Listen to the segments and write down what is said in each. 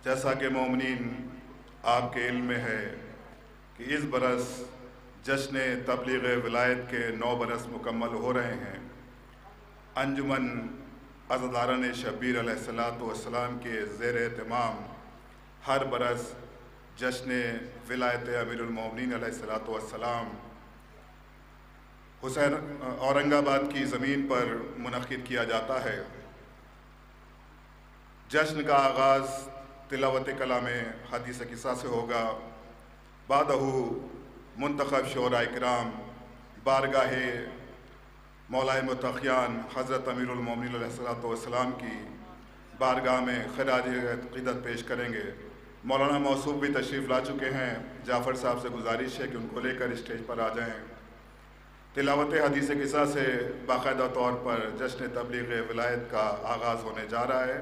जैसा कि मोमिनीन आपके इल्म में है कि इस बरस जश्न तबलीग विलायत के 9 बरस मुकम्मल हो रहे हैं। अंजुमन अज़दारान शब्बीर अलैहिस्सलाम के ज़ेर एहतमाम हर बरस जश्न विलायत अमीरुल मोमिनीन अलैहिस्सलाम हुसैन औरंगाबाद की ज़मीन पर मुनक़िद किया जाता है। जश्न का आगाज़ तिलावत कलाम हदीस किस्सा से होगा। बादहू मुंतखब शोरा इकराम बारगाह मौलाए मुतक़ियान हज़रत अमीरुल मोमिनीन अलैहिस्सलाम की बारगाह में खराज अक़ीदत पेश करेंगे। मौलाना मौसूफ भी तशरीफ़ ला चुके हैं। जाफ़र साहब से गुजारिश है कि उनको लेकर स्टेज पर आ जाएँ। तिलावत हदीस किस्सा से बाकायदा तौर पर जश्न तबलीग विलायत का आगाज़ होने जा रहा है।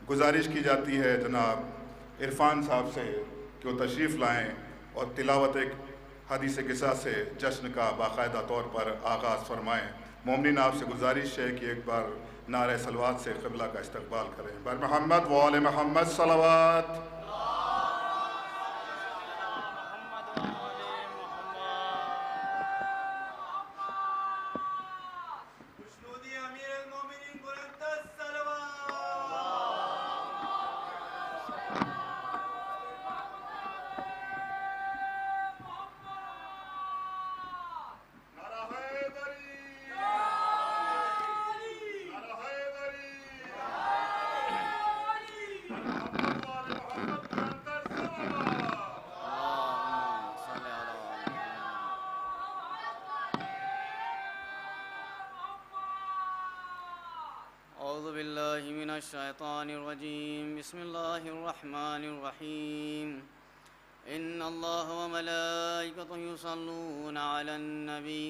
गुजारिश की जाती है जनाब इरफान साहब से कि वो तशरीफ़ लाएँ और तिलावत हदीस किस्सा से जश्न का बाकायदा तौर पर आगाज़ फरमाएँ। मोमिनीन आपसे गुजारिश है कि एक बार नारे सलवात से क़िबला का इस्तक़बाल करें। बर मोहम्मद व आले मोहम्मद सलवात। शैतानिर्रजीम बिस्मिल्लाहिर्रहमानिर्रहीम इन्नल्लाह व मलाइकतहु युसल्लूना अलन नबी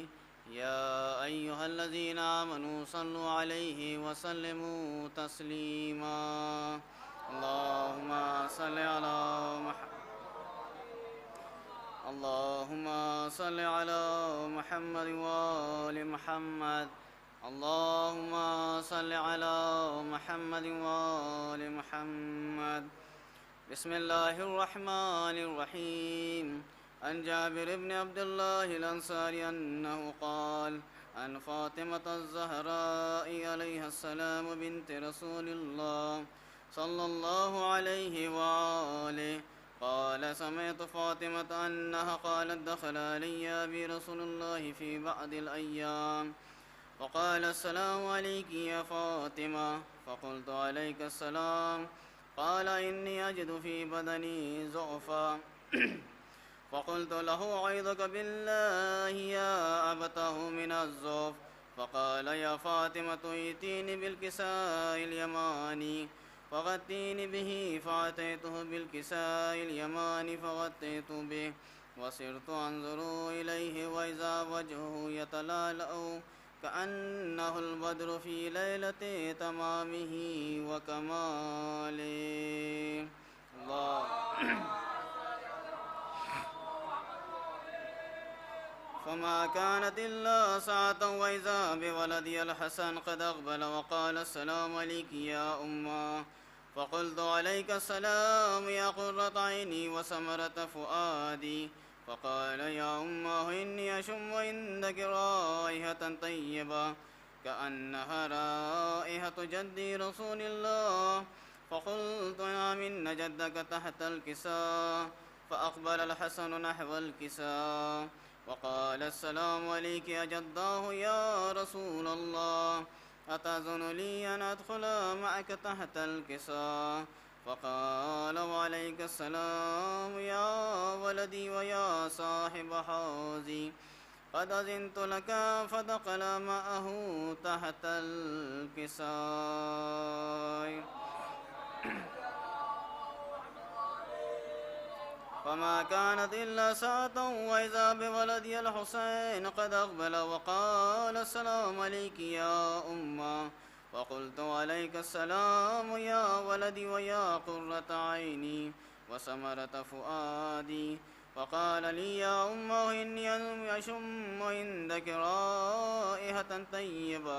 या अय्युहल्लज़ीना आमनू सल्लु अलैहि व सल्लिमू तस्लीमा अल्लाहुम्मा सल्लि अला मुहम्मद व आलि मुहम्मद अल्लाहुम्मा सल्लि अला मुहम्मद व आलि मुहम्मद। बिस्मिल्लाहिर्रहमानिर्रहीम। अन जाबिर इब्न अब्दुल्लाह अल-अंसारी अन्नहु क़ाल अन फ़ातिमता अज़-ज़हराई अलैहिस्सलाम बिन्त रसूलिल्लाह सल्लल्लाहु अलैहि व आलिहि क़ाल समिअतु फ़ातिमता अन्नहा क़ालत दख़ल अलैया अबी रसूलुल्लाह फ़ी बअदिल अय्याम फ़क़ाल अस्सलामु अलैकी या फ़ातिमा फ़क़ुल्तु अलैका अस्सलाम क़ाल इन्नी अजिदु फ़ी बदनी ज़ुअफ़ा फ़क़ुल्तु लहु अऊज़ुक बिल्लाहि या अबतहु मिनज़्ज़ुअफ़ फ़क़ाल या फ़ातिमतु इतीनी बिल्किसाइल यमानी फ़ग़त्तीनी बिही फ़अतैतुहु बिल्किसाइल यमानी फ़ग़त्तैतु बिही वसिरतु अंज़ुरु इलैहि व इज़ा वजहुहु यतलाअलअ कअन्नहुल बद्रु फ़ी लैलति तमामिही व कमालिही। फमा कानत इल्ला साअतन व इज़ा बिवलदियल हसन क़द अक़बल व क़ाल अस्सलामु अलैकी या उम्मा फ़क़ुल्तु अलैका अस्सलाम या क़ुर्रत ऐनी व समरत फ़ुआदी फ़क़ाल या उम्मा इन्नी अशम्मु इंदकी राइहतन तय्यबा कअन्नहा राइहतु जद्दी रसूलिल्लाह फ़क़ुल्तु नअम इन्न जद्दक तहतल किसा फ़अक़बल अल-हसन नहवल किसा वक़ाल अस्सलामु अलैकी या जद्दाहु या रसूलल्लाह अतज़ुनु ली अन अदख़ुल मअक तहतल किसा फ़क़ाल वअलैका अस्सलाम या वलदी व या साहिब हौज़ी क़द अज़िनतु लका फ़दख़ल मअहु तहतल किसा। फमा कानत इल्ला साअतन व इज़ा बिवलदियल हुसैन क़द अक़बल व क़ाल अस्सलामु अलैकी या उम्मा फ़क़ुल्तु अलैका अस्सलाम या वलदी व या क़ुर्रत ऐनी व समरत फ़ुआदी फ़क़ाल ली या उम्मा इन्नी अशम्मु इंदकी राइहतन तय्यबा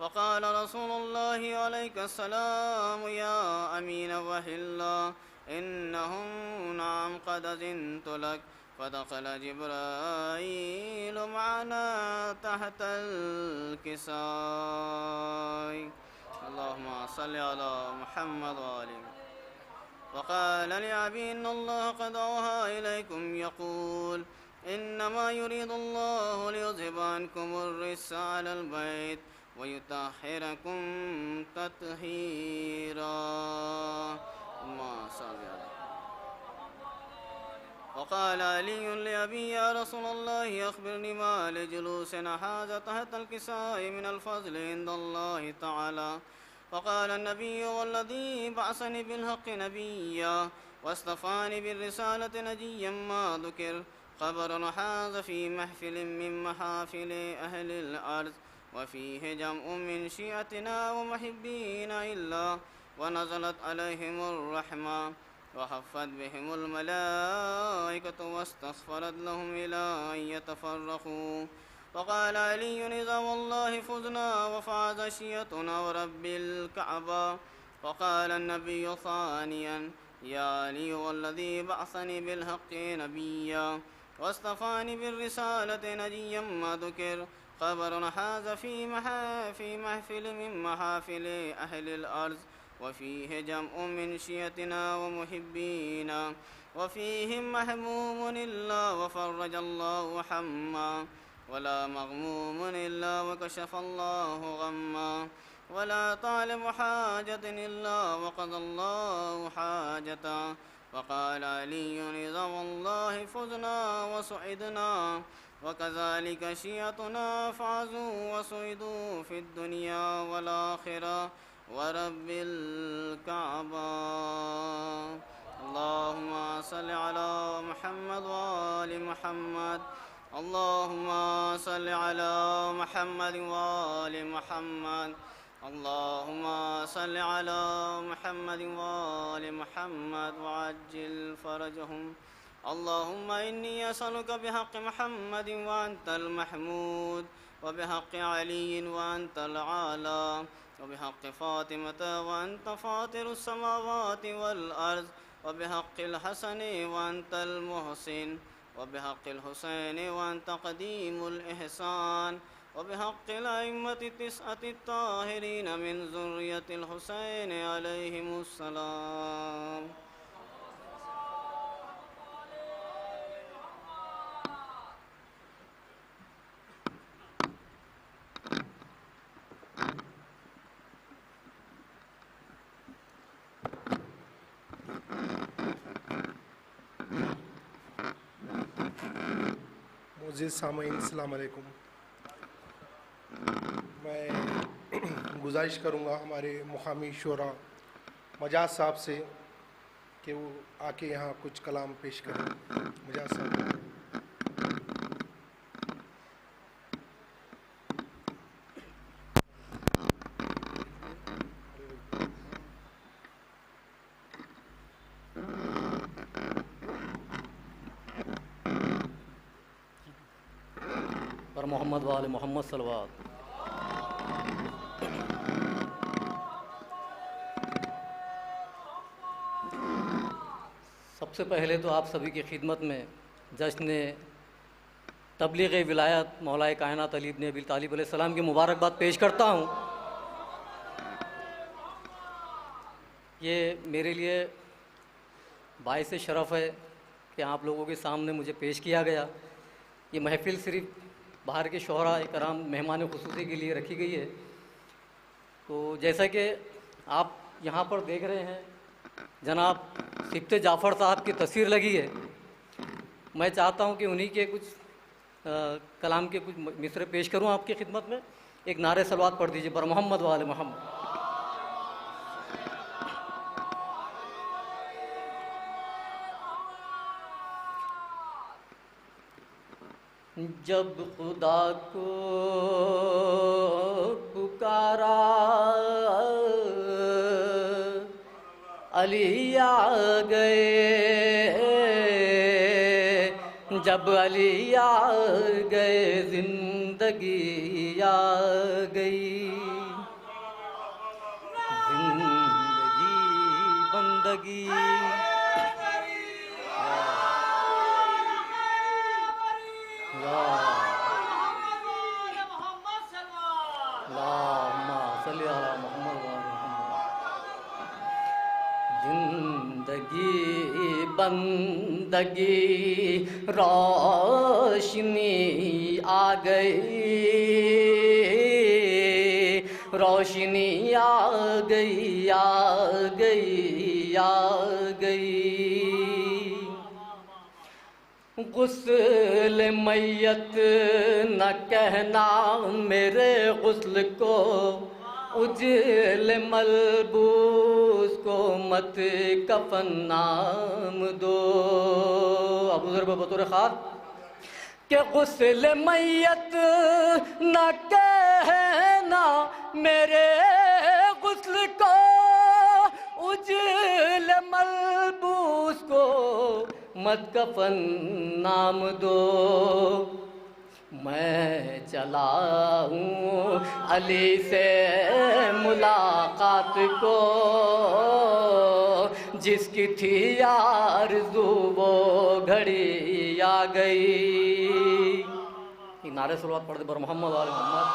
फ़क़ाल रसूलुल्लाहि अलैहि अस्सलाम या अमीन वहिल्ला इन्नहुम नाम क़द अज़िनतु लक फ़दख़ल जिब्राईल मअना तहतल किसाई। अल्लाहुम्मा सल्लि अला मुहम्मद व आलि। वक़ाल लिअबी इन्नल्लाह क़द औहा इलैकुम यक़ूल इन्नमा युरीदुल्लाहु लियुज़हिबा अन्कुमुर रिज्सा अलल बैत व युतahhirakum तत्हीरा। वक़ाल अली लिअबी या रसूलल्लाह अख़बिरनी मा लिजुलूसिना हाज़ा तहतल किसाई मिनल फ़ज़्लि इंदल्लाहि तआला। फ़क़ाल अन्नबिय्यु वल्लज़ी बअसनी बिल्हक़्क़ि नबिय्या वस्तफ़ानी बिर्रिसालति नजिय्यन मा ज़ुकिर ख़बरुन हाज़ा फ़ी महफ़िलिन मिन महाफ़िलि अहलिल अर्ज़ व फ़ीहि जम्उन मिन शियअतिना व मुहिब्बीना इल्ला व नज़लत अलैहिमुर रहमा व हफ़्फ़त बिहिमुल मलाइकतु वस्तग़फ़रत लहुम इला अन यतफ़र्रक़ू। फ़क़ाल अलिय्युन इज़ा वल्लाहि फ़ुज़ना व फ़ाज़ शियअतुना व रब्बिल कअबा। फ़क़ाल अन्नबिय्यु सानियन या अली वल्लज़ी बअसनी बिल्हक़्क़ि नबिय्या वस्तफ़ानी बिर्रिसालति नजिय्यन मा ज़ुकिर ख़बरुन हाज़ा फ़ी महफ़िलिन मिन महाफ़िलि अहलिल अर्ज़ व फ़ीहि जम्उन मिन शियअतिना व मुहिब्बीना व फ़ीहिम महमूमुन इल्ला व फ़र्रजल्लाहु हम्मा वला मग़मूमुन इल्ला व कशफ़ल्लाहु ग़म्मा वला तालिबु हाजतिन इल्ला व क़ज़ल्लाहु हाजता। फ़क़ाल अलिय्युन इज़ा वल्लाहि फ़ुज़ना व सुइदना व कज़ालिक शियअतुना फ़ाज़ू व सुइदू फ़िद्दुनिया वल आख़िरा व रब्बिल कअबा। अल्लाहुम्मा सल्लि अला मुहम्मद व आलि मुहम्मद। अल्लाहुम्मा सल्लि अला मुहम्मद व आलि मुहम्मद। अल्लाहुम्मा सल्लि अला मुहम्मद व आलि मुहम्मद व अज्जिल फ़रजहुम। अल्लाहुम्मा इन्नी असअलुका बिहक़्क़ि मुहम्मदिन व अंतल महमूद व बिहक़्क़ि अलिय्यिन व अंतल आला व बिहक़्क़ि फ़ातिमता व अंत फ़ातिरुस समावाति वल अर्ज़ व बिहक़्क़िल हसनि व अंतल मुहसिन व बिहक़्क़िल हुसैनि व अंत क़दीमुल इहसान व बिहक़्क़िल अइम्मति तिस्अति त्ताहिरीन मिन ज़ुर्रिय्यतिल हुसैन अलैहिमुस्सलाम। मुअज़्ज़िज़ सामईन अस्सलाम वालेकुम। मैं गुजारिश करूँगा हमारे मुक़ामी शोरा मजाज साहब से कि वो आके यहाँ कुछ कलाम पेश करें। मजाज साहब। पर मोहम्मद वाले मोहम्मद सल्लल्लाहु। सबसे पहले तो आप सभी की खिदमत में जश्न तबलीग विलायत मौलाए कायनात अली इब्न अबी तालिब अलैहिस्सलाम की मुबारकबाद पेश करता हूँ। ये मेरे लिए बाइस शरफ़ है कि आप लोगों के सामने मुझे पेश किया गया। ये महफ़िल सिर्फ़ बाहर के शोहरा इकराम मेहमान खुसूसी के लिए रखी गई है। तो जैसा कि आप यहाँ पर देख रहे हैं जनाब सिफ्ते जाफ़र साहब की तस्वीर लगी है। मैं चाहता हूँ कि उन्हीं के कुछ कलाम के कुछ मिसरे पेश करूँ आपकी खिदमत में। एक नारे सलवात पढ़ दीजिए बर मोहम्मद वाले मोहम्मद। जब खुदा को पुकारा अली आ गए, जब अली आ गए जिंदगी आ गई। जिंदगी जिंदगी बंदगी रोशनी आ गई, रोशनी आ गई आ गई आ गई। गुस्ल मैयत न कहना मेरे गुस्ल को, उजल मलबूस को मत कफन नाम दो। अबू ज़र बतौर ख़ास के गुस्ल मैयत न कहना मेरे गुस्ल को, उजल मलबूस को मत कफन नाम दो। मैं चला हूँ अली से मुलाकात को, जिसकी थी आरज़ू वो घड़ी आ गई। नारे सलवात पढ़ दे बर मोहम्मद वाले मोहम्मद।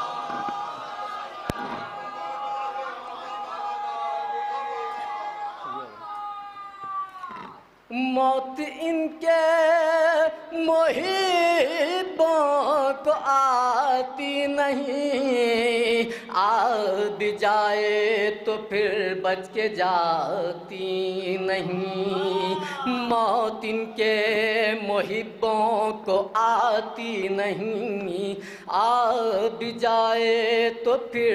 मौत इनके मुहिब्बों को आती नहीं, आ भी जाए तो फिर बच के जाती नहीं। मौत इनके मुहिब्बों को आती नहीं, आ भी जाए तो फिर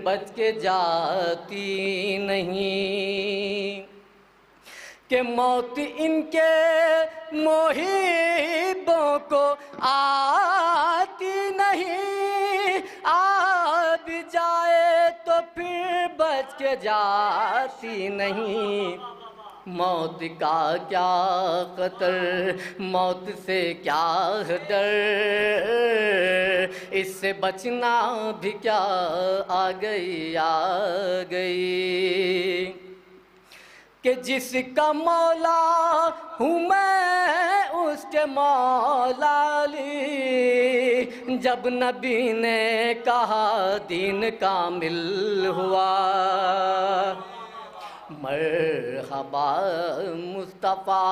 बच के जाती नहीं। कि मौत इनके मुहिब्बों को आती नहीं, आ भी जाए तो फिर बच के जाती नहीं। मौत का क्या खतर, मौत से क्या डर, इससे बचना भी क्या आ गई आ गई। कि जिसका मौला हूँ मैं उसके मौला अली, जब नबी ने कहा दीन कामिल हुआ। मरहबा मुस्तफ़ा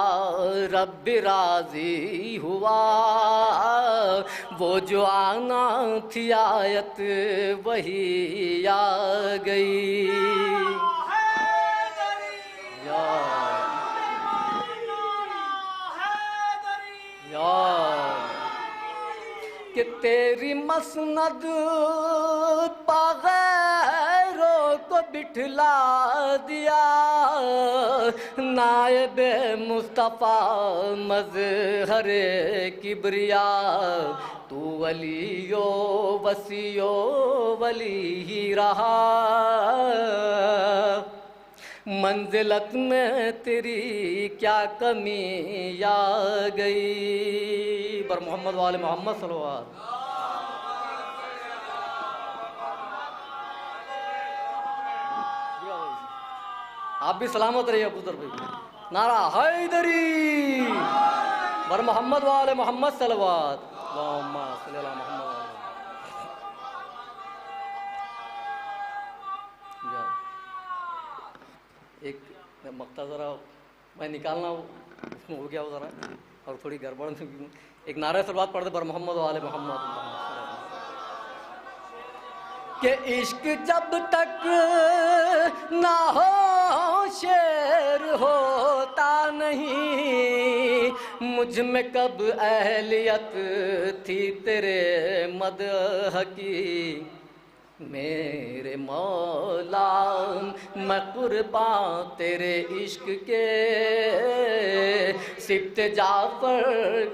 रब्बी राज़ी हुआ, वो जो आना थी आयत वही आ गई। कि तेरी मसनद पागैरों को बिठला दिया, नायब मुस्तफ़ा मज़हरे किबरिया। तू वलियो वसियो वली ही रहा, मंजिलत में तेरी क्या कमी आ गई। पर मोहम्मद वाले मोहम्मद सल्लल्लाहु। आप भी सलामत रहिए अबू ज़र भाई। नारा हैदरी पर मोहम्मद वाले मोहम्मद सल्लल्लाहु अलैहि। एक मक्ता ज़रा मैं निकालना उसमें हो गया वो ज़रा और थोड़ी गड़बड़ से। एक नारा सलवात पढ़ दे बर मोहम्मद वाले मोहम्मद। कि इश्क जब तक ना हो शेर होता नहीं, मुझ में कब अहलियत थी तेरे मदह की। मेरे मौला मैं कुर्बान तेरे इश्क के, सिफ्ते जाफर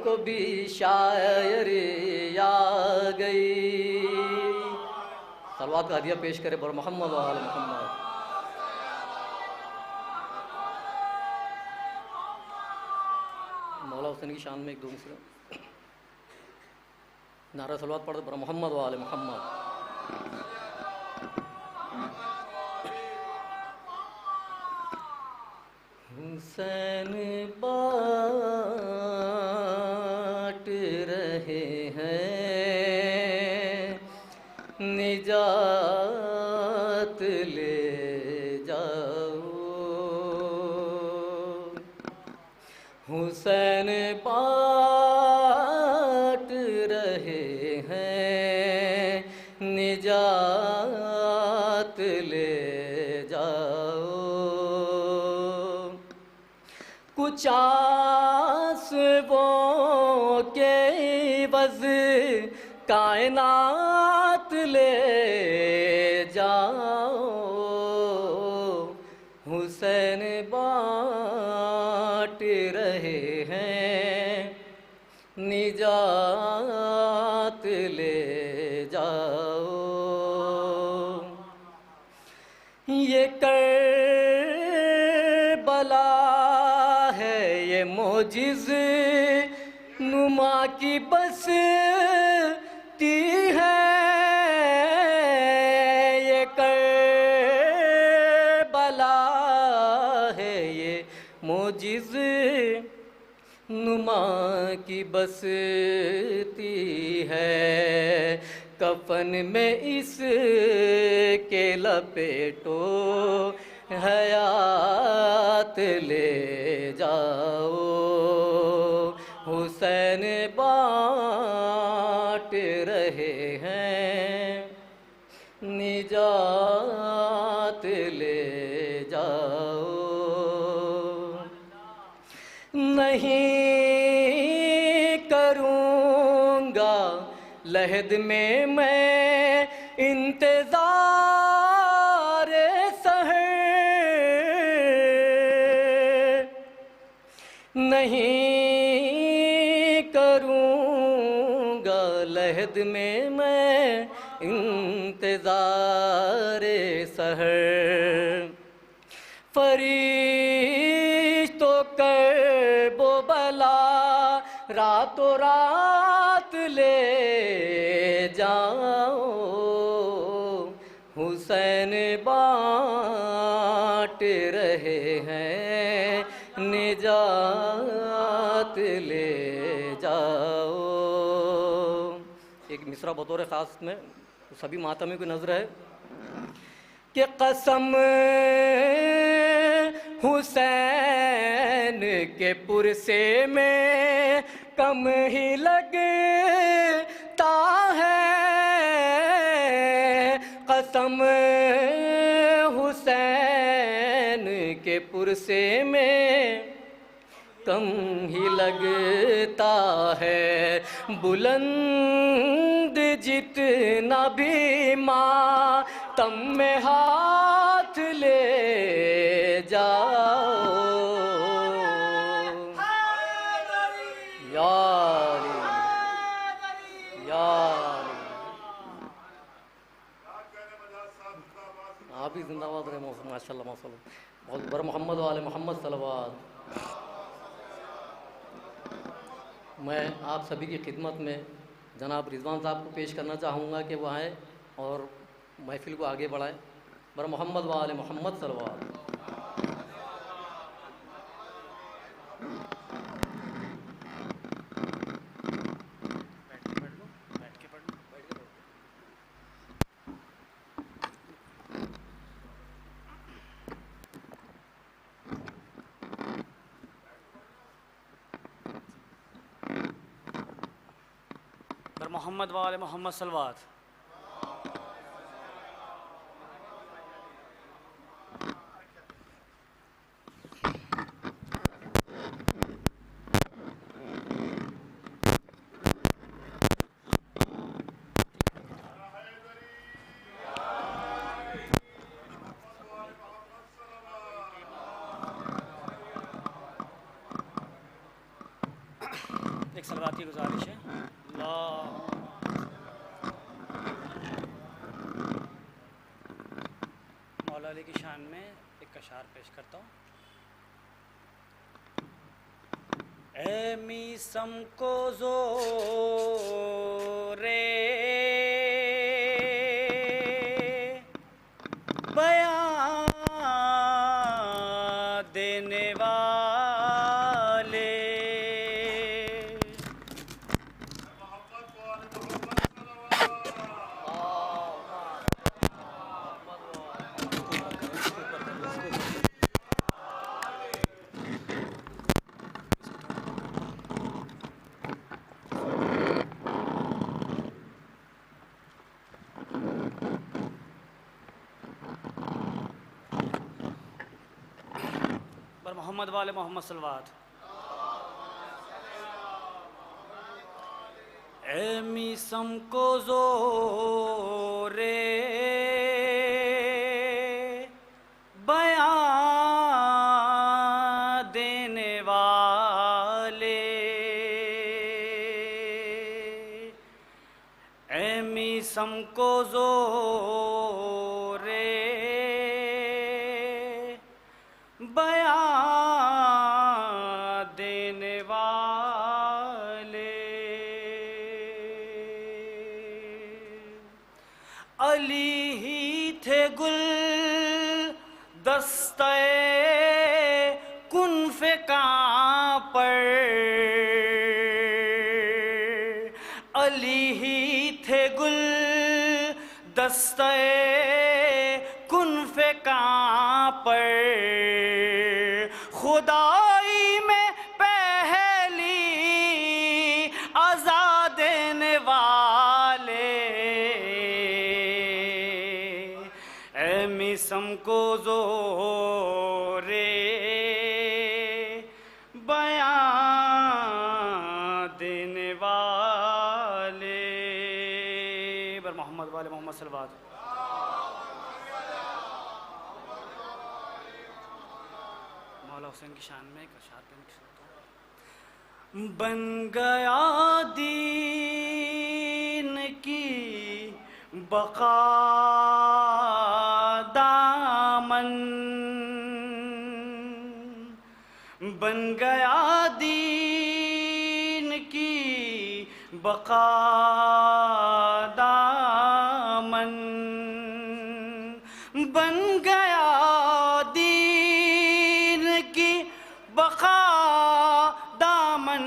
को भी शायरी आ गई। सलवात का हदिया पेश करे बर मोहम्मद वाले मोहम्मद। मौला हुसैन की शान में एक दो मिसरा नारा सलवात पढ़ बर मोहम्मद वाले मोहम्मद। हुसैन बाँट रहे हैं निजात ले जाओ, हुसैन बाँट रहे हैं निजात ले जाओ। कुछ आसवों के वज़ कायनात ले जाओ, हुसैन बाँट रहे हैं निजात ले जाओ। ये करबला है ये मोजिज़ नुमा की बस्ती है, ये करबला है ये मोजिज़ नुमा की बस्ती है। कफन में इसके लपेटो हयात ले जाओ, हुसैन बाँट रहे हैं निजात ले जाओ। नहीं करूँगा लहद में मैं इंतज़ार सहर, नहीं करूँगा लहद में मैं इंतज़ार सहर। फरिश्तों कर्बो बला रातों रात ले जाओ, हुसैन बाँट रहे हैं निजात ले जाओ। एक मिसरा बतौर ख़ास में सभी मातमी को नज़र है कि कसम हुसैन के पुरसे में कम ही लगता है, कसम हुसैन के पुरसे में कम ही लगता है। बुलंद जितना भी मातम में हाथ ले जाओ, यारी यारी आप ही जिंदाबाद रहे माशाल्लाह माशाल्लाह। बहुत बर मोहम्मद वाले मोहम्मद सल्लल्लाहु। मैं आप सभी की खिदमत में जनाब रिजवान साहब को पेश करना चाहूँगा कि वह आएँ और महफिल को आगे बढ़ाएँ। बर मोहम्मद वाले मोहम्मद सल्लल्लाहु। मोहम्मद वाले मोहम्मद सल्लल्लाहु। एक सलवात की गुजारिश है। मौला अली की शान में एक अशार पेश करता हूँ। ए मीसम को ज़ोरे बयां देने वाला मोहम्मद वाले मोहम्मद सलवात। ए मीसम को ज़ोरे बयां देने वाले, ए मीसम को ज़ोरे बयां देने वाले, अली ही थे गुल दस्ते कुन्फ़े पर, अली ही थे गुल दस्ते कुन्फ़े पर, खुदाई में पहली आज़ाद देने वाले, ए मिसम को ज़ोरे बयां देने वाले। बर मोहम्मद वाले मोहम्मद सलवात। मौला हुसैन की शान में एक अशार पेश करता हूँ। बन गया दीन की बका दामन, बन गया दीन की बका दामन, बन गया दीन की बका दामन,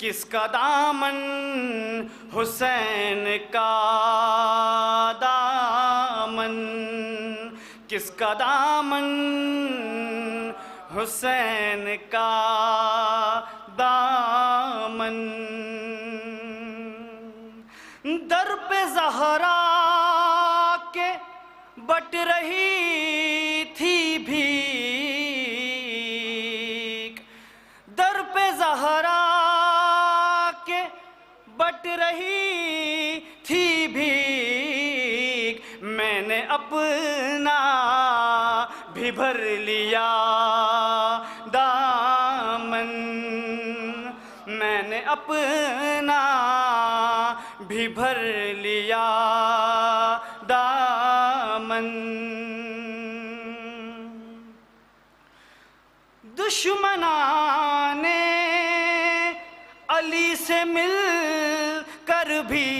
किसका दामन? हुसैन का दामन, किसका दामन? हुसैन का दामन। दर पे ज़हरा के बट रही थी भीख, दर पे ज़हरा के बट रही थी भीख, मैंने अपना भी भर लिया दामन, मैंने अपना भी भर लिया दामन। दुश्मनाने अली से मिल कर भी,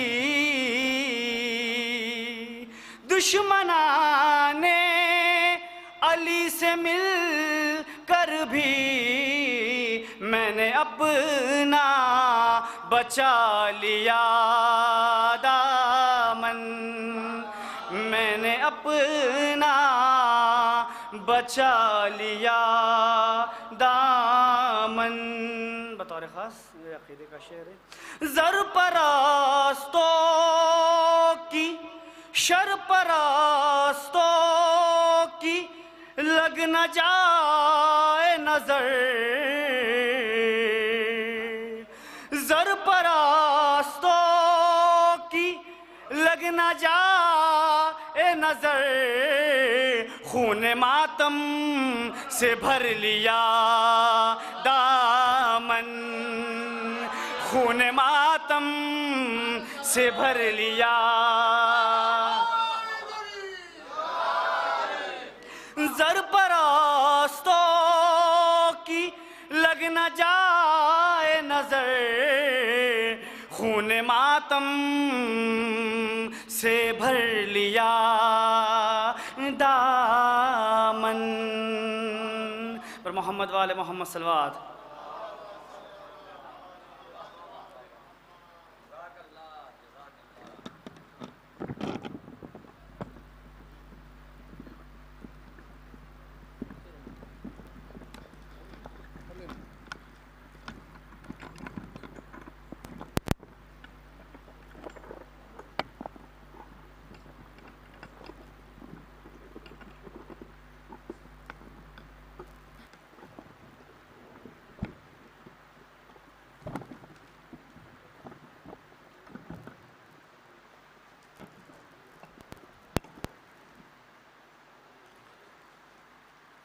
दुश्मनाने अली से मिल कर भी, मैंने अपना बचा लिया दामन, मैंने अपना बचा लिया दामन। बतौर ख़ास ये अक़ीदे का शेर है। ज़रपरस्तों की शरपरस्तों की लग न जाए नजर, ज़रपरस्तों की लग न जाए नजर, खून मातम से भर लिया दामन, खून मातम से भर लिया। ज़रपरस्तों की लग न जाए नजर, खून मातम से भर लिया दामन। पर मोहम्मद वाले मोहम्मद सलवात।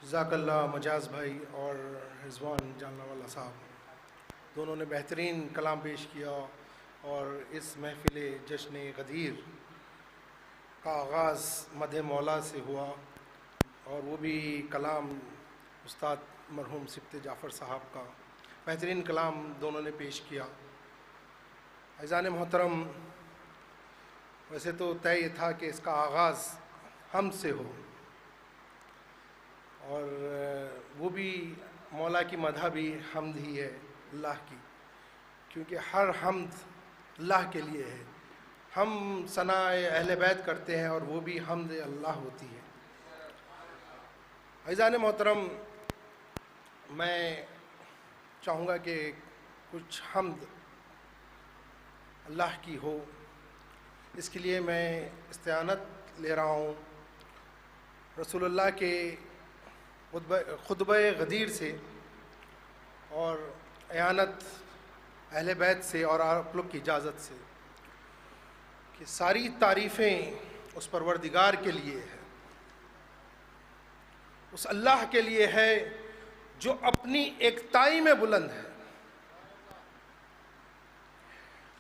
जज़ाकल्लाह मजाज भाई और रिजवान जानवाला साहब दोनों ने बेहतरीन कलाम पेश किया और इस महफिल जश्न गदीर का आगाज़ मदह मौला से हुआ और वो भी कलाम उस्ताद मरहूम सिब्त जाफ़र साहब का बेहतरीन कलाम दोनों ने पेश किया। अज़ान मोहतरम, वैसे तो तय ये था कि इसका आगाज़ हम से हो और वो भी मौला की मदह भी हम्द ही है अल्लाह की, क्योंकि हर हम्द अल्लाह के लिए है। हम सनाए अहले बैत करते हैं और वो भी हम्द अल्लाह होती है। अज़ान मोहतरम, मैं चाहूँगा कि कुछ हम्द अल्लाह की हो, इसके लिए मैं इस्तिआनत ले रहा हूँ रसूलुल्लाह के खुतबे गदीर से और एयानत अहले बैत से और आप लोग की इजाज़त से कि सारी तारीफ़ें उस परवरदिगार के लिए है, उस अल्लाह के लिए है जो अपनी एकताई में बुलंद है,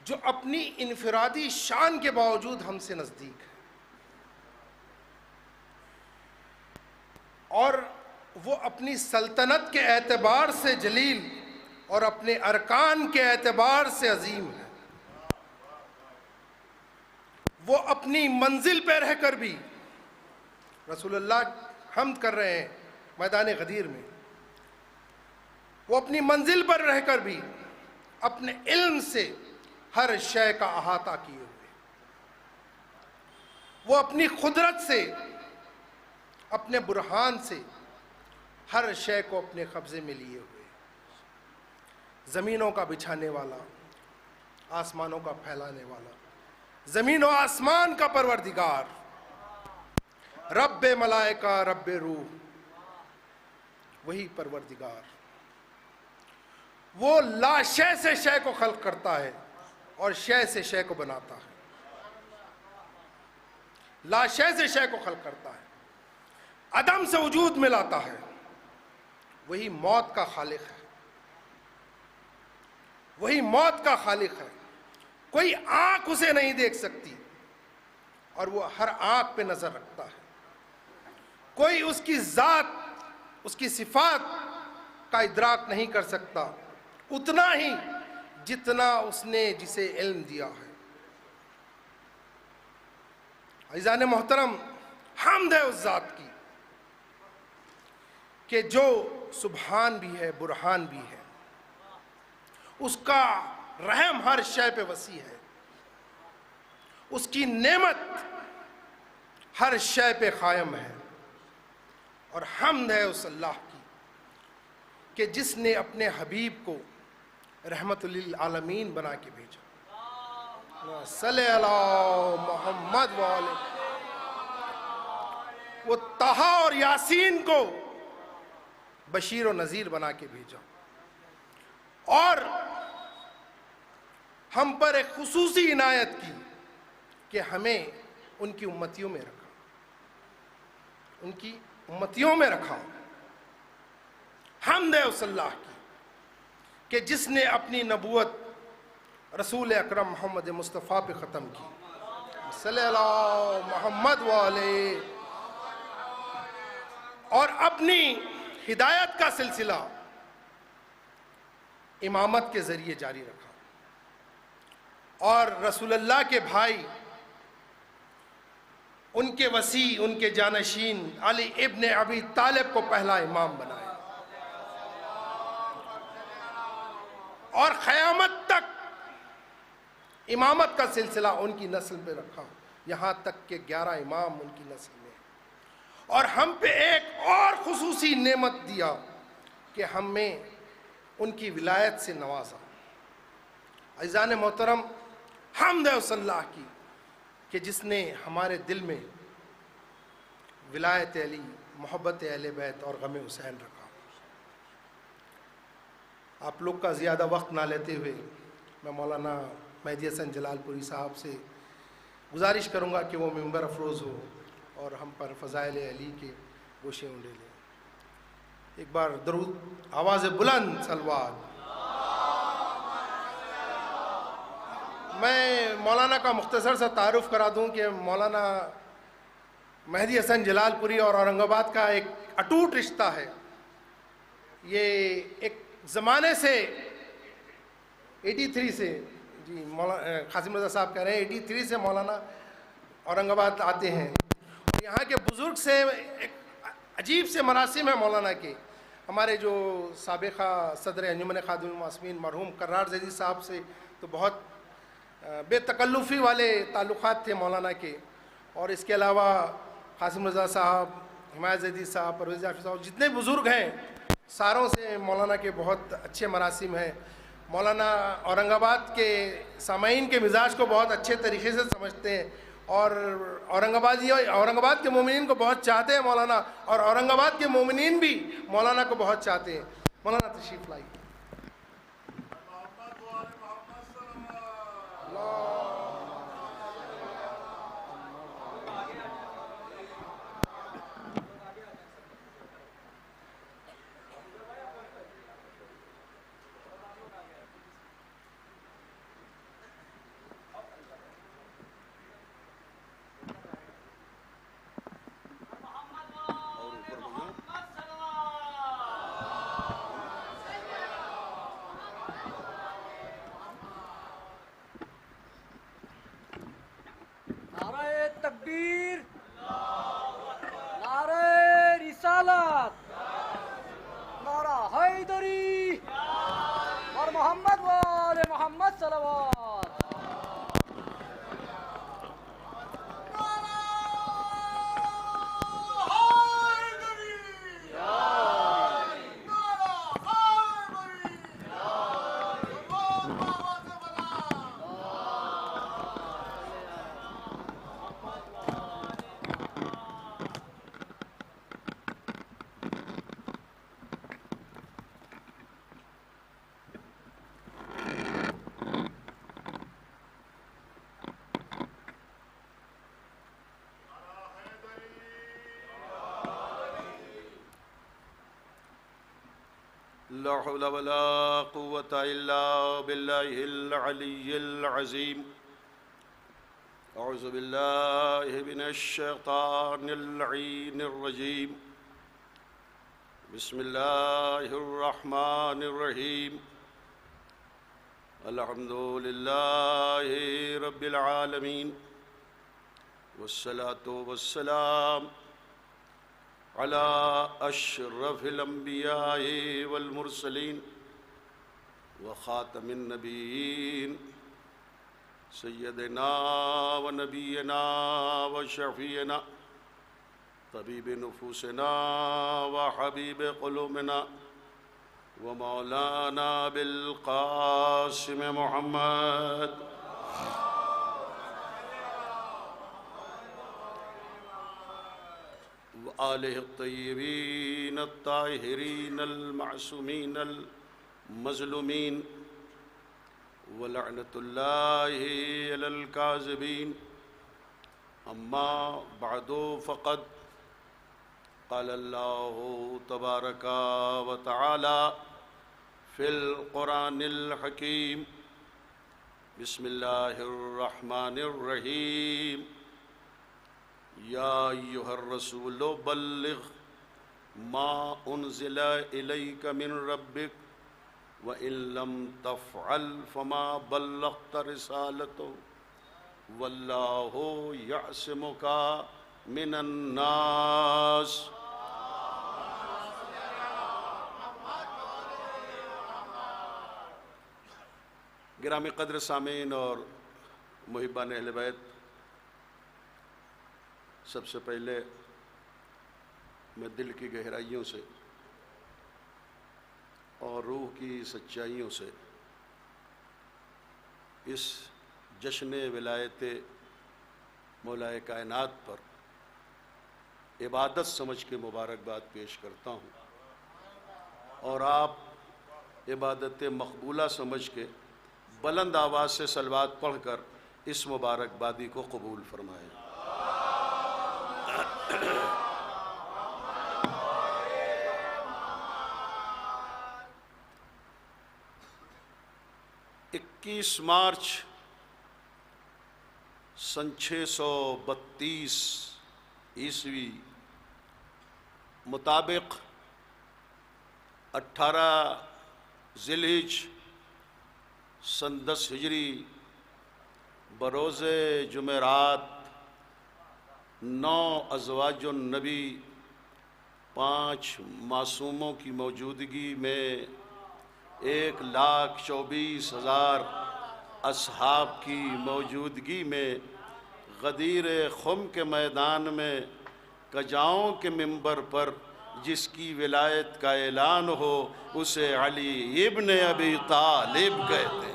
जो अपनी इनफिरादी शान के बावजूद हमसे नज़दीक है और वो अपनी सल्तनत के एतबार से जलील और अपने अरकान के एतबार से अजीम है। वो अपनी मंजिल पर रहकर भी, रसूलुल्लाह हम्द कर रहे हैं मैदान गदीर में, वो अपनी मंजिल पर रहकर भी अपने इल्म से हर शय का अहाता किए हुए, वो अपनी खुदरत से, अपने बुरहान से हर शय को अपने कब्जे में लिए हुए, ज़मीनों का बिछाने वाला, आसमानों का फैलाने वाला, ज़मीन और आसमान का परवरदिगार, रब्बे मलाइका रब्बे रूह, वही परवरदिगार। वो ला शय से शय को खल्क करता है और शय से शय को बनाता है। ला शय से शय को खल्क करता है, अदम से वजूद में लाता है। वही मौत का खालिक है, वही मौत का खालिक है। कोई आंख उसे नहीं देख सकती और वो हर आंख पे नजर रखता है। कोई उसकी जात, उसकी सिफात का इदराक नहीं कर सकता उतना ही जितना उसने जिसे इल्म दिया है। अज़ीज़ान मोहतरम, हम्द है उस जात की कि जो सुबहान भी है, बुरहान भी है, उसका रहम हर शय पे वसी है, उसकी नेमत हर शय पे कायम है। और हम्द है उस अल्लाह की कि जिसने अपने हबीब को रहमतुल लिल आलमीन बना के भेजा। सल्ले अला मोहम्मद व आले। वो तहा और यासीन को बशीर और नज़ीर बना के भेजा और हम पर एक खुसूसी इनायत की कि हमें उनकी उम्मतियों में रखा, उनकी उम्मतियों में रखा। हम्द है उस अल्लाह की कि जिसने अपनी नबूवत रसूल अकरम मोहम्मद मुस्तफ़ा पे ख़त्म की, सल्लल्लाहु मोहम्मद वाले, और अपनी हिदायत का सिलसिला इमामत के ज़रिए जारी रखा और रसूलुल्लाह के भाई, उनके वसी, उनके जानशीन अली इब्न अबी तालिब को पहला इमाम बनाया और क़यामत तक इमामत का सिलसिला उनकी नस्ल पे रखा, यहाँ तक कि 11 इमाम उनकी नस्ल में। और हम पे एक और खुसूसी नेमत दिया कि हमें उनकी विलायत से नवाजा। अज़ीज़ान मोहतरम, हम्द है उस अल्लाह की कि जिसने हमारे दिल में विलायत अली, मोहब्बत अहले बैत और गम हुसैन रखा। आप लोग का ज़्यादा वक्त ना लेते हुए मैं मौलाना मेहदी हसन जलालपुरी साहब से गुजारिश करूँगा कि वो मिंबर अफरोज़ हो और हम पर फ़ज़ाइल अली के गोशे उंडे लें। एक बार दरूद आवाज़ बुलंद सलवात। मैं मौलाना का मुख्तसर सा तारुफ करा दूं कि मौलाना मेहदी हसन जलालपुरी और औरंगाबाद का एक अटूट रिश्ता है। ये एक ज़माने से 83 से, जी मौलाना कासिम रज़ा साहब कह रहे हैं 83 से मौलाना औरंगाबाद आते हैं। यहाँ के बुज़ुर्ग से एक अजीब से मरासिम है मौलाना के। हमारे जो साबिक़ा सदर अंजुमन खादिमुल मासूमीन मरहूम कर्रार ज़ैदी साहब से तो बहुत बेतकल्लुफ़ी वाले ताल्लुक़ात थे मौलाना के, और इसके अलावा कासिम रज़ा साहब, हिमायत ज़ैदी साहब, परवेज़ जाफ़री साहब, जितने बुज़ुर्ग हैं सारों से मौलाना के बहुत अच्छे मरासिम हैं। मौलाना औरंगाबाद के सामाईन के मिजाज को बहुत अच्छे तरीक़े से समझते हैं और औरंगाबाद के मोमिनीन को बहुत चाहते हैं मौलाना, और औरंगाबाद के मोमिनीन भी मौलाना को बहुत चाहते हैं। मौलाना तशरीफ़ लाइए। तकबीर, नारे रिसालत, नारा हैदरी और मोहम्मद वाले मोहम्मद सल्लल्लाहु। ला हौला वला कुव्वता इल्ला बिल्लाहिल अलिय्यिल अज़ीम। अऊज़ु बिल्लाहि मिनश शैतानिर लईनिर रजीम। बिस्मिल्लाहिर रहमानिर रहीम। अल्हम्दुलिल्लाहि रब्बिल आलमीन वस्सलातु वस्सलाम अला अशरफिल अंबियाए वल मुरसलीन व खातमिन नबीयीन सय्यदना व नबीना व शफीना तबीब नुफूसना व हबीब क़ुलूबिना व मौलाना बिल क़ासिम मुहम्मद आलिहि तय्यबीन अत्ताहिरीन अल-मासूमीन अल-मज़लूमीन व लअनतुल्लाहि अलल काज़िबीन। अम्मा बअदु फ़क़द क़ाल अल्लाहु तबारका व तआला फ़िल क़ुरानिल हकीम। बिस्मिल्लाहिर रहमानिर रहीम। या अय्युहर रसूल बल्लिग़ मा उन्ज़िला इलैका मिन रब्बिक व इन लम तफ़अल फ़मा बल्लग़्ता रिसालतहु वल्लाहु यअसिमुका मिनन नास। गिरामी क़द्र सामीन और मुहिब्बान अहले बैत, सबसे पहले मैं दिल की गहराइयों से और रूह की सच्चाइयों से इस जश्न विलायत मौलाए कायनात पर इबादत समझ के मुबारकबाद पेश करता हूँ और आप इबादत मकबूला समझ के बुलंद आवाज़ से सलवात पढ़कर इस मुबारकबादी को कबूल फरमाएं। 21 मार्च सन 632 ईस्वी मुताबिक 18 ज़िलहिज सन 10 हिजरी बरोज़े जुमेरात 9 अज़वाजुन नबी 5 मासूमों की मौजूदगी में 1,24,000 असहाब की मौजूदगी में गदीर खुम के मैदान में कजाओं के मिंबर पर जिसकी विलायत का ऐलान हो उसे अली इब्न अबी तालिब कहते हैं।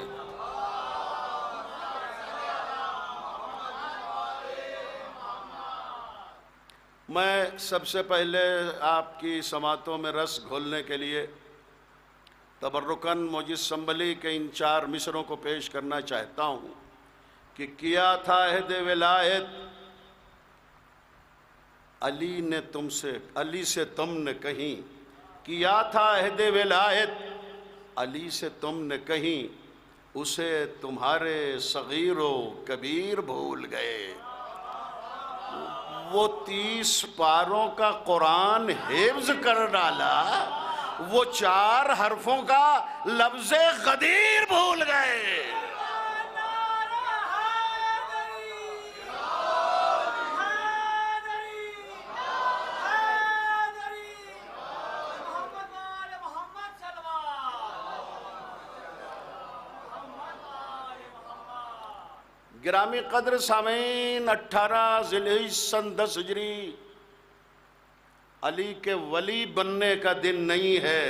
मैं सबसे पहले आपकी समातों में रस घोलने के लिए तबर्रुकन मोजिज़ संभली के इन 4 मिसरों को पेश करना चाहता हूँ कि किया था अहद विलायत अली से तुमने कहीं, किया था अहद विलायत अली से तुमने कहीं, उसे तुम्हारे सगीरो कबीर भूल गए। वो 30 पारों का कुरान हिफ्ज कर डाला, वो 4 हरफों का लफ्ज़े गदीर भूल गए। गिरामी कद्र सामीन 18 ज़िलहिज सन 10 हिजरी अली के वली बनने का दिन नहीं है,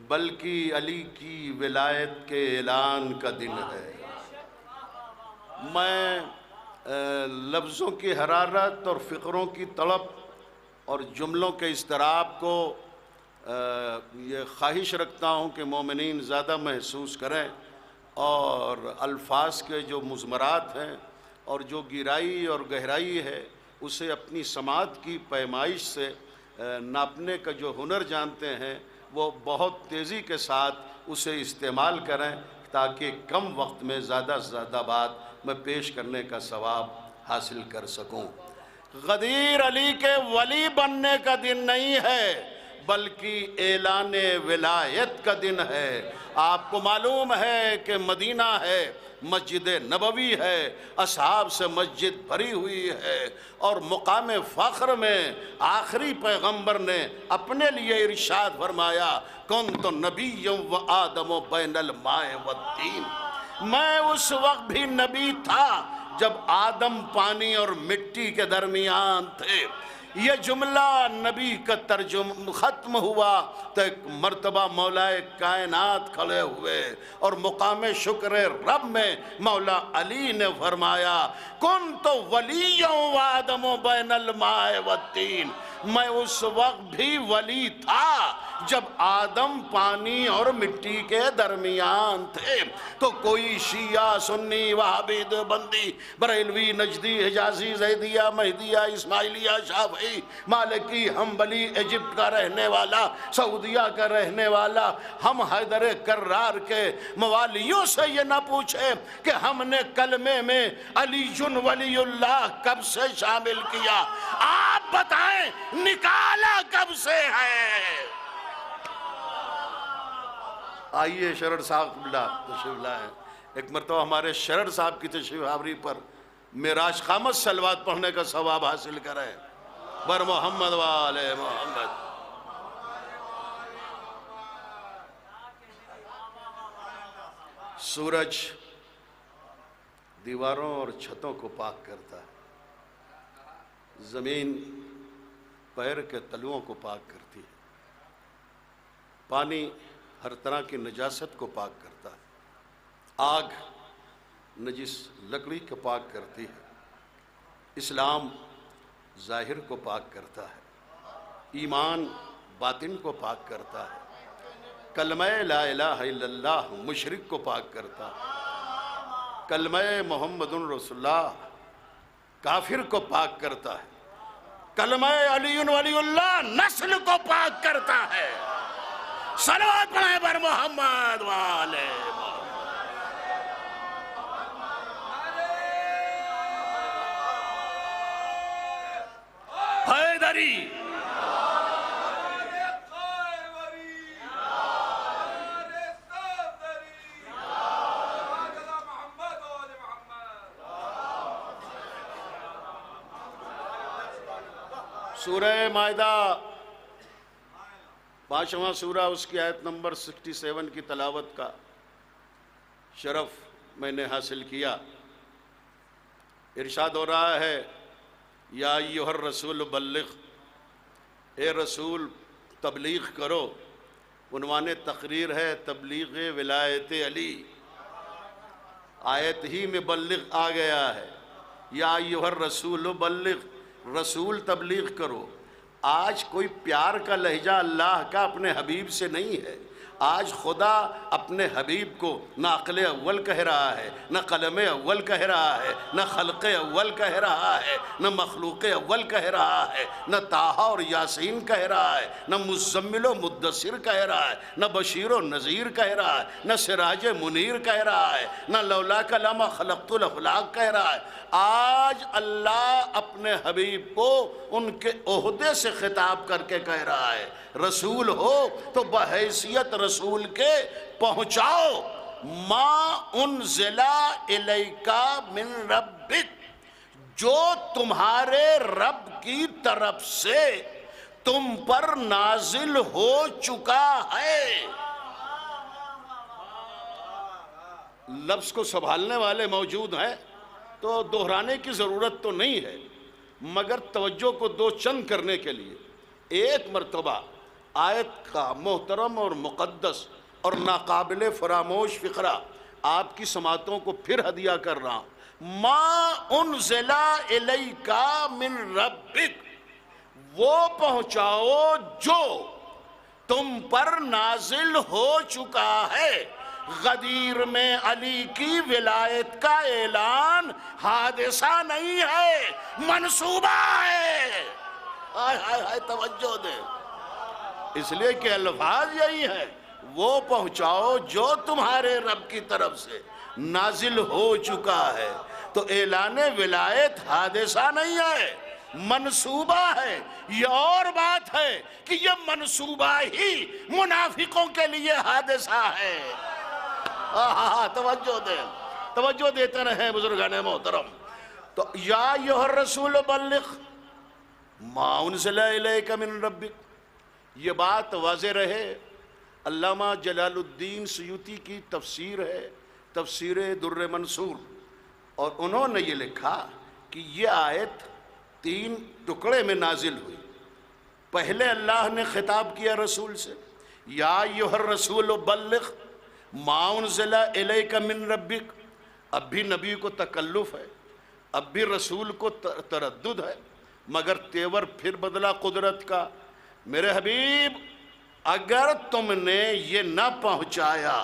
बल्कि अली की विलायत के ऐलान का दिन है। मैं लफ्ज़ों की हरारत और फ़िक्रों की तड़प और जुमलों के इस्तराब को ये ख्वाहिश रखता हूँ कि मोमिनीन ज़्यादा महसूस करें और अल्फाज के जो मुज़मरात हैं और जो गिराई और गहराई है उसे अपनी समात की पैमाइश से नापने का जो हुनर जानते हैं वो बहुत तेज़ी के साथ उसे इस्तेमाल करें ताकि कम वक्त में ज़्यादा से ज़्यादा बात मैं पेश करने का सवाब हासिल कर सकूं। गदीर अली के वली बनने का दिन नहीं है, बल्कि ऐलान विलायत का दिन है। आपको मालूम है कि मदीना है, मस्जिद नबवी है, असहाब से मस्जिद भरी हुई है और मुकाम फ़ख्र में आखिरी पैगंबर ने अपने लिए इरशाद फरमाया, कुन्तु नबिय्यम व आदम बैनल माए वद्दीन। मैं उस वक्त भी नबी था जब आदम पानी और मिट्टी के दरमियान थे। ये जुमला नबी का तर्जुम ख़त्म हुआ तो एक मर्तबा मौलाए कायनात खड़े हुए और मुकाम शुक्र रब में मौला अली ने फरमाया, कुन तो वलियों वादमो बैनल माए वत्तीन। मैं उस वक्त भी वली था जब आदम पानी और मिट्टी के दरमियान थे। तो कोई शिया सुन्नी वहाबी देवबंदी बरेलवी नजदी हिजाजी जैदिया महदिया इस्माइलिया शाफी मालिकी हम्बली इजिप्ट का रहने वाला सऊदिया का रहने वाला हम हैदर कर्रार के मवालियों से ये ना पूछे कि हमने कलमे में अलीजुन वलीउल्लाह कब से शामिल किया। आप बताएं निकाला कब से है। आइए शरर साहब तशरीफ लाएं। एक मरतबा हमारे शरर साहब की तशरीफ आवरी पर मेराज क़ामत सलवात पढ़ने का सवाब हासिल करें। बर मोहम्मद वाले मोहम्मद। सूरज दीवारों और छतों को पाक करता है, जमीन पैर के तलुओं को पाक करती है, पानी हर तरह की नजासत को पाक करता है, आग नजिस लकड़ी को पाक करती है, इस्लाम ज़ाहिर को पाक करता है, ईमान बातिन को पाक करता है, कलमे ला इलाहा इल्लल्लाह मुशरिक को पाक करता है, कलमे मोहम्मदुर रसूलुल्लाह काफिर को पाक करता है, कलमे अलीयुन वलीउल्लाह नस्ल को पाक करता है। सलवात पढ़े पर मोहम्मद वाले। सूरह मायदा 5वां सूरा, उसकी आयत नंबर 67 की तलावत का शरफ मैंने हासिल किया। इरशाद हो रहा है, या अय्युहर रसूल बल्लिग, ए रसूल तबलीग करो। उन्वाने तकरीर है तबलीग विलायत अली। आयत ही में बल्लिग आ गया है, या अय्युहर रसूल बल्लिग, रसूल तबलीग करो। आज कोई प्यार का लहजा अल्लाह का अपने हबीब से नहीं है। आज खुदा अपने हबीब को न अक़ल अव्वल कह रहा है, न कलम अव्वल कह रहा है, न खल्क़ अव्वल कह रहा है, न मखलूक़ अव्वल कह रहा है, न ताहा और यासीन कह रहा है, न मुज़म्मिल व मुद्दसिर कह रहा है, न बशीर व नज़ीर कह रहा है, न सिराज मुनीर कह रहा है, न लौला कलामा खलक़तुल अफ़लाक कह रहा है। आज अल्लाह अपने हबीब को उनके ओहदे से खिताब करके कह रहा है, रसूल हो तो बहैसियत रसूल के पहुँचाओ मा उनज़िला इलैका मिन रब्बिक, जो तुम्हारे रब की तरफ से तुम पर नाजिल हो चुका है। लफ्ज़ को संभालने वाले मौजूद हैं तो दोहराने की ज़रूरत तो नहीं है, मगर तवज्जो को दो चंद करने के लिए एक मरतबा आयत का मोहतरम और मुक़द्दस और नाकाबिले फरामोश फ़िक्रा आपकी समातों को फिर हदिया कर रहा हूँ। मा उनज़िला इलैका मिन रब्बिक, वो पहुँचाओ जो तुम पर नाजिल हो चुका है। गदीर में अली की विलायत का ऐलान हादिसा नहीं है, मंसूबा है। हाय हाय हाय, तवज्जो दे, इसलिए कि अल्फाज यही है, वो पहुंचाओ जो तुम्हारे रब की तरफ से नाजिल हो चुका है। तो ऐलान विलायत हादिसा नहीं है, मंसूबा है। ये और बात है कि ये मंसूबा ही मुनाफिकों के लिए हादिसा है। तवज्जो देते रहे बुजुर्गाने मोहतरम। तो या अय्युहर रसूल बल्लिग मा उनज़िला इलैका मिन रब्बिक, ये बात वाज़े रहे। अल्लामा जलालुद्दीन सयूती की तफसीर है, तफसीर दुर्र मंसूर, और उन्होंने ये लिखा कि ये आयत 3 टुकड़े में नाजिल हुई। पहले अल्लाह ने खिताब किया रसूल से, या अय्युहर रसूल बल्लिग मा उनज़िला इलैका मिन रब्बिक। अब भी नबी को तकल्लुफ़ है, अब भी रसूल को तरद्दुद है, मगर तेवर फिर बदला कुदरत का। मेरे हबीब, अगर तुमने ये न पहुँचाया,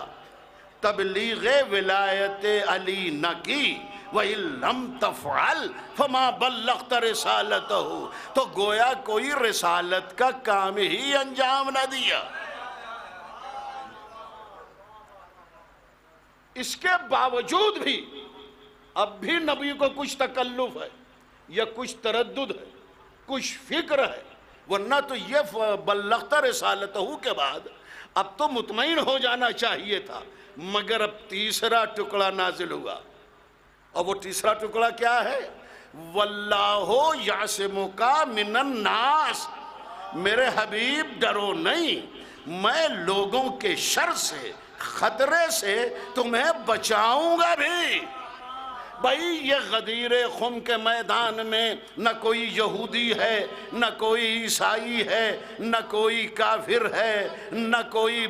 तबलीग विलायत अली न की, वइल्लम तफ़अल फमा बल्लग़त रिसालतहु, तो गोया कोई रिसालत का काम ही अंजाम न दिया। इसके बावजूद भी अब भी नबी को कुछ तकल्लुफ़ है या कुछ तरद्दुद है, कुछ फिक्र है, वरना तो ये बल्लग़त रिसालतहु के बाद अब तो मुतमईन हो जाना चाहिए था। मगर अब तीसरा टुकड़ा नाजिल हुआ, और वो तीसरा टुकड़ा क्या है? वल्लाहु यासिमुका मिनन नास। मेरे हबीब डरो नहीं, मैं लोगों के शर से, खतरे से तुम्हें बचाऊंगा भी। भाई ये गदीर खुम के मैदान में न कोई यहूदी है, न कोई ईसाई है, न कोई काफिर है, न कोई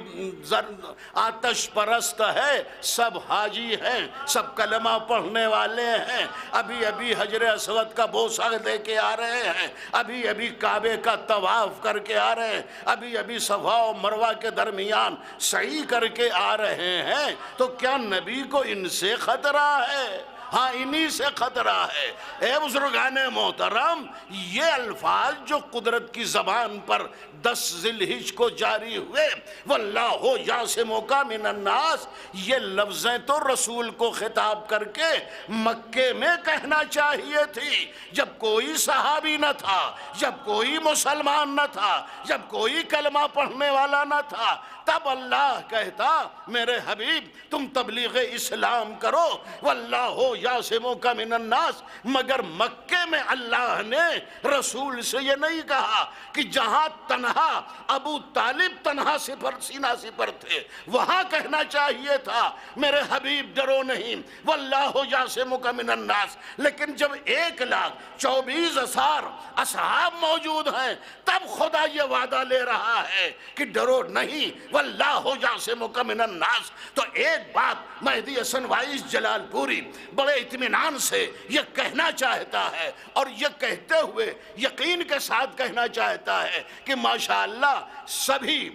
आतश परस्त है, सब हाजी हैं, सब कलमा पढ़ने वाले हैं। अभी अभी हजर असवद का बोसा दे के आ रहे हैं, अभी अभी काबे का तवाफ करके आ रहे हैं, अभी अभी सफा और मरवा के दरमियान सही करके आ रहे हैं। तो क्या नबी को इनसे खतरा है? हाँ, इन्हीं से खतरा है। ए बुजुर्गाने मोहतरम, ये अल्फाज जो कुदरत की ज़बान पर 10 ज़िलहिज को जारी हुए, वल्लाहु यासिमुका मिनन नास, ये लफ्ज़ें तो रसूल को खिताब करके मक्के में कहना चाहिए थी, जब कोई सहाबी न था, जब कोई मुसलमान न था, जब कोई कलमा पढ़ने वाला न था। तब अल्लाह कहता मेरे हबीब तुम तबलीग इस्लाम करो, वल्लाहु यासिमुका मिनन्नास। मगर मक्के में अल्लाह ने रसूल से ये नहीं कहा कि जहां तन्हा अबू तालिब तन्हा सिपर सीना सिपर थे वहां कहना चाहिए था मेरे हबीब डरो नहीं, वल्लाहु यासिमुका मिनन्नास। लेकिन जब 1,24,000 असहाब मौजूद हैं तब खुदा ये वादा ले रहा है कि डरो नहीं, वल्लाहु यासिमुका मिनन्नास। तो एक बात मेहदी हसन वाइस जलालपुरी बड़े इत्मीनान से ये कहना चाहता है और ये कहते हुए यकीन के साथ कहना चाहता है कि माशाअल्लाह सभी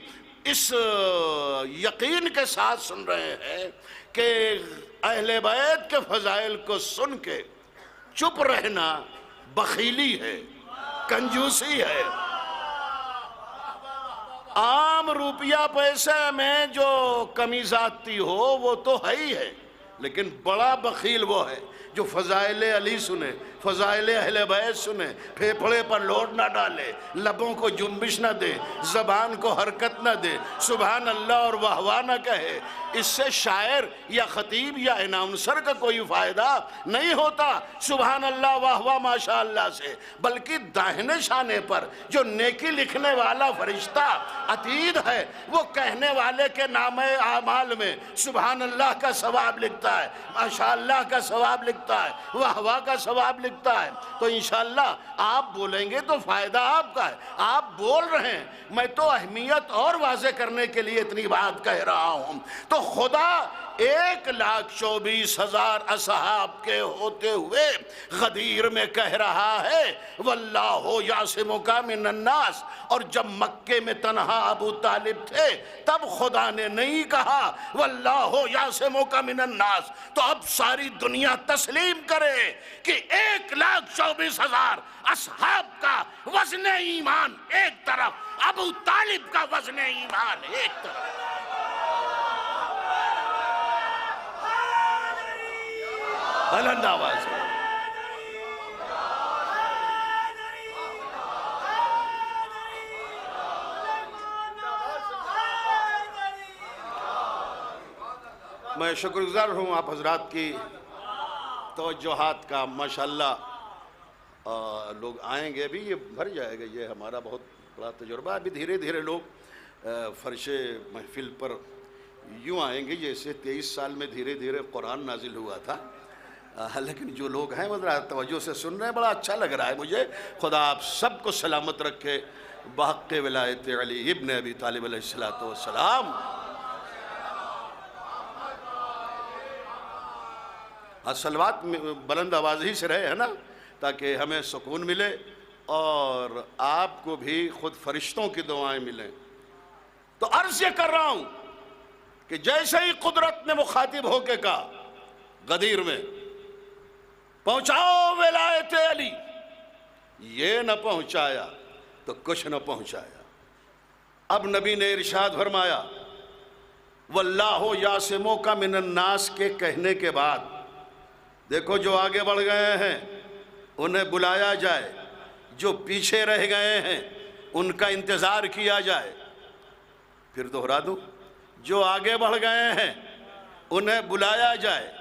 इस यकीन के साथ सुन रहे हैं कि अहले बैत के फजाइल को सुन के चुप रहना बखीली है, कंजूसी है। आम रुपया पैसे में जो कमी जाती हो वो तो है ही है, लेकिन बड़ा बखील वो है जो फजाइल अली सुने, फजाइल अहले बैत सुने, फेफड़े पर लोड ना डाले, लबों को जुम्बिश ना दे, ज़बान को हरकत ना दे, सुभान अल्लाह और वाहवा ना कहे। इससे शायर या खतीब या अनाउंसर का कोई फ़ायदा नहीं होता सुभान अल्लाह वाहवा माशाअल्लाह से, बल्कि दाहिने शाने पर जो नेकी लिखने वाला फरिश्ता अतीद है वो कहने वाले के नामे आमाल में सुभान अल्लाह का सवाब लिखता है, माशाअल्लाह का सवाब लिखता है, वाहवा का सवाब लिखता है। तो इंशाअल्लाह आप बोलेंगे तो फ़ायदा आपका है। आप बोल रहे हैं, मैं तो अहमियत और वाज़े करने के लिए इतनी बात कह रहा हूँ। तो खुदा 1,24,000 असहाब के होते हुए गदीर में कह रहा है वल्लाहु यासिमुका मिनन्नास। और जब मक्के में तन्हा अबू तालिब थे तब खुदा ने नहीं कहा वल्लाहु यासिमुका मिनन्नास। तो अब सारी दुनिया तस्लीम करे कि 1,24,000 असहाब का वज़्न ईमान एक तरफ, अबू तालिब का वज़्न ईमान एक तरफ। बुलंद आवाज है। मैं शुक्रगुजार हूँ आप हजरात की तवज्जोहात का। माशाअल्लाह लोग आएंगे भी, ये भर जाएगा, ये हमारा बहुत बड़ा तजुर्बा। अभी धीरे धीरे लोग फर्शे महफिल पर यूँ आएंगे जैसे 23 साल में धीरे धीरे कुरान नाजिल हुआ था। लेकिन जो लोग हैं वो तवज्जो से सुन रहे हैं, बड़ा अच्छा लग रहा है मुझे। खुदा आप सबको सलामत रखे बहक़ विलायत अली इब्न अबी तालिब अलैहिस्सलातु वस्सलाम। सलवात बुलंद आवाज़ ही से रहे है ना, ताकि हमें सुकून मिले और आपको भी खुद फरिश्तों की दुआएं मिलें। तो अर्ज़ ये कर रहा हूँ कि जैसे ही कुदरत ने मुखातिब होके कहा गदीर में पहुंचाओ विलायत अली, ये न पहुंचाया तो कुछ न पहुंचाया। अब नबी ने इरशाद फरमाया वल्लाहु यासिमुका मिनन्नास के कहने के बाद देखो जो आगे बढ़ गए हैं उन्हें बुलाया जाए, जो पीछे रह गए हैं उनका इंतज़ार किया जाए। फिर दोहरा दूं, जो आगे बढ़ गए हैं उन्हें बुलाया जाए,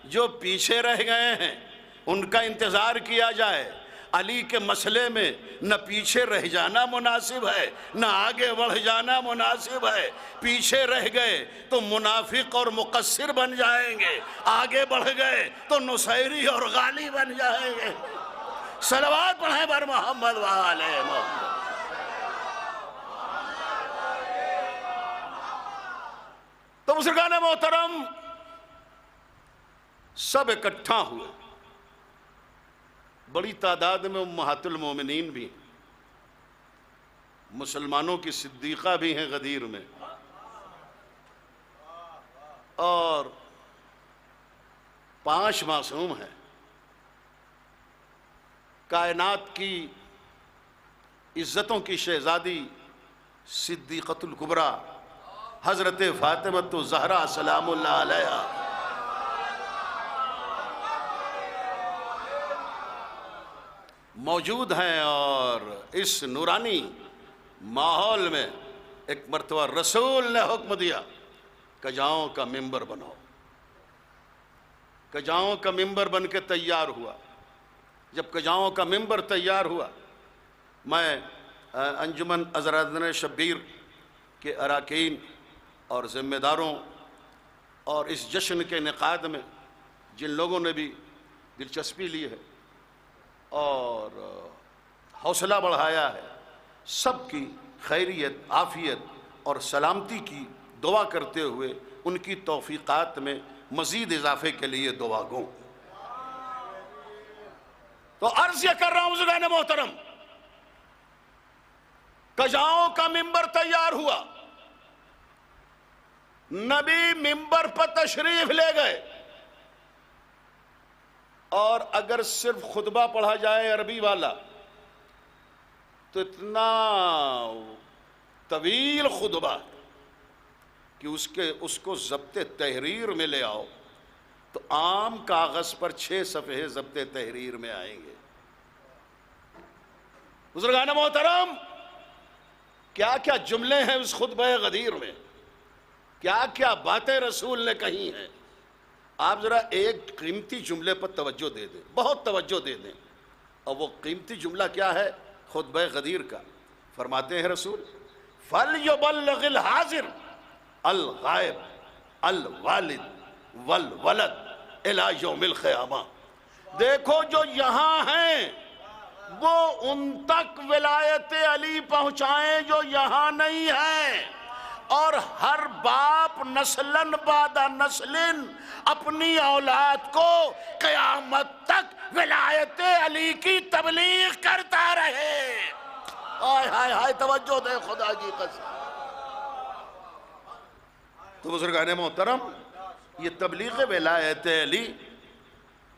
जो पीछे रह गए हैं उनका इंतज़ार किया जाए। अली के मसले में न पीछे रह जाना मुनासिब है न आगे बढ़ जाना मुनासिब है। पीछे रह गए तो मुनाफिक और मुकस्सिर बन जाएंगे, आगे बढ़ गए तो नुसैरी और गाली बन जाएंगे। सलवात पढ़ें बर मोहम्मद वाले मोहम्मद। तो बुजुर्गान मोहतरम सब इकट्ठा हुए, बड़ी तादाद में उम्महातुल मोमिनीन भी, मुसलमानों की सिद्दीक़ा भी हैं गदीर में, और 5 मासूम हैं। कायनात की इज़्ज़तों की शहज़ादी सिद्दीक़तुल कुबरा हज़रत फ़ातिमतु ज़हरा सलामुल्लाह अलैहा मौजूद हैं। और इस नूरानी माहौल में एक मरतबा रसूल ने हुक्म दिया, कजाओं का मिंबर बनाओ। कजाओं का मिंबर बन के तैयार हुआ। जब कजाओं का मिंबर तैयार हुआ, मैं अंजुमन अज़रादन शब्बीर के अरकान और ज़िम्मेदारों और इस जश्न के इनेकाद में जिन लोगों ने भी दिलचस्पी ली है और हौसला बढ़ाया है, सबकी खैरियत, आफ़ियत और सलामती की दुआ करते हुए उनकी तौफ़ीक़ात में मज़ीद इजाफ़े के लिए दुआ गो। तो अर्ज़ ये कर रहा हूँ बुज़ुर्गान मोहतरम, कजाओं का मिंबर तैयार हुआ, नबी मिंबर पर तशरीफ ले गए और अगर सिर्फ खुतबा पढ़ा जाए अरबी वाला तो इतना तवील खुतबा कि उसको ज़ब्ते तहरीर में ले आओ तो आम कागज़ पर 6 सफ़हे ज़ब्ते तहरीर में आएंगे। बुज़ुर्गान मोहतरम, क्या क्या जुमले हैं उस खुतबा गदीर में, क्या क्या बातें रसूल ने कही हैं। आप ज़रा एक कीमती जुमले पर तवज्जो दे दें, बहुत तवज्जो दे दें। और वो कीमती जुमला क्या है खुतबा गदीर का? फरमाते हैं रसूल, फल युबल्लिगिल हाजिर अल गायब अल वालिद वल वलद इला यौमिल क़यामा। देखो जो यहाँ हैं वो उन तक विलायत अली पहुँचाएं जो यहाँ नहीं है, और हर बाप नस्लन बादा नस्लिन अपनी औलाद को क़यामत तक विलायत अली की तबलीग करता रहे। हाय हाय हाय, तवज्जो दे खुदा की कसम। तो बुज़ुर्गान मोहतरम, ये तबलीग विलायत अली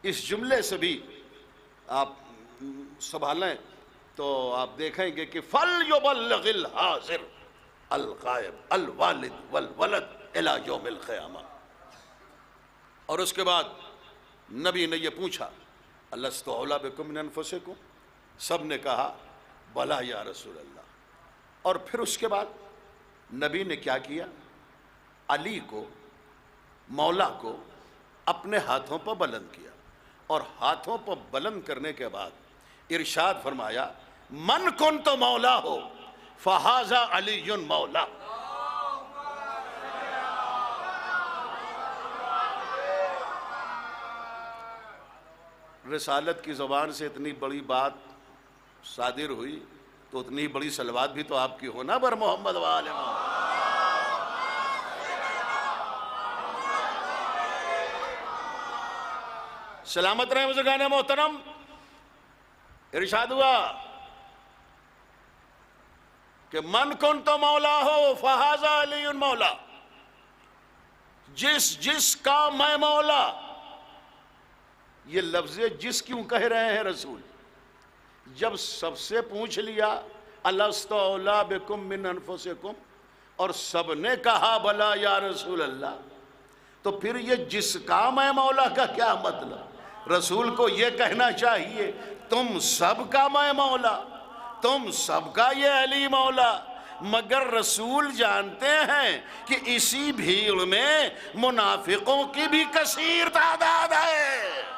इस जुमले से भी आप संभालें तो आप देखेंगे कि फल युबल्लिगिल हाजिर अल गायब अल वालिद वल वलद इला यौमिल क़यामा। और उसके बाद नबी ने ये पूछा, अलस्तु औला बिकुम मिन अनफुसिकुम? सब ने कहा बला या रसूल अल्लाह। और फिर उसके बाद नबी ने क्या किया? अली को, मौला को अपने हाथों पर बुलंद किया, और हाथों पर बुलंद करने के बाद इरशाद फरमाया, मन कुन तो मौला हो फहाजा अलीयुन मौला। रिसालत की ज़बान से इतनी बड़ी बात सादिर हुई तो उतनी बड़ी सलवात भी तो आपकी हो ना बर मोहम्मद व आले मोहम्मद। सलामत रहे बुज़ुर्गान मोहतरम। इरशाद हुआ कि मन कुन तो मौला हो फहाजा अलीयुन मौला। जिस का मैं मौला, ये लफ्ज़ जिस क्यों कह रहे हैं रसूल? जब सबसे पूछ लिया अलस्तु औला बिकुम मिन अनफुसिकुम और सबने कहा भला या रसूल अल्लाह, तो फिर ये जिसका मैं मौला का क्या मतलब? रसूल को ये कहना चाहिए तुम सबका मैं मौला, तुम सबका ये अली मौला। मगर रसूल जानते हैं कि इसी भीड़ में मुनाफिकों की भी कसीर तादाद है।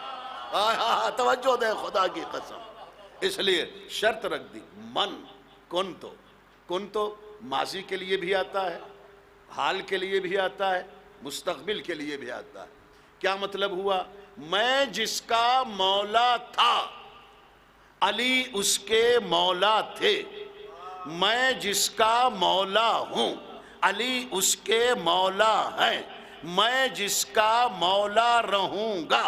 तवज्जो दे खुदा की कसम। इसलिए शर्त रख दी, मन कुन तो माजी के लिए भी आता है, हाल के लिए भी आता है, मुस्तकबिल के लिए भी आता है। क्या मतलब हुआ? मैं जिसका मौला था अली उसके मौला थे, मैं जिसका मौला हूँ अली उसके मौला हैं, मैं जिसका मौला रहूँगा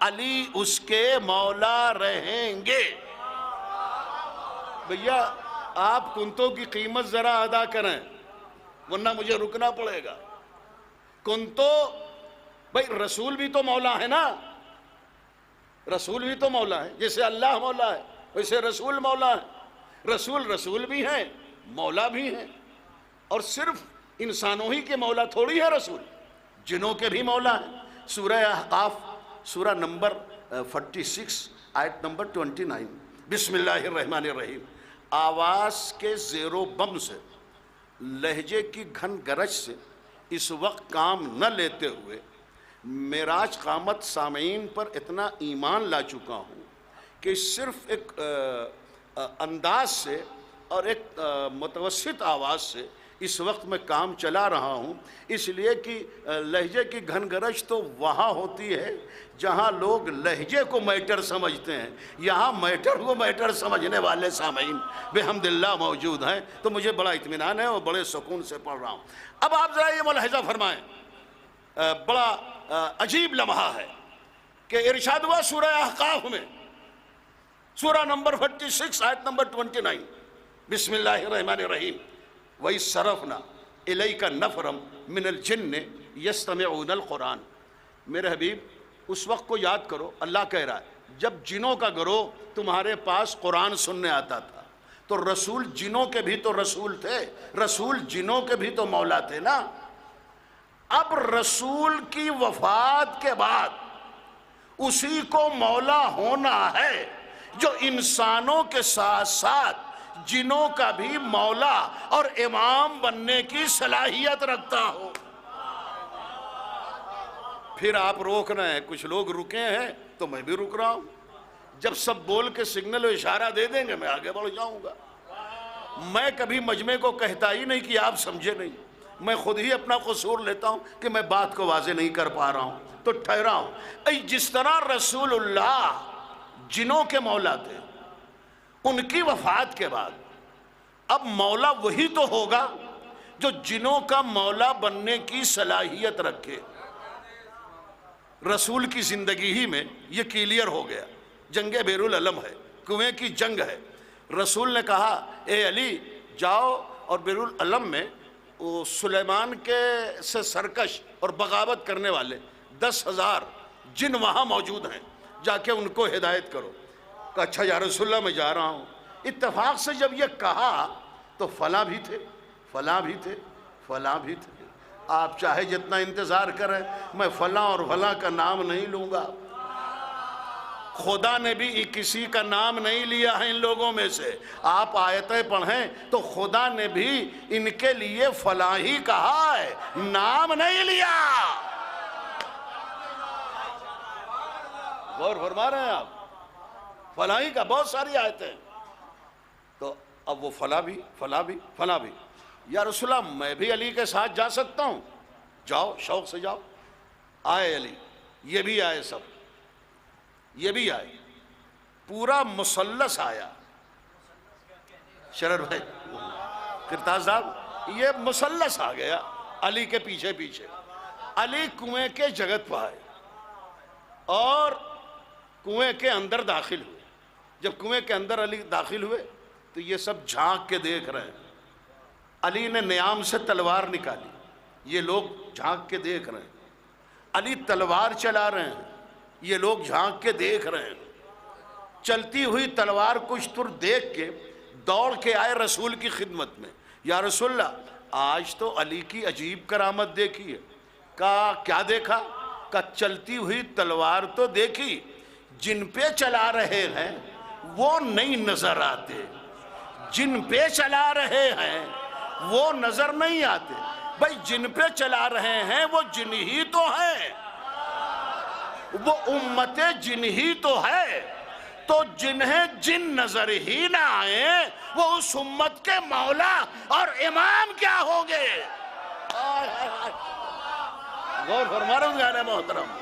अली उसके मौला रहेंगे। भैया आप कुंतों की कीमत ज़रा अदा करें वरना मुझे रुकना पड़ेगा। कुंतो भाई रसूल भी तो मौला है ना, रसूल भी तो मौला है। जैसे अल्लाह मौला है वैसे रसूल मौला है। रसूल भी हैं, मौला भी हैं। और सिर्फ इंसानों ही के मौला थोड़ी है रसूल, जिनों के भी मौला है। सूरह अहकाफ सूरह नंबर 46 आयत नंबर 29। बिस्मिल्लाहिर्रहमानिर्रहीम। आवाज़ के ज़ेरो बम से लहजे की घन गरज से इस वक्त काम न लेते हुए मेराज क़ामत सामीन पर इतना ईमान ला चुका हूँ कि सिर्फ एक अंदाज से और एक मुतवस्सित आवाज़ से इस वक्त मैं काम चला रहा हूँ। इसलिए कि लहजे की घन गरज तो वहाँ होती है जहाँ लोग लहजे को मैटर समझते हैं, यहाँ मैटर को मैटर समझने वाले सामीन बेहम्दिल्लाह मौजूद हैं। तो मुझे बड़ा इत्मीनान है और बड़े सुकून से पढ़ रहा हूँ। अब आप ज़रा ये मुलाहिज़ा फरमाएँ, बड़ा अजीब लम्हा है कि इरशाद हुआ सूरह अहकाफ में, सूरह नंबर 46 आयत नंबर 29, बिस्मिल्लाहिर्रहमानिर्रहीम, वही सरफना इलैका नफरम मिनल जिन्न यस्तमिऊनल कुरान। मेरे हबीब, उस वक्त को याद करो, अल्लाह कह रहा है जब जिनों का गिरोह तुम्हारे पास कुरान सुनने आता था, तो रसूल जिनों के भी तो रसूल थे, रसूल जिनों के भी तो मौला थे ना। अब रसूल की वफात के बाद उसी को मौला होना है जो इंसानों के साथ साथ जिनों का भी मौला और इमाम बनने की सलाहियत रखता हो। फिर आप रोक रहे हैं, कुछ लोग रुके हैं तो मैं भी रुक रहा हूं। जब सब बोल के सिग्नल और इशारा दे देंगे मैं आगे बढ़ जाऊंगा। मैं कभी मजमे को कहता ही नहीं कि आप समझे नहीं, मैं खुद ही अपना कसूर लेता हूं कि मैं बात को वाजे नहीं कर पा रहा हूं तो ठहरा हूं। जिस तरह रसूलुल्लाह जिनों के मौला थे, उनकी वफात के बाद अब मौला वही तो होगा जो जिनों का मौला बनने की सलाहियत रखे। रसूल की जिंदगी ही में ये क्लियर हो गया। जंगे बेरुल अलम है, कुएं की जंग है। रसूल ने कहा, ए अली जाओ और बेरुल अलम में वो सुलेमान के से सरकश और बगावत करने वाले 10,000 जिन वहाँ मौजूद हैं, जाके उनको हिदायत करो। कहा अच्छा या रसूलल्लाह मैं जा रहा हूँ। इत्तेफाक से जब ये कहा तो फला भी थे, फला भी थे, फला भी थे। आप चाहे जितना इंतज़ार करें, मैं फला और फला का नाम नहीं लूँगा। खुदा ने भी किसी का नाम नहीं लिया है इन लोगों में से। आप आयतें पढ़ें तो खुदा ने भी इनके लिए फला ही कहा है, नाम नहीं लिया। गौर फरमा रहे हैं आप? फलाही का बहुत सारी आयतें। तो अब वो फला भी, फला भी, फला भी। या रसूलल्लाह मैं भी अली के साथ जा सकता हूँ? जाओ, शौक से जाओ। आए अली, ये भी आए, सब ये भी आए, पूरा मुसल्लस आया। शरर भाई, किरताज साहब, ये मुसल्लस आ गया अली के पीछे पीछे। अली कुएं के जगत पर आए और कुएं के अंदर दाखिल हुए। जब कुएं के अंदर अली दाखिल हुए तो ये सब झांक के देख रहे हैं। अली ने नियाम से तलवार निकाली, ये लोग झांक के देख रहे हैं। अली तलवार चला रहे हैं, ये लोग झांक के देख रहे हैं। चलती हुई तलवार कुछ तुर देख के दौड़ के आए रसूल की खिदमत में। या रसूलल्लाह, आज तो अली की अजीब करामत देखी है। का क्या देखा? का चलती हुई तलवार तो देखी, जिन पे चला रहे हैं वो नहीं नजर आते, जिन पे चला रहे हैं वो नजर नहीं आते। भाई जिन पे चला रहे हैं वो जिन ही तो है, वो उम्मते जिन ही तो है। तो जिन्हें जिन नजर ही ना आए वो उस उम्मत के मौला और इमाम क्या होंगे? गौर फरमा रहे हैं मोहतरम।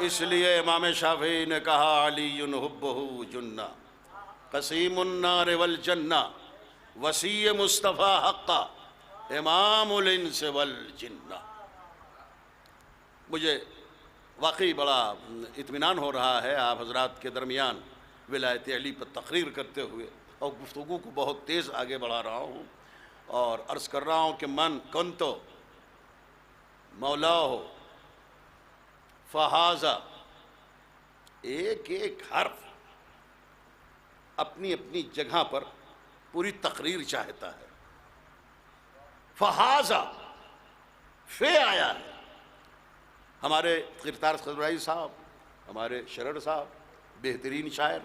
इसलिए इमाम शाफी ने कहा, अलीयुन हुब्बहु जुन्ना कसीमुन्नार वल जन्ना वसी मुस्तफ़ा हक्का इमामुल इंस वल जिन्ना। मुझे वाकई बड़ा इत्मीनान हो रहा है आप हजरात के दरमियान विलायत अली पर तकरीर करते हुए, और गुफ्तगू को बहुत तेज़ आगे बढ़ा रहा हूँ और अर्ज़ कर रहा हूँ कि मन कन तो मौला हो फहाजा, एक एक हर्फ अपनी अपनी जगह पर पूरी तकरीर चाहता है। फहाजा फे आया है। हमारे गिरफ्तार खजराई साहब, हमारे शरर साहब बेहतरीन शायर,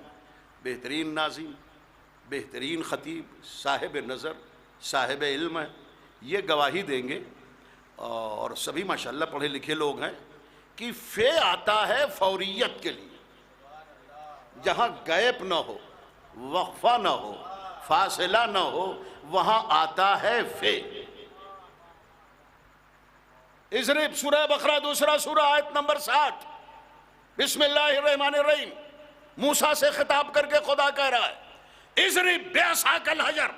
बेहतरीन नाज़िम, बेहतरीन ख़तीब, साहिब नज़र, साहिब इल्म है, ये गवाही देंगे और सभी माशाल्लाह पढ़े लिखे लोग हैं कि फे आता है फौरियत के लिए। जहाँ गैप न हो, वक्फा न हो, फासिला न हो, वहाँ आता है फे। इज़रिब सूरह बकरा दूसरा सूरह आयत नंबर 60। बिस्मिल्लाहिर्रहमानिर्रहीम। मूसा से खिताब करके खुदा कह रहा है इज़रिब बेअसाकल हजर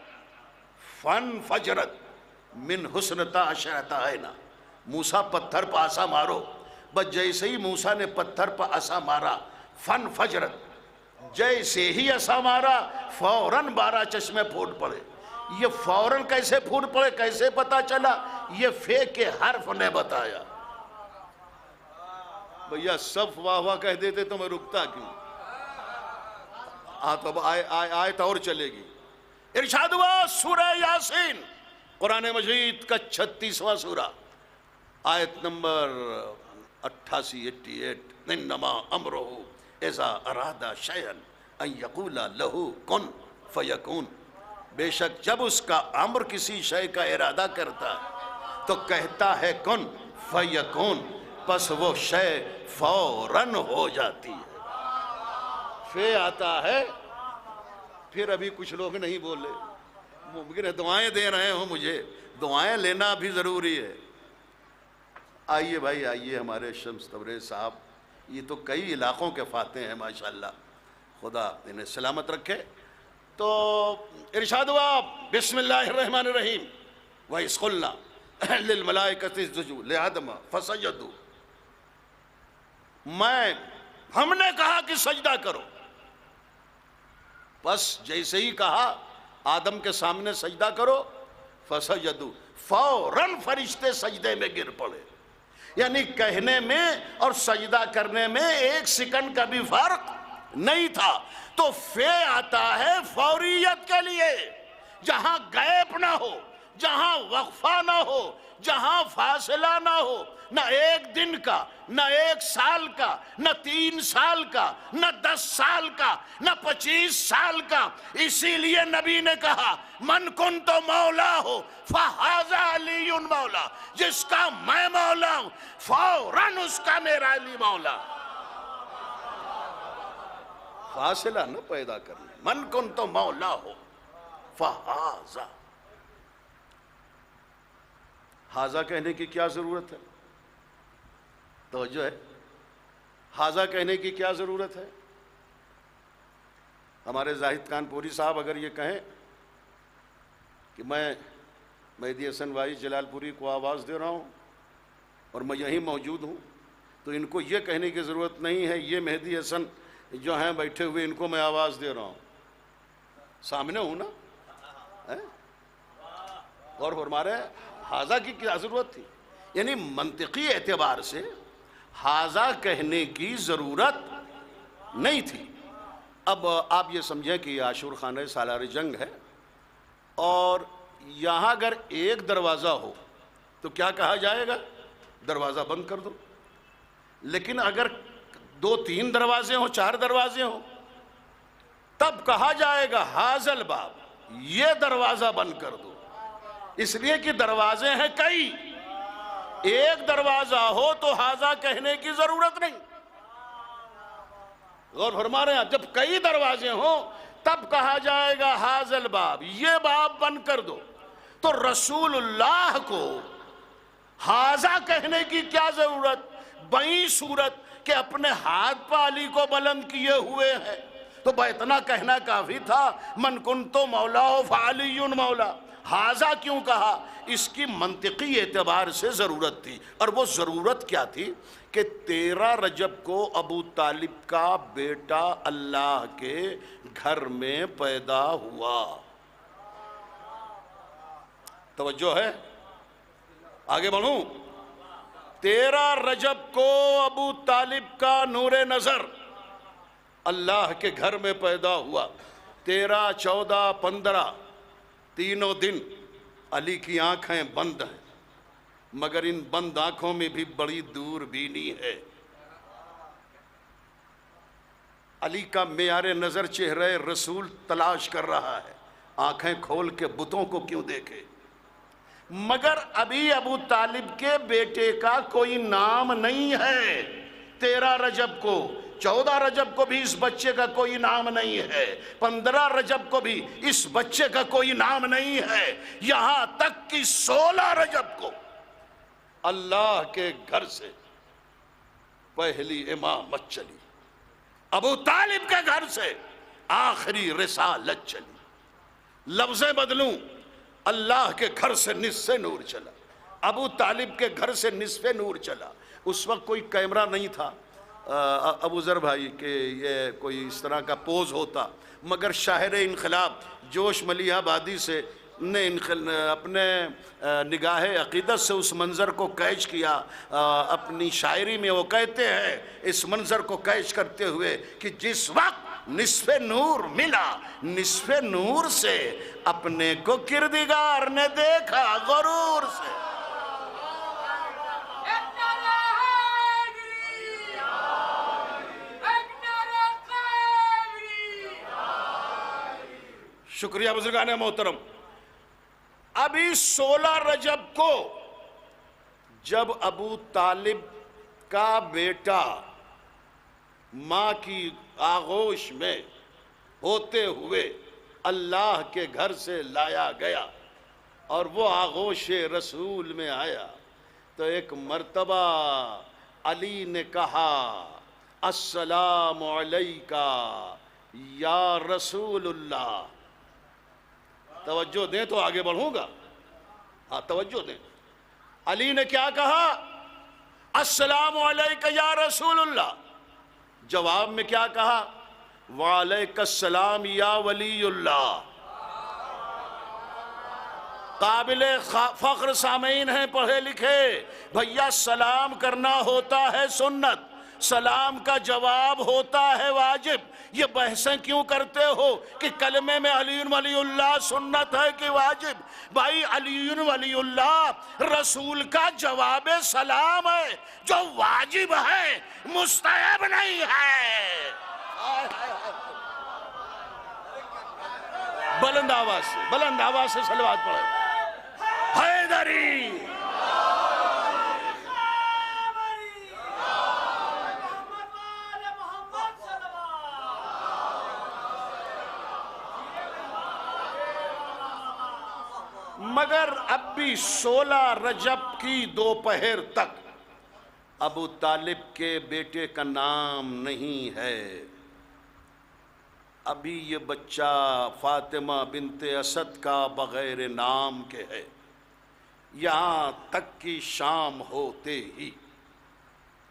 फन फजरत मिन हुस्नता अशरता आयना। मूसा पत्थर पर आसा मारो। बस जैसे ही मूसा ने पत्थर पर आसा मारा, फन फजरत, जैसे ही आसा मारा फौरन 12 चश्मे फूट पड़े। ये फौरन कैसे फूट पड़े, कैसे पता चला? ये फे के हर्फ ने बताया। भैया सब वाह वाह कह देते तो मैं रुकता क्यों? हाँ, तो अब आयत और चलेगी। इरशाद हुआ सूरह यासीन, कुरान मजीद का 36वां सूरा, आयत नंबर 88 इन्नमा अमरुहु इज़ा अरादा शयअन अन यक़ूला लहू कुन फयकून। बेशक जब उसका अम्र किसी शय का इरादा करता तो कहता है कुन फयकून, बस वो शय फौरन हो जाती है। फे आता है। फिर अभी कुछ लोग नहीं बोले, मुमकिन है दुआएं दे रहे हो मुझे, दुआएं लेना भी ज़रूरी है। आइए भाई आइए, हमारे शम्स तबरेज़ साहब ये तो कई इलाक़ों के फाते हैं माशाल्लाह, खुदा इन्हें सलामत रखे। तो इरशाद हुआ बिस्मिल्लाहिर्रहमानिर्रहीम व इसकुल्ना लिल मलाइकति इसजुदू लिआदम फसजदू। हमने कहा कि सजदा करो, बस जैसे ही कहा आदम के सामने सजदा करो, फसजदू, फौरन फरिश्ते सजदे में गिर पड़े। यानी कहने में और सजदा करने में 1 सेकंड का भी फर्क नहीं था। तो फे आता है फौरियत के लिए, जहां गैप ना हो, जहां वक्फा ना हो, जहां फासला ना हो, न 1 दिन का, न 1 साल का, न 3 साल का, न 10 साल का, न 25 साल का। इसीलिए नबी ने कहा मन कुन तो मौला हो फहाजा अलीयुन मौला, जिसका मैं मौला हूं फौरन उसका मेरा अली मौला। फासिला न पैदा करना, मन कुन तो मौला हो फहाजा। हाजा कहने की क्या जरूरत है? तवज्जो है, हाजा कहने की क्या जरूरत है? हमारे जाहिद कानपुरी साहब अगर ये कहें कि मैं मेहदी हसन भाई जलालपुरी को आवाज़ दे रहा हूँ और मैं यहीं मौजूद हूँ, तो इनको ये कहने की ज़रूरत नहीं है ये मेहदी हसन जो हैं बैठे हुए, इनको मैं आवाज़ दे रहा हूँ, सामने हूँ ना है? और हमारे हाजा की क्या ज़रूरत थी? यानी मंतिकी एतबार से हाजा कहने की ज़रूरत नहीं थी। अब आप ये समझें कि आशूर खाने सालार जंग है और यहाँ अगर एक दरवाज़ा हो तो क्या कहा जाएगा? दरवाज़ा बंद कर दो। लेकिन अगर 2-3 दरवाजे हों, 4 दरवाजे हों, तब कहा जाएगा हाजल बाब, ये दरवाज़ा बंद कर दो। इसलिए कि दरवाजे हैं कई, एक दरवाजा हो तो हाजा कहने की जरूरत नहीं। और हमारे यहां जब कई दरवाजे हों तब कहा जाएगा हाजल बाब, ये बाब बंद कर दो। तो रसूलुल्लाह को हाजा कहने की क्या जरूरत? बई सूरत के अपने हाथ पाली को बुलंद किए हुए हैं, तो इतना कहना काफी था मन कुन तो मौला हो फालियुन मौला। हाजा क्यों कहा? इसकी मंतिकी एतबार से ज़रूरत थी। और वो ज़रूरत क्या थी कि 13 रजब को अबू तालिब का बेटा अल्लाह के घर में पैदा हुआ। तवज्जो है, आगे बढ़ूं। 13 रजब को अबू तालिब का नूरे नज़र अल्लाह के घर में पैदा हुआ। 13, 14, 15 तीनों दिन अली की आंखें बंद हैं, मगर इन बंद आंखों में भी बड़ी दूरबीनी है। अली का मेयारे नजर चेहरे रसूल तलाश कर रहा है, आंखें खोल के बुतों को क्यों देखे। मगर अभी अबू तालिब के बेटे का कोई नाम नहीं है। 13 रजब को, 14 रजब को भी इस बच्चे का कोई नाम नहीं है, 15 रजब को भी इस बच्चे का कोई नाम नहीं है, यहां तक कि 16 रजब को अल्लाह के घर से पहली इमामत चली, अबू तालिब के घर से आखिरी रिसालत चली। लफ्ज़ें बदलूं, अल्लाह के घर से निस्फ़े नूर चला, अबू तालिब के घर से निस्फ़े नूर चला। उस वक्त कोई कैमरा नहीं था अबू ज़र भाई के ये कोई इस तरह का पोज होता, मगर शाहिर इनकलाब जोश मलिहाबादी से ने अपने निगाह अक़ीदत से उस मंज़र को कैच किया। अपनी शायरी में वो कहते हैं इस मंज़र को कैच करते हुए कि जिस वक्त निस्फ़े नूर मिला, निस्फ़े नूर से अपने को किरदिगार ने देखा गुरूर से। शुक्रिया बुजुर्गान मोहतरम। अभी 16 रजब को जब अबू तालिब का बेटा माँ की आगोश में होते हुए अल्लाह के घर से लाया गया और वो आगोश रसूल में आया, तो एक मर्तबा अली ने कहा अस्सलामु अलैका या रसूलुल्लाह। तवज्जो दें तो आगे बढ़ूंगा। हाँ तवज्जो दें। अली ने क्या कहा? अस्सलामु अलैका या रसूलुल्लाह। जवाब में क्या कहा? वालैकुस्सलाम या वलीउल्लाह। काबिले फख्र सामीन हैं पढ़े लिखे, भैया सलाम करना होता है सुन्नत, सलाम का जवाब होता है वाजिब। ये बहसें क्यों करते हो कि कलमे में अलीयुन वलीउल्लाह सुन्नत है कि वाजिब? भाई अलीयुन वलीउल्लाह रसूल का जवाब सलाम है जो वाजिब है, मुस्तहब नहीं है। बुलंद आवाज से सलवात पढ़ो। हैदरी मगर अब भी 16 रजब की दोपहर तक अबू तालिब के बेटे का नाम नहीं है। अभी ये बच्चा फातिमा बिनते असद का बगैर नाम के है। यहाँ तक कि शाम होते ही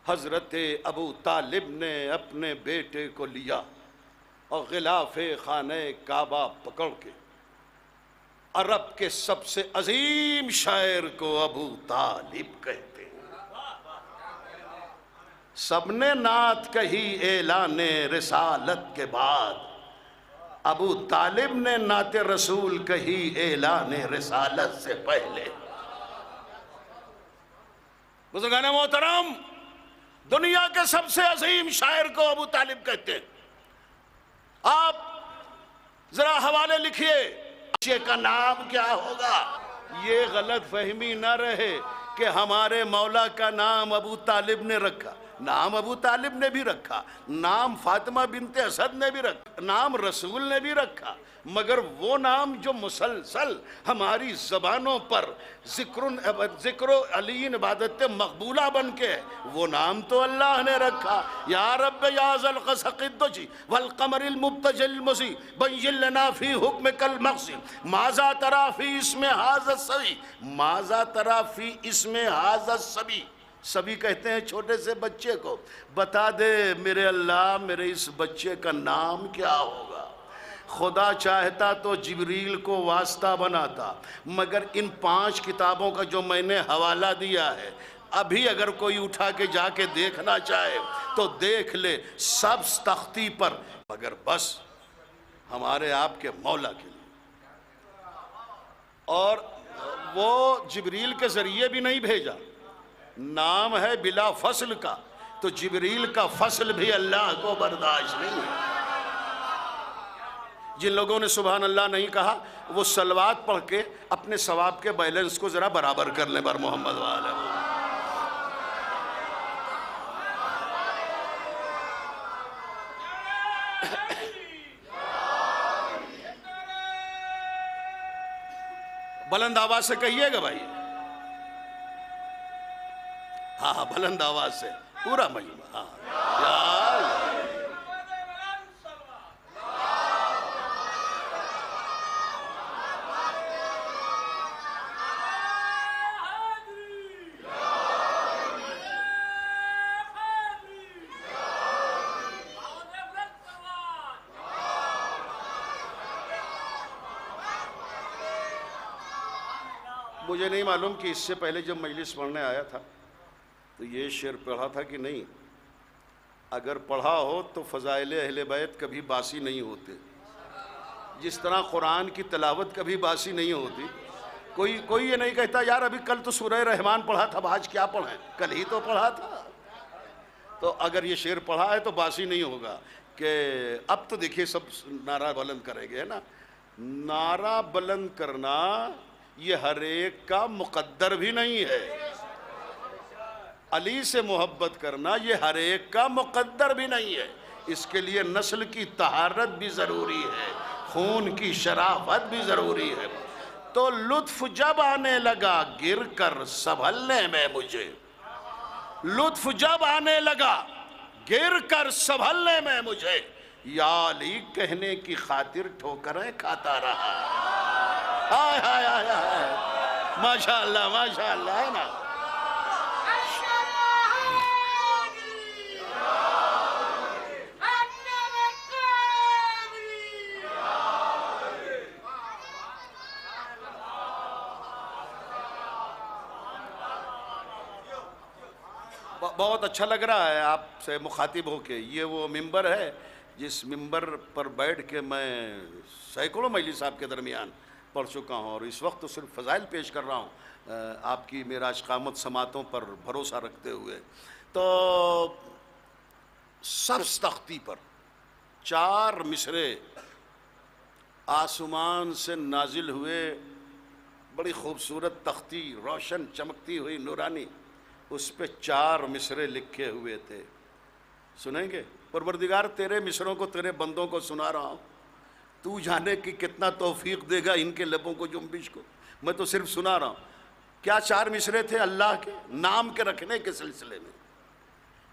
हजरत अबू तालिब ने अपने बेटे को लिया और गिलाफे खाने काबा पकड़ के अरब के सबसे अजीम शायर को अबू तालिब कहते हैं। सबने नात कही एलाने रिसालत के बाद, अबू तालिब ने नाते रसूल कही एलाने रिसालत से पहले। बुजुर्गान मोहतरम, दुनिया के सबसे अजीम शायर को अबू तालिब कहते हैं। आप जरा हवाले लिखिए, बच्चे का नाम क्या होगा? ये गलत फहमी न रहे कि हमारे मौला का नाम अबू तालिब ने रखा। नाम अबू तालिब ने भी रखा, नाम फातिमा बिनते असद ने भी रखा, नाम रसूल ने भी रखा, मगर वो नाम जो मुसलसल हमारी ज़बानों पर ज़िक्र अली इबादत मकबूला बन के, वो नाम तो अल्लाह ने रखा। या रब या ज़ल क़सक़िद्दुजी वल क़मरिल मुब्तजिल मुसी बय्यिन लना फ़ी हुक्म कल मक़सी माज़ा तरा फ़ी इसमें हाज़ा सवी, माज़ा तरा फ़ी इसमें हाज़ा सभी। सभी कहते हैं छोटे से बच्चे को, बता दे मेरे अल्लाह मेरे इस बच्चे का नाम क्या होगा। खुदा चाहता तो जिब्रील को वास्ता बनाता, मगर इन 5 किताबों का जो मैंने हवाला दिया है, अभी अगर कोई उठा के जाके देखना चाहे तो देख ले, सब तख्ती पर, मगर बस हमारे आपके मौला के लिए। और वो जिब्रील के जरिए भी नहीं भेजा, नाम है बिला फसल का, तो जिब्रील का फसल भी अल्लाह को बर्दाश्त नहीं है। जिन लोगों ने सुभान अल्लाह नहीं कहा वो सलवात पढ़ के अपने सवाब के बैलेंस को जरा बराबर कर ले बर मोहम्मद वाले। बुलंद आवाज से कहिएगा भाई। हाँ हाँ, बुलंद आवाज से पूरा मजमा। हाँ यार, मुझे नहीं मालूम कि इससे पहले जब मजलिस पढ़ने आया था तो ये शेर पढ़ा था कि नहीं। अगर पढ़ा हो तो फ़ज़ाइल अहले बैत कभी बासी नहीं होते, जिस तरह कुरान की तिलावत कभी बासी नहीं होती। कोई ये नहीं कहता यार अभी कल तो सूरह रहमान पढ़ा था, आज क्या पढ़ें, कल ही तो पढ़ा था। तो अगर ये शेर पढ़ा है तो बासी नहीं होगा कि अब तो देखिए सब नारा बुलंद करेंगे, है ना। नारा बुलंद करना ये हर एक का मुकद्दर भी नहीं है। अली से मोहब्बत करना ये हर एक का मुकद्दर भी नहीं है। इसके लिए नस्ल की तहारत भी ज़रूरी है, खून की शराफत भी ज़रूरी है। तो लुत्फ जब आने लगा गिर कर संभलने में मुझे, लुत्फ जब आने लगा गिर कर संभलने में मुझे, या अली कहने की खातिर ठोकरें खाता रहा। हाय हाय हाय हाय, माशाअल्लाह माशाअल्लाह, है ना। बहुत अच्छा लग रहा है आपसे मुखातिब होके। ये वो मिंबर है जिस मिंबर पर बैठ के मैं सैकड़ों मजलिस आपके दरमियान पढ़ चुका हूँ, और इस वक्त तो सिर्फ फ़ज़ाइल पेश कर रहा हूँ आपकी मेराज क़ामत समातों पर भरोसा रखते हुए। तो सब्ज़ तख्ती पर 4 मिसरे आसमान से नाजिल हुए, बड़ी खूबसूरत तख्ती, रोशन चमकती हुई नूरानी, उस पे 4 मिसरे लिखे हुए थे। सुनेंगे? परवरदिगार तेरे मिसरों को तेरे बंदों को सुना रहा हूँ, तू जाने कि कितना तौफीक देगा इनके लबों को जुम्बिश को, मैं तो सिर्फ सुना रहा हूँ। क्या 4 मिसरे थे अल्लाह के नाम के रखने के सिलसिले में।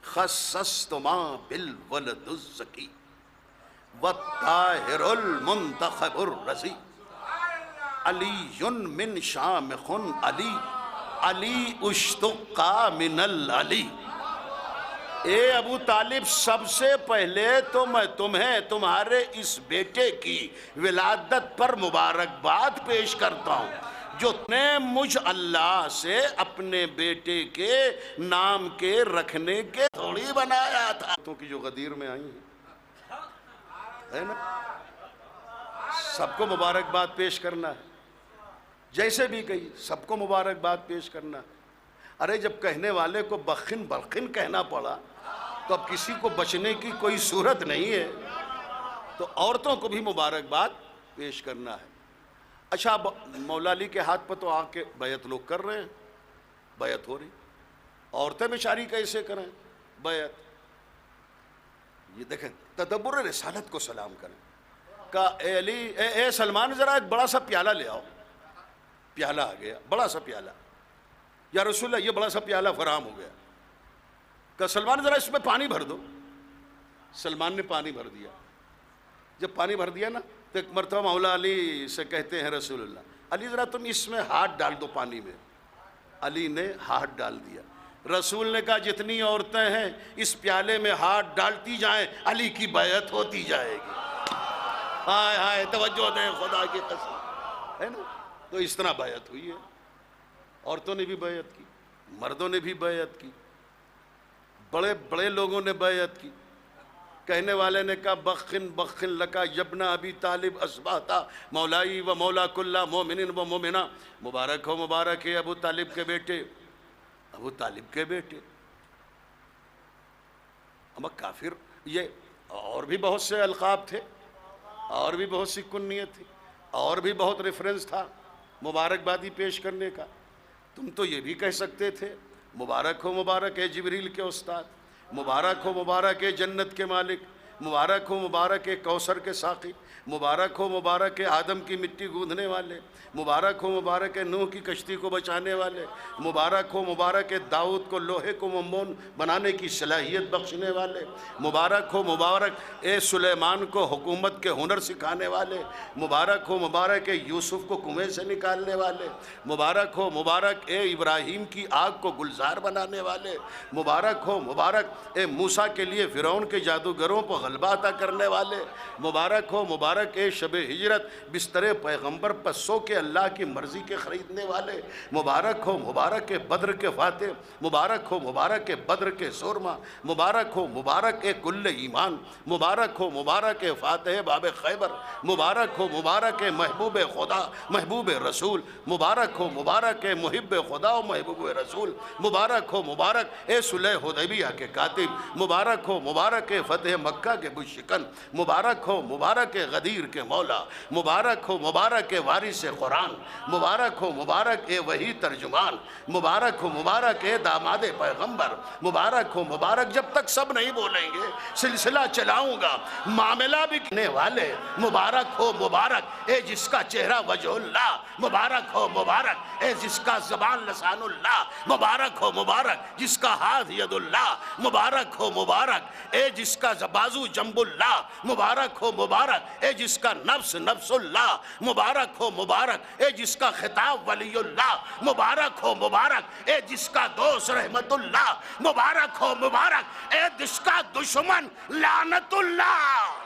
खस्सस्तुमा बिल वलदुज़्ज़की वत्ताहिरुल मुंतखबुर रज़ी अलीयुन मिन शामिखुन अली अली उश्तुक्का मिनल अली। ए अबू तालिब, सबसे पहले तो मैं तुम्हें तुम्हारे इस बेटे की विलादत पर मुबारकबाद पेश करता हूँ जो ने मुझ अल्लाह से अपने बेटे के नाम के रखने के थोड़ी बनाया था। तो की जो गदीर में आई है ना, सबको मुबारकबाद पेश करना है, जैसे भी कही सबको मुबारकबाद पेश करना। अरे जब कहने वाले को बखिन बलखिन कहना पड़ा तो अब किसी को बचने की कोई सूरत नहीं है, तो औरतों को भी मुबारकबाद पेश करना है। अच्छा, मौला अली के हाथ पर तो आके बैत लोग कर रहे हैं, बैत हो रही, औरतें बेचारी कैसे करें बैत। ये देखें, तदब्बुर रिसालत को सलाम करें। का ए अली, ए सलमान, ज़रा एक बड़ा सा प्याला ले आओ। प्याला आ गया, बड़ा सा प्याला। या रसूल ये बड़ा सा प्याला फराम हो गया। का सलमान ज़रा इसमें पानी भर दो। सलमान ने पानी भर दिया। जब पानी भर दिया ना तो एक मरतबा मौला अली से कहते हैं रसूलुल्लाह, अली ज़रा तुम इसमें हाथ डाल दो पानी में। अली ने हाथ डाल दिया। रसूल ने कहा जितनी औरतें हैं इस प्याले में हाथ डालती जाएं अली की बैत होती जाएगी। हाय हाय, तवज्जो दें खुदा की कसम, है ना। तो इस तरह बैत हुई है। औरतों ने भी बैत की, मर्दों ने भी बैत की, बड़े बड़े लोगों ने बैत की। कहने वाले ने कहा बखिन बखिन लका यब्ना अबी तालिब असबाता मौलाई व मौला कुल्ला मोमिनिन व मोमिना। मुबारक हो, मुबारक है अबू तालिब के बेटे, अबू तालिब के बेटे। अब काफिर, ये और भी बहुत से अलकाब थे, और भी बहुत सी कुन्नियत थी, और भी बहुत रेफरेंस था मुबारकबादी पेश करने का। तुम तो ये भी कह सकते थे मुबारक हो, मुबारक है जिब्रील के उस्ताद, मुबारक हो, मुबारक है जन्नत के मालिक, मुबारक हो, मुबारक है कौसर के साक़ी, मुबारक हो, मुबारक है आदम की मिट्टी गूंदने वाले, मुबारक हो, मुबारक है नूह की कश्ती को बचाने वाले, मुबारक हो, मुबारक है दाऊद को लोहे को मुम्मोन बनाने की सलाहियत बख्शने वाले, मुबारक हो, मुबारक ए सुलेमान को हुकूमत के हुनर सिखाने वाले, मुबारक हो, मुबारक है यूसुफ को कुएं से निकालने वाले, मुबारक हो, मुबारक ए इब्राहीम की आग को गुलजार बनाने वाले, मुबारक हो, मुबारक ए मूसा के लिए फ़िरौन के जादूगरों पर गलबा अता करने वाले, मुबारक हो, मुबारक ए शब हिजरत बिस्तरे पैगंबर पर सो के अल्लाह की मर्ज़ी के ख़रीदने वाले, मुबारक हो, मुबारक के बद्र के फ़ातिह, मुबारक हो, मुबारक के बद्र के सुरमा, मुबारक हो, मुबारक ए कुल्ले ईमान, मुबारक हो, मुबारक ए फ़ातिह बाब खैबर, मुबारक हो, मुबारक ए महबूब खुदा महबूब रसूल, मुबारक हो, मुबारक ए मुहिब खुदा और महबूब रसूल, मुबारक हो, मुबारक ए सुलह हुदैबिया के कातिब, मुबारक हो, मुबारक ए फ़तेह मक्का के बुशिकन, मुबारक हो, मुबारक ए गदीर के मौला, मुबारक हो, मुबारक ए वारिस कुरान, मुबारक हो, मुबारक ए वही तर्जुमान, मुबारक हो, मुबारक ए दामाद पैगंबर, मुबारक हो, मुबारक जब तक सब नहीं बोलेंगे सिलसिला चलाऊंगा, मामला भी कहने वाले, मुबारक हो, मुबारक ए जिसका चेहरा वजहुल्लाह, मुबारक हो, मुबारक ए जिसका ज़बान लसानुल्लाह, मुबारक हो, मुबारक जिसका हाथ यदुल्लाह, मुबारक हो, मुबारक ए जिसका बाजू जंबुल्लाह, मुबारक हो, मुबारक ए जिसका नफ्स नफ्सुल्लाह, मुबारक हो, मुबारक ए जिसका खिताब वलीउल्लाह, मुबारक हो, मुबारक ए जिसका दोस्त रहमतुल्लाह, मुबारक हो, मुबारक ए जिसका दुश्मन लानतुल्लाह।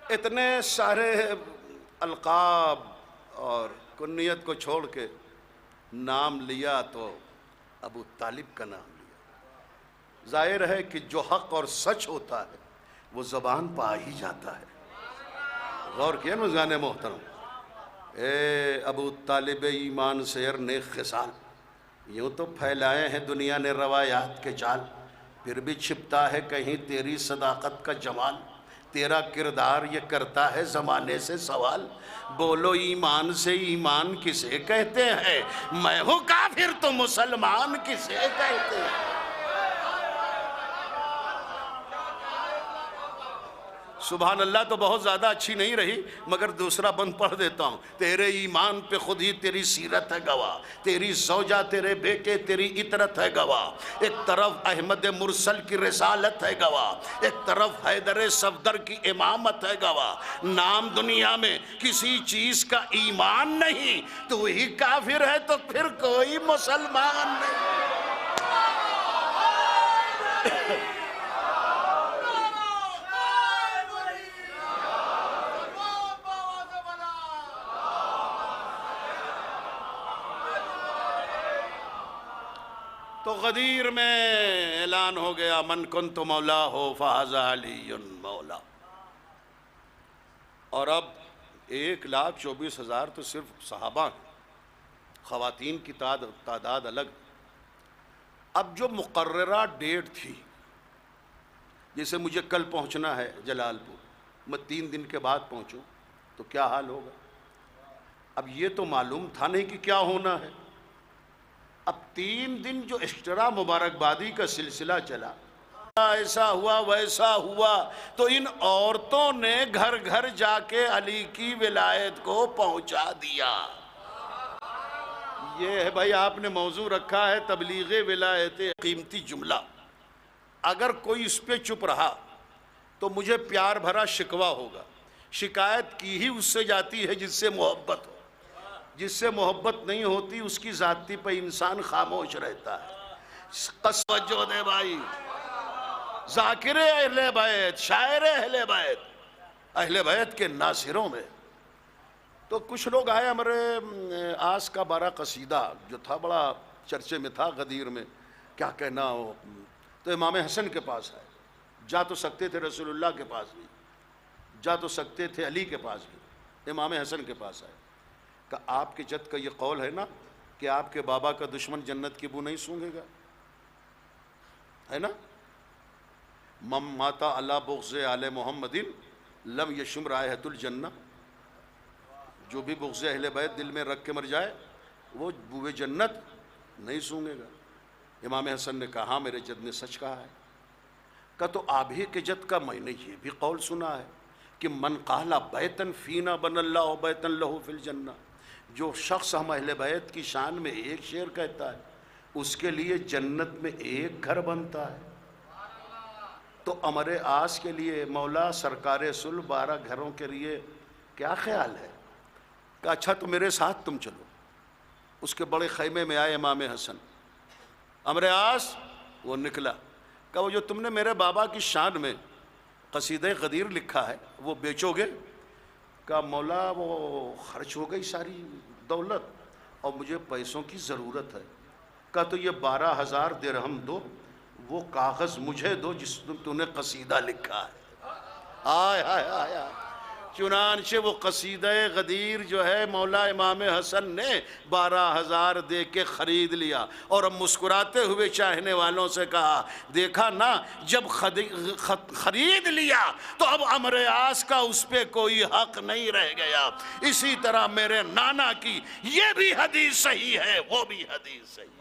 इतने सारे अलकाब और कुन्नियत को छोड़ के नाम लिया तो अबू तालिब का नाम लिया। जाहिर है कि जो हक और सच होता है वो ज़बान पर आ ही जाता है। गौर किया मुज़ाने मोहतरम, ए अबू तालिब ईमान शेर ने खिसाल, यूँ तो फैलाए हैं दुनिया ने रवायात के जाल, फिर भी छिपता है कहीं तेरी सदाकत का जमाल, तेरा किरदार ये करता है ज़माने से सवाल, बोलो ईमान से ईमान किसे कहते हैं, मैं हूँ काफिर तो मुसलमान किसे कहते हैं। सुभान अल्लाह तो बहुत ज़्यादा अच्छी नहीं रही, मगर दूसरा बंद पढ़ देता हूँ। तेरे ईमान पे खुद ही तेरी सीरत है गवाह, तेरी ज़ौजा तेरे बेटे तेरी इतरत है गवाह, एक तरफ अहमद मुरसल की रिसालत है गवाह, एक तरफ हैदर सफदर की इमामत है गवाह। नाम दुनिया में किसी चीज़ का ईमान नहीं, तू ही काफिर है तो फिर कोई मुसलमान नहीं। तो गदीर में ऐलान हो गया, मन कुन्तु मौला हो फ़हाज़ा अलीयुन मौला। और अब 1,24,000 तो सिर्फ सहाबा, ख़वातीन की तादाद अलग। अब जो मुकर्ररा डेट थी, जैसे मुझे कल पहुंचना है जलालपुर, मैं 3 दिन के बाद पहुंचूं तो क्या हाल होगा। अब ये तो मालूम था नहीं कि क्या होना है। अब 3 दिन जो एक्स्ट्रा मुबारकबादी का सिलसिला चला, ऐसा हुआ वैसा हुआ, तो इन औरतों ने घर घर जाके अली की विलायत को पहुंचा दिया। ये है भाई, आपने मौजू रखा है तबलीग विलायत, कीमती जुमला। अगर कोई इस पे चुप रहा तो मुझे प्यार भरा शिकवा होगा। शिकायत की ही उससे जाती है जिससे मोहब्बत हो, जिससे मोहब्बत नहीं होती उसकी ज़ाती पर इंसान खामोश रहता है। तवज्जो दे भाई, जाकिर अहले बैत, शायर अहले बैत, अहले बैत के नासिरों में। तो कुछ लोग आए, हमारे आस का 12 कसीदा जो था बड़ा चर्चे में था गदीर में, क्या कहना हो। तो इमाम हसन के पास आए, जा तो सकते थे रसूलुल्लाह के पास भी, जा तो सकते थे अली के पास भी, इमाम हसन के पास आए। कि आपके जद का ये कौल है ना कि आपके बाबा का दुश्मन जन्नत की बू नहीं सूंघेगा, है ना। मम माता अल्लाह बुग़्ज़े आले मोहम्मदिन लम यशुम रायहतुल जन्ना, जो भी बुग़्ज़े अहले बैत दिल में रख के मर जाए वो बूए जन्नत नहीं सूंघेगा। इमाम हसन ने कहा हाँ मेरे जद ने सच कहा है। का तो आप ही के जद का मैंने ये भी कौल सुना है कि मन काला बैतन फ़ीना बनल्लाहु बैतन लहू फिल जन्ना, जो शख्स हम अहले बैत की शान में एक शेर कहता है उसके लिए जन्नत में एक घर बनता है। तो अमरे आस के लिए मौला सरकारे सुल 12 घरों के लिए क्या ख्याल है। कि अच्छा तो मेरे साथ तुम चलो। उसके बड़े खैमे में आए इमाम हसन, अमरे आस वो निकला। कहा वो जो तुमने मेरे बाबा की शान में कसीदे गदीर लिखा है वो बेचोगे। का मौला वो खर्च हो गई सारी दौलत और मुझे पैसों की ज़रूरत है। का तो ये 12,000 दिरहम दो, वो कागज़ मुझे दो जिसमें तूने कसीदा लिखा है। आय हाय हाय हाय। चुनांचे वो कसीदा गदीर जो है मौला इमाम हसन ने 12,000 दे के ख़रीद लिया और अब मुस्कुराते हुए चाहने वालों से कहा देखा ना, जब खरीद लिया तो अब अमरे आस का उस पर कोई हक नहीं रह गया। इसी तरह मेरे नाना की ये भी हदीस सही है, वो भी हदीस सही है।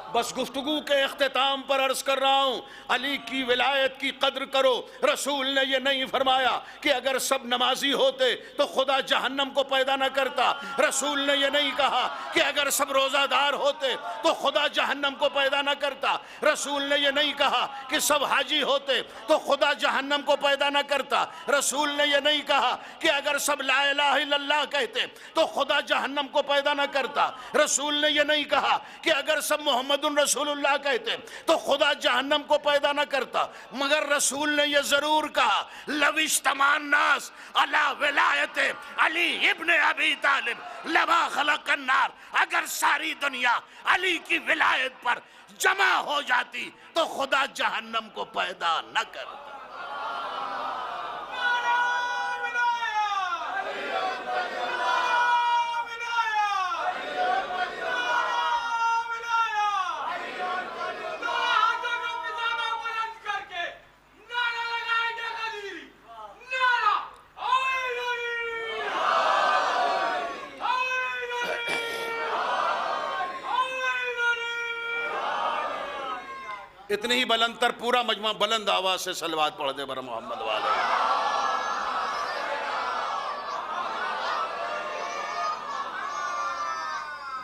बस गुफ्तगू के अख्तिताम पर अर्ज कर रहा हूँ, अली की विलायत की कद्र करो। रसूल ने ये नहीं फरमाया कि अगर सब नमाजी होते तो खुदा जहन्नम को पैदा न करता। रसूल ने ये नहीं कहा कि अगर सब रोज़ादार होते तो खुदा जहन्नम को पैदा न करता। रसूल ने ये नहीं कहा कि सब हाजी होते तो खुदा जहन्नम को पैदा न करता। रसूल ने ये नहीं कहा कि अगर सब ला इलाहा इल्लल्लाह कहते तो खुदा जहन्नम को पैदा न करता। रसूल ने ये नहीं कहा कि अगर सब मोहम्मद रसूलुल्लाह कहते तो खुदा जहन्नम को पैदा न करता। मगर रसूल ने यह जरूर कहा लविश तमान नास अला विलायत अली इब्ने अबी तालिब लमा खलक़न नार, अगर सारी दुनिया अली की विलायत पर जमा हो जाती तो खुदा जहन्नम को पैदा न करता। इतनी ही बुलंदतर पूरा मजमा बुलंद आवाज से सलवात पढ़ दे बर मोहम्मद वाले।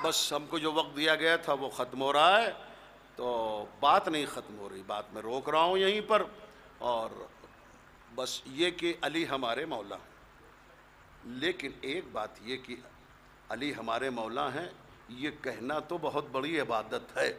बस हमको जो वक्त दिया गया था वो ख़त्म हो रहा है, तो बात नहीं ख़त्म हो रही, बात मैं रोक रहा हूँ यहीं पर। और बस ये कि अली हमारे मौला, लेकिन एक बात ये कि अली हमारे मौला हैं ये कहना तो बहुत बड़ी इबादत है,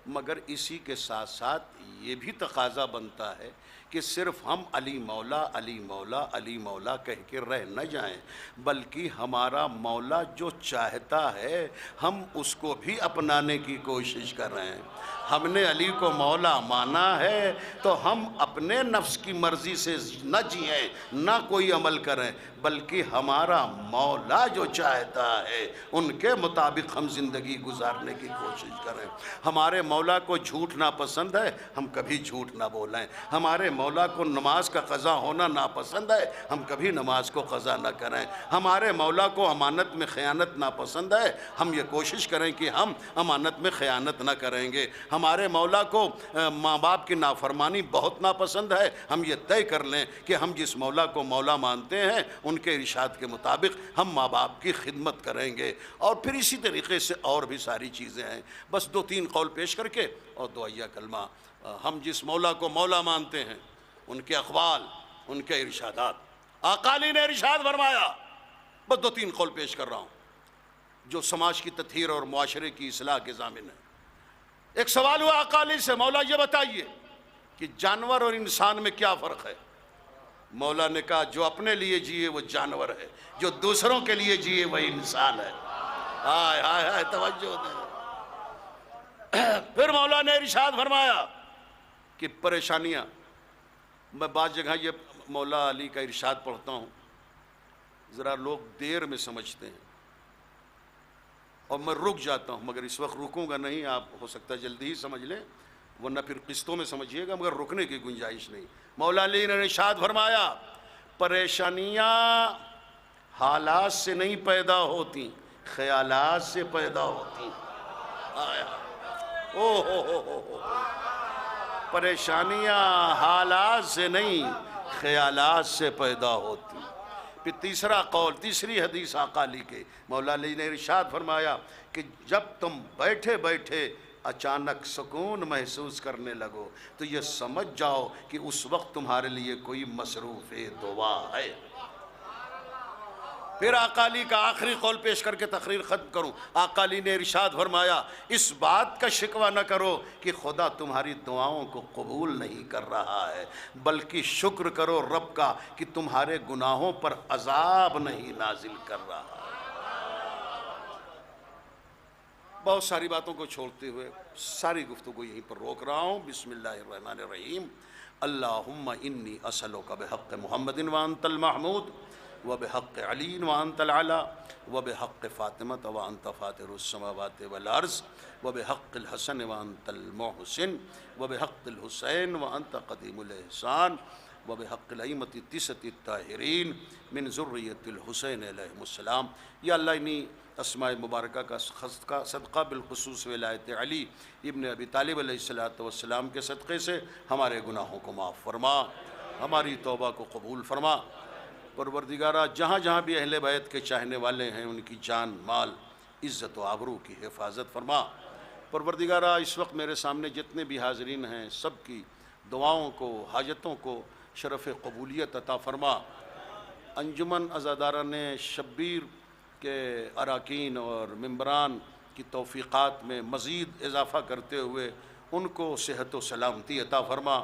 मगर इसी के साथ साथ ये भी तकाजा बनता है कि सिर्फ हम अली मौला अली मौला अली मौला कह के रह न जाएं, बल्कि हमारा मौला जो चाहता है हम उसको भी अपनाने की कोशिश कर रहे हैं। हमने अली को मौला माना है तो हम अपने नफ्स की मर्ज़ी से न जिएं, न कोई अमल करें, बल्कि हमारा मौला जो चाहता है उनके मुताबिक हम ज़िंदगी गुजारने की कोशिश करें। हमारे मौला को झूठ नापसंद है, हम कभी झूठ ना बोलें। हमारे मौला को नमाज का क़ज़ा होना नापसंद है, हम कभी नमाज को क़ज़ा ना करें। हमारे मौला को अमानत में ख़यानत नापसंद है, हम ये कोशिश करें कि हम अमानत में ख़यानत ना करेंगे। हमारे मौला को माँ बाप की नाफरमानी बहुत नापसंद है, हम ये तय कर लें कि हम जिस मौला को मौला मानते हैं उनके इरशाद के मुताबिक हम माँ बाप की खिदमत करेंगे। और फिर इसी तरीके से और भी सारी चीज़ें हैं। बस 2-3 कौल पेश करके और दुआया कलमा। हम जिस मौला को मौला मानते हैं उनके अक़वाल, उनके इरशादात, आकाली ने इरशाद फरमाया। बस 2-3 कौल पेश कर रहा हूँ जो समाज की तत्हीर और मुआशरे की इस्लाह के ज़ामिन है। एक सवाल हुआ अकाली से, मौला ये बताइए कि जानवर और इंसान में क्या फ़र्क है? मौला ने कहा जो अपने लिए जिए वो जानवर है, जो दूसरों के लिए जिए वही इंसान है। हाय हाय हाय, तवज्जो दे। फिर मौला ने इरशाद फरमाया कि परेशानियां, मैं बाद जगह ये मौला अली का इरशाद पढ़ता हूँ, ज़रा लोग देर में समझते हैं और मैं रुक जाता हूँ, मगर इस वक्त रुकूंगा नहीं। आप हो सकता है जल्दी ही समझ लें, वरना फिर किस्तों में समझिएगा, मगर रुकने की गुंजाइश नहीं। मौला अली ने इरशाद फरमाया, परेशानियाँ हालात से नहीं पैदा होती, ख्यालात से पैदा होती। आया ओ हो। परेशानियाँ हालात से नहीं, ख्यालात से पैदा होती। फिर तीसरा कौल, तीसरी हदीस आकाली के, मौला अली ने इरशाद फरमाया कि जब तुम बैठे बैठे अचानक सुकून महसूस करने लगो तो ये समझ जाओ कि उस वक्त तुम्हारे लिए कोई मसरूफ़ दुआ है। फिर आकाली का आखिरी कौल पेश करके तकरीर ख़त्म करूँ। आकाली ने इरशाद फरमाया, इस बात का शिकवा न करो कि खुदा तुम्हारी दुआओं को कबूल नहीं कर रहा है, बल्कि शुक्र करो रब का कि तुम्हारे गुनाहों पर अजाब नहीं नाजिल कर रहा है। बहुत सारी बातों को छोड़ते हुए सारी गुफ्तगू यहीं पर रोक रहा हूँ। बिस्मिल्लाहिर्रहमानिर्रहीम। अल्लाहुम्मा इन्नी असअलुका बिहक़्क़ि मुहम्मदिन व अंतल महमूद व बिहक़्क़ि अलीन व अंतल आला व बिहक़्क़ि फ़ातिमत व अंत फ़ातिरुस समावाति वल अर्ज़ व बिहक़्क़िल हसन व अंतल मुहसिन व बिहक़्क़िल हुसैन व अंत क़दीमुल इहसान व बिहक़्क़िल अइम्मति तिसअति ताहिरीन मिन ज़ुर्रिय्यतिल हुसैन अलैहिमुस्सलाम। या अल्लाह इन्हीं अस्माए मुबारका का सदक़ा बिलख़ुसूस विलायत अली इब्न अबी तालिब अलैहिस्सलातु वस्सलाम के सदक़े से हमारे गुनाहों को माफ़ फरमा, हमारी तौबा को कबूल फरमा। परवरदिगारा, जहाँ जहाँ भी अहले बैत के चाहने वाले हैं उनकी जान माल इज़्ज़त व आबरू की हिफाजत फरमा। परवरदिगारा, इस वक्त मेरे सामने जितने भी हाज़रीन हैं सब की दुआओं को, हाजतों को शरफ़ कबूलियत अता फरमा। अंजुमन अज़ादारान शब्बीर के अराकीन और मेंबरान की तौफ़ीक़ात में मज़ीद इजाफ़ा करते हुए उनको सेहत व सलामती अता फरमा।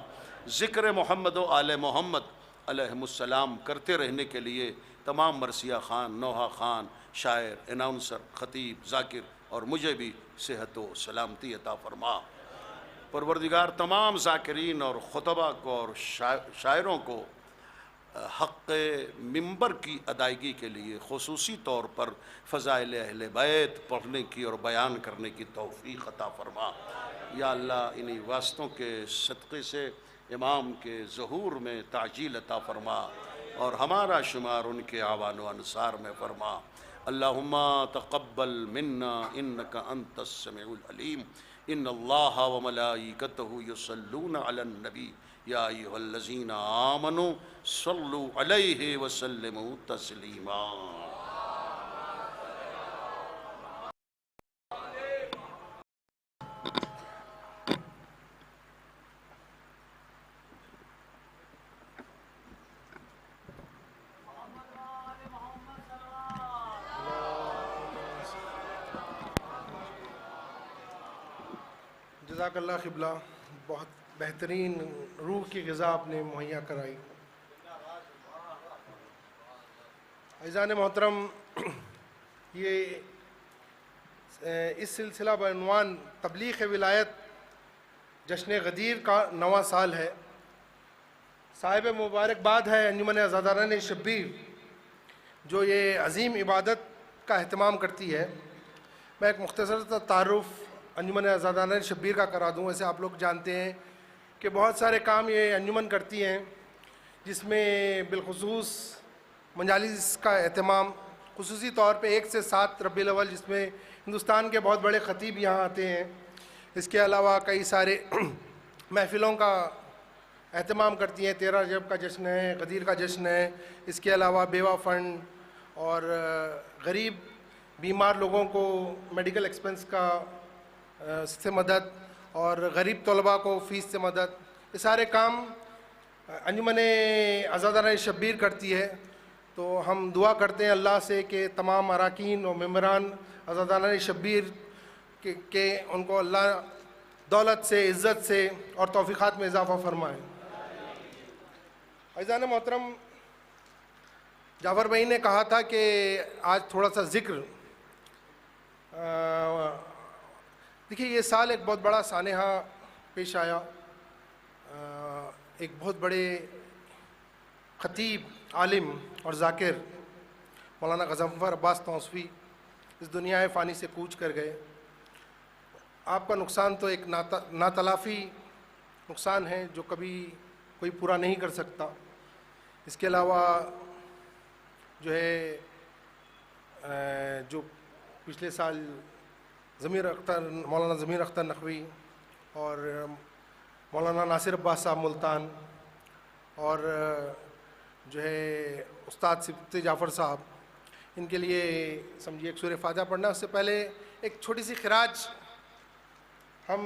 ज़िक्र मोहम्मद व आले मोहम्मद अलैहिमुस्सलाम करते रहने के लिए तमाम मरसिया ख़ान, नौहा ख़ान, शायर, अनाउंसर, ख़तीब, ज़ाकिर और मुझे भी सेहत व सलामती अता फरमा। परवरदिगार, तमाम ज़ाकिरीन और ख़ुतबा को और शायरों को हक़ मिंबर की अदायगी के लिए ख़ुसूसी तौर पर फ़ज़ाइल अहले बैत पढ़ने की और बयान करने की तौफ़ीक़ अता फ़रमा। या अल्लाह, इन्हीं वास्तों के सदक़े से इमाम के ज़हूर में ताजील अता फ़रमा और हमारा शुमार उनके आवान व अंसार में फ़रमा। अल्लाहुम्मा तक़ब्बल मिन्ना इन्नका अंतस समीउल अलीम। इन्नल्लाहा व मलाइकतहु युसल्लूना अलन नबी या अय्युहल्लज़ीना आमनू सल्लु अलैहि व सल्लिमू तस्लीमा। जज़ाकल्लाह क़िबला, बहुत बेहतरीन रूह की ग़िज़ा आपने मुहैया कराई। अज़ीज़ान मोहतरम, ये इस सिलसिला बउनवान तबलीग़ विलायत जश्न गदीर का 9वां साल है। साहिब मुबारकबाद है अंजुमन अज़ादारान शब्बीर जो ये अज़ीम इबादत का अहतमाम करती है। मैं एक मुख्तसर सा तारुफ़ अंजुमन अज़ादारान शब्बीर का करा दूँ। वैसे आप लोग जानते हैं कि बहुत सारे काम ये अंजुमन करती हैं, जिसमें बिलखुसूस मजालिस का अहतमाम खुसूसी तौर पे 1 से 7 रबीउल अव्वल, जिसमें हिंदुस्तान के बहुत बड़े ख़तीब यहाँ आते हैं। इसके अलावा कई सारे महफ़िलों का अहतमाम करती हैं। 13 रजब का जश्न है, गदीर का जश्न है। इसके अलावा बेवा फ़ंड और गरीब बीमार लोगों को मेडिकल एक्सपेंस का से मदद और गरीब तलबा को फ़ीस से मदद, ये सारे काम अंजुमन अज़ादारान शब्बीर करती है। तो हम दुआ करते हैं अल्लाह से कि तमाम अराकीन और मेम्बरान अज़ादारान शब्बीर के उनको अल्लाह दौलत से, इज़्ज़त से और तौफ़ीक़ात में इजाफ़ा फरमाए। अज़ीज़ान मोहतरम, जाफ़र भाई ने कहा था कि आज थोड़ा सा ज़िक्र, देखिए ये साल एक बहुत बड़ा सानेहा पेश आया। एक बहुत बड़े ख़तीब, आलिम और ज़ाकिर मौलाना गज़नफ़र अब्बास तौसफ़ी इस दुनिया फ़ानी से कूच कर गए। आपका नुकसान तो एक नातलाफ़ी नुकसान है जो कभी कोई पूरा नहीं कर सकता। इसके अलावा जो है जो पिछले साल मौलाना ज़मीर अख्तर नक़वी और मौलाना नासिर अब्बास साहब मुल्तान और जो है उस्ताद सिफ्ती जाफ़र साहब, इनके लिए समझिए एक सूरह फ़ातिहा पढ़ना। उससे पहले एक छोटी सी खिराज हम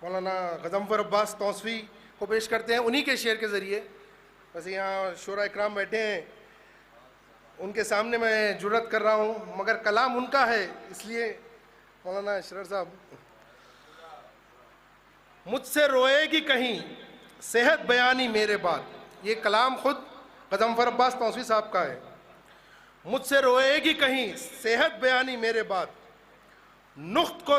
मौलाना गज़नफ़र अब्बास तौसफ़ी को पेश करते हैं उन्हीं के शेर के ज़रिए। वैसे यहाँ शोरा इकराम बैठे हैं, उनके सामने मैं जुर्रत कर रहा हूँ, मगर कलाम उनका है, इसलिए मौलाना अशरर साहब। मुझसे रोएगी कहीं सेहत बयानी मेरे बाद, ये कलाम खुद गज़नफ़र अब्बास तौसफ़ी साहब का है। मुझसे रोएगी कहीं सेहत बयानी मेरे बाद, नुख्त को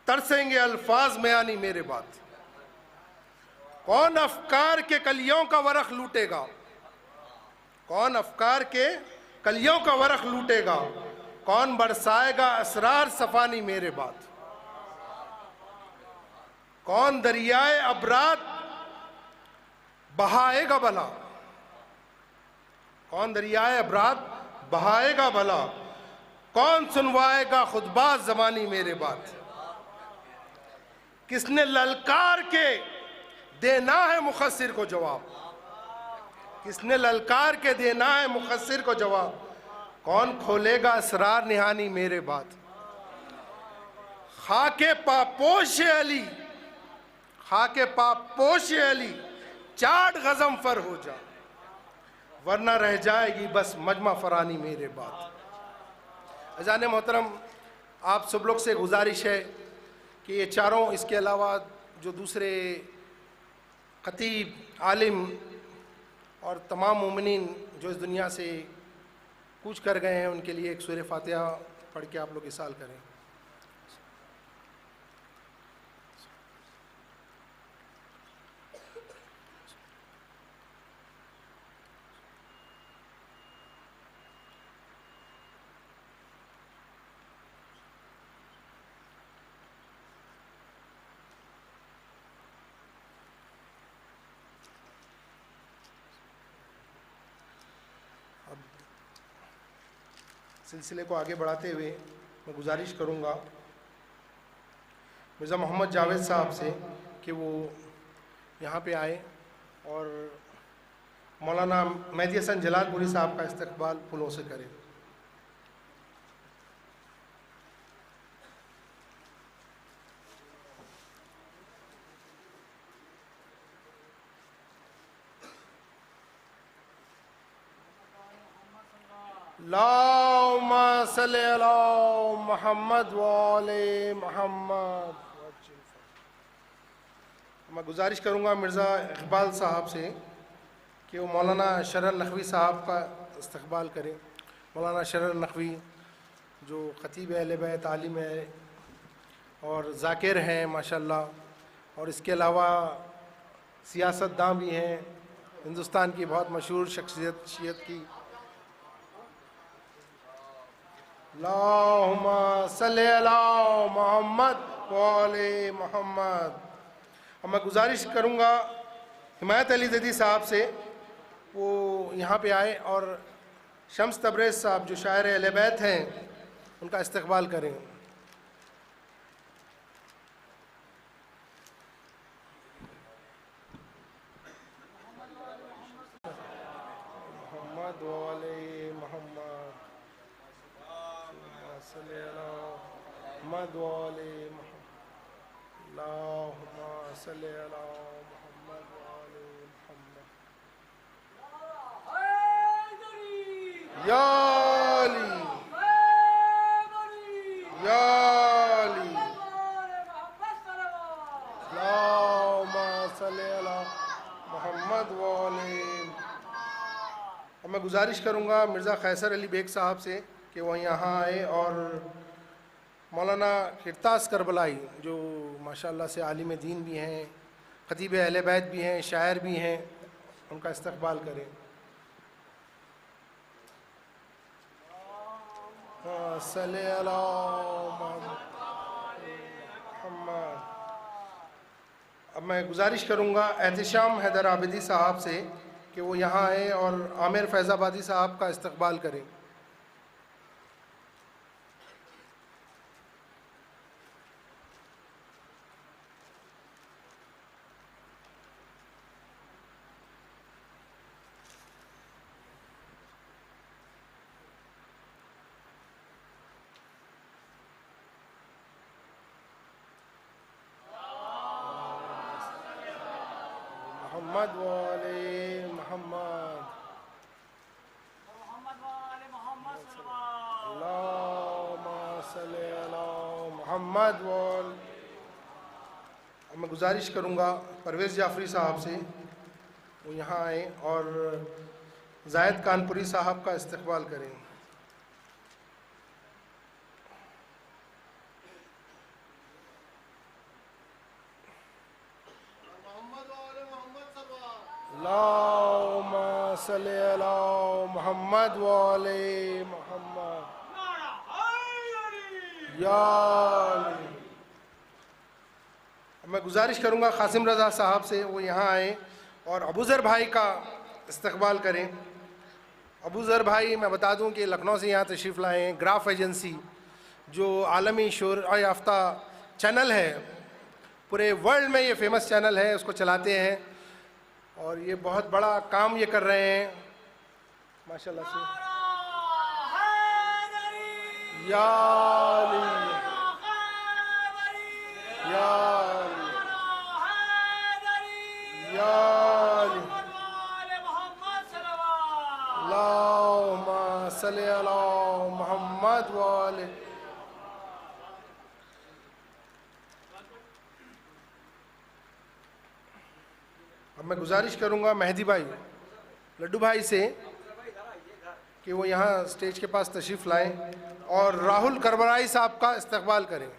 तरसेंगे अल्फाज बयानी मेरे बाद। कौन अफकार के कलियों का वरख लूटेगा, कौन अफकार के कलियों का वरख लूटेगा, कौन बरसाएगा असरार सफ़ानी मेरे बाद। कौन दरियाए अबरात बहाएगा भला, कौन दरियाए अबरात बहाएगा भला, कौन सुनवाएगा खुतबात ज़मानी मेरे बात। किसने ललकार के देना है मुखस्सिर को जवाब, किसने ललकार के देना है मुखस्सिर को जवाब, कौन खोलेगा असरार निहानी मेरे बात। खाके पापोश अली, खाके पापोश अली चाट गज़नफ़र हो जा, वरना रह जाएगी बस मजमा फरानी मेरे बात। अज़ान मोहतरम, आप सब लोग से गुजारिश है कि ये चारों, इसके अलावा जो दूसरे ख़तीब, आलिम और तमाम मोमिनीन जो इस दुनिया से कूच कर गए हैं, उनके लिए एक सूरह फ़ातिहा पढ़ के आप लोग इसाल करें। सिलसिले को आगे बढ़ाते हुए मैं गुजारिश करूँगा मिर्ज़ा मोहम्मद जावेद साहब से कि वो यहाँ पे आए और मौलाना मेहदी हसन जलालपुरी साहब का इस्तकबाल फूलों से करें। अल्लाहुम्मा सल्ली अला मुहम्मद व आले मुहम्मद। मैं गुजारिश करूँगा मिर्ज़ा इकबाल साहब से कि वो मौलाना शरर नक़वी साहब का इस्तकबाल करें। मौलाना शरर नक़वी जो ख़तीब अहले बैत, आलिम है और ज़ाकिर हैं माशाअल्लाह, और इसके अलावा सियासतदान भी हैं, हिंदुस्तान की बहुत मशहूर शख्सियत शीयत की। अल्लाहुम्मा सल्ली अला मुहम्मद व आले मुहम्मद। और मैं गुजारिश करूँगा हिमायत अली ज़ैदी साहब से वो यहाँ पे आए और शम्स तबरेज़ साहब जो शायर अहले बैत हैं उनका इस्तकबाल करें। मोहम्मद व आले मुहम्मद, सल्ली अला मुहम्मद व आले मुहम्मद। अल्लाहुम्मा सल्ली अला मुहम्मद व आले मुहम्मद। या अली या अली। अब मैं गुजारिश करूँगा मिर्ज़ा कैसर अली बेग साहब से कि वो यहाँ आए और मौलाना किरतास करबलाई जो माशाल्लाह से आलिम दीन भी हैं, खतीब अहले बैत भी हैं, शायर भी हैं, उनका इस्तकबाल करें। सल्ले अला मुहम्मद। अब मैं गुजारिश करूँगा एहतिशाम हैदर आबिदी साहब से कि वो यहाँ आए और आमिर फैज़ाबादी साहब का इस्तकबाल करें। मोहम्मद वाले मोहम्मद, अल्लाहुम्मा सल्ली अला मोहम्मद वाले। अब मैं गुजारिश करूँगा परवेज़ जाफरी साहब से वो यहाँ आए और जायद कानपुरी साहब का इस्तकबाल करें। अल्लाहुम्मा सल्ली अला मोहम्मद वाले मोहम्मद या अली। मैं गुजारिश करूँगा कासिम रज़ा साहब से वो यहाँ आए और अबूज़र भाई का इस्तकबाल करें। अबूज़र भाई मैं बता दूं कि लखनऊ से यहाँ तशरीफ़ लाए हैं। ग्राफ एजेंसी जो आलमी शोहरत याफ्ता चैनल है, पूरे वर्ल्ड में ये फेमस चैनल है, उसको चलाते हैं और ये बहुत बड़ा काम ये कर रहे हैं माशाल्लाह से। या अली या अली या अली। अल्लाहुम्मा सल्ली अला मुहम्मद वाले। अब मैं गुजारिश करूँगा मेहदी भाई लड्डू भाई से कि वो यहाँ स्टेज के पास तशरीफ़ लाएं और राहुल करबलाई साहब का इस्तकबाल करें।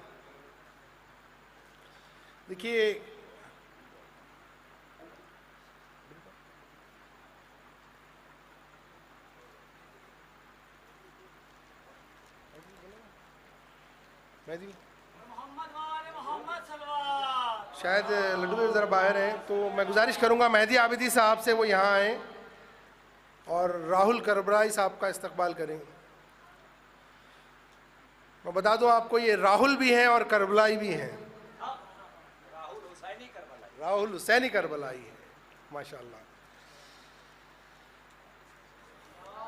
देखिए मेहदी शायद लड्डू भाई ज़रा बाहर हैं, तो मैं गुजारिश करूँगा मेहदी आबिदी साहब से वो यहाँ आएँ और राहुल करबलाई साहब का इस्तकबाल करें। मैं बता दूँ आपको ये राहुल भी हैं और करबलाई भी हैं। राहुल हुसैनी करबलाई है माशाल्लाह।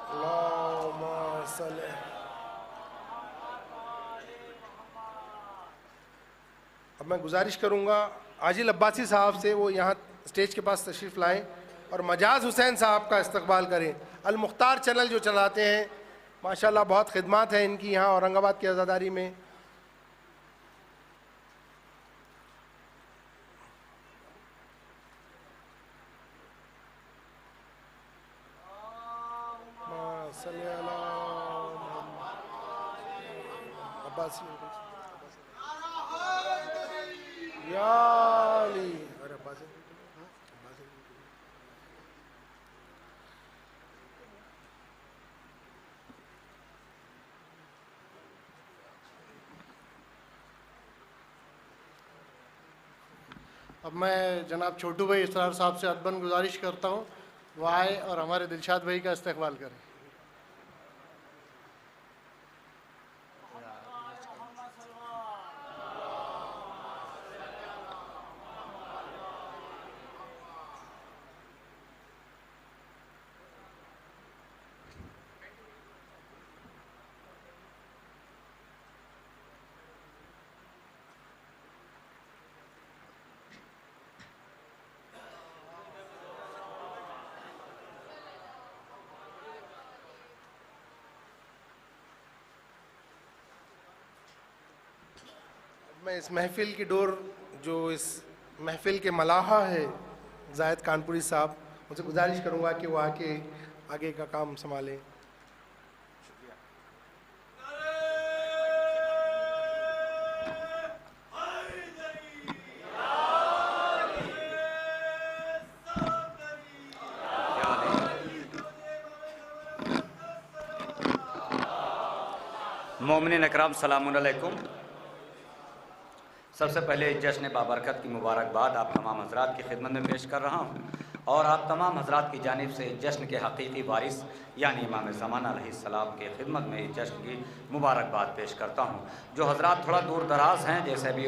अल्लाहुम्मा सल्ली। अब मैं गुजारिश करूँगा आजिल अब्बासी साहब से वो यहाँ स्टेज के पास तशरीफ़ लाएं और मजाज हुसैन साहब का इस्तकबाल करें। अल मुख्तार चैनल जो चलाते हैं माशाल्लाह, बहुत खिदमत है इनकी यहाँ औरंगाबाद की आज़ादारी में। अब्बासी या अली। अरे अब्बासी अब मैं जनाब छोटू भाई इसरार साहब से अदबन गुजारिश करता हूँ वो आए और हमारे दिलशाद भाई का इस्तकबाल करें। मैं इस महफ़िल की डोर जो इस महफ़िल के मलाहा है जायद कानपुरी साहब, उनसे गुजारिश करूँगा कि वो आके आगे का काम संभालें। मोमिनीन अकराम सलामुन अलैकुम। सबसे पहले जश्न बाबरकत की मुबारकबाद आप तमाम हजरात की खिदमत में पेश कर रहा हूँ और आप तमाम हजरात की जानिब से जश्न के हकीकी वारिस यानी इमाम ज़माना अलैहिस्सलाम के खिदमत में इस जश्न की मुबारकबाद पेश करता हूँ। जो हजरात थोड़ा दूर दराज हैं, जैसे अभी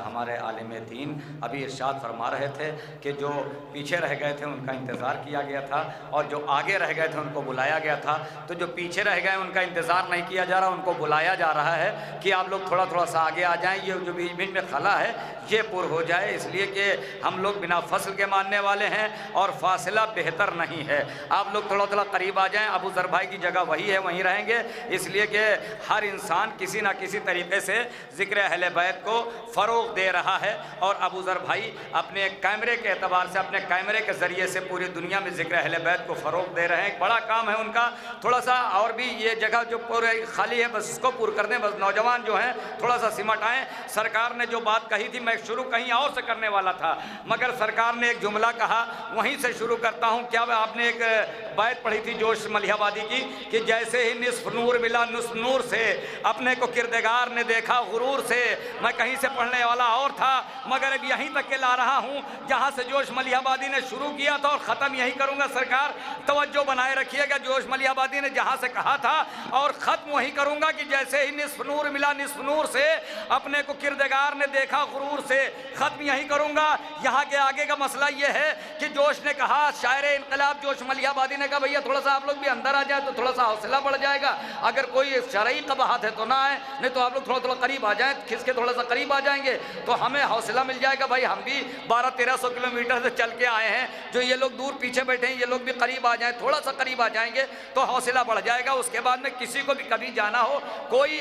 हमारे आलिम दीन अभी इरशाद फरमा रहे थे कि जो पीछे रह गए थे उनका इंतज़ार किया गया था और जो आगे रह गए थे उनको बुलाया गया था, तो जो पीछे रह गए उनका इंतज़ार नहीं किया जा रहा, उनको बुलाया जा रहा है कि आप लोग थोड़ा सा आगे आ जाएँ, ये जो बीच बीच में खला है ये पुर हो जाए, इसलिए कि हम लोग बिना फसल के मानने वाले हैं और फासला बेहतर नहीं है। आप लोग थोड़ा करीब आ जाएं। अबू ज़र भाई की जगह वही है, वहीं रहेंगे, इसलिए कि हर इंसान किसी ना किसी तरीके से ज़िक्र अहले बैत को फ़रोग़ दे रहा है और अबू ज़र भाई अपने कैमरे के एतबार से, अपने कैमरे के ज़रिए से पूरी दुनिया में ज़िक्र अहले बैत को फ़रोग़ दे रहे हैं। एक बड़ा काम है उनका, थोड़ा सा और भी ये जगह जो पूरे खाली है बस इसको पूरा कर दें, बस नौजवान जो हैं थोड़ा सा सिमट आएँ। सरकार ने जो बात कही थी, मैं शुरू कहीं और से करने वाला था, मगर सरकार ने एक जुमला कहा, वहीं से शुरू करता हूँ। क्या आपने एक बात पढ़ी थी जोश मलिहाबादी की कि जैसे ही निस्फ नूर मिला नुस्फ नूर से, अपने को किरदगार ने देखा गुरूर से। मैं कहीं से पढ़ने वाला और था, मगर अब यहीं तक के ला रहा हूँ जहाँ से जोश मलिहाबादी ने शुरू किया था और ख़त्म यहीं करूँगा। सरकार तवज्जो बनाए रखिएगा, जोश मलिहाबादी ने जहाँ से कहा था और ख़त्म वहीं करूँगा कि जैसे ही निस्फ नूर मिला निस्फ नूर से, अपने को किरदगार ने देखा गुरूर से, ख़त्म यहीं करूँगा। यहाँ के आगे का मसला ये है कि जोश ने कहा, शायर इनकलाब जोश मलिहाबादी ने कहा भैया थोड़ा सा आप लोग भी अंदर आ जाए तो थोड़ा सा हौसला बढ़ जाएगा, अगर कोई शरई कबाहत है तो ना आए, नहीं तो आप लोग थोड़ा करीब आ जाएं, खिसके थोड़ा सा करीब आ जाएंगे तो हमें हौसला मिल जाएगा। भाई हम भी 1200-1300 किलोमीटर से चल के आए हैं, जो ये लोग दूर पीछे बैठे हैं ये लोग भी करीब आ जाएं, थोड़ा सा करीब आ जाएंगे तो हौसला बढ़ जाएगा। उसके बाद में किसी को भी कभी जाना हो कोई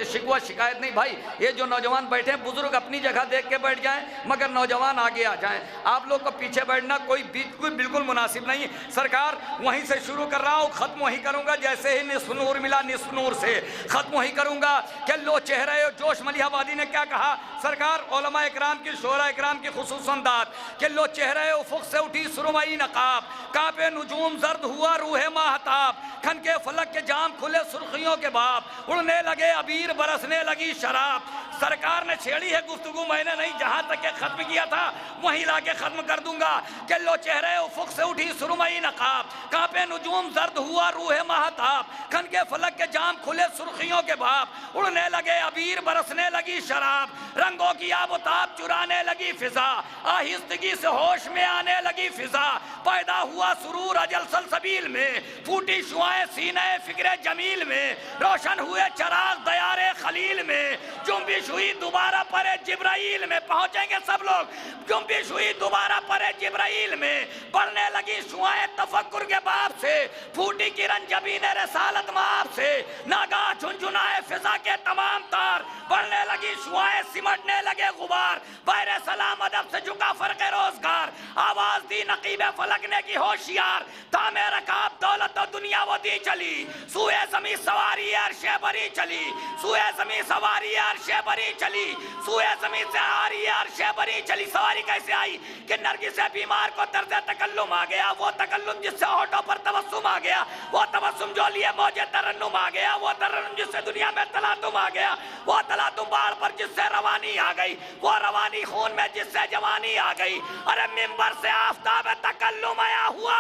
शिकवा शिकायत नहीं। भाई ये जो नौजवान बैठे हैं, बुजुर्ग अपनी जगह देख के बैठ जाएं, मगर नौजवान आगे आ जाएं। आप लोग को पीछे बैठना कोई बिल्कुल मुनासिब नहीं। सरकार वहीं से शुरू कर रहा हूँ, ख़त्म वहीं करूँगा। जैसे ही निस्फ नूर मिला निस्फ नूर से, ख़त्म वहीं करूँगा। क्या लो चेहरे जोश मलिहाबादी ने क्या कहा, सरकार उलमा इकराम की, शोरा इकराम की खुसूसन दात कि लो चेहरे उफ़ुक़ से उठी सुरमई नकाब, कांपे नुजूम जर्द हुआ रूहे माहताब, खन के फलक के जाम खुले सुर्खियों के बाप, उड़ने लगे अबीर बरसने लगी शराब। सरकार ने छेड़ी है गुफ्तगू, मैंने नहीं, जहाँ तक के ख़त्म किया था वहीं ला के ख़त्म कर दूंगा। कि लो चेहरे उफ़ुक़ से उठी सुरमई नकाब, कांपे नुजूम जर्द हुआ रूहे माहताब, खन के फलक के जाम खुले सुर्खियों के बाप, उड़ने लगे अबीर बरसने लगी शराब, रंगों की आबोताब चुराने लगी फिजा, आहिस्तगी से होश में आने लगी फिजा, पैदा हुआ सुरूर अजल सलसबील में, फूटी शुआएं सीने फिक्रे जमील में, रोशन हुए चराग दयारे खलील में, जुम्बिश हुई दोबारा परे जिब्राइल में। पहुंचेंगे सब लोग। जुम्बिश हुई दोबारा परे जिब्राइल में, बढ़ने लगी शुआएं तफक्कुर के बाप से, फूटी किरण जबीने रसालत माप से, नागा झुनझुनाए फिजा के तमाम तार, बढ़ने लगी शुआएं सिमटने लगे गुबार, बैरे सलाम अदब से झुका फर्क रोजगार, आवाज दी नकीबे फलक ने की होशियार, तामे रकाब दौलत और दुनिया वो दी चली, सुए ज़मीं सवारी अर्शे बरी चली, सुए ज़मीं सवारी अर्शे बरी चली, सुए ज़मीं से आ रही है अर्शे बरी चली। सवारी कैसे आई कि नरगिस से बीमार को दर्द तकल्लुम आ गया, वो तकल्लुम जिससे होठों पर तबस्सुम आ गया, वो तबस्सुम जो लिए मौजे तरन्नुम आ गया, वो तरन्नुम जिससे दुनिया में तलातुम आ गया, वो तलातुम बाढ़ पर जिससे रवानी आ गई, वो रवानी खून में जिससे जवानी आ गई। अरे मिंबर से आफताब तकल्लुम आया हुआ,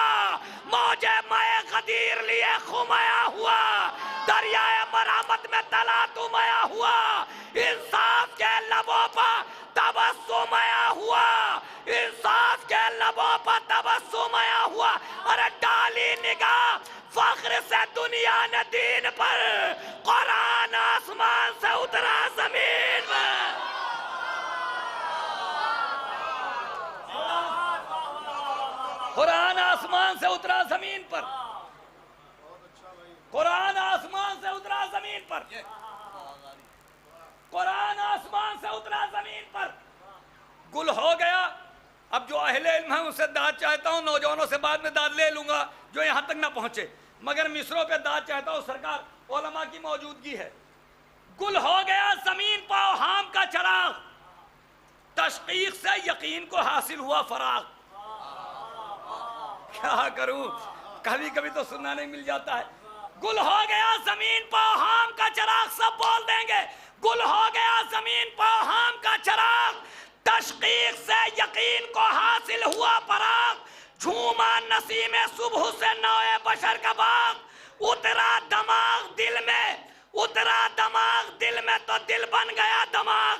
मौजे माए गदीर लिए खुमाया हुआ, दरियाए मरामत में तलातुम आया हुआ, इंसाफ के लबों पर तबस्सुम आया हुआ, इंसाफ के लबों पर तबस्सुम आया हुआ। अरे डाली निगाह फख्र से दुनिया ने दीन पर, कुरान आसमान से उतरा जमीन में। कुरान आसमान से उतरा जमीन पर, कुरान आसमान से उतरा जमीन पर, कुरान आसमान से उतरा जमीन पर। गुल हो गया। अब जो अहले इल्म है उनसे दाद चाहता हूँ, नौजवानों से बाद में दाद ले लूंगा। जो जो यहाँ तक ना पहुँचे, मगर मिसरों पे दाद चाहता हूँ सरकार, उलमा की मौजूदगी है। गुल हो गया ज़मीन पाओ हाम का चराग, तशकीक से यकीन को हासिल हुआ फराग। क्या करूं, कभी कभी तो सुनना नहीं मिल जाता है। गुल हो गया ज़मीन पाओ हाम का चराग, सब बोल देंगे गुल हो गया ज़मीन पाओ हाम का चराग, तशकीक से यकीन को हासिल हुआ फराग। झूमा नसीम सुबह से नौए बशर का बाग, उतरा दमाग दिल में, उतरा दमाग दिल में तो दिल बन गया दमाग।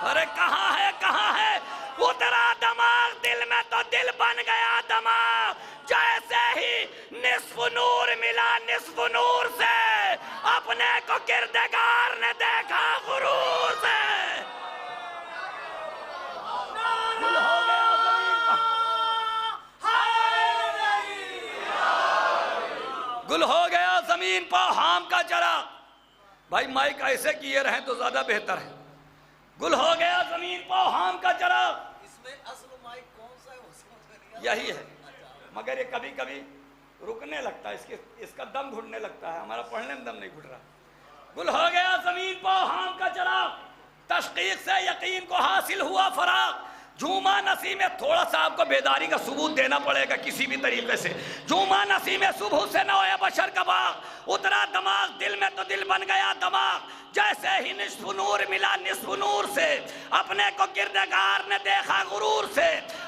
अरे कहाँ है कहाँ है, उतरा दमाग दिल में तो दिल बन गया दमाग। जैसे ही निस्फ नूर मिला निस्फ नूर से, अपने को किरदार ने देखा गुरूर से। गुल हो गया ज़मीन, गुल हो गया ज़मीन पर हाम का चरा। भाई माइक ऐसे किए रहें तो ज्यादा बेहतर है। गुल हो गया ज़मीन पर हाम का चरा। इसमें असल माइक कौन सा है वो समझ में नहीं यही है, मगर ये कभी कभी रुकने लगता है, इसका दम घुटने लगता है, हमारा पढ़ने में दम नहीं घुट रहा। गुल हो गया ज़मीन पर हाम का चरा, तशकीक से यकीन को हासिल हुआ फराग। झूमा नसीम में, थोड़ा सा आपको बेदारी का सबूत देना पड़ेगा किसी भी तरीके से। झूमा नसीम में सुबह से नौए बशर का बाग, उतरा दमाग दिल में तो दिल बन गया दमाग। जैसे ही निस्फ नूर मिला निस्फ नूर से, अपने को किरदार ने देखा गुरूर से।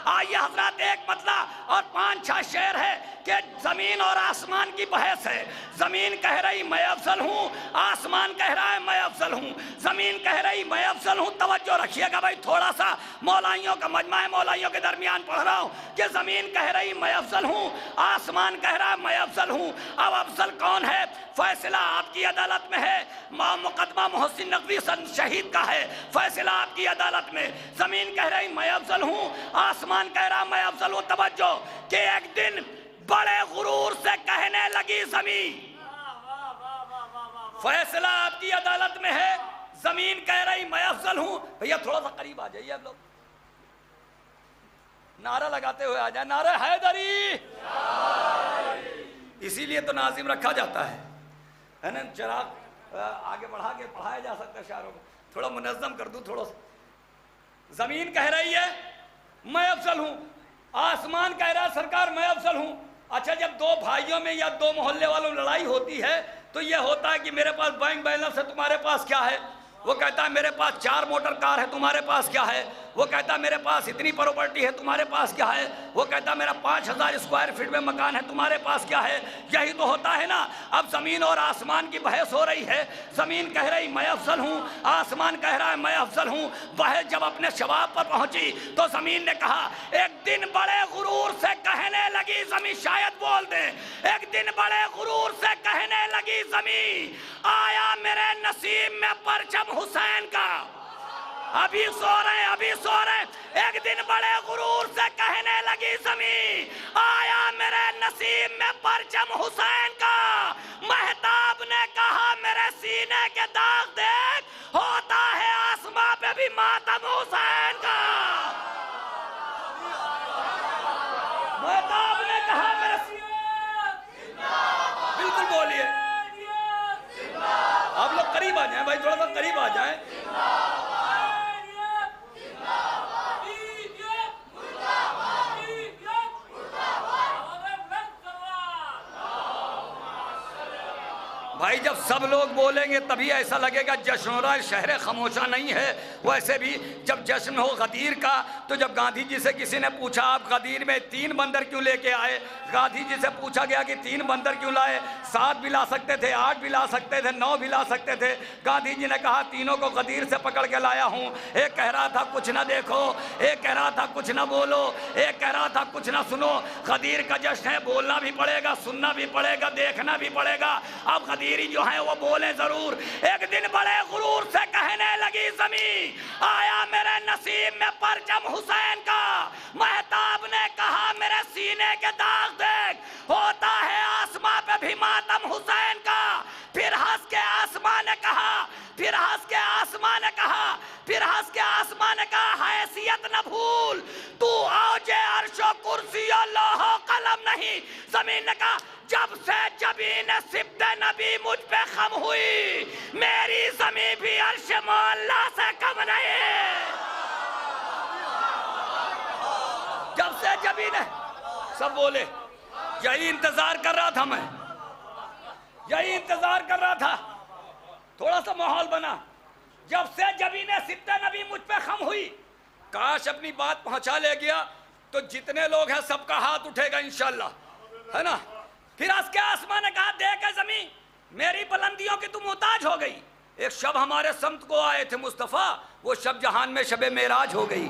आइए हजरत, एक मतला और 5-6 शेर है कि जमीन और आसमान की बहस है। जमीन कह रही मैं अफजल हूँ, आसमान कह रहा है मैं अफजल हूँ। जमीन कह रही मैं अफजल हूँ, तवज्जो रखिएगा भाई, थोड़ा सा मौलाइयों का मजमा है, मौलाइयों के दरमियान पढ़ रहा हूँ कि जमीन कह रही मैं अफजल हूँ, आसमान कह रहा है मैं अफजल हूँ। अब अफजल कौन है, फैसला आपकी अदालत में है। मुकदमा मोहसिन नकवी शहीद का है, फैसला आपकी अदालत में। जमीन कह रही मैं अफजल हूँ, आसमान कह रहा मैं अफजल हूँ। तवज्जो कि एक दिन बड़े गुरूर से कहने लगी जमीन, फैसला आपकी अदालत में है। जमीन कह रही मैं अफजल हूँ। भैया थोड़ा सा करीब आ जाइए आप लोग, नारा लगाते हुए आ जाए, नारा हैदरी। इसीलिए तो नाजिम रखा जाता है ना, चिराग आगे बढ़ा के पढ़ाया जा सकता है शायरों को। थोड़ा मुनज़्ज़म कर दूं थोड़ा सा। जमीन कह रही है मैं अफजल हूं, आसमान कह रहा है सरकार मैं अफजल हूं। अच्छा, जब दो भाइयों में या दो मोहल्ले वालों में लड़ाई होती है तो यह होता है कि मेरे पास बैंक बैलेंस है, तुम्हारे पास क्या है। वो कहता है मेरे पास 4 मोटर कार है, तुम्हारे पास क्या है। वो कहता है मेरे पास इतनी प्रॉपर्टी है, तुम्हारे पास क्या है। वो कहता है मेरा 5000 स्क्वायर फीट में मकान है, तुम्हारे पास क्या है। यही तो होता है ना। अब जमीन और आसमान की बहस हो रही है। जमीन कह रही मैं अफजल हूँ, आसमान कह रहा है मैं अफजल हूँ। बहस जब अपने शबाब पर पहुंची तो जमीन ने कहा, एक दिन बड़े गुरूर से कहने लगी जमीन, शायद बोल दे, एक दिन बड़े गुरूर से कहने लगी जमीन, आया मेरे नसीब में परचम हुसैन का। अभी सो रहे, अभी सो रहे। एक दिन बड़े गुरूर से कहने लगी जमीन, आया मेरे नसीब में परचम हुसैन का। महताब ने कहा मेरे सीने के दाग देख, होता है आसमां पे भी मातम हुसैन का। महताब ने कहा मेरे बिल्कुल बोलिए, आप लोग करीब आ जाएं भाई, थोड़ा सा करीब आ जाएं। भाई जब सब लोग बोलेंगे तभी ऐसा लगेगा जश्न हो रहा है, शहर खामोशा नहीं है। वैसे भी जब जश्न हो गदीर का, तो जब गांधी जी से किसी ने पूछा आप गदीर में 3 बंदर क्यों लेके आए, गांधी जी से पूछा गया कि 3 बंदर क्यों लाए, 7 भी ला सकते थे, 8 भी ला सकते थे, 9 भी ला सकते थे। गांधी जी ने कहा तीनों को गदीर से पकड़ के लाया हूँ। एक कह रहा था कुछ ना देखो, एक कह रहा था कुछ ना बोलो, एक कह रहा था कुछ ना सुनो। गदीर का जश्न है, बोलना भी पड़ेगा, सुनना भी पड़ेगा, देखना भी पड़ेगा। अब गदीर जो है वो बोले जरूर। एक दिन बड़े गुरूर से कहने लगी जमीन, आया मेरे नसीब में परचम हुसैन का। महताब ने कहा मेरे सीने के दाग देख, होता है आसमां पे भी मातम हुसैन का। फिर हंस के आसमां ने कहा, फिर हंस के आसमां ने कहा कहा, फिर हंस के आसमान ने कहा हैसियत न भूल, तू औजे अर्शो कुर्सी लौह कलम नहीं। जमीन ने कहा जब से जबीन सिब्त नबी मुझ पे खम हुई, मेरी जमीन भी अर्श मौला से कम नहीं। जब से जबीन है, सब बोले यही इंतजार कर रहा था मैं, यही इंतजार कर रहा था। थोड़ा सा माहौल बना। जब से जबीन सिब्त नबी मुझ पे खम हुई, काश अपनी बात पहुंचा ले गया तो जितने लोग हैं सबका हाथ उठेगा इंशाल्लाह, है ना। फिर उसके आसमान ने कहा देख जमीन, मेरी बुलंदियों की तू मुहताज हो गई। एक शब हमारे समत को आए थे मुस्तफ़ा, वो शब जहान में शबे मेराज हो गई।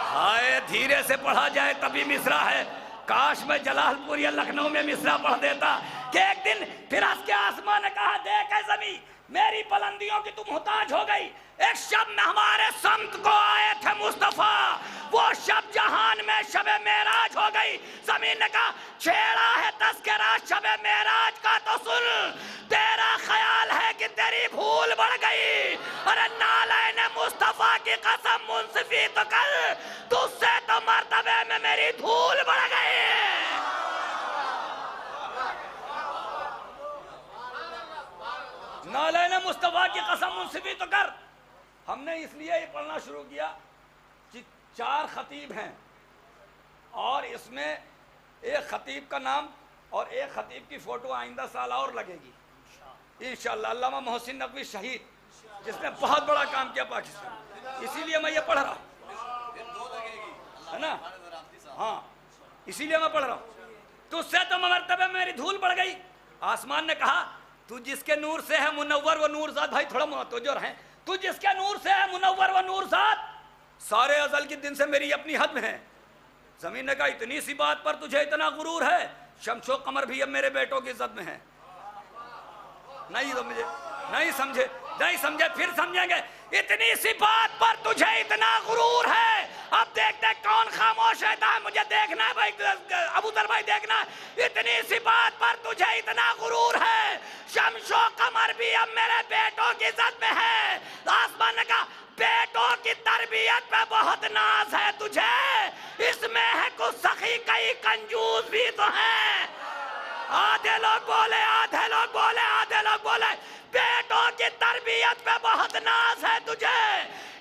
हाय धीरे से पढ़ा जाए तभी मिसरा है, काश मैं जलालपुर या लखनऊ में मिसरा पढ़ देता कि एक दिन। फिर उसके आसमान ने कहा देख जमीन, मेरी बुलंदियों की तू मुहताज हो गई। एक शब में हमारे समत को आए थे मुस्तफ़ा, वो शब जहान में शबे मेराज हो गई। जमीन ने कहा छेड़ा है तस्करा शबे मेराज का तो सुन, तेरा ख्याल है कि तेरी भूल बढ़ गई। अरे नालैन मुस्तफ़ा की कसम मुंसिफी तो कर, तुझसे तो मर्तबे में मेरी धूल बढ़ गई। नालैन मुस्तफ़ा की कसम मुंसिफी तो कर। हमने इसलिए ये पढ़ना शुरू किया कि 4 खतीब हैं और इसमें एक खतीब का नाम और एक खतीब की फोटो आइंदा साल और लगेगी इंशाअल्लाह। अल्लामा मोहसिन नकवी शहीद, जिसने बहुत बड़ा काम किया पाकिस्तान, इसीलिए मैं ये पढ़ रहा हूँ, है ना। हाँ, इसीलिए मैं पढ़ रहा हूँ। तुझसे तो मर्तबे मेरी धूल बढ़ गई। आसमान ने कहा तू जिसके नूर से है मुनव्वर व नूर ज़ात, भाई थोड़ा मुतवज्जो रहें, तू जिसके नूर से है मुनव्वर व नूर ज़ात, सारे अज़ल के दिन से मेरी अपनी हद में है। ज़मीन ने कहा इतनी सी बात पर तुझे इतना गुरूर है, शमशो कमर भी अब मेरे बेटों की इज्जत में है। नहीं समझे, नहीं समझे, नहीं समझे, फिर समझेंगे। इतनी सी बात पर तुझे इतना गुरूर है, अब देखते कौन खामोश रहता है। मुझे देखना है भाई, अबू दर भाई देखना है। इतनी सी बात पर तुझे इतना गुरूर है, शमशो कमर भी अब मेरे बेटों की इज्जत में है। आसमान ने कहा बेटों की तरबियत पे बहुत नाज है तुझे, इसमें है कुछ सखी कई कंजूस भी तो है। आधे लोग बोले, आधे लोग बोले, आधे लोग बोले बेटों की तरबियत पे बहुत नाज है तुझे,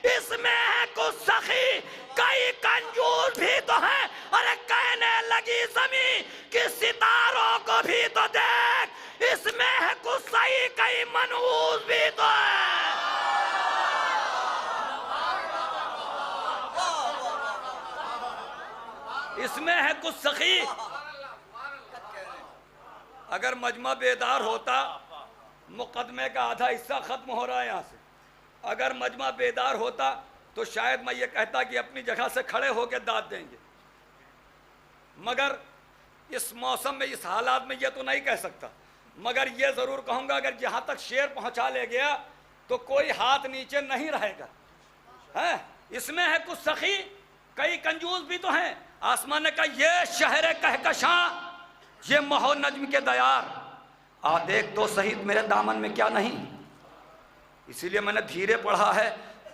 इसमें है कुछ सखी कई कंजूस भी तो है। अरे कहने लगी ज़मीं कि सितारों को भी तो देख, इसमें है कुछ सही कई मनहूस भी तो है। इसमें है कुछ सखी। अगर मजमा बेदार होता, मुकदमे का आधा हिस्सा खत्म हो रहा है यहाँ से, अगर मजमा बेदार होता तो शायद मैं ये कहता कि अपनी जगह से खड़े होकर दाद देंगे, मगर इस मौसम में, इस हालात में ये तो नहीं कह सकता। मगर ये ज़रूर कहूँगा अगर जहाँ तक शेर पहुँचा ले गया तो कोई हाथ नीचे नहीं रहेगा। है इसमें है कुछ सखी कई कंजूस भी तो हैं। आसमान ने कहा ये शहर कहकशां, ये महो नज्म के दयार, आ देख तो सही मेरे दामन में क्या नहीं। इसीलिए मैंने धीरे पढ़ा है,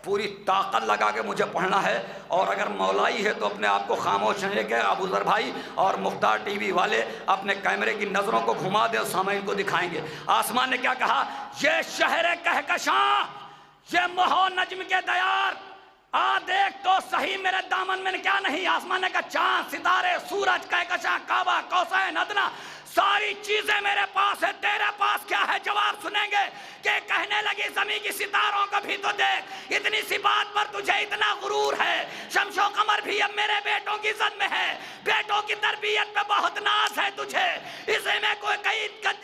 पूरी ताकत लगा के मुझे पढ़ना है। और अगर मौलाई है तो अपने आप को खामोश रहने के अबू ज़र भाई और मुख्तार टीवी वाले अपने कैमरे की नज़रों को घुमा दे, सामईन को दिखाएंगे। आसमान ने क्या कहा, ये शहर कहकशां, ये महो नज्म के दयार, आ देख तो सही मेरे दामन में क्या नहीं। आसमान ने कहा चांद सितारे सूरज कहकशां काबा कौसैन अदना सारी चीजें मेरे पास है, तेरे पास क्या है। जवाब सुनेंगे कि कहने लगी ज़मीं की सितारों को भी तो देख, इतनी सी बात पर तुझे इतना गुरूर है। शमशो कमर भी अब मेरे बेटों की इज्जत में है, बेटों की तरबियत पे बहुत नाज है तुझे, इसे में कोई कई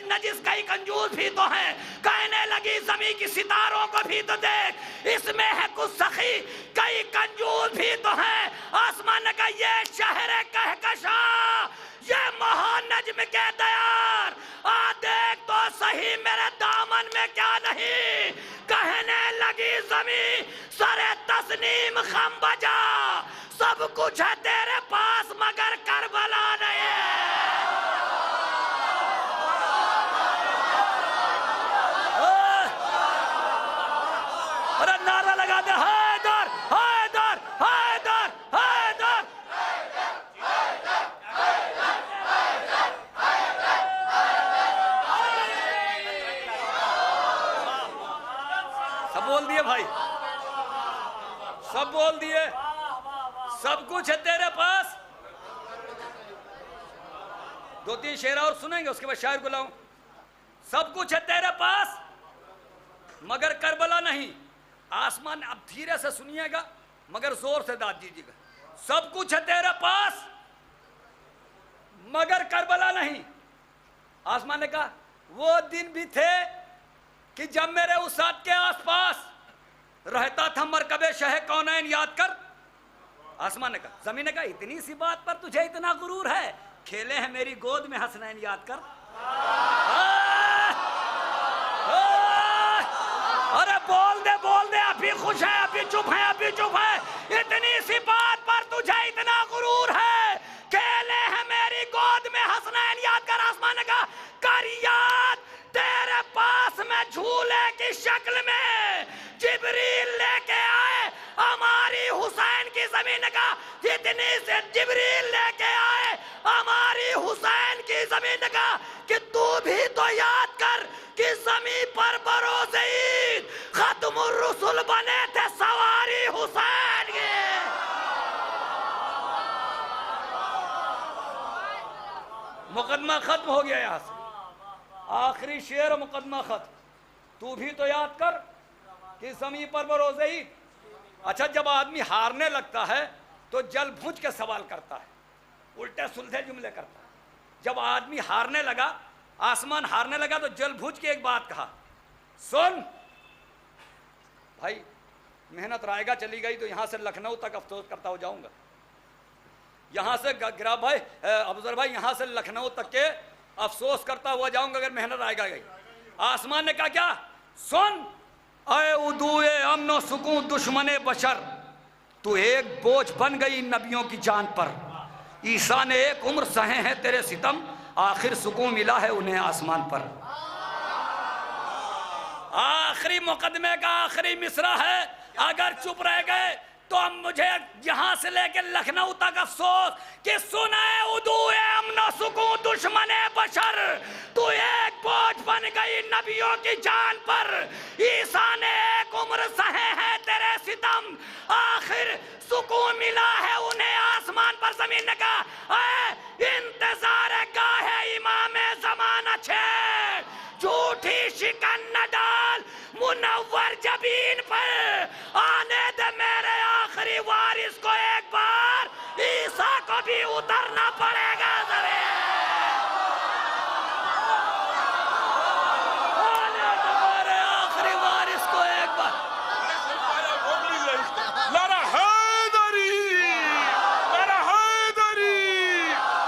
नजिस कई कंजूस भी तो है। कहने लगी ज़मीं की सितारों को भी तो देख, इसमें है कुछ सखी कई कंजूस भी तो है। आसमान ने कहा ये शहर कहकशां, ये महानज्म के दयार, आ देख तो सही मेरे दामन में क्या नहीं। कहने लगी ज़मीं सरे तस्नीम खम बजा, सब कुछ है तेरे पास मगर करबला नहीं है। अरे नारा सब कुछ है तेरे पास। 2-3 शेर और सुनेंगे, उसके बाद शायर को लाऊं। सब कुछ है तेरे पास मगर करबला नहीं। आसमान, अब धीरे से सुनिएगा मगर जोर से दाद दीजिएगा। सब कुछ है तेरे पास मगर करबला नहीं। आसमान ने कहा वो दिन भी थे कि जब मेरे उसाद के आसपास रहता था मरकबे शह कौनैन याद कर। आसमान ने कहा, जमीन ने कहा इतनी सी बात पर तुझे इतना गुरूर है, खेले हैं मेरी गोद में हसनैन याद कर। अरे बोल दे अभी खुश है, अभी चुप है, अभी चुप है। इतनी सी बात पर तुझे इतना गुरूर है, खेले हैं मेरी गोद में हसनैन याद कर। आसमान ने कहा कर याद तेरे पास में झूले की शक्ल में जिब्रील लेके आए हमारी हुसैन की। जमीन ने कहा इतनी से जिब्रील लेके आए हमारी हुसैन की। जमीन ने कहा कि तू भी तो याद कर कि जमीन पर बरोज़े ईद खत्मुर रसूल बने थे सवारी हुसैन के। मुकदमा खत्म हो गया यहां से, आखिरी शेर मुकदमा खत्म। तू भी तो याद कर कि जमीन पर बरोज़े ईद। अच्छा, जब आदमी हारने लगता है तो जल भुज के सवाल करता है, उल्टे सुलझे जुमले करता है। जब आदमी हारने लगा, आसमान हारने लगा तो जल भुज के एक बात कहा, सुन भाई, मेहनत रायगा चली गई तो यहां से लखनऊ तक अफसोस करता हो जाऊंगा। यहां से गिरा भाई अफजल भाई, यहां से लखनऊ तक के अफसोस करता हुआ जाऊंगा अगर मेहनत रायगा गई। आसमान ने कहा क्या, सुन अय उदूए अमनो सुकून दुश्मने बशर, तू एक बोझ बन गई नबियों की जान पर। ईसा ने एक उम्र सहे हैं तेरे सितम, आखिर सुकून मिला है उन्हें आसमान पर। आखिरी मुकदमे का आखिरी मिसरा है, अगर चुप रह गए तो अब मुझे यहां से लेकर लखनऊ तक अफसोस कि सुनाए उदूए अमनो सुकून दुश्मने बशर, तू एक बोझ बन गई नबियों की जान पर। ईसा ने एक उम्र सहे हैं तेरे सितम, आखिर सुकून मिला है उन्हें आसमान पर। जमीन ने कहा इंतजार गाहे इमामे ज़माना छे, झूठी शिकन न डाल मुनव्वर जबीन पर। आने दे मेरे आखिरी वारिस को एक बार, ईसा को भी उतरना पड़ेगा जमीन। आने दे मेरे आखिरी वारिस को एक बार। लारा हैदरी, लारा हैदरी,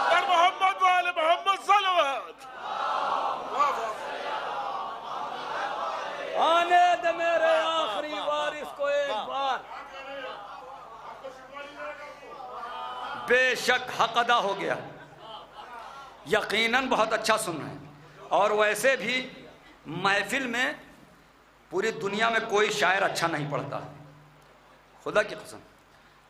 और मोहम्मद वाले मोहम्मद सल्लल्लाहु। आने दे मेरे आखिरी वारिस को एक बार। बेशक हक अदा हो गया, यकीनन बहुत अच्छा सुन रहे हैं। और वैसे भी महफिल में पूरी दुनिया में कोई शायर अच्छा नहीं पढ़ता, खुदा की कसम।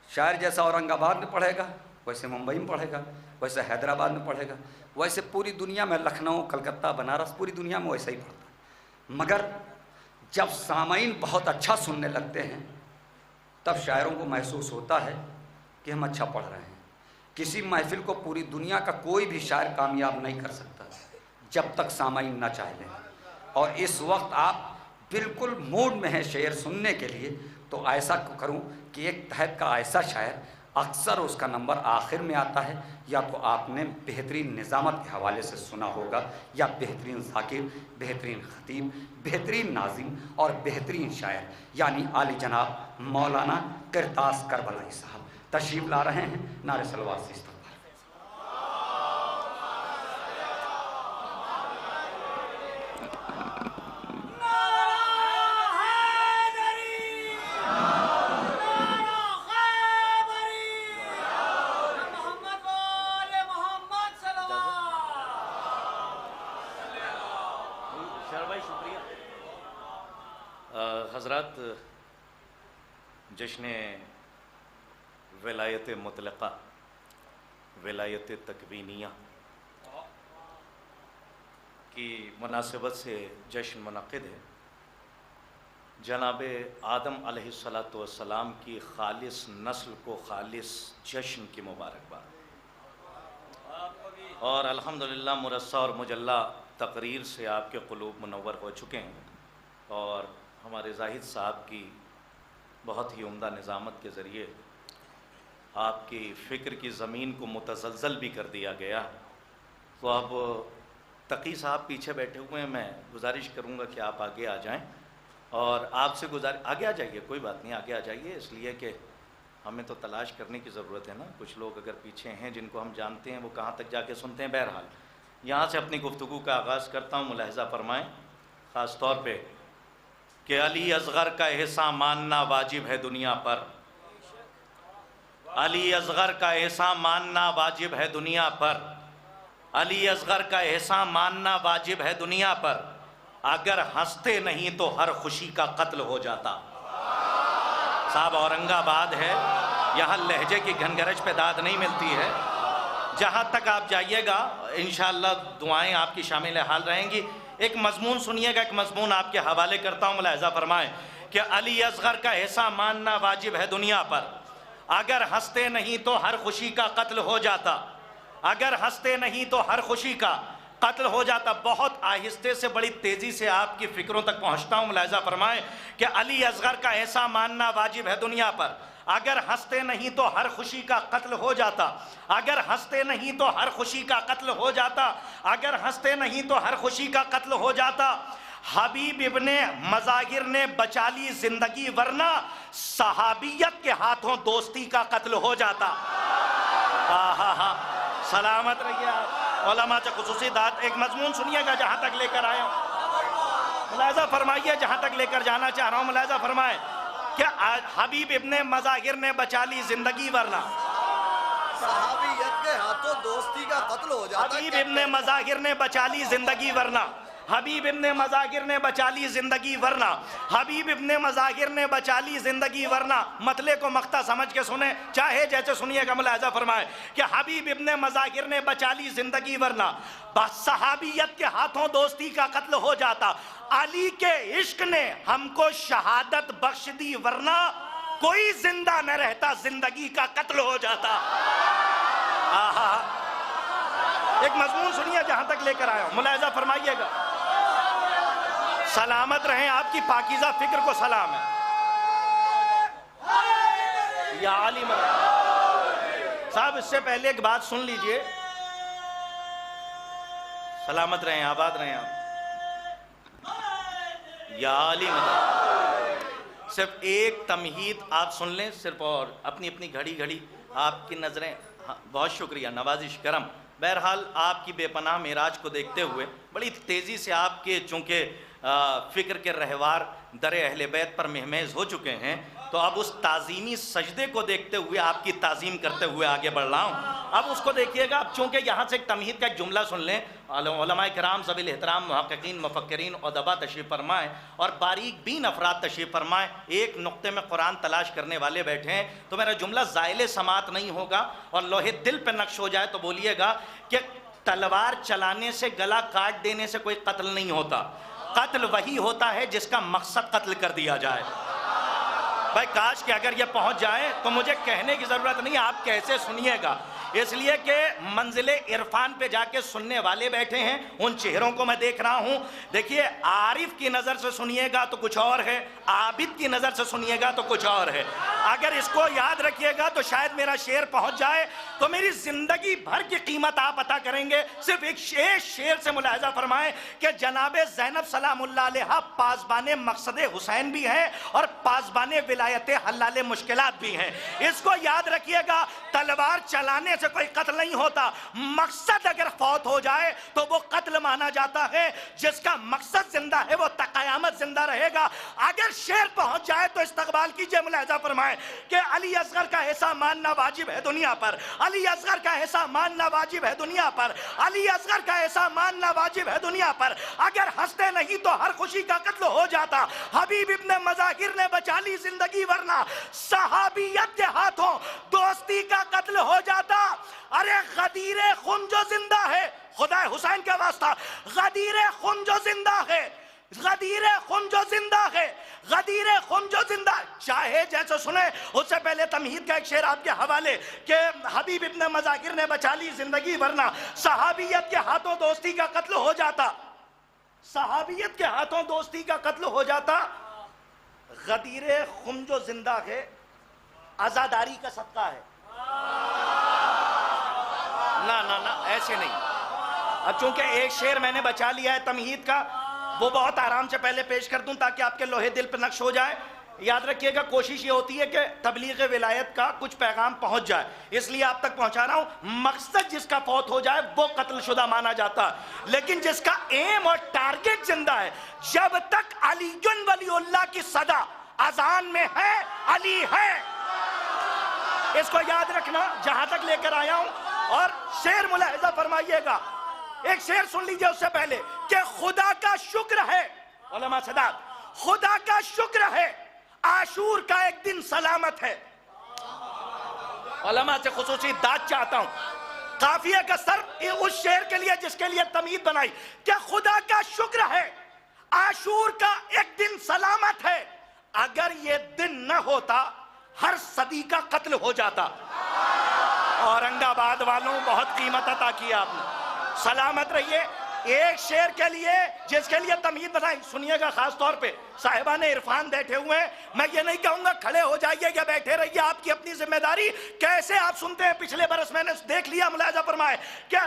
शायर जैसा औरंगाबाद में पढ़ेगा वैसे मुंबई में पढ़ेगा, वैसे हैदराबाद में पढ़ेगा, वैसे पूरी दुनिया में लखनऊ कलकत्ता बनारस पूरी दुनिया में वैसा ही पढ़ता। मगर जब सामाईन बहुत अच्छा सुनने लगते हैं तब शायरों को महसूस होता है कि हम अच्छा पढ़ रहे हैं। किसी महफिल को पूरी दुनिया का कोई भी शायर कामयाब नहीं कर सकता जब तक सामाईन ना चाह लें। और इस वक्त आप बिल्कुल मूड में हैं शेर सुनने के लिए, तो ऐसा करूं कि एक तहत का ऐसा शायर अक्सर उसका नंबर आखिर में आता है, या तो आपने बेहतरीन निज़ामत के हवाले से सुना होगा, या बेहतरीन ज़ाकिर, बेहतरीन ख़तीब, बेहतरीन नाज़िम और बेहतरीन शायर, यानी आली जनाब मौलाना किरतास करबलाई साहब तशरीफ़ ला रहे हैं। नारे सलवात से इस्तक़बाल। हज़रात, जश्न विलायत मुतलक़ा, विलायत तकवीनिया की मुनासिबत से जश्न मुनक़िद है। जनाब आदम अलैहिस्सलाम की खालिस नस्ल को खालिस जश्न की मुबारकबाद। और अल्हम्दुलिल्लाह मुरस्सा और मुजल्ला तकरीर से आपके क़ुलूब मुनव्वर हो चुके हैं और हमारे जाहिद साहब की बहुत ही उम्दा निज़ामत के ज़रिए आपकी फ़िक्र की ज़मीन को मुतज़लज़ल भी कर दिया गया। तो अब तकी साहब पीछे बैठे हुए हैं, मैं गुजारिश करूंगा कि आप आगे आ जाएं और आपसे आगे आ जाइए, कोई बात नहीं, आगे आ जाइए, इसलिए कि हमें तो तलाश करने की ज़रूरत है ना। कुछ लोग अगर पीछे हैं जिनको हम जानते हैं वो कहाँ तक जाके सुनते हैं। बहरहाल यहाँ से अपनी गुफ्तगू का आगाज़ करता हूँ। मुलाहिज़ा फरमाएँ ख़ास तौर पे कि अली असग़र का एहसान मानना वाजिब है दुनिया पर। अली असग़र का एहसान मानना वाजिब है दुनिया पर। अली असग़र का एहसान मानना वाजिब है दुनिया पर। अगर हंसते नहीं तो हर खुशी का कत्ल हो जाता। साहब औरंगाबाद है, यहाँ लहजे की घनगरज पे दाद नहीं मिलती है। जहाँ तक आप जाइएगा इंशाअल्लाह दुआएं आपकी शामिल हाल रहेंगी। एक मजमून सुनिएगा, एक मजमून आपके हवाले करता हूँ। मुलाहिज़ा फरमाएं कि अली असग़र का एहसान मानना वाजिब है दुनिया पर। अगर हंसते नहीं तो हर खुशी का कत्ल हो जाता। अगर हंसते नहीं तो हर खुशी का कत्ल हो जाता। बहुत आहिस्ते से बड़ी तेज़ी से आपकी फ़िक्रों तक पहुँचता हूँ। मुलाहिज़ा फरमाएं कि अली असग़र का एहसान मानना वाजिब है दुनिया पर। अगर हंसते नहीं तो हर खुशी का कत्ल हो जाता। अगर हंसते नहीं तो हर खुशी का कत्ल हो जाता। अगर हंसते नहीं तो हर खुशी का कत्ल हो जाता। हबीब इब्ने मज़ाहिर ने बचा ली जिंदगी, वरना सहाबियत के हाथों दोस्ती का कत्ल हो जाता। हा सलामत रहिए आप। उलमा से खुसूसी दाद। एक मजमून सुनिएगा जहाँ तक लेकर आया हूँ। मुलाहिज़ा फरमाइए जहाँ तक लेकर जाना चाह रहा हूँ। मुलाहिज़ा फरमाए क्या हबीब इब्ने मज़ाहिर ने बचा ली जिंदगी, वरना सहाबियत के हाथों दोस्ती का कत्ल हो जाता। हबीब इब्ने मज़ाहिर ने बचा ली जिंदगी, वरना हबीब इब्ने मज़ाहिर ने बचा ली जिंदगी, वरना हबीब इब्ने मज़ाहिर ने बचा ली जिंदगी, वरना मतले को मख्ता समझ के सुने, चाहे जैसे सुनिएगा। मुलाहिज़ा फरमाए कि हबीब इब्ने मज़ाहिर ने बचा ली जिंदगी, वरना सहाबियत के हाथों दोस्ती का कत्ल हो जाता। अली के इश्क ने हमको शहादत बख्श दी, वरना कोई जिंदा न रहता, जिंदगी का कत्ल हो जाता। एक मजमून सुनिए जहां तक लेकर आया हूं। मुलाहिज़ा फरमाइएगा। सलामत रहें, आपकी पाकीज़ा फिक्र को सलाम है। या अली साहब, इससे पहले एक बात सुन लीजिए। सलामत रहें, आबाद रहें आप। या अली सिर्फ एक तमहीद आप सुन लें सिर्फ, और अपनी अपनी घड़ी घड़ी आपकी नज़रें। हाँ, बहुत शुक्रिया, नवाजिश करम। बहरहाल आपकी बेपनाह मेराज को देखते हुए बड़ी तेज़ी से आपके चूँकि फ़िक्र के रहवार दर अहले बैत पर महमेज़ हो चुके हैं, तो अब उस ताज़ीमी सजदे को देखते हुए आपकी ताज़ीम करते हुए आगे बढ़ रहा हूँ। अब उसको देखिएगा। अब चूँकि यहाँ से एक तमहीद का एक जुमला सुन लें। उलमाए किराम ज़वील एहतराम मुहक्किकीन मुफक्किरीन उदबा तशरीफ़ फरमाएँ और बारीक बीन अफराद तशरीफ़ फरमाएँ। एक नुक्ते में कुरान तलाश करने वाले बैठे हैं, तो मेरा जुमला ज़ाइल समात नहीं होगा और लोहे दिल पर नक्श हो जाए तो बोलिएगा कि तलवार चलाने से, गला काट देने से कोई कत्ल नहीं होता। कत्ल वही होता है जिसका मकसद कत्ल कर दिया जाए। भाई काश कि अगर ये पहुंच जाए तो मुझे कहने की ज़रूरत नहीं, आप कैसे सुनिएगा। इसलिए कि मंजिले इरफान पे जाके सुनने वाले बैठे हैं, उन चेहरों को मैं देख रहा हूँ। देखिए, आरिफ की नज़र से सुनिएगा तो कुछ और है, आबिद की नज़र से सुनिएगा तो कुछ और है। अगर इसको याद रखिएगा तो शायद मेरा शेर पहुँच जाए तो मेरी ज़िंदगी भर की कीमत आप अता करेंगे। सिर्फ एक शेर से मुलाहिज़ा फरमाएं कि जनाबे ज़ैनब सलामुल्लाह अलैहा पासबाने मकसद हुसैन भी हैं और पासबाने विलायत हल्लाले मुश्किलात भी हैं। इसको याद रखिएगा। तलवार चलाने से कोई कत्ल नहीं होता। मकसद अगर फौत हो जाए तो वो कत्ल माना जाता है। जिसका मकसद जिंदा है वो तक़यामत जिंदा रहेगा। अगर शेर पहुंच जाए तो इस्तक़बाल कीजिए। मुलाहिज़ा फरमाएं कि अली असग़र का एहसान मानना वाजिब है दुनिया पर। अली असग़र का एहसान मानना वाजिब है दुनिया पर। अली असग़र का एहसान मानना वाजिब है दुनिया पर। अगर हंसते नहीं तो हर खुशी का कत्ल हो जाता। हबीब इब्ने मज़ाहिर ने बचा ली जिंदगी, वरना सहाबियत के हाथों दोस्ती का कत्ल हो जाता। अरे गदीरे खून जो जिंदा है, खुदा हुसैन का वास्ता, गदीरे खून जो जिंदा है, गदीरे खून जो जिंदा है, गदीर खुम जो जिंदा, चाहे जैसे सुने। उससे पहले तमहीद का एक शेर आपके हवाले कि हबीब इब्न मजाकिर ने बचा ली जिंदगी वरना सहाबियत के हाथों दोस्ती का कत्ल हो जाता, सहाबियत के हाथों दोस्ती का कत्ल हो जाता। गदीर खुम जो जिंदा है आजादारी का सदका है। ना ना ना ऐसे नहीं। अब चूंकि एक शेर मैंने बचा लिया है तमहीद का, वो बहुत आराम से पहले पेश कर दूं ताकि आपके लोहे दिल पर नक्श हो जाए। याद रखिएगा, कोशिश ये होती है कि तबलीग विलायत का कुछ पैगाम पहुंच जाए, इसलिए आप तक पहुंचा रहा हूं। मकसद जिसका फौत हो जाए वो कत्लशुदा माना जाता है, लेकिन जिसका एम और टारगेट जिंदा है, जब तक अलीयुन वलीउल्लाह की सदा अजान में है, अली है, इसको याद रखना। जहां तक लेकर आया हूं, और शेर मुलाहिजा फरमाइएगा, एक शेर सुन लीजिए उससे पहले कि खुदा का शुक्र है, उलमा सदात, खुदा का शुक्र है आशूर का एक दिन सलामत है। उलमा से खुसूसी दाद चाहता हूं, काफिया का सर उस शेर के लिए जिसके लिए तमीद बनाई कि खुदा का शुक्र है आशूर का एक दिन सलामत है। अगर ये दिन न होता हर सदी का कत्ल हो जाता। औरंगाबाद वालों बहुत कीमत अता की आपने, सलामत रहिए। एक शेर के लिए जिसके लिए तमीद बनाई, सुनिएगा खास तौर पे साहिबान इरफान बैठे हुए हैं, मैं ये नहीं कहूंगा खड़े हो जाइए या बैठे रहिए, आपकी अपनी जिम्मेदारी। कैसे आप सुनते हैं, पिछले बरस मैंने देख लिया, मुलाहिजा फरमाए क्या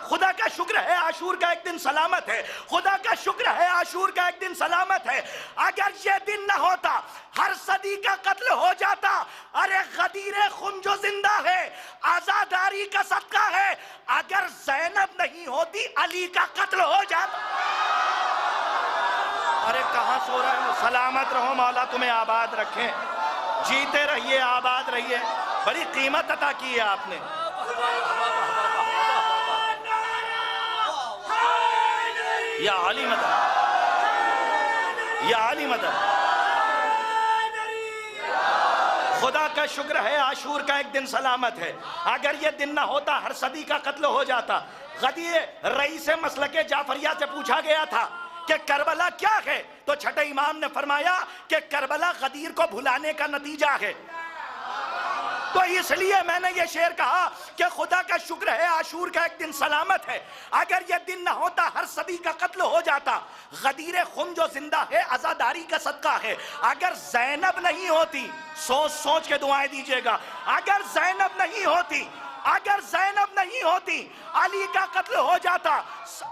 खुदा का शुक्र है आशूर का एक दिन सलामत है, खुदा का शुक्र है आशूर का एक दिन सलामत है। अगर ये दिन ना होता हर सदी का कत्ल हो जाता। अरे गदीर खुम जो जिंदा है आजादारी का सदका है, अगर ज़ैनब नहीं होती अली का कत्ल हो जाता। अरे कहां सो रहे हो, सलामत रहो, मौला तुम्हें आबाद रखें, जीते रहिए, आबाद रहिए, बड़ी कीमत अता की है आपने। या अली मदद, या अली मदद। खुदा का शुक्र है आशूर का एक दिन सलामत है, अगर ये दिन ना होता हर सदी का कत्ल हो जाता। गदीर रईस मसलके जाफरिया से पूछा गया था कि करबला क्या है, तो छठे इमाम ने फरमाया कि करबला गदीर को भुलाने का नतीजा है। तो इसलिए मैंने ये शेर कहा कि खुदा का शुक्र है आशूर का एक दिन सलामत है, अगर ये दिन ना होता हर सदी का कत्ल हो जाता। गदीर खुम जो जिंदा है आजादारी का सदका है, अगर ज़ैनब नहीं होती, सोच सोच के दुआएं दीजिएगा, अगर ज़ैनब नहीं होती, अगर ज़ैनब नहीं होती अली का कत्ल हो जाता।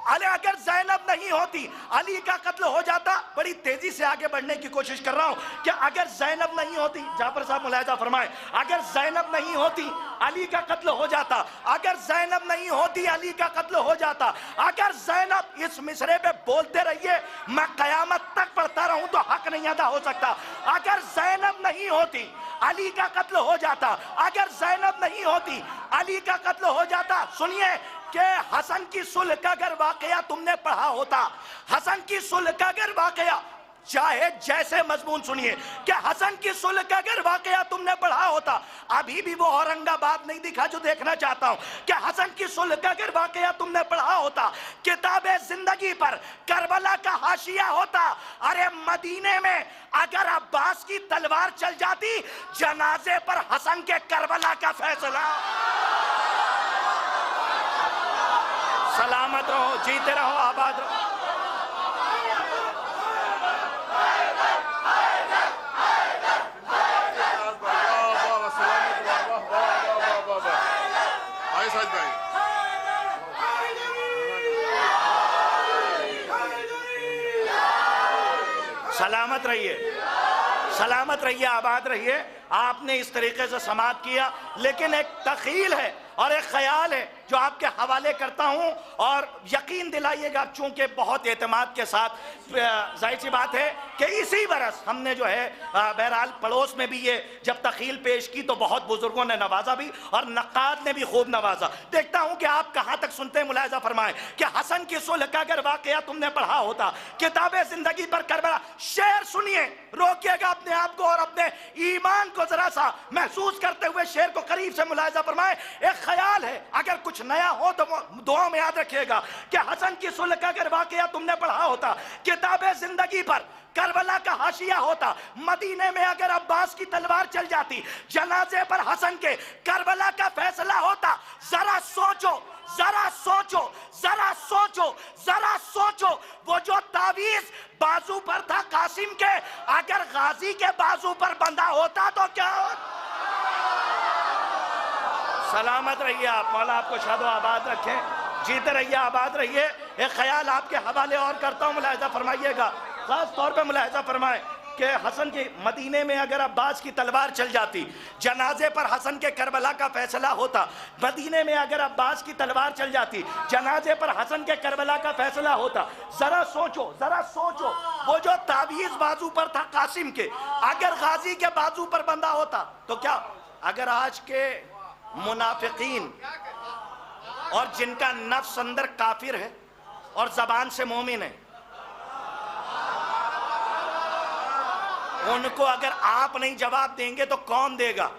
अगर ज़ैनब नहीं होती अली का कत्ल हो जाता। बड़ी तेजी से आगे बढ़ने की कोशिश कर रहा हूं कि अगर ज़ैनब नहीं होती, जाफर साहब मुलाहिजा फरमाए, अगर ज़ैनब नहीं होती अली का कत्ल हो जाता, अगर ज़ैनब नहीं होती अली का कत्ल हो जाता। अगर ज़ैनब, इस मिसरे पे बोलते रहिए, मैं कयामत तक पढ़ता रहूं तो हक नहीं अदा हो सकता। अगर ज़ैनब नहीं होती अली का कत्ल हो जाता, अगर ज़ैनब नहीं होती अली का कत्ल हो जाता। सुनिए कि हसन की सुलह का अगर वाकया तुमने पढ़ा होता, हसन की सुलह का अगर वाकया, चाहे जैसे मजमून सुनिए कि हसन की सुलह का अगर वाकया तुमने पढ़ा होता, अभी भी वो औरंगाबाद नहीं दिखा जो देखना चाहता हूं कि हसन की सुलह का अगर वाकया तुमने पढ़ा होता, किताबे जिंदगी पर करबला का हाशिया होता। अरे मदीने में अगर अब्बास की तलवार चल जाती, जनाजे पर हसन के करबला का फैसला। सलामत रहो, जीते रहो, आबाद रहो। सलामत रहिए, सलामत रहिए, आबाद रहिए। आपने इस तरीके से समाप्त किया, लेकिन एक तखील है और एक ख्याल है जो आपके हवाले करता हूं, और यकीन दिलाइएगा, चूंकि बहुत एतमाद के साथ, जाहिर सी बात है कि इसी बरस हमने जो है बहरहाल पड़ोस में भी ये जब तखील पेश की तो बहुत बुजुर्गों ने नवाजा भी और नक्काद ने भी खूब नवाजा। देखता हूं कि आप कहां तक सुनते हैं। मुलाहिजा फरमाएं कि हसन की सुलह का अगर वाकया तुमने पढ़ा होता, किताबे जिंदगी पर करबला। शेर सुनिए, रोकिएगा अपने आप को और अपने ईमान को जरा सा महसूस करते हुए शेर को करीब से मुलाहिजा फरमाए। एक ख्याल है, अगर कुछ नया हो तो दुआ में याद रखिएगा कि हसन की सुलह का अगर वाकया तुमने पढ़ा होता, किताबे जिंदगी पर करबला का हाशिया होता, मदीने में अगर अब्बास की तलवार चल जाती, जनाजे पर हसन के करबला का फैसला होता। जरा सोचो, जरा सोचो, जरा सोचो, जरा सोचो, वो जो तावीज बाजू पर था कासिम के, अगर गाजी के बाजू पर बंधा होता तो क्या होता? सलामत रहिए आप, मौला आपको शादो आबाद रखें, जीते रहिए, आबाद रहिए। एक ख्याल आपके हवाले और करता हूँ, मुलाहिजा फरमाइएगा, खास तौर पे मुलाहिजा फरमाए कि हसन के मदीने में अगर अब्बास की तलवार चल जाती, जनाजे पर हसन के करबला का फैसला होता। मदीने में अगर अब्बास की तलवार चल जाती, जनाजे पर हसन के करबला का फैसला होता। जरा सोचो, जरा सोचो, वो जो ताबीज बाजू पर था कासिम के, अगर गाजी के बाजू पर बंधा होता तो क्या? अगर आज के मुनाफिकीन और जिनका नफ्स अंदर काफिर है और जबान से मोमिन है, उनको अगर आप नहीं जवाब देंगे तो कौन देगा?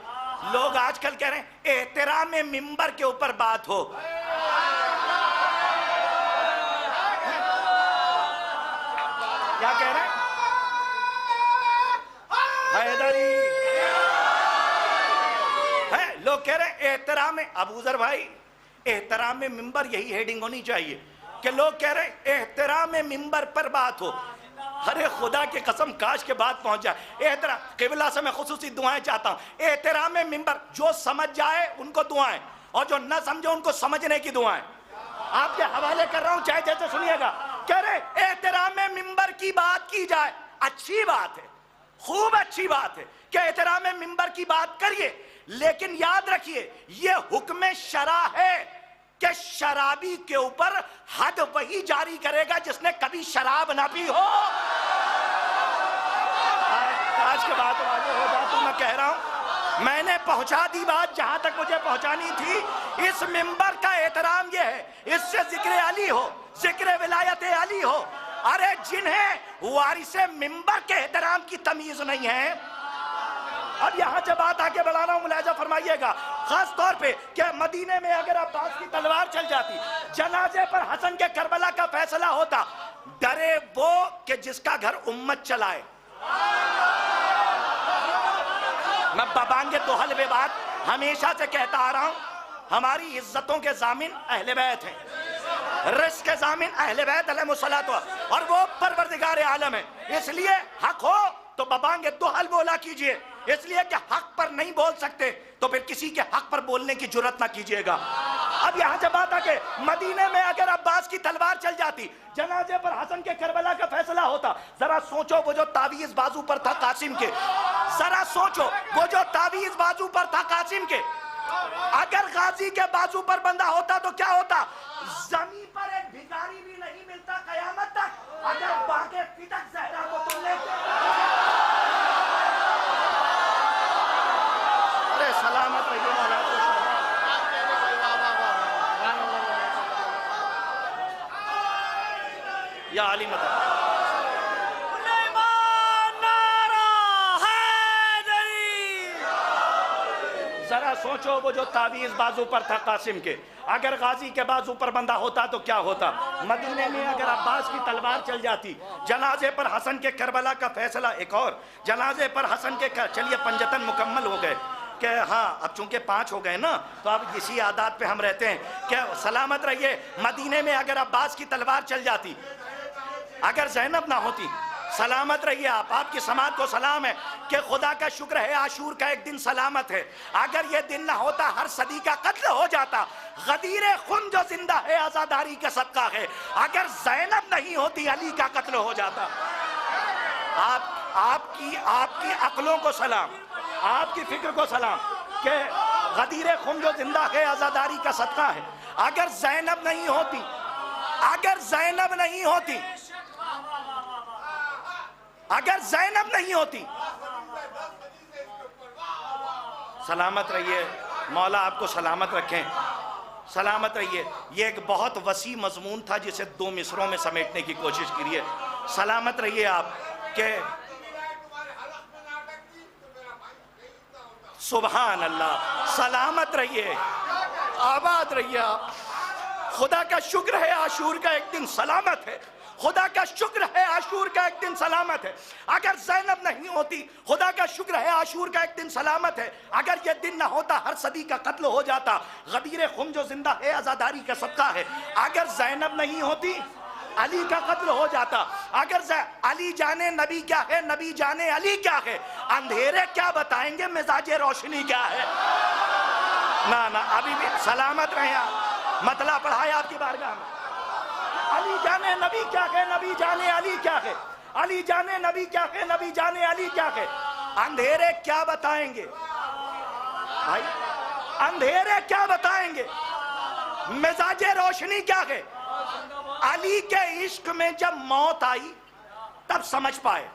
लोग आजकल कह रहे हैं एहतराम में मिंबर के ऊपर बात हो। क्या कह रहे हैं? हैदरी है, लोग कह रहे हैं एहतराम में, अबूजर भाई एहतराम में मिंबर, यही हेडिंग होनी चाहिए कि लोग कह रहे हैं एहतराम में मिंबर पर बात हो। अरे खुदा की कसम, काश के बात पहुंच जाए। एहतराम क़िबला से मैं खुसूसी दुआएं चाहता हूं, एहतराम में मिंबर, जो समझ जाए उनको दुआएं और जो न समझे उनको समझने की दुआएं। आपके हवाले कर रहा हूं, चाहे जैसे सुनिएगा। कह रहे एहतराम में मिंबर की बात की जाए, अच्छी बात है, खूब अच्छी बात है कि एहतराम में मिंबर की बात करिए, लेकिन याद रखिए ये हुक्म शरा है कि शराबी के ऊपर हद वही जारी करेगा जिसने कभी शराब ना पी हो। आज के बाद आगे हो जाए तो मैं कह रहा हूं, मैंने पहुंचा दी बात जहां तक मुझे पहुंचानी थी। इस मिंबर का एहतराम यह है, इससे जिक्र अली हो, जिक्र विलायत अली हो। अरे जिन्हें वारिसे मिंबर के एहतराम की तमीज नहीं है, अब यहां से बात आगे बढ़ा रहा हूं, मुलाहिजा फरमाइएगा, खास तौर पे कि मदीने में अगर अब्बास की तलवार चल जाती, जनाजे पर हसन के करबला का फैसला होता, डरे वो कि जिसका घर उम्मत चलाए। मैं बबांगे तो हलवे बात हमेशा से कहता आ रहा हूं, हमारी इज्जतों के जामिन अहले बैत हैं, रिस्क के जामिन अहले बैत अलैहिस्सलातो, और वो परवरदिगार आलम है। इसलिए हक हो तो बबांगे दो हल बोला कीजिए, इसलिए कि हक पर नहीं बोल सकते तो फिर किसी के हक पर बोलने की जुर्रत ना कीजिएगा। अब यहां से बात आके, मदीने में अगर अब्बास की तलवार चल जाती, जनाजे पर हसन के करबला का फैसला होता। जरा सोचो, वो जो तावीज बाजू पर था कासिम के, जरा सोचो, वो जो तावीज बाजू पर था कासिम के, अगर गाजी के बाजू पर बंधा होता तो क्या होता? जमीन पर एक भिखारी भी नहीं मिलता कयामत तक अगर बाके फिदक जहरा को तुम लेते। अरे सलामत रहिए मौला, या अली मदद। जरा सोचो, वो जो तावीज बाजू पर था कासिम के, अगर गाजी के बाजू पर बंधा होता तो क्या होता? मदीने में अगर अब्बास की तलवार चल जाती, जनाजे पर हसन के करबला का फैसला। एक और, जनाजे पर हसन के, चलिए 55 मुकम्मल हो गए कि हाँ, अब चूंकि 5 हो गए ना, तो अब इसी आदात पे हम रहते हैं कि सलामत रहिए। मदीने में अगर अब्बास की तलवार चल जाती, अगर ज़ैनब ना होती, सलामत रहिए आप, आपकी समाज को सलाम है कि खुदा का शुक्र है आशूर का एक दिन सलामत है। अगर ये दिन ना होता हर सदी का कत्ल हो जाता। गदीर खुन जो जिंदा है आजादारी का सदका है, अगर ज़ैनब नहीं होती अली का कत्ल हो जाता। आपकी अक्लों को सलाम, आपकी फिक्र को सलाम कि गदीर खुन जो जिंदा है आजादारी का सदका है। अगर ज़ैनब नहीं होती, अगर ज़ैनब नहीं होती, अगर ज़ैनब नहीं होती, सलामत रहिए मौला, आपको सलामत रखें, सलामत रहिए। ये एक बहुत वसी मजमून था जिसे 2 मिसरों में समेटने की कोशिश की है। सलामत रहिए आप के सुभान अल्लाह। सलामत रहिए, आबाद रहिए आप। खुदा का शुक्र है आशूर का एक दिन सलामत है, खुदा का शुक्र है आशूर का एक दिन सलामत है। अगर ज़ैनब नहीं होती, खुदा का शुक्र है आशूर का एक दिन सलामत है। अगर यह दिन ना होता हर सदी का कत्ल हो जाता। गदीर खुम जो जिंदा है आज़ादारी का सदका है। अगर ज़ैनब नहीं होती अली का कत्ल हो जाता। अगर अली जाने नबी क्या है, नबी जाने अली क्या है, अंधेरे क्या बताएंगे मिजाज रोशनी क्या है। ना ना अभी भी सलामत रहे आप, मतला पढ़ाया आपकी बारगाह में। अली जाने नबी क्या है, नबी जाने अली क्या है, अली जाने नबी क्या है, नबी जाने अली क्या है। अंधेरे क्या बताएंगे भाई, अंधेरे क्या बताएंगे, मिजाज रोशनी क्या है। अली के इश्क में जब मौत आई तब समझ पाए।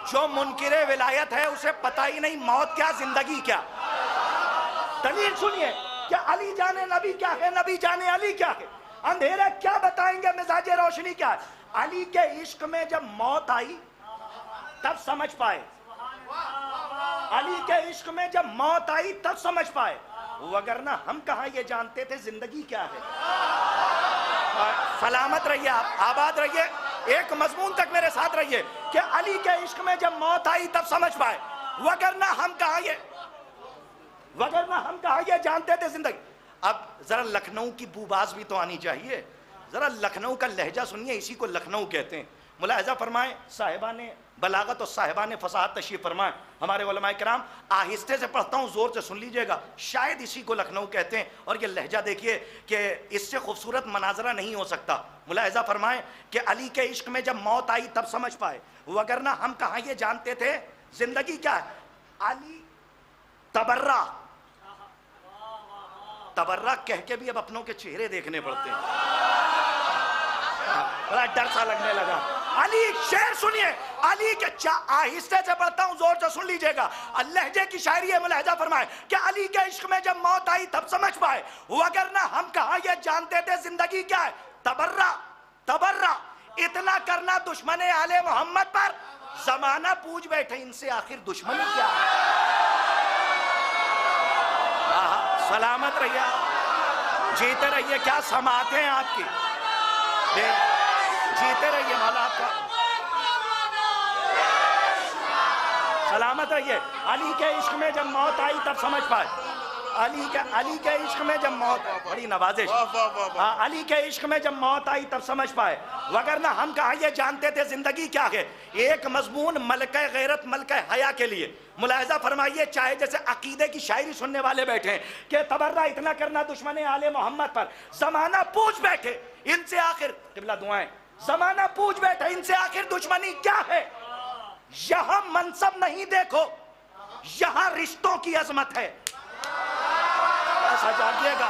जो मुनकिरे विलायत है उसे पता ही नहीं मौत क्या जिंदगी क्या। दलील सुनिए, क्या अली जाने नबी क्या है, नबी जाने अली क्या है। अंधेरे क्या बताएंगे, मिजाज रोशनी क्या है। अली के इश्क में जब मौत आई तब समझ पाए। अली के इश्क में जब मौत आई तब समझ पाए, वगरना हम कहां ये जानते थे जिंदगी क्या है। सलामत रहिए आप, आबाद रहिए, एक मजमून तक मेरे साथ रहिए कि अली के इश्क में जब मौत आई तब समझ पाए, वगरना हम कहां ये जानते थे जिंदगी। अब जरा लखनऊ की बूबाज भी तो आनी चाहिए। जरा लखनऊ का लहजा सुनिए, इसी को लखनऊ कहते हैं। मुलाहिजा फरमाएं, साहिबाने बलागत और साहिबाने फसाहत तशरीफ फरमाएं। हमारे उलमाए किराम, आहिस्ते से पढ़ता हूँ, जोर से सुन लीजिएगा। शायद इसी को लखनऊ कहते हैं। और ये लहजा देखिए कि इससे खूबसूरत मनाजरा नहीं हो सकता। मुलाहिजा फरमाएं कि अली के इश्क में जब मौत आई तब समझ पाए, वगरना हम कहाँ ये जानते थे जिंदगी क्या है। अली तबर्रा, तबर्रा कह के भी अब अपनों के चेहरे देखने पड़ते हैं, बड़ा डर सा लगने लगा। अली शेर सुनिए, अली के आहिस्ते से पढ़ता हूं, जोर से सुन लीजिएगा। लहजे की शायरी है, मुलाहिजा फरमाए कि अली के इश्क में जब मौत आई तब समझ पाए, वगरना हम कहां ये जानते थे जिंदगी क्या है। तबर्रा, तबर्रा, इतना करना दुश्मने आले मोहम्मद पर, जमाना पूछ बैठे इनसे आखिर दुश्मनी क्या है। सलामत रहिए, जीते रहिए, क्या समाते हैं आपकी, जीते रहिए मौला आपका। सलामत रहिए। अली के इश्क में जब मौत आई तब समझ पाए, अली के इश्क में जब मौत, बड़ी नवाजिश, अली के इश्क में जब मौत आई तब समझ पाए, वगरना हम कहाँ ये जानते थे जिंदगी क्या है। एक मजमून मलके गैरत मलके हया के लिए। मुलाहिजा फरमाइए, चाहे जैसे अकीदे की शायरी सुनने वाले बैठे हैं कि तबर्रा इतना करना दुश्मने आले मोहम्मद पर, जमाना पूछ बैठे इनसे आखिर, किबला दुआएं, जमाना पूछ बैठे इनसे आखिर दुश्मनी क्या है। यहां मनसब नहीं देखो, यहां रिश्तों की अजमत है। ऐसा जानिएगा,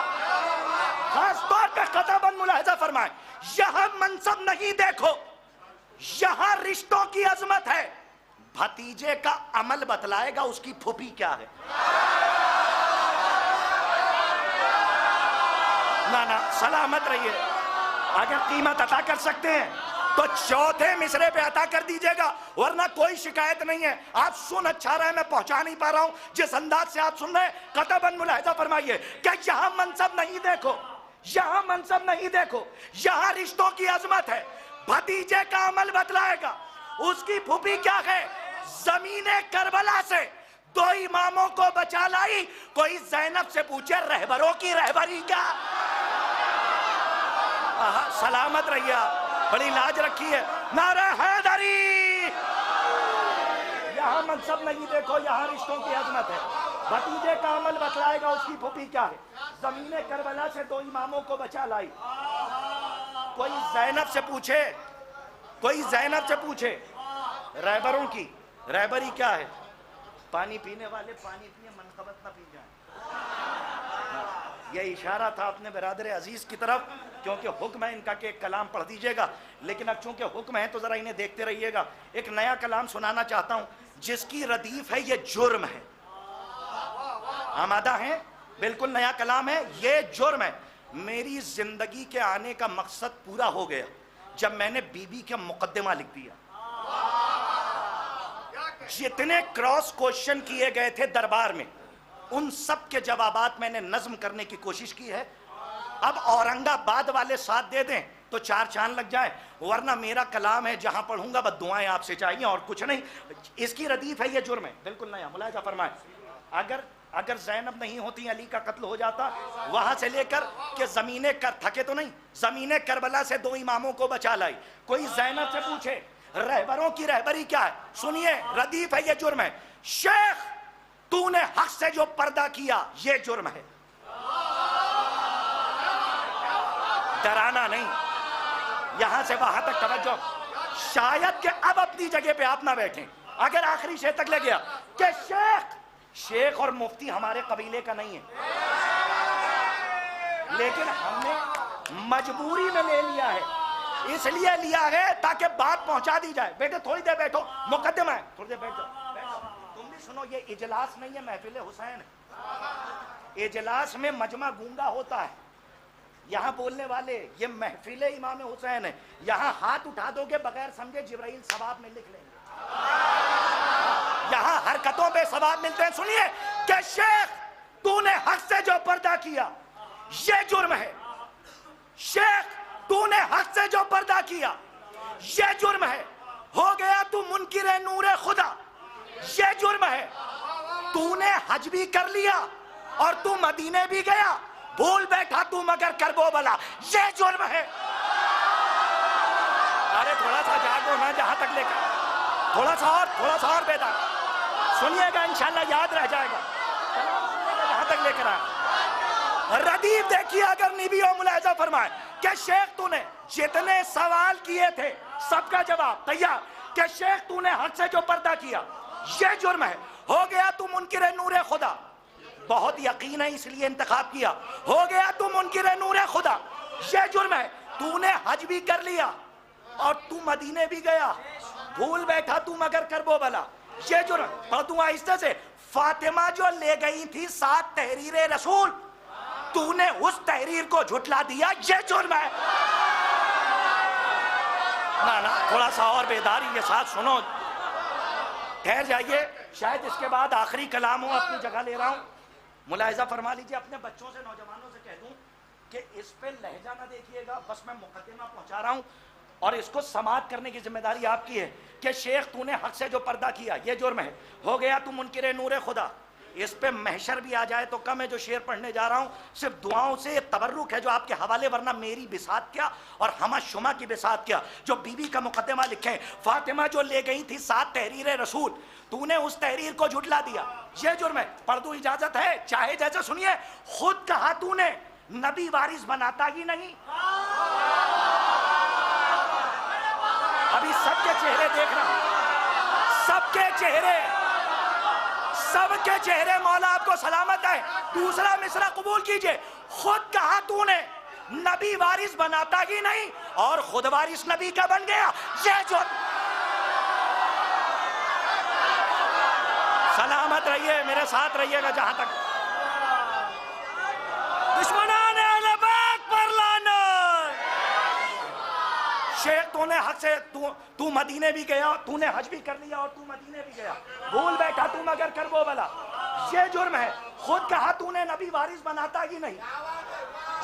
खास तौर पर कताबंद मुलाहिजा फरमाए, यहां मनसब नहीं देखो, यहां रिश्तों की अजमत है। भतीजे का अमल बतलाएगा उसकी फूफी क्या है। ना ना सलामत रहिए। अगर कीमत अता कर सकते हैं तो चौथे मिसरे पे अता कर दीजिएगा, वरना कोई शिकायत नहीं है। आप सुन अच्छा रहे, मैं पहुंचा नहीं पा रहा हूं जिस अंदाज से आप सुन रहे हैं। कतबन मुलाहिजा फरमाइए क्या यहां मनसब नहीं देखो, यहां मनसब नहीं देखो, यहां रिश्तों की अजमत है। भतीजे का अमल बतलाएगा उसकी फूफी क्या है। जमीने करबला से दो इमामों को बचा लाई, कोई ज़ैनब से पूछे रहबरों की रहबरी क्या। सलामत रहिए, बड़ी लाज रखी है। नारा हैदरी, यहाँ मनसब नहीं देखो, यहाँ रिश्तों की अजमत है। भतीजे का अमल बतलाएगा उसकी फूफी क्या है। जमीने करबला से दो इमामों को बचा लाई, कोई ज़ैनब से पूछे, कोई ज़ैनब से पूछे रहबरों की रहबरी क्या है। पानी पीने वाले पानी पिए, मनकबत ना पी जाए। यह इशारा था अपने बिरादर अजीज की तरफ, क्योंकि हुक्म है इनका कि एक कलाम पढ़ दीजिएगा, लेकिन अब चूंकि हुक्म है तो जरा इन्हें देखते रहिएगा। एक नया कलाम सुनाना चाहता हूं जिसकी रदीफ है ये जुर्म है। आमादा है, बिल्कुल नया कलाम है, ये जुर्म है। मेरी जिंदगी के आने का मकसद पूरा हो गया जब मैंने बीबी का मुकद्दमा लिख दिया। जितने क्रॉस क्वेश्चन किए गए थे दरबार में, उन सब के जवाबात मैंने नज्म करने की कोशिश की है। अब औरंगाबाद वाले साथ दे दें तो 4 चांद लग जाए, वरना मेरा कलाम है, जहां पढ़ूंगा बस दुआएं आपसे चाहिए और कुछ नहीं। इसकी रदीफ है, ये जुर्म है, बिल्कुल नया। मुलाहिजा फरमाए, अगर ज़ैनब नहीं होती अली का कत्ल हो जाता। वहां से लेकर के ज़मीने कर थके तो नहीं, ज़मीने करबला से 2 इमामों को बचा लाई। कोई ज़ैनब से पूछे रहबरों की रहबरी क्या है, सुनिए रदीफ है, ये जुर्म है। शेख तूने हक से जो पर्दा किया, ये जुर्म है। डराना नहीं, यहां से वहां तक तवज्जो। शायद कि अब अपनी जगह पे आप ना बैठें। अगर आखिरी शेर तक ले गया कि शेख और मुफ्ती हमारे कबीले का नहीं है, लेकिन हमने मजबूरी में ले लिया है, इसलिए लिया है ताकि बात पहुंचा दी जाए। बेटे थोड़ी देर बैठो, मुकद्दमा है, थोड़ी देर बैठ जाओ। तुम भी सुनो, ये इजलास नहीं है, महफिल हुसैन है। इजलास में मजमा गूंगा होता है, यहाँ बोलने वाले ये महफिल इमाम हुसैन है। यहाँ हाथ उठा दोगे बगैर समझे जिब्राइल सवाब में लिख लेंगे। यहाँ हरकतों पे सवाब मिलते हैं। सुनिए कि शेख तूने हक से जो पर्दा किया, ये जुर्म है। शेख तूने हक से जो पर्दा किया, ये जुर्म है। हो गया तू मुनकिर नूरे खुदा, ये जुर्म है। तूने हज भी कर लिया और तू मदीने भी गया, भूल बैठा तू मगर करबो बला, ये जुर्म है। अरे थोड़ा सा जागो ना, जहां तक लेकर थोड़ा सा और बेदार सुनिएगा, इंशाल्लाह याद रह जाएगा। जहां तक लेकर आए रदीफ देखिए, अगर निबी और मुलाहिजा फरमाए कि शेख तूने जितने सवाल किए थे सबका जवाब तैयार, कि शेख तूने हक से जो पर्दा किया, ये जुर्म है। हो गया तू मुनकिर नूरे खुदा, बहुत यकीन है इसलिए इंतखाब किया। हो गया तू मुनकिर नूरे खुदा, ये जुर्म है। तूने हज भी कर लिया और तू मदीने भी गया, भूल बैठा तू मगर करबो बला, ये जुर्म। पढ़ दूं आहिस्ते से। फातिमा जो ले गई थी 7 तहरीर रसूल, तूने उस तहरीर को झुटला दिया, ये जुर्म है। ना थोड़ा सा और बेदारी के साथ सुनो, ठहर जाइए, शायद इसके बाद आखिरी कलाम हो, अपनी जगह ले रहा हूं। मुलाहिजा फरमा लीजिए, अपने बच्चों से नौजवानों से कह दूं कि इस पे लहजा ना देखिएगा, बस मैं मुकद्दमा पहुंचा रहा हूं और इसको समाप्त करने की जिम्मेदारी आपकी है। कि शेख तूने हक से जो पर्दा किया, ये जुर्म है। हो गया तू मुनकिर नूरे खुदा, इस पे महशर भी आ जाए तो कम है। जो शेर पढ़ने जा रहा हूं सिर्फ दुआओं से तबर्रुक है जो आपके हवाले, वरना मेरी बिसात क्या और हमा शुमा की बिसात क्या। जो बीबी का मुकद्दमा लिखे, फातिमा जो ले गई थी 7 तहरीर रसूल, तूने उस तहरीर को झुटला दिया, ये जुर्म है। पढ़ दूं, इजाजत है, चाहे जैसे सुनिए। खुद कहा तूने नबी वारिस बनाता ही नहीं। अभी सबके चेहरे देख रहा हूं, सबके चेहरे मौला आपको सलामत है। दूसरा मिसरा कबूल कीजिए। खुद कहा तूने नबी वारिस बनाता ही नहीं और खुद वारिस नबी का बन गया, ये जो। सलामत रहिए, मेरे साथ रहिएगा जहां तक। दुश्मनाने अहले बैत पर लानत। शेख तूने हक से, तू मदीने भी गया, तूने हज भी कर लिया और तू मदीने भी गया, भूल बैठा तू मगर करबो बला, ये जुर्म है। खुद कहा तूने नबी वारिस बनाता ही नहीं।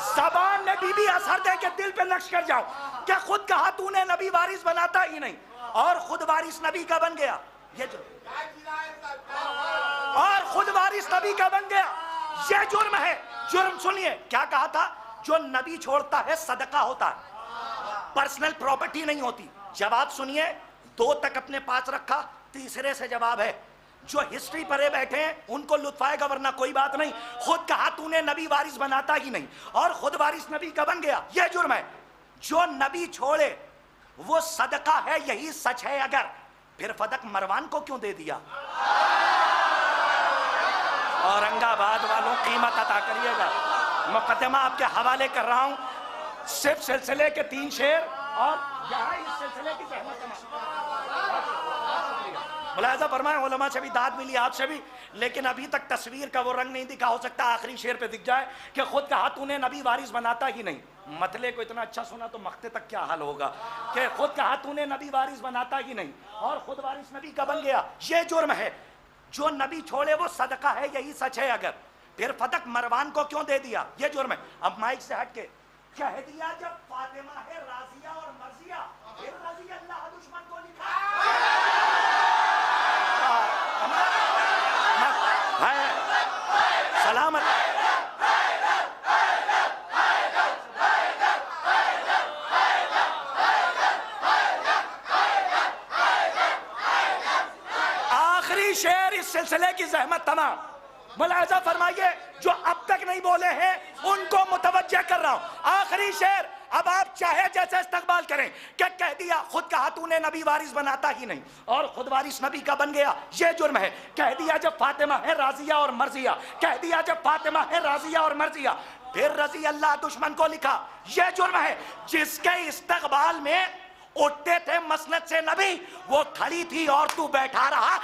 ज़बान ने बीबी असर दे के दिल पे नक्श कर जाओ, क्या खुद कहा तूने नबी वारिस बनाता ही नहीं और खुद वारिस नबी का बन गया, ये जुर्म। और खुद वारिस नबी का बन गया, ये जुर्म है। जुर्म सुनिए क्या कहा था, जो नबी छोड़ता है सदका होता है, पर्सनल प्रॉपर्टी नहीं होती। जवाब सुनिए, 2 तक अपने पास रखा, तीसरे से जवाब है। जो हिस्ट्री पढ़े बैठे हैं उनको लुत्फ आएगा, वरना कोई बात नहीं। खुद कहा तूने नबी वारिस बनाता ही नहीं और खुद वारिस नबी का बन गया, यह जुर्म है। जो नबी छोड़े वो सदका है, यही सच है। अगर फिर फदक मरवान को क्यों दे दिया? औरंगाबाद वालों कीमत अता करिएगा। मुकद्दमा आपके हवाले कर रहा हूं, सिर्फ सिलसिले के 3 शेर और यहाँ इस सिलसिले की सहमत। मुलाहिज़ा फरमाएं, उलमा से भी दाद मिली, आपसे भी, लेकिन अभी तक तस्वीर का वो रंग नहीं दिखा। हो सकता है आखिरी शेर पे दिख जाए कि खुद कहा तूने नबी वारिस बनाता ही नहीं। मतले को इतना अच्छा सुना तो मख्ते तक क्या हाल होगा कि खुद कहा तूने नबी वारिस बनाता ही नहीं और खुद वारिस नबी का बन गया। ये जुर्म है। जो नबी छोड़े वो सदका है, यही सच है। अगर फिर फतक मरवान को क्यों दे दिया, ये जुर्म है। अब माइक से हट के कह दिया जब फातिमा है राजिया और मर्जिया, फिर रजी अल्लाह दुश्मन को लिखा है सलामत। आखिरी शेर इस सिलसिले की जहमत तमाम मुलाहिज़ा फरमाइए, जो अब तक नहीं बोले हैं उनको मुतवज्जे कर रहा हूं। आखिरी शेर, अब आप चाहे जैसे इस्तकबाल करें। क्या कह दिया, खुद कहा तूने नबी वारिस बनाता ही नहीं और खुद वारिस नबी का बन गया, ये जुर्म है। कह दिया जब फातिमा है राजिया और मर्जिया, कह दिया जब फातिमा है राजिया और मर्जिया, फिर रजी अल्लाह दुश्मन को लिखा, ये जुर्म है। जिसके इस्तकबाल में उठते थे मसनद से नबी, वो खड़ी थी और तू बैठा रहा।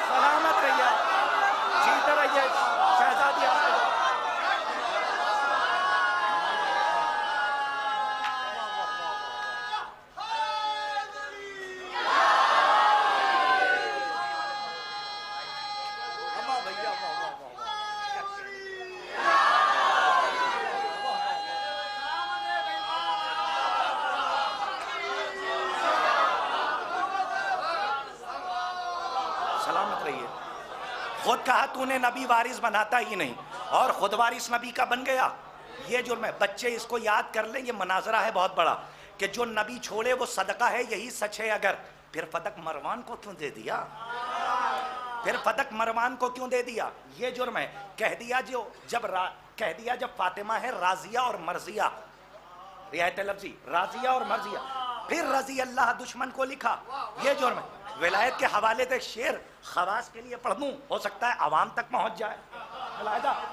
सलामत रहिए, जीते रहिए शहजादी। सलामत रहिए। खुद कहा तूने नबी वारिस बनाता ही नहीं और खुद वारिस नबी का बन गया, ये जुर्म है। बच्चे इसको याद कर लें, ये मनाजरा है बहुत बड़ा कि जो नबी छोड़े वो सदका है, यही सच है। अगर फिर फतक मरवान को क्यों दे दिया, फिर फतक मरवान को क्यों दे दिया, ये जुर्म है। कह दिया कह दिया जब फातिमा है राजिया और मर्जिया, रियायत लफ्जी राजिया और मर्जिया, फिर रजी अल्लाह दुश्मन को लिखा, ये जुर्म है। विलायत के हवाले से शेर खवास के लिए पढ़ दूं, हो सकता है आवाम तक पहुंच जाए,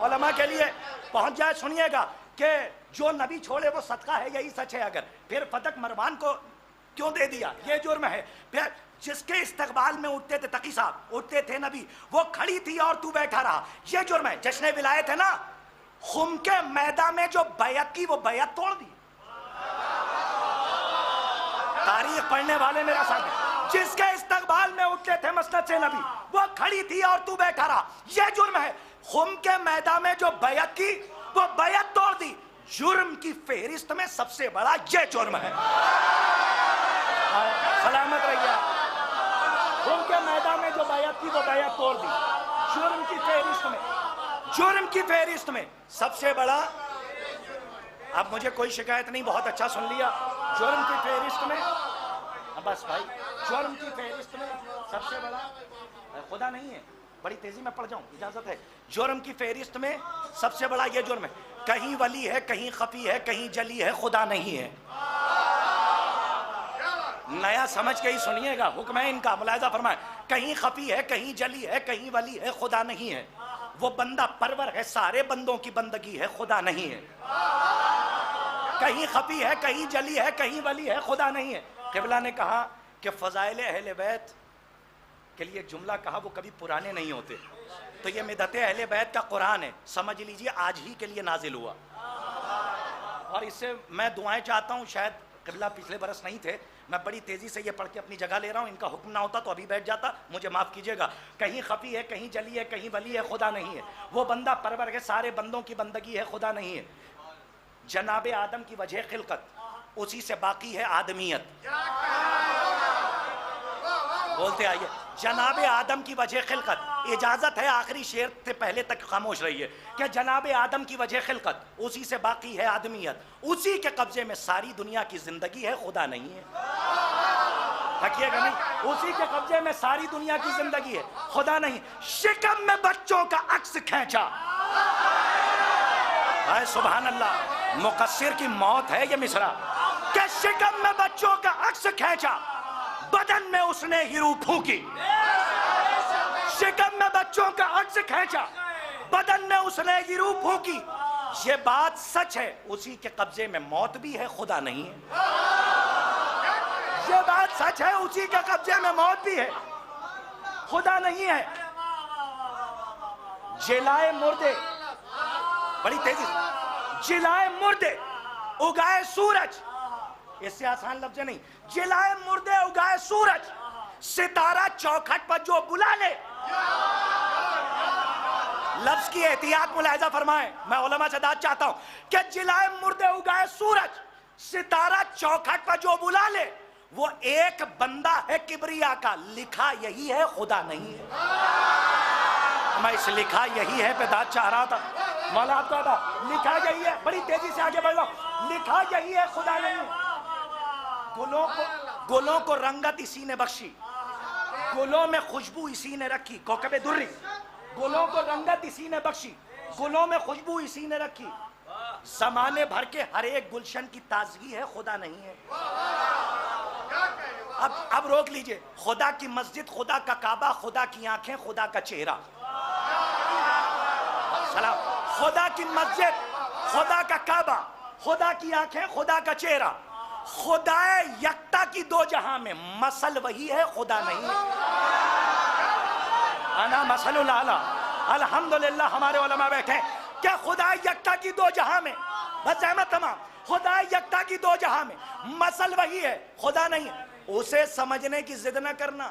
उलमा के लिए पहुंच जाए। सुनिएगा कि जो नबी छोड़े वो सदका है, यही सच है। अगर फिर फतक मरवान को क्यों दे दिया, ये जुर्म है। फिर जिसके इस्तकबाल में उठते थे तकी साहब, उठते थे नबी, वो खड़ी थी और तू बैठा रहा, ये जुर्म है। जश्न विलायत है ना, खुम के मैदान में जो बैयत की वो बैयत तोड़ दी। तारीख पढ़ने वाले मेरा साथ, जिसके इस्तकबाल में उठते थे मसनद से नबी, वो खड़ी थी और तू बैठा रहा, ये जुर्म है। खुम के मैदान में जो बैयत की वो बैयत तोड़ दी, जुर्म की फेहरिस्त में सबसे बड़ा ये जुर्म है। सलामत रहिए। खुम के मैदान में जो बैयत की वो बैयत तोड़ दी, जुर्म की फेहरिस्त में, जुर्म की फेहरिस्त में सबसे बड़ा। अब मुझे कोई शिकायत नहीं, बहुत अच्छा सुन लिया। जुर्म की फेहरिस्त में, बस भाई, जुर्म की फेहरिस्त में सबसे बड़ा खुदा नहीं है। बड़ी तेजी में पढ़ जाऊं, इजाजत है। जुर्म की फेहरिस्त में सबसे बड़ा ये जुर्म है। कहीं वली है, कहीं खफी है, कहीं जली है, खुदा नहीं है। नया समझ के ही सुनिएगा, हुक्म है इनका, मुलाहिज़ा फरमाए। कहीं खफी है, कहीं जली है, कहीं वली है, खुदा नहीं है। वो बंदा परवर है, सारे बंदों की बंदगी है, खुदा नहीं है। कहीं खफी है, कहीं जली है, कहीं वली है, खुदा नहीं है। क़िबला ने कहा कि फ़ज़ाइल अहले बैत के लिए एक जुमला कहा, वो कभी पुराने नहीं होते। तो ये मिदते अहले बैत का कुरान है, समझ लीजिए आज ही के लिए नाजिल हुआ। और इससे मैं दुआएं चाहता हूँ, शायद क़िबला पिछले बरस नहीं थे, मैं बड़ी तेज़ी से ये पढ़ के अपनी जगह ले रहा हूँ। इनका हुक्म ना होता तो अभी बैठ जाता, मुझे माफ़ कीजिएगा। कहीं खफी है, कहीं जली है, कहीं वली है, खुदा नहीं है। वो बंदा परवर है, सारे बंदों की बंदगी है, खुदा नहीं है। जनाब आदम की वजह खिलकत, उसी से बाकी है आदमियत। बोलते आइए, जनाब आदम की वजह खिलकत। इजाजत है आखिरी शेर से पहले तक खामोश रहिए कि जनाब आदम की वजह खिलकत, उसी से बाकी है आदमियत। उसी के कब्जे में सारी दुनिया की जिंदगी है, खुदा नहीं है। थकिएगा नहीं, उसी के कब्जे में सारी दुनिया की जिंदगी है, खुदा नहीं। शिकम में बच्चों का अक्स खींचा, हाय सुभान अल्लाह, मुकस्सिर की मौत है ये मिसरा। के शिकम में बच्चों का अक्स खींचा, बदन में उसने हीरू फूकी। शिकम में बच्चों का अक्स खींचा, बदन में उसने हीरू फूकी। ये बात सच है, उसी के कब्जे में मौत भी है, खुदा नहीं है। ये बात सच है, उसी के कब्जे में मौत भी है, खुदा नहीं है। जिलाए मुर्दे, बड़ी तेजी से, जिलाए मुर्दे उगाए सूरज, इससे आसान लफ्ज नहीं, जिलाए मुर्दे उगाए सूरज, सितारा चौखट पर जो बुला ले। लफ्ज की एहतियात मुलाहिजा फरमाएं, मैं उलमा से दाद चाहता हूं कि जिलाए मुर्दे उगाए सूरज, सितारा चौखट पर जो बुला ले, वो एक बंदा है किबरिया का, लिखा यही है खुदा नहीं है। मैं इस लिखा यही है पे दाद चाह रहा था, मौला आपको था लिखा यही है, बड़ी तेजी से आगे बढ़ रहा हूं, लिखा यही है खुदा नहीं है। गुलों को रंगत इसी ने बख्शी, गुलों में खुशबू इसी ने रखी, कौकबे दुर्री, गुलों को रंगत इसी ने बख्शी, गुलों में खुशबू इसी ने रखी, जमाने भर के हर एक गुलशन की ताजगी है, खुदा नहीं है। अब रोक लीजिए, खुदा की मस्जिद, खुदा का काबा, खुदा की आंखें, खुदा का चेहरा, सलाम, खुदा की मस्जिद, खुदा का काबा, खुदा की आंखें, खुदा का चेहरा, खुदाए यक्ता की दो जहां में, मसल वही है, खुदा नहीं है। अना मसलुल आला, अल्हम्दुलिल्लाह हमारे उलमा बैठे क्या खुदा यक्ता की दो जहां में, बस सहमत तमाम, खुदा यक्ता की दो जहां में, मसल वही है, खुदा नहीं है। उसे समझने की जिद न करना,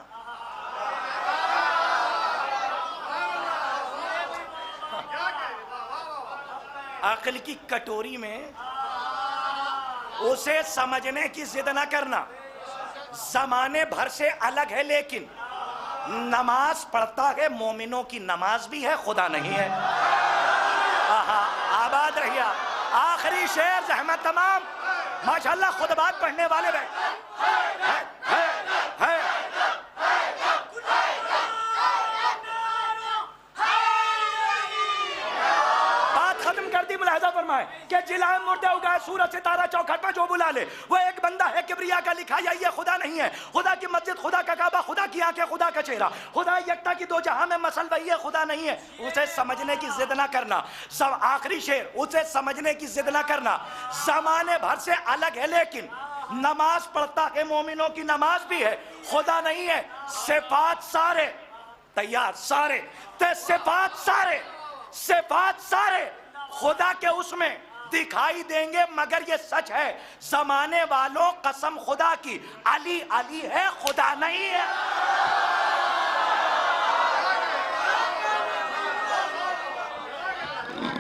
अक्ल की कटोरी में उसे समझने की जिद न करना, जमाने भर से अलग है लेकिन नमाज पढ़ता है, मोमिनों की नमाज भी है, खुदा नहीं है। आबाद रहिए। आखिरी शेर जहमत तमाम, माशाल्लाह खुतबात पढ़ने वाले है। बात खत्म कर दी, मुलाहिजा फरमाए कि जिलाए मुर्दे उगाए सूरज, सितारा चौखट पर जो बुला ले, वो एक बंदा है किबरिया का, लिखा यही है, खुदा नहीं है। खुदा की मस्जिद, खुदा का काबा, खुदा की आंखें, खुदा का चेहरा, खुदा यकता की दो जहां में, मसल वही है, खुदा नहीं है। उसे समझने की जिद ना करना, सब आखिरी शेर, उसे समझने की जिद ना करना, जमाने भर से अलग है लेकिन नमाज पढ़ता है, मोमिनों की नमाज भी है, खुदा नहीं है। सिफात सारे तैयार, सारे ते सिफात सारे, सिफात सारे खुदा के उसमें दिखाई देंगे, मगर ये सच है जमाने वालों, कसम खुदा की, अली अली है, खुदा नहीं है।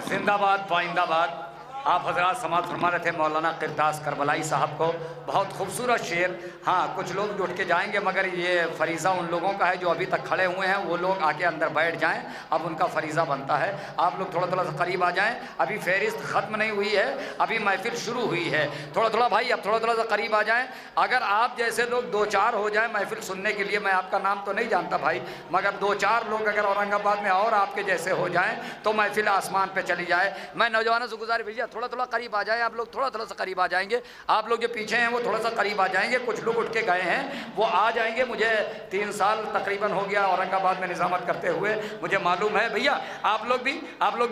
जिंदाबाद पाइंदाबाद। आप हजरात समात फरमा रहे थे मौलाना किरदास करबलाई साहब को, बहुत खूबसूरत शेर। हाँ, कुछ लोग भी उठ के जाएंगे, मगर ये फरीज़ा उन लोगों का है जो अभी तक खड़े हुए हैं, वो लोग आके अंदर बैठ जाएं, अब उनका फरीज़ा बनता है। आप लोग थोड़ा थोड़ा सा करीब आ जाएं, अभी फहरिस्त ख़त्म नहीं हुई है, अभी महफिल शुरू हुई है। थोड़ा थोड़ा भाई अब थोड़ा थोड़ा सा करीब आ जाएं। अगर आप जैसे लोग 2-4 हो जाएं महफिल सुनने के लिए, मैं आपका नाम तो नहीं जानता भाई, मगर 2-4 लोग अगर औरंगाबाद में और आपके जैसे हो जाएं तो महफिल आसमान पर चली जाए। मैं नौजवानों से गुजारिश, भैया थोड़ा थोड़ा करीब आ जाए, आप लोग थोड़ा थोड़ा सा करीब आ जाएंगे। आप लोग जो पीछे हैं वो थोड़ा सा करीब आ जाएंगे, कुछ लोग उठ के गए हैं, वो आ जाएंगे। मुझे 3 साल तकरीबन हो गया औरंगाबाद में निज़ामत करते हुए, मुझे मालूम है। भैया आप लोग भी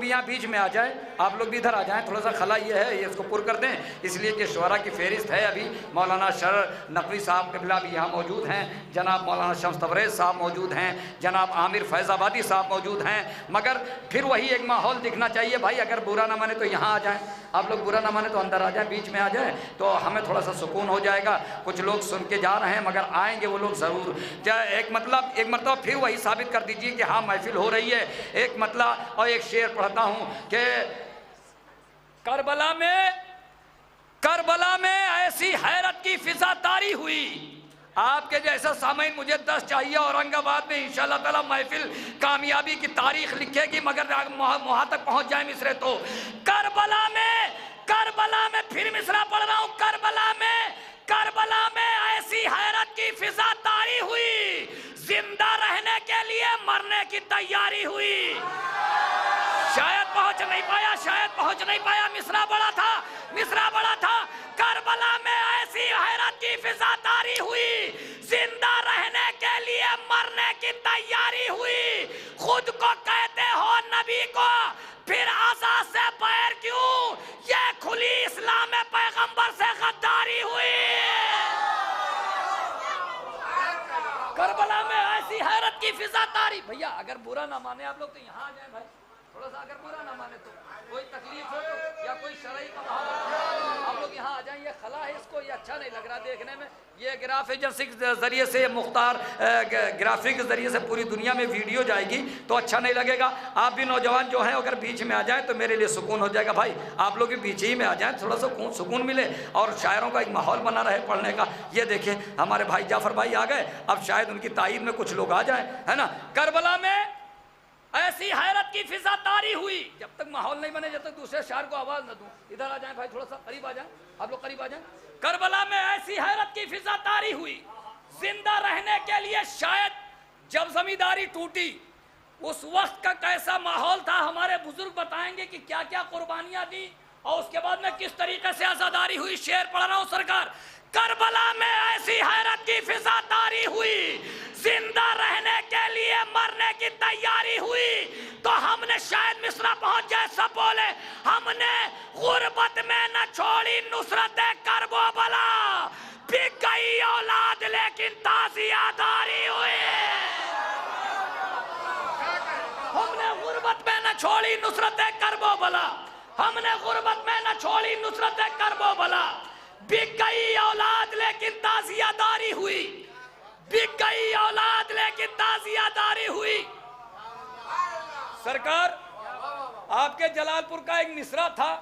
यहाँ बीच में आ जाएं, आप लोग भी इधर आ जाएं, थोड़ा सा खला ये है, ये इसको पुर कर दें, इसलिए कि शुरा की फहरिस्त है। अभी मौलाना शर नकवी साहब क़िबला भी यहाँ मौजूद हैं, जनाब मौलाना शम्स तबरेज़ साहब मौजूद हैं, जनाब आमिर फैज़ाबादी साहब मौजूद हैं। मगर फिर वही एक माहौल दिखना चाहिए भाई, अगर बुरा ना माने तो यहाँ आ जाएँ, आप लोग बुरा ना माने तो अंदर आ जाए, बीच में आ जाए, तो हमें थोड़ा सा सुकून हो जाएगा। कुछ लोग सुन के जा रहे हैं मगर आएंगे वो लोग ज़रूर। एक मतलब फिर वही साबित कर दीजिए कि हाँ महफिल हो रही है। एक मतलब और एक शेर पढ़ता हूँ कि करबला में ऐसी हैरत की फिजा तारी हुई, आपके जैसा सामईन मुझे 10 चाहिए। औरंगाबाद में इंशाअल्लाह ताला महफिल कामयाबी की तारीख लिखेगी, मगर वहाँ तक पहुँच जाए मिसरे तो। करबला में फिर मिसरा पढ़ रहा हूँ, करबला में ऐसी हैरत की फिजा तारी हुई, जिंदा रहने के लिए मरने की तैयारी हुई। शायद पहुंच नहीं पाया, मिसरा बड़ा था। करबला में ऐसी हैरत की फिजा तारी हुई, जिंदा रहने के लिए मरने की तैयारी हुई। खुद को कहते हो नबी को, फिर आज़ाद से पैर क्यों? ये खुली इस्लाम में पैगंबर से गद्दारी हुई। हैरत की फिजा तारी। भैया अगर बुरा ना माने आप लोग तो यहाँ आ जाए भाई, थोड़ा सा अगर बुरा ना माने तो, कोई तकलीफ हो तो या कोई शरई का माहौल, आप लोग यहाँ आ जाएं। ये खला है, इसको ये अच्छा नहीं लग रहा देखने में। ये ग्राफ एजेंसी के जरिए से, मुख्तार ग्राफिक के जरिए से पूरी दुनिया में वीडियो जाएगी तो अच्छा नहीं लगेगा। आप भी नौजवान जो हैं अगर बीच में आ जाएं तो मेरे लिए सुकून हो जाएगा। भाई आप लोग भी बीच ही में आ जाएं, थोड़ा सा सुकून मिले और शायरों का एक माहौल बना रहे पढ़ने का। ये देखिए हमारे भाई जाफर भाई आ गए, अब शायद उनकी ताईद में कुछ लोग आ जाएं, है ना। करबला में ऐसी हैरत की फिजा तारी हुई, जब तक माहौल नहीं बने, जब तक दूसरे शायर को आवाज न दूं। इधर आ जाएं भाई, थोड़ा सा करीब आ जाएं, आप लोग करीब आ जाएं। करबला में ऐसी हैरत की फिजा तारी हुई, जिंदा रहने के लिए शायद जब जमींदारी टूटी उस वक्त का कैसा माहौल था, हमारे बुजुर्ग बताएंगे कि क्या क्या कुर्बानियां दी और उसके बाद में किस तरीके से आजादारी हुई। शेर पढ़ रहा हूं सरकार। करबला में ऐसी हैरत की फिजा तारी हुई, जिंदा रहने के लिए मरने की तैयारी हुई, तो हमने शायद मिस्रा पहुंच जाए सब बोले, हमने गुर्बत में न छोड़ी नुसरत करबला, बिक गई औलाद लेकिन ताज़ियादारी हुई। हमने गुर्बत में न छोड़ी नुसरत करबला, हमने गुर्बत में न छोड़ी नुसरत करबला, बिक गई औलाद लेकिन ताज़ियादारी हुई, बिक गई औलाद लेकिन ताज़ियादारी हुई। सरकार आपके जलालपुर का एक मिसरा था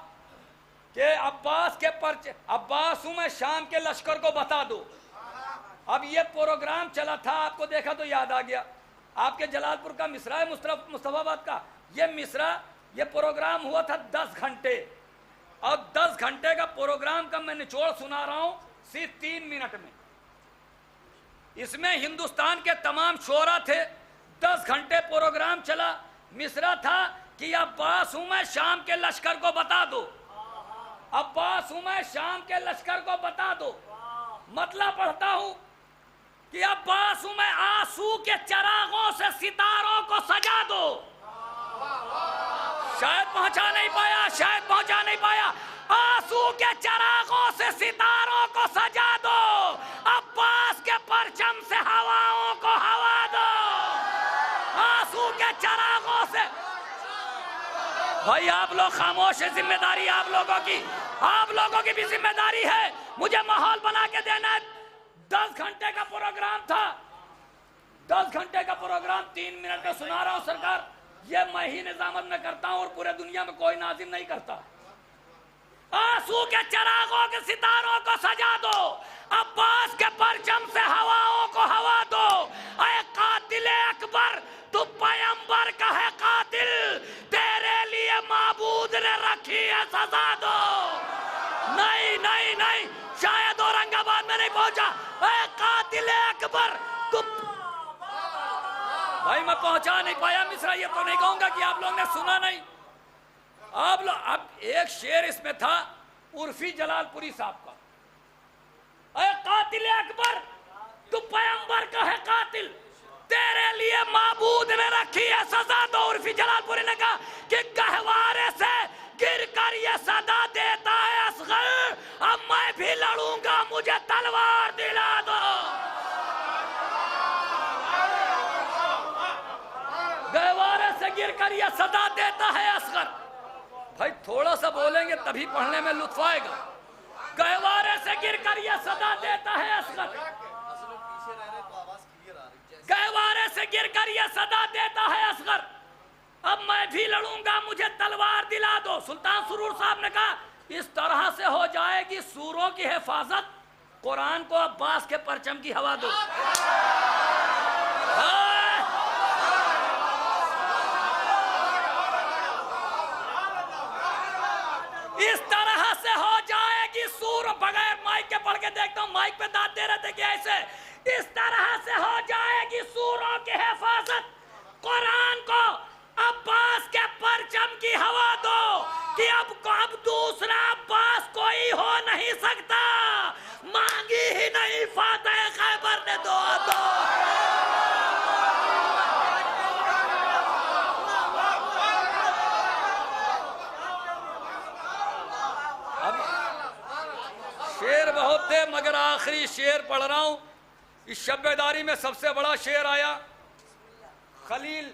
कि अब्बास के पर्चे, अब्बास हूं मैं शाम के लश्कर को बता दो। अब ये प्रोग्राम चला था, आपको देखा तो याद आ गया। आपके जलालपुर का मिसरा है, मुस्तफाबाद का ये मिसरा, ये प्रोग्राम हुआ था 10 घंटे, और 10 घंटे का प्रोग्राम का मैं निचोड़ सुना रहा हूं सिर्फ 3 मिनट में। इसमें हिंदुस्तान के तमाम शोरा थे, 10 घंटे प्रोग्राम चला। मिसरा था कि अब्बास हूं मैं शाम के लश्कर को बता दो, अब्बास हूं मैं शाम के लश्कर को बता दो। मतलब पढ़ता हूं कि अब्बास हूं मैं आंसू के चरागों से सितारों को सजा दो। शायद पहुंचा नहीं पाया, शायद पहुंचा नहीं पाया। आंसू के चरागों से सितारों को सजा दो, अब्बास के परचम से हवाओं को हवा दो। आंसू के चरागों से भाई आप लोग खामोश है, जिम्मेदारी आप लोगों की, आप लोगों की भी जिम्मेदारी है। मुझे माहौल बना के देना है। 10 घंटे का प्रोग्राम था, 10 घंटे का प्रोग्राम 3 मिनट में सुना रहा हूं सरकार। ये मैं ही निजामत में करता हूं और पूरे दुनिया में कोई नाजिम नहीं करता। आंसू के चरागों के सितारों को सजा दो, अब्बास के परचम से हवाओं को हवा दो। ऐ कातिल अकबर तू पैगंबर का है कातिल, तेरे लिए माबूद ने रखी है सजा दो। नहीं नहीं नहीं, शायद औरंगाबाद में नहीं पहुंचा। ऐ कातिल अकबर तू, भाई मैं पहुंचा नहीं पाया मिश्रा, ये तो नहीं कहूंगा कि आप लोग ने सुना नहीं। आप लोग, अब एक शेर इसमें था उर्फी जलालपुरी साहब का, ऐ कातिल अकबर तू पैगंबर का है कातिल, तेरे लिए माबूद ने रखी है सजा दो। उर्फी जलालपुरी ने कहा कि गहवारे से गिर कर ये सदा देता है असगर, अब मैं भी लड़ूंगा मुझे तलवार दिला दो। गहवारे से गिर कर ये सदा देता है असगर। भाई थोड़ा सा बोलेंगे तभी पढ़ने में लुत्फ आएगा। गहवारे से गिर कर ये सदा देता है असगर, गहवारे से गिर कर ये सदा देता है असगर, अब मैं भी लड़ूंगा मुझे तलवार दिला दो। सुल्तान सुरूर साहब ने कहा इस तरह से हो जाएगी सूरों की हिफाजत, कुरान को अब्बास के परचम की हवा दो। इस तरह से हो जाएगी सूर, बगैर माइक के पढ़ के देखता हूं, माइक पे दाद दे रहे थे कि ऐसे, इस तरह से हो जाएगी सूरों की हिफाजत, कुरान को अब्बास के परचम की हवा दो कि अब दूसरा अब्बास कोई हो नहीं सकता, मांगी ही नहीं फातह खैबर ने दुआ दो। शेर बहुत थे मगर आखिरी शेर पढ़ रहा हूं। इस शब बेदारी में सबसे बड़ा शेर आया खलील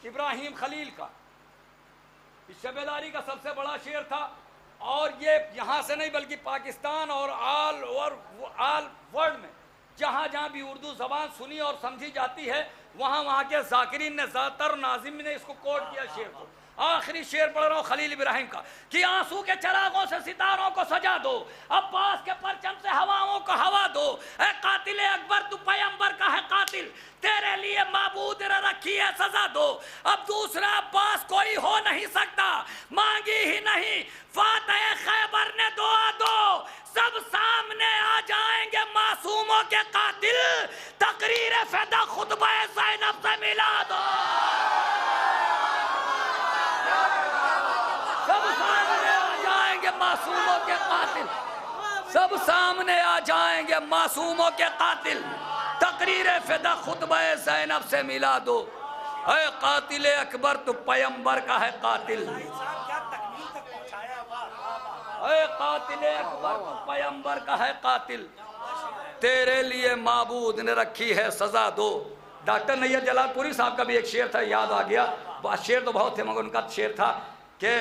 इब्राहिम खलील का, इस शबेदारी का सबसे बड़ा शेर था। और ये यहाँ से नहीं बल्कि पाकिस्तान और आल वर्ल्ड में जहाँ जहाँ भी उर्दू ज़बान सुनी और समझी जाती है वहाँ वहाँ के ज़ाकिरीन ने ज़्यादातर नाज़िम ने इसको कोट किया शेर को। आखिरी शेर पढ़ रहा हूँ खलील इब्राहिम का कि आंसू के चरागों से सितारों को सजा दो, अब्बास के परचम से हवाओं को हवा दो, ऐ कातिल अकबर तू पैगंबर का है कातिल, तेरे लिए माबूद ने रखी है सजा दो। अब दूसरा अब्बास कोई हो नहीं सकता, मांगी ही नहीं फातह खैबर ने दुआ दो, सब सामने आ जाएंगे मासूमों के कातिल, तकरीर फ़िदा खुतबा ज़ैनब से मिला दो। सब सामने आ जाएंगे मासूमों के कातिल, सब सामने आ जाएंगे मासूमों के कातिल, तकरीर फ़िदा खुतबा ज़ैनब से मिला दो। ऐ कातिल अकबर तू पैगंबर का है कातिल, ऐ कातिल अकबर तू पैगंबर का है कातिल, तेरे लिए माबूद ने रखी है सजा दो। डॉक्टर नैयर जलालपुरी साहब का भी एक शेर था, याद आ गया। शेर तो बहुत थे मगर उनका शेर था कि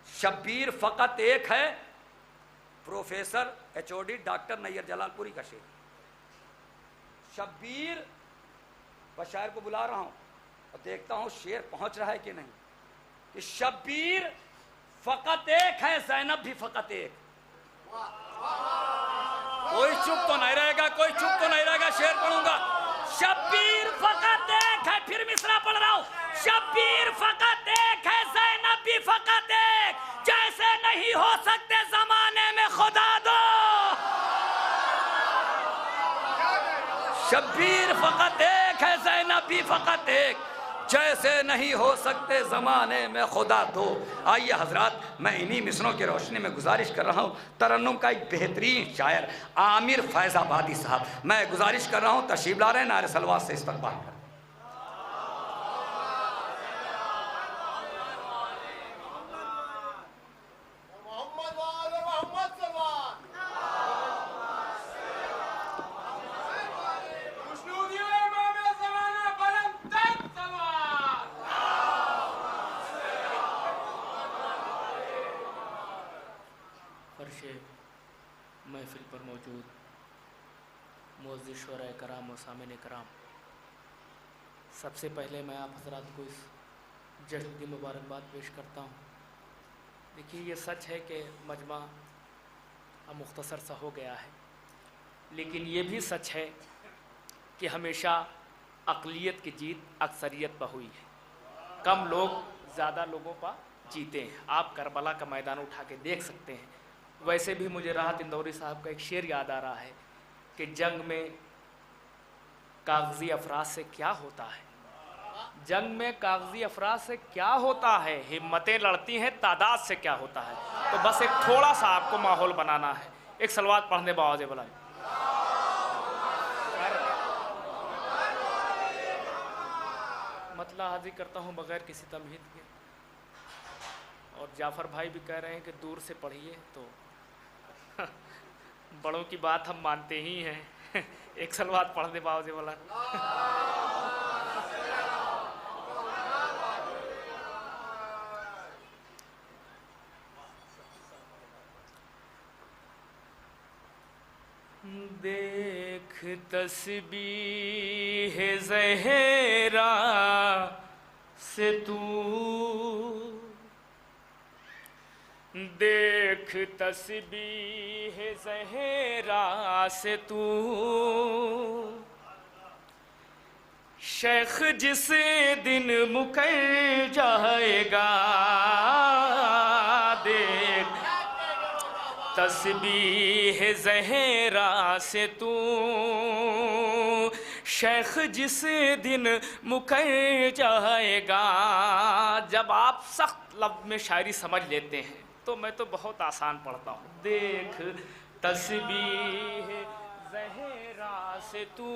शब्बीर फ़कत एक है, professor HOD doctor Nayyar Jalalpuri का शेर। शब्बीर, बस शायर को बुला रहा हूँ और देखता हूँ शेर पहुँच रहा है कि नहीं, कि शब्बीर फ़कत एक है, ज़ैनब भी फ़कत एक। कोई चुप तो नहीं रहेगा, कोई चुप तो नहीं रहेगा, शेर पढ़ूंगा। शब्बीर फ़कत एक है, फिर मिसरा पढ़ रहा हूँ, शब्बीर फ़कत एक है, ज़ैनब भी फ़कत एक, जैसे नहीं हो सकते ज़माने में खुदा दो। शब्बीर फ़कत एक है, ज़ैनब भी फ़कत एक, जैसे नहीं हो सकते ज़माने में खुदा दो। आइए हजरात, मैं इन्हीं मिसरों की रोशनी में गुजारिश कर रहा हूँ तरन्नुम का एक बेहतरीन शायर आमिर फैज़ाबादी साहब, मैं गुजारिश कर रहा हूँ तशरीफ ला रहे हैं, नारे सलवात से इस्तकबाल करें। महफिल पर मौजूद मुअज़्ज़िज़ शुअरा कराम और सामिन कराम, सबसे पहले मैं आप हज़रात को इस जश्न की मुबारकबाद पेश करता हूँ। देखिए, ये सच है कि मजमा अब मुख्तसर सा हो गया है, लेकिन ये भी सच है कि हमेशा अक़लियत की जीत अक्सरियत पर हुई है, कम लोग ज़्यादा लोगों पर जीते हैं। आप करबला का मैदान उठा के देख सकते हैं। वैसे भी मुझे राहत इंदौरी साहब का एक शेर याद आ रहा है कि जंग में कागज़ी अफराद से क्या होता है, जंग में कागज़ी अफराद से क्या होता है, हिम्मतें लड़ती हैं तादाद से क्या होता है। तो बस एक थोड़ा सा आपको माहौल बनाना है, एक सलवात पढ़ने बावजे बुलाए। मतला हाजिर करता हूँ बग़ैर किसी तमहीद के, और जाफ़र भाई भी कह रहे हैं कि दूर से पढ़िए, तो बड़ों की बात हम मानते ही हैं। एक सलवात पढ़ दे बावजे वाला। देख तस्बीह ज़हरा से तू, देख तस्बीह ज़हरा से तू, शेख जिस दिन मुकर जाएगा, देख तस्बीह ज़हरा से तू, शेख जिस दिन मुकर जाएगा। जब आप सख्त लफ्ज़ में शायरी समझ लेते हैं तो मैं तो बहुत आसान पढ़ता हूँ। देख तस्बीह ज़हरा से तू,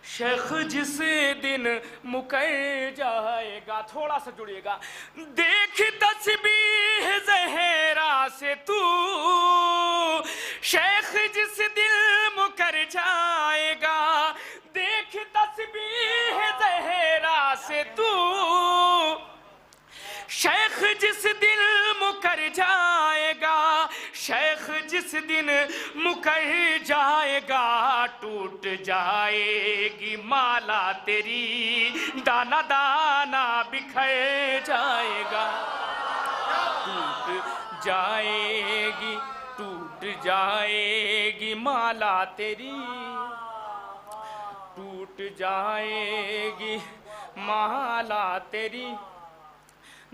शेख जिस दिन मुकर जाएगा। थोड़ा सा जुड़िएगा। देख तस्बीह ज़हरा से तू, शेख जिस दिन मुकर जाएगा, देख तू शेख जिस दिन मुकर जाएगा, शेख जिस दिन मुकर जाएगा, टूट जाएगी माला तेरी, दाना दाना बिखर जाएगा, टूट जाएगी माला तेरी, टूट जाएगी माला तेरी,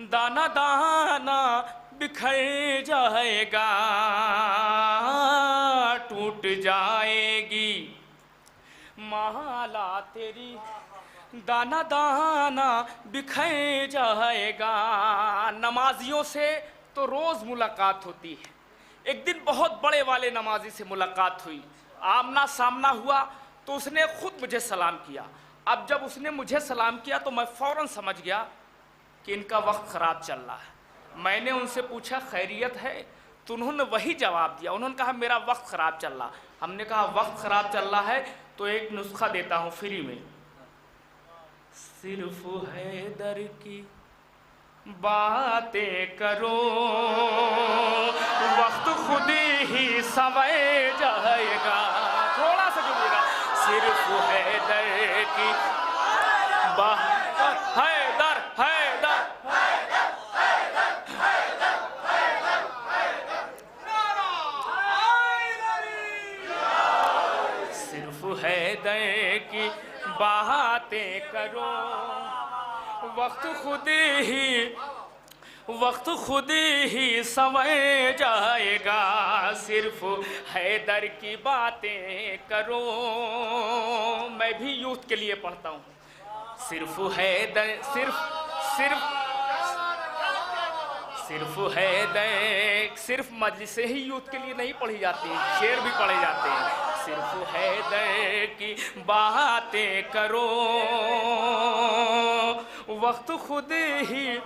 दाना दाना बिखर जाएगा, टूट जाएगी माला तेरी, दाना दाना बिखर जाएगा। नमाजियों से तो रोज़ मुलाकात होती है। एक दिन बहुत बड़े वाले नमाजी से मुलाकात हुई, आमना सामना हुआ, तो उसने खुद मुझे सलाम किया। अब जब उसने मुझे सलाम किया तो मैं फ़ौरन समझ गया कि इनका वक्त ख़राब चल रहा है। मैंने उनसे पूछा खैरियत है, तो उन्होंने वही जवाब दिया। उन्होंने कहा मेरा वक्त ख़राब चल रहा। हमने कहा वक्त ख़राब चल रहा है तो एक नुस्खा देता हूँ फ्री में। सिर्फ हैदर की बातें करो, वक्त खुद ही संवर जाएगा। थोड़ा सा जुड़ेगा। सिर्फ हैदर की बात, हैदर हैदर सिर्फ हैदर की बातें करो, वक्त खुद ही संवर जाएगा। सिर्फ हैदर की बातें करो। मैं भी यूथ के लिए पढ़ता हूँ। सिर्फ हैदर सिर्फ मजलिसे ही यूथ के लिए नहीं पढ़ी जाती, शेर भी पढ़े जाते हैं। सिर्फ हैदर की बातें करो, वक्त खुद ही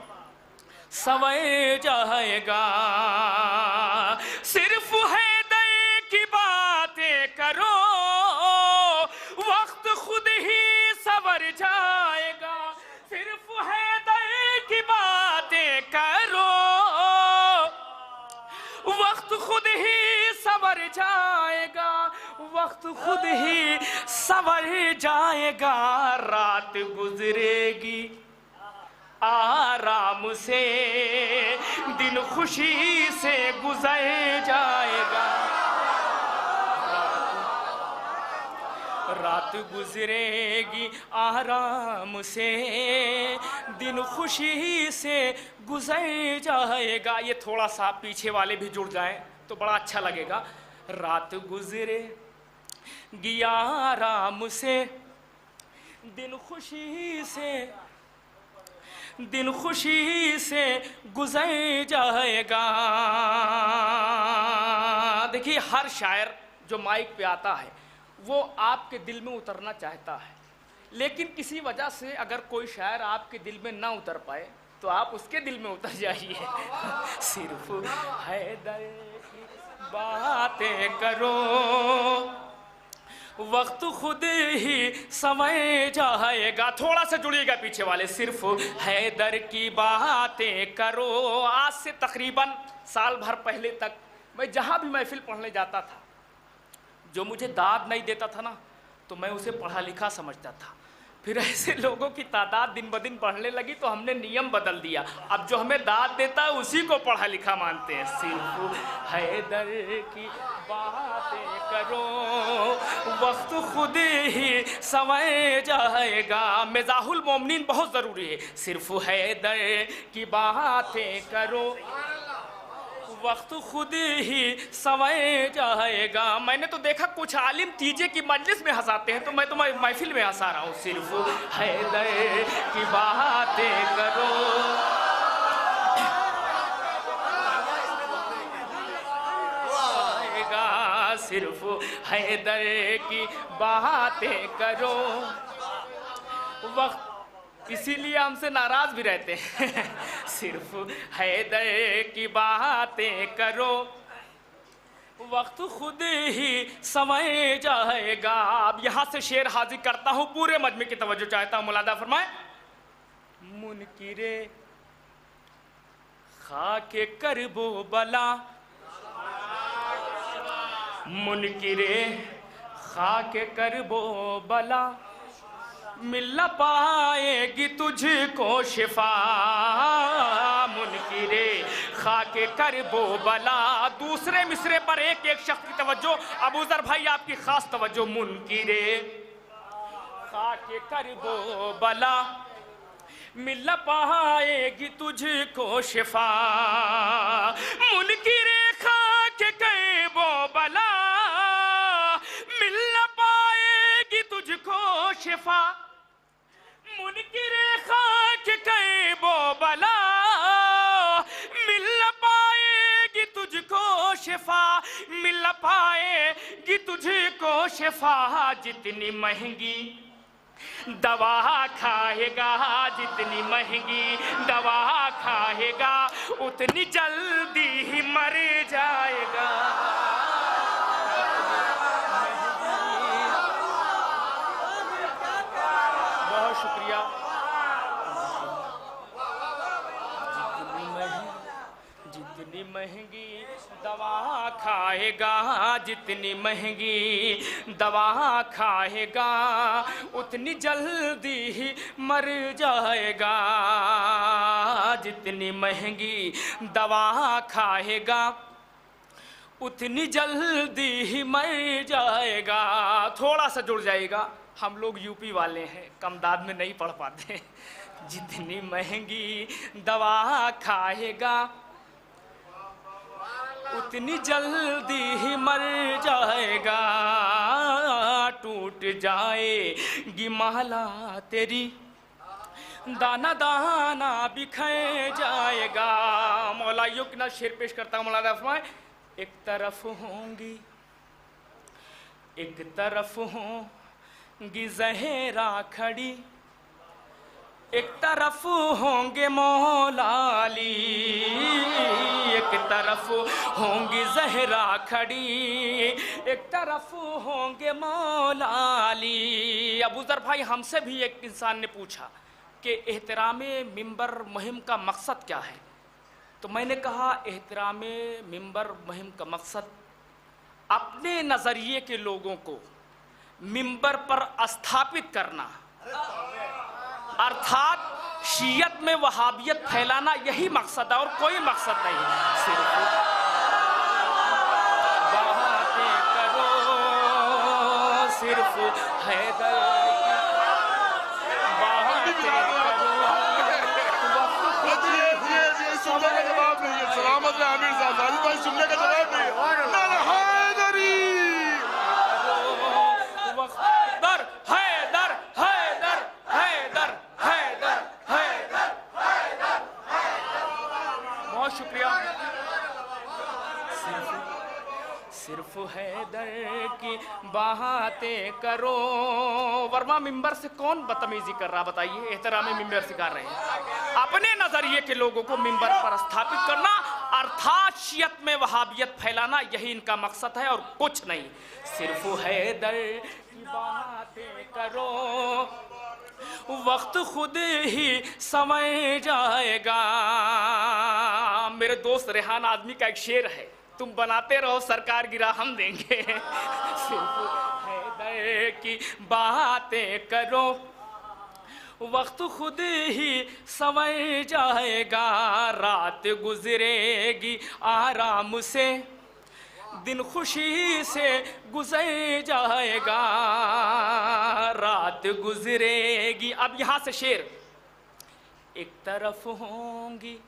संवर जाएगा। सिर्फ हैदर की बातें करो, वक्त खुद ही संवर जाएगा। सिर्फ हैदर की बातें करो, वक्त खुद ही संवर जाएगा, वक्त खुद ही संवर जाएगा। रात गुजरेगी आराम से, दिन खुशी से गुजर जाएगा। रात गुजरेगी आराम से, दिन खुशी से गुजर जाएगा। ये थोड़ा सा पीछे वाले भी जुड़ जाएं तो बड़ा अच्छा लगेगा। रात गुजरेगी आराम से, दिन खुशी से गुजर जाएगा। देखिए, हर शायर जो माइक पे आता है वो आपके दिल में उतरना चाहता है, लेकिन किसी वजह से अगर कोई शायर आपके दिल में ना उतर पाए तो आप उसके दिल में उतर जाइए। सिर्फ हैदर की बातें करो, वक्त खुद ही संवर जाएगा। थोड़ा सा जुड़िएगा पीछे वाले। सिर्फ हैदर की बातें करो। आज से तकरीबन साल भर पहले तक मैं जहाँ भी महफिल पढ़ने जाता था, जो मुझे दाद नहीं देता था ना, तो मैं उसे पढ़ा लिखा समझता था। फिर ऐसे लोगों की तादाद दिन ब दिन बढ़ने लगी तो हमने नियम बदल दिया। अब जो हमें दाद देता है उसी को पढ़ा लिखा मानते हैं। सिर्फ हैदर की बातें करो, वक्त खुद ही संवर जाएगा। मिज़ाहुल मोमिनीन बहुत ज़रूरी है। सिर्फ हैदर की बातें करो, वक्त खुद ही संवर जाएगा। मैंने तो देखा कुछ आलिम तीजे की मजलिस में हंसाते हैं, तो मैं तो महफिल में हंसा रहा हूँ। सिर्फ हैदर की बातें करो, सिर्फ हैदर की बातें करो। वक्त इसीलिए हमसे नाराज भी रहते हैं। सिर्फ हैदर की बातें करो, वक्त खुद ही संवर जाएगा। अब यहाँ से शेर हाजिर करता हूँ, पूरे मजमे की तवज्जो चाहता हूँ, मुलादा फरमाए। मुनकिरे खाके करबो बला, मुनकिरे खाके करबो बला, मिल न पाएगी तुझको शिफा। मुनकिरे खाके करबो बला। दूसरे मिसरे पर एक एक शख्स की तवज्जो। अबू जर भाई आपकी खास तवज्जो। मुनकिरे खाके करबो बला, मिल न पाएगी तुझको शिफा। मुनकिरे खाके करबो बला, मिल न पाएगी तुझको शिफा। मुनकिरे खाके करबो बला, मिल न पाएगी तुझको शिफा। मिल न पाएगी तुझको शिफा। जितनी महंगी दवा खाएगा, जितनी महंगी दवा खाएगा, उतनी जल्दी ही मर जाएगा। बहुत शुक्रिया। जितनी महंगी दवा खाएगा, जितनी महंगी दवा खाएगा, उतनी जल्दी ही मर जाएगा। जितनी महंगी दवा खाएगा, उतनी जल्दी ही मर जाएगा। थोड़ा सा जुड़ जाएगा। हम लोग यूपी वाले हैं, कम दाद में नहीं पढ़ पाते। जितनी महंगी दवा खाएगा, उतनी जल्दी ही मर जाएगा। टूट जाएगी माला तेरी, दाना दाना बिखर जाएगा। मौलाइयों के ना शेर पेश करता हूँ। मौलाना फरमाए, एक तरफ होंगी, एक तरफ होंगी ज़हरा खड़ी, एक तरफ होंगे मौला अली, एक तरफ होंगी ज़हरा खड़ी, एक तरफ होंगे मौला अली। अबू ज़र भाई, हमसे भी एक इंसान ने पूछा कि एहतरामे मिंबर मुहिम का मकसद क्या है? तो मैंने कहा एहतरामे मिंबर मुहिम का मकसद अपने नज़रिए के लोगों को मिंबर पर स्थापित करना, अर्थात शीयत में वहाबियत फैलाना, यही मकसद है और कोई मकसद नहीं। सिर्फ बातें करो, सिर्फ हैदर बातें करो। सुनने का जवाब नहीं है। सलामत रहे आमिर साहब, आमिर भाई सुनने का जवाब नहीं है। सिर्फ हैदर की बातें करो। वर्मा मिंबर से कौन बदतमीजी कर रहा बताइए? एहतरामे मिंबर सिखा रहे हैं। अपने नजरिए के लोगों को मिंबर पर स्थापित करना, अर्थात शियत में वहाबियत फैलाना, यही इनका मकसद है और कुछ नहीं। सिर्फ हैदर की बातें करो, वक्त खुद ही समझ जाएगा। मेरे दोस्त रेहान आदमी का एक शेर है, तुम बनाते रहो सरकार गिरा हम देंगे। सिर्फ हैदर की बातें करो, वक्त खुद ही समझ जाएगा। रात गुजरेगी आराम से, दिन खुशी से गुजर जाएगा। रात गुजरेगी। अब यहाँ से शेर। एक तरफ होंगी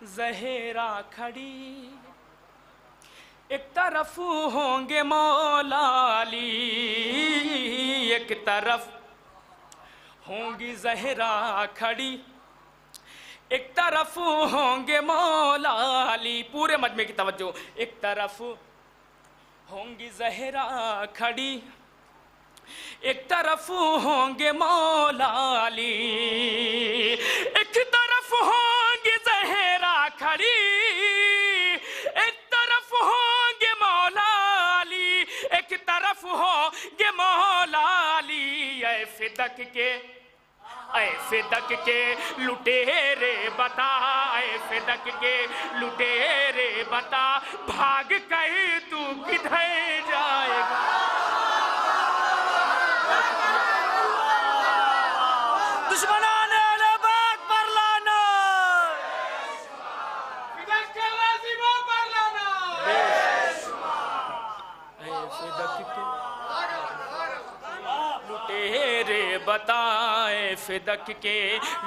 ज़हरा खड़ी, एक तरफ होंगे मौला अली, एक तरफ होंगी ज़हरा खड़ी, एक तरफ होंगे मौला अली। पूरे मजमे की तवज्जो। एक तरफ होंगी ज़हरा खड़ी, एक तरफ होंगे मौला अली, एक तरफ होंगी ज़हरा खड़ी, एक तरफ होंगे मौला अली, एक तरफ होंगे मौला अली। ऐ फिदक के ऐ फिदक के लुटेरे बता, ऐ फिदक के लुटेरे बता, भाग कहीं तू किधर जाएगा। दुश्मनाने अहलबाग पर लाना, फिदक के लाजिमों पर लाना। ऐ फिदक के लुटेरे बताए, फिदक के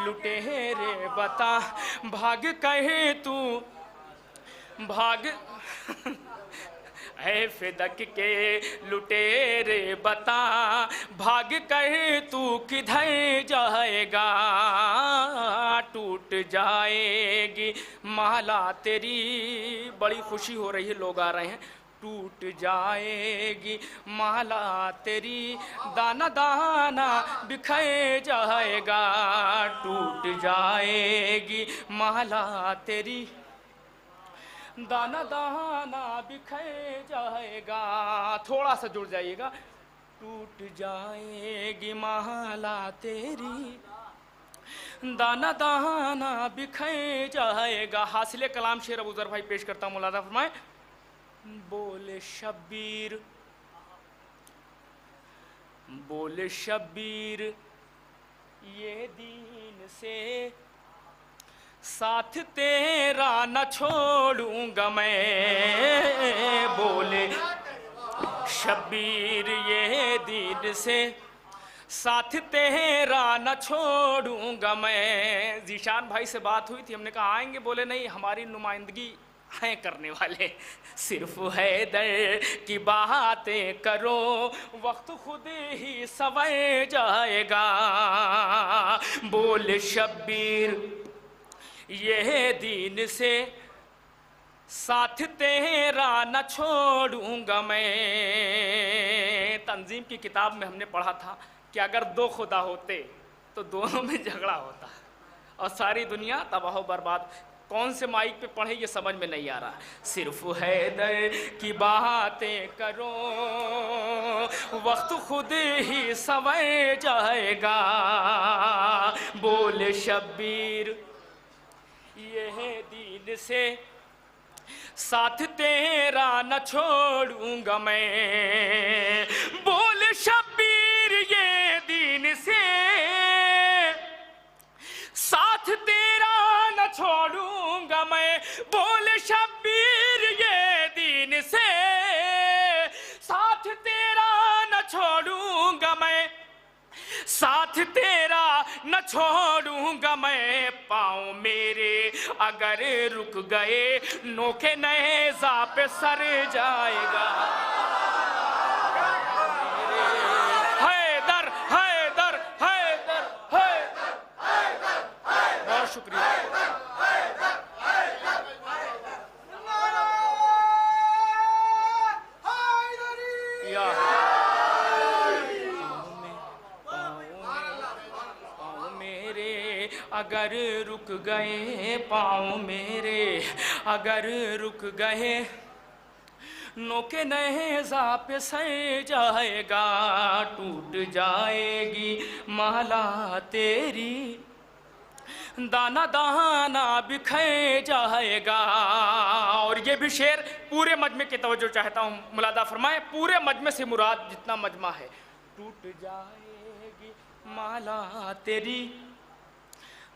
लुटेरे बता, भाग कहे तू भाग है फिदक के लुटेरे बता, भाग कहे तू किधर जाएगा। टूट जाएगी माला तेरी, बड़ी खुशी हो रही है, लोग आ रहे हैं। टूट जाएगी माला तेरी, दाना दाना बिखर जाएगा। टूट जाएगी माला तेरी, दाना दाना बिखर जाएगा। थोड़ा सा जुड़ जाइएगा। टूट जाएगी माला तेरी, दाना दाना बिखर जाएगा। हासिले कलाम शेर अबू ज़र भाई पेश करता हूँ, मुलादा फरमाए। बोले शब्बीर, बोले शब्बीर ये दीन से साथ तेरा न छोड़ूंगा मैं। बोले शब्बीर ये दीन से साथ तेरा न छोड़ूंगा मैं। जीशान भाई से बात हुई थी, हमने कहा आएंगे, बोले नहीं हमारी नुमाइंदगी हैं करने वाले, सिर्फ हैदर की बातें करो, वक्त खुद ही सवर जाएगा। बोल शब्बीर ये दीन से साथ तेरा न छोड़ूंगा मैं। तंजीम की किताब में हमने पढ़ा था कि अगर दो खुदा होते तो दोनों में झगड़ा होता और सारी दुनिया तबाह बर्बाद। कौन से माइक पे पढ़े ये समझ में नहीं आ रहा। सिर्फ हैदर की बातें करो, वक्त खुद ही सवर जाएगा। बोल शब्बीर यह दीन से साथ तेरा न छोड़ूंगा मैं। बोल शब्बीर ये दीन से साथ तेरा न छोड़ूंगा मैं। बोल शब्बीर ये दीन से साथ तेरा न छोड़ूंगा मैं, साथ तेरा न छोड़ूंगा मैं। पाँव मेरे अगर रुक गए नोखे नेज़ा पे सर जाएगा। हैदर हैदर हैदर हैदर, बहुत शुक्रिया। अगर रुक गए पाँव मेरे, अगर रुक गए नोके नेज़ा पे सर जाएगा। टूट जाएगी माला तेरी, दाना दाना बिखर जाएगा। और ये भी शेर पूरे मजमे की तवज्जो चाहता हूँ, मुलादा फरमाए। पूरे मजमे से मुराद जितना मजमा है। टूट जाएगी माला तेरी,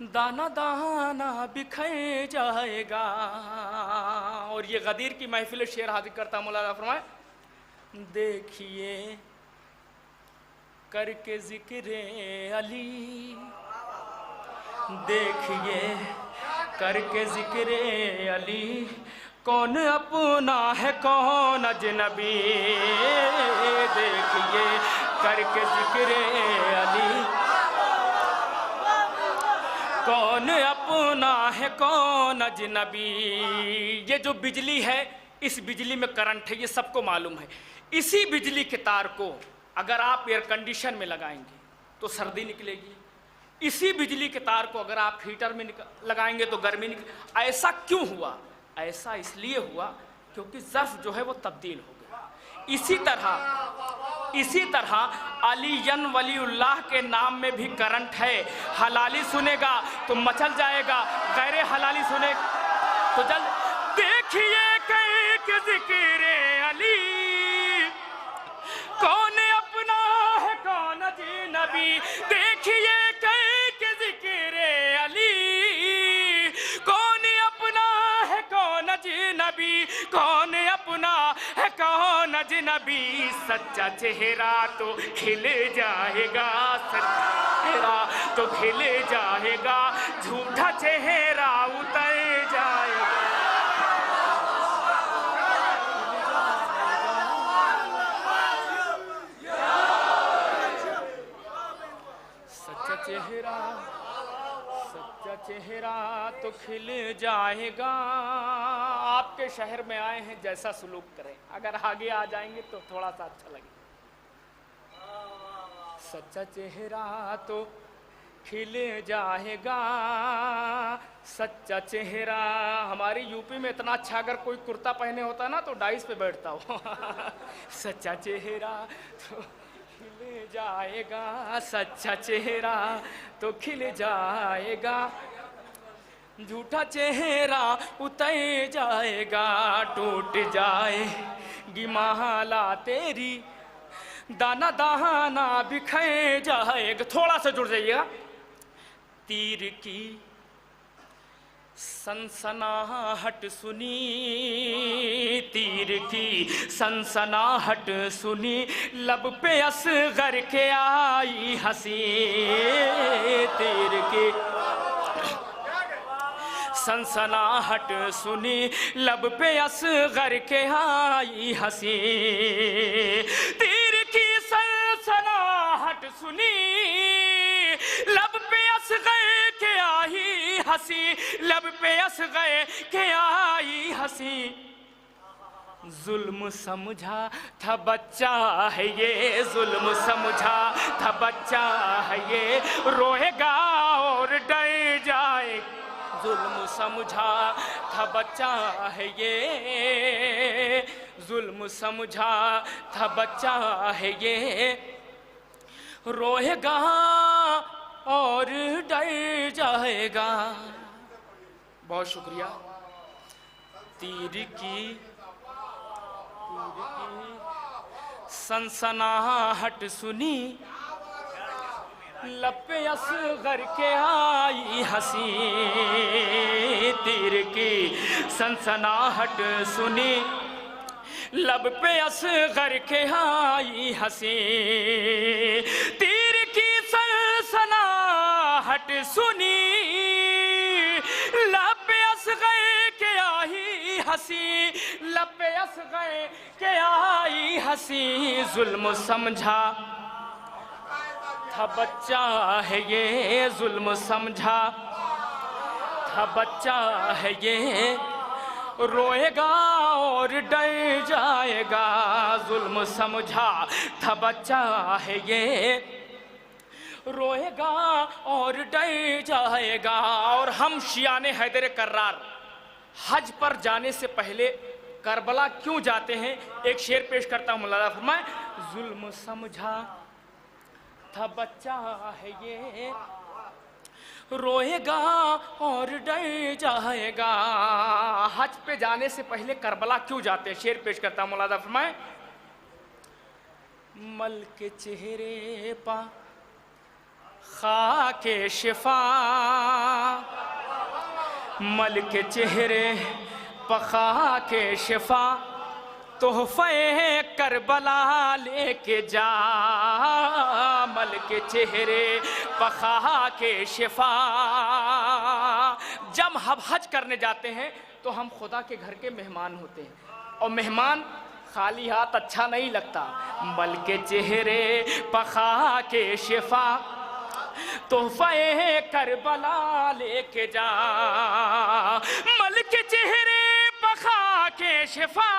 दाना दाना बिखर जाएगा। और ये गदीर की महफिल शेर हाजिर करता मौलाना फरमाए। देखिए करके जिक्र अली, देखिए करके जिक्र अली, कौन अपना है कौन अजनबी। देखिए करके जिक्र अली, कौन अपना है कौन अजनबी। ये जो बिजली है, इस बिजली में करंट है, ये सबको मालूम है। इसी बिजली के तार को अगर आप एयर कंडीशन में लगाएंगे तो सर्दी निकलेगी। इसी बिजली के तार को अगर आप हीटर में लगाएंगे तो गर्मी निकले। ऐसा क्यों हुआ? ऐसा इसलिए हुआ क्योंकि ज़र्फ़ जो है वो तब्दील हो गया। इसी तरह अलीयन वलीउल्लाह के नाम में भी करंट है। हलाली सुनेगा तो मचल जाएगा, गैर हलाली सुने तो जल। देखिए कैक जिक्र अली, कौन अपना है कौन अजनबी। देखिए कैक जिक्र अली, कौन अपना है कौन अजनबी, कौन अपना है कौन अजनबी। सच्चा चेहरा तो खिल जाएगा, सच्चा चेहरा तो खिल जाएगा, झूठा चेहरा उतर जाएगा। सच्चा चेहरा तो खिल जाएगा। आपके शहर में आए हैं, जैसा सलूक करें, अगर आगे आ जाएंगे तो थोड़ा सा अच्छा लगेगा। सच्चा चेहरा तो खिल जाएगा, सच्चा चेहरा। हमारी यूपी में इतना अच्छा, अगर कोई कुर्ता पहने होता ना तो डाइस पे बैठता हो। सच्चा चेहरा तो खिल जाएगा, सच्चा चेहरा तो खिल जाएगा, झूठा चेहरा उतर जाएगा। टूट जाएगी माला तेरी, दाना दाना बिखर जाएगा। थोड़ा सा जुड़ जाइएगा। तीर की सनसनाहट सुनी, तीर की सनसनाहट सुनी, लब पे असगर के आई हंसी। तीर की सनसनाहट सुनी, लब पे असगर के आई हंसी। तीर की सनसनाहट सुनी, लब पे असगर के आई हंसी, लब पे असगर के आई हंसी। जुल्म समझा था बच्चा है ये, जुल्म समझा था बच्चा है ये, रोएगा और डर जाए। जुल्म समझा था बच्चा है ये, जुल्म समझा था बच्चा है ये, रोएगा और डर जाएगा। बहुत शुक्रिया। तीर की सनसनाहट सुनी, लब पे असगर के आई हंसी। तीर की सनसनाहट सुनी, लब पे असगर के आई हंसी। तीर की सनसनाहट सुनी, लब पे असगर के आई हंसी, लब पे असगर के आई हंसी। जुल्म समझा था बच्चा है ये, जुल्म समझा था बच्चा है ये, रोएगा और डर जाएगा। जुल्म समझा था बच्चा है ये, रोएगा और डर जाएगा। और हम शियाने हैदर कर्रार हज पर जाने से पहले करबला क्यों जाते हैं, एक शेर पेश करता हूँ। मौलाना फरमाए, जुल्म समझा था बच्चा है ये, रोएगा और डर जाएगा। हज पे जाने से पहले करबला क्यों जाते हैं, शेर पेश करता हूँ। मौलाना फरमाए, मल के चेहरे पा खाके शिफा, मल के चेहरे पखा के शिफा, तोहफे करबला लेके जा। मल के चेहरे पखा के शिफा। जब हम हज करने जाते हैं तो हम खुदा के घर के मेहमान होते हैं, और मेहमान खाली हाथ अच्छा नहीं लगता। मल के चेहरे पखा के शिफा, तोहफे करबला लेके जा। मल के चेहरे पखा के शिफा,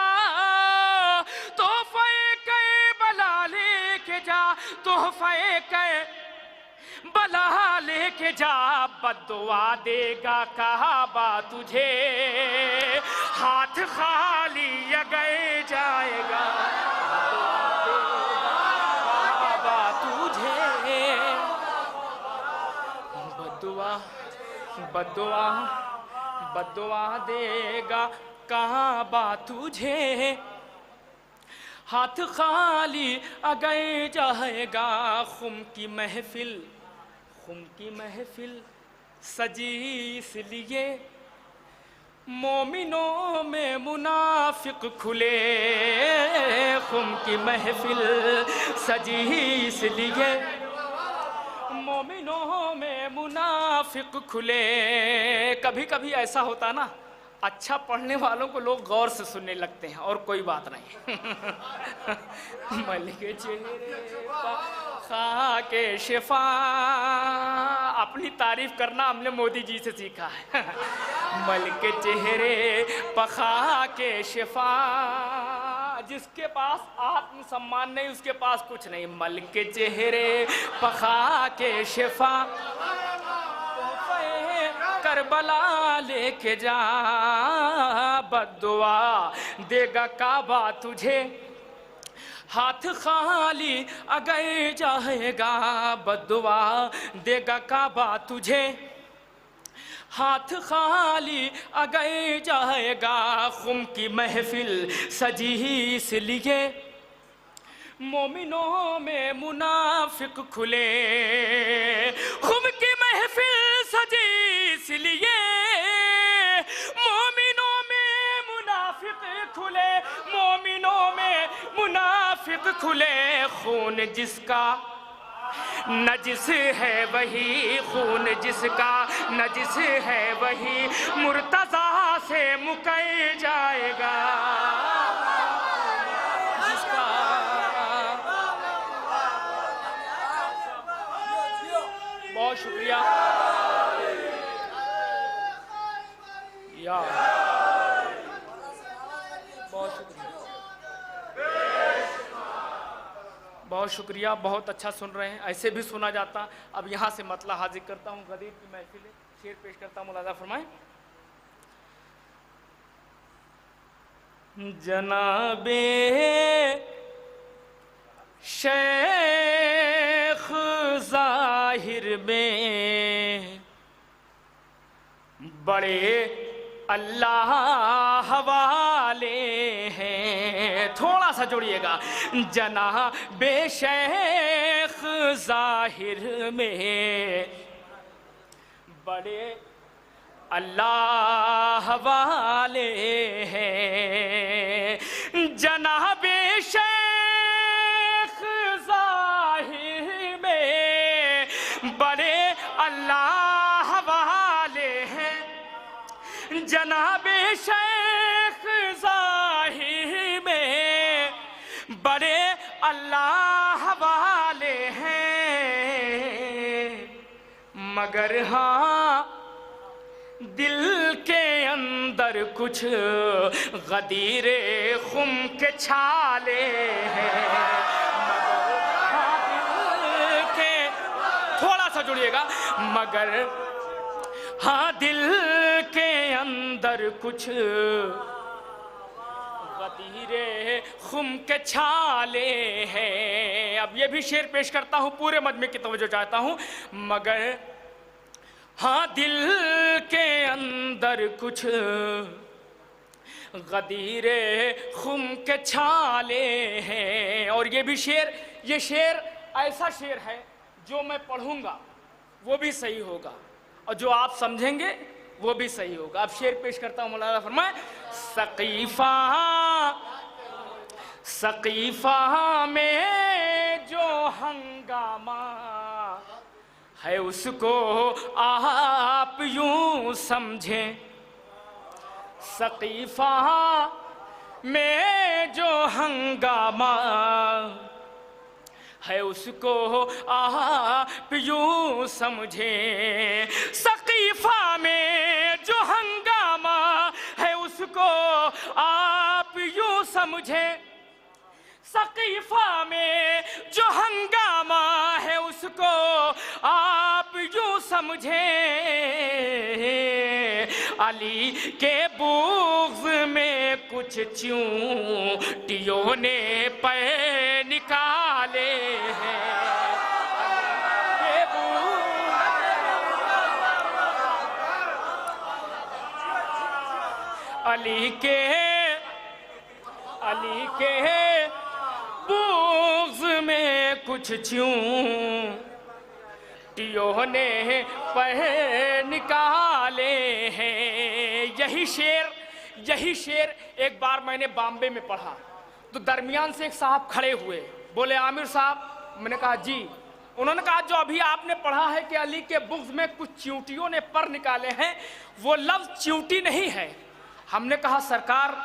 तोहफे करबला लेके जा, तोहफे करबला लेके जा। बद्दुआ देगा काबा तुझे, हाथ खाली अगर जाएगा। बद्दुआ देगा कहाँ बात तुझे, हाथ खाली अगर जाएगा। खुम की महफिल सजी इसलिए मोमिनों में मुनाफिक खुले। खुम की महफिल सजी इसलिए मोमिनों में मुनाफिक खुले। कभी कभी ऐसा होता ना, अच्छा पढ़ने वालों को लोग गौर से सुनने लगते हैं और कोई बात नहीं। मलिक चेहरे खा के शिफा, अपनी तारीफ करना हमने मोदी जी से सीखा है। मलिक चेहरे पखा के शिफा, जिसके पास आत्मसम्मान नहीं उसके पास कुछ नहीं। मलिक चेहरे पखा के शिफा, करबला लेके जा, बद्दुआ देगा काबा तुझे, हाथ खाली अगर जाएगा। बद्दुआ देगा काबा तुझे, हाथ खाली अगर जाएगा। खुम की महफिल सजी इसलिए मोमिनों में मुनाफिक खुले। खुम की महफिल सजी इसलिए मोमिनों में मुनाफिक खुले, मोमिनों में मुनाफिक खुले। खून जिसका नजिस है वही, खून जिसका नजिस है वही मुर्तज़ा से मुकर जाएगा। जिसका बहुत शुक्रिया या बहुत शुक्रिया, बहुत शुक्रिया, बहुत अच्छा सुन रहे हैं, ऐसे भी सुना जाता। अब यहाँ से मतला हाजिर करता हूँ, गदीर की महफिल है, शेर पेश करता हूँ, मुलाजा फरमाएं। जनाबे शेख ज़ाहिर में बड़े अल्लाह वाले हैं। थोड़ा सा जोड़िएगा। जनाबे शेख ज़ाहिर में बड़े अल्लाह वाले हैं। जनाबे शेख ज़ाहिर में बड़े अल्लाह वाले हैं। जनाबे शेख ज़ाहिर में बड़े अल्लाह वाले हैं। मगर हाँ दिल के अंदर कुछ गदीरे खुम के छाले हैं। मगर हाँ दिल के, थोड़ा सा जुड़िएगा, मगर हाँ दिल के अंदर कुछ गदीरे खुम के छाले हैं। अब ये भी शेर पेश करता हूँ, पूरे मजमे की तवज्जो चाहता हूँ। मगर हाँ दिल के अंदर कुछ गदीरे खुम के छाले हैं। और ये भी शेर, ये शेर ऐसा शेर है जो मैं पढ़ूंगा वो भी सही होगा और जो आप समझेंगे वो भी सही होगा। अब शेर पेश करता हूँ, मौलाना फरमाए। सकीफा में जो हंगामा है उसको आप यूं समझें। सकीफा में जो हंगामा है उसको आप यूं समझें। सकीफा में जो हंगामा है उसको आप यूं समझें। सकीफा में जो हंगामा है उसको आप यूं समझें। अली के बुग़्ज़ में कुछ चींटियों ने पैर निकाले हैं। अली के बुग़्ज़ में कुछ चींटियों ने पर निकाले हैं। यही शेर एक बार मैंने बॉम्बे में पढ़ा तो दरमियान से एक साहब खड़े हुए, बोले आमिर साहब। मैंने कहा जी। उन्होंने कहा जो अभी आपने पढ़ा है कि अली के बुग़्ज़ में कुछ चींटियों ने पर निकाले हैं, वो लफ्ज़ चींटी नहीं है। हमने कहा सरकार,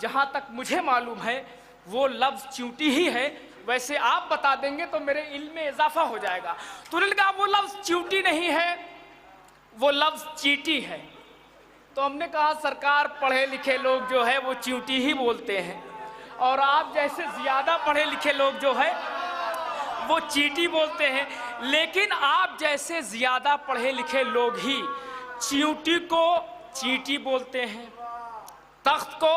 जहाँ तक मुझे मालूम है वो लफ्ज़ चींटी ही है, वैसे आप बता देंगे तो मेरे इल्म में इजाफा हो जाएगा। तो उन्होंने कहा वो लफ्ज़ चींटी नहीं है, वो लफ्ज़ चींटी है। तो हमने कहा सरकार, पढ़े लिखे लोग जो है वो चींटी ही बोलते हैं, और आप जैसे ज़्यादा पढ़े लिखे लोग जो है वो चींटी बोलते हैं। लेकिन आप जैसे ज़्यादा पढ़े लिखे लोग ही चींटी को चींटी बोलते हैं, तख्त को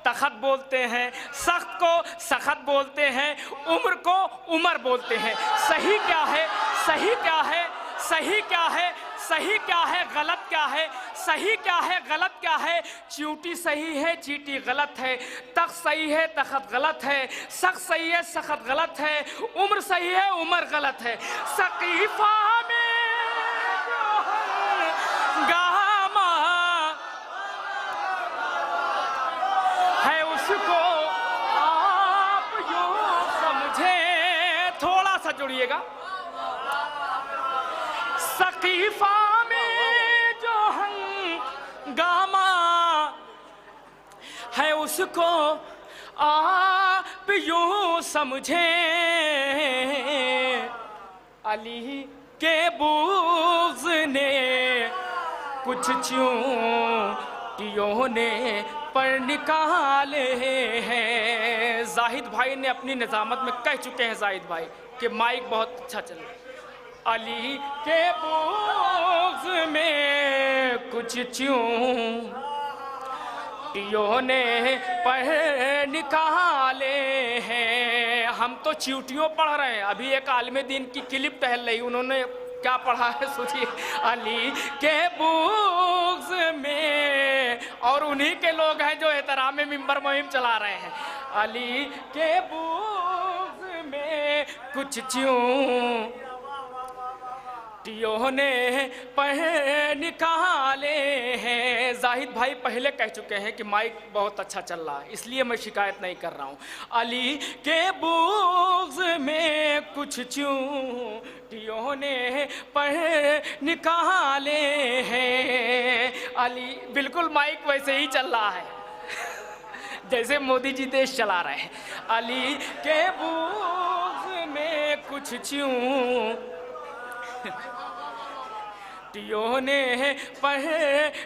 तखत बोलते हैं, सख्त को सख्त बोलते हैं, उम्र को उमर बोलते हैं। सही क्या है, सही क्या है, सही क्या है, सही क्या है, गलत क्या है, सही क्या है, गलत क्या है? चींटी सही है, चींटी गलत है। तख्त सही है, तखत गलत है। सख्त सही है, सख्त गलत है। उम्र सही है, उमर गलत है। सकीफा में गामा है उसको आप यूं समझे। थोड़ा सा जुड़िएगा। सकीफा में जो हंगामा है उसको आप यूं समझे। अली के बुग़्ज़ ने कुछ चींटियों ने पर निकाले हैं। जाहिद भाई ने अपनी निज़ामत में कह चुके हैं, जाहिद भाई, कि माइक बहुत अच्छा चल रहा है। अली के बुग़्ज़ में कुछ चींटियों ने पर निकाले हैं। हम तो चींटियों पढ़ रहे हैं। अभी एक आलिम दीन की क्लिप टहल रही, उन्होंने क्या पढ़ा है सोचिए। अली के बुग़्ज़ में, और उन्हीं के लोग हैं जो एहतराम मिंबर मुहिम चला रहे हैं। अली के बुग़्ज़ में कुछ चींटियों ने पर निकाले हैं। जाहिद भाई पहले कह चुके हैं कि माइक बहुत अच्छा चल रहा है, इसलिए मैं शिकायत नहीं कर रहा हूँ। अली के बुग़्ज़ में कुछ चींटियों ने पर निकाले हैं। अली, बिल्कुल माइक वैसे ही चल रहा है जैसे मोदी जी देश चला रहे हैं। अली के बुग़्ज़ में कुछ चींटियों ने पर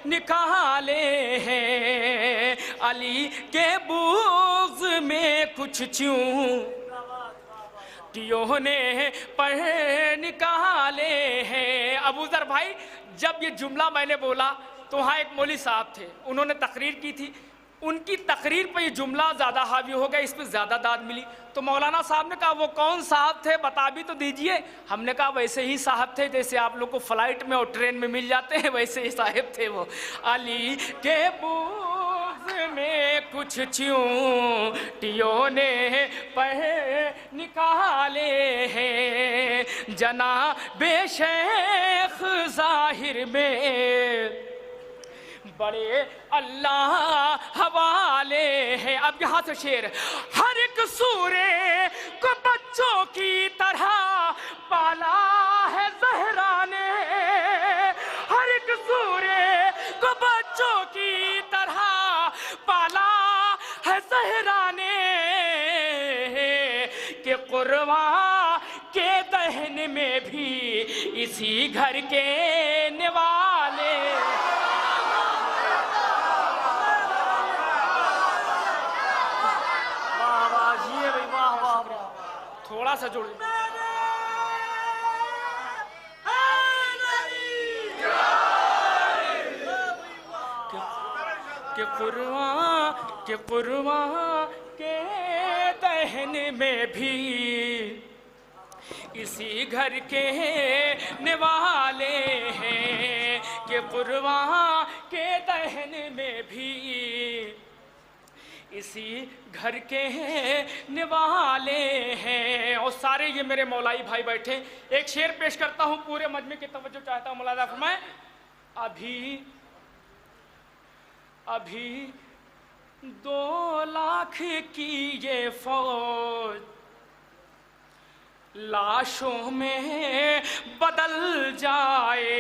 निकाले हैं। अली के बुग़्ज़ में कुछ चींटियों ने पर निकाले हैं। अबू ज़र भाई, जब ये जुमला मैंने बोला तो वहाँ एक मौलवी साहब थे, उन्होंने तकरीर की थी। उनकी तकरीर पे ये जुमला ज़्यादा हावी हो गया, इस पर ज़्यादा दाद मिली। तो मौलाना साहब ने कहा वो कौन साहब थे, बता भी तो दीजिए। हमने कहा वैसे ही साहब थे जैसे आप लोग को फ्लाइट में और ट्रेन में मिल जाते हैं, वैसे ही साहब थे वो। अली के बुग़्ज़ में कुछ चींटियों ने पर निकाले हैं। जनाबे शेख ज़ाहिर में बड़े अल्लाह हवाले हैं। अब यहाँ से शेर। हर एक सूरे को बच्चों की तरह पाला है ज़हरा ने। हर एक सूरे को बच्चों की तरह पाला है ज़हरा ने। कि कुर्बान के दहन में भी इसी घर के निवाले। थोड़ा सा जोड़ के कुर्बान के दहन में भी इसी घर के निवाले हैं। के कुर्बां के दहन में भी इसी घर के निवाले हैं। और सारे ये मेरे मौलाई भाई बैठे, एक शेर पेश करता हूँ, पूरे मजमे की तवज्जो चाहता हूँ, मुलाजा फरमाएं। अभी 2 लाख की ये फौज लाशों में बदल जाए,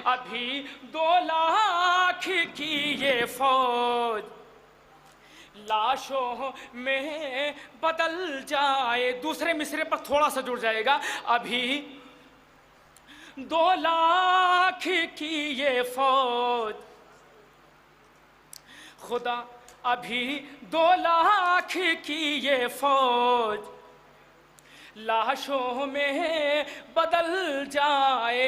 अभी 2 लाख की ये फौज लाशों में बदल जाए। दूसरे मिसरे पर थोड़ा सा जुड़ जाएगा, अभी 2 लाख की ये फौज, खुदा अभी 2 लाख की ये फौज लाशों में बदल जाए।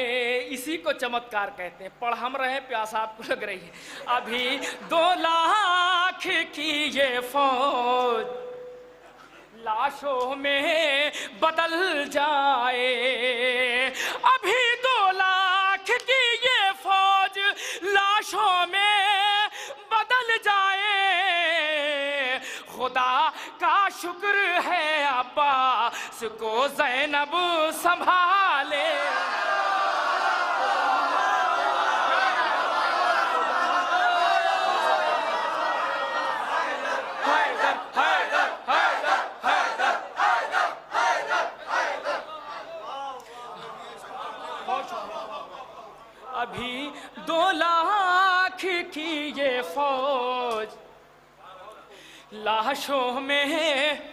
इसी को चमत्कार कहते हैं। पढ़ हम रहे, प्यास आपको लग रही है। अभी 2 लाख की ये फौज लाशों में बदल जाए, अभी 2 लाख की ये फौज लाशों में बदल जाए। खुदा का शुक्र है अब्बास को ज़ैनब संभाले। अभी 2 लाख की ये फौज लाशों में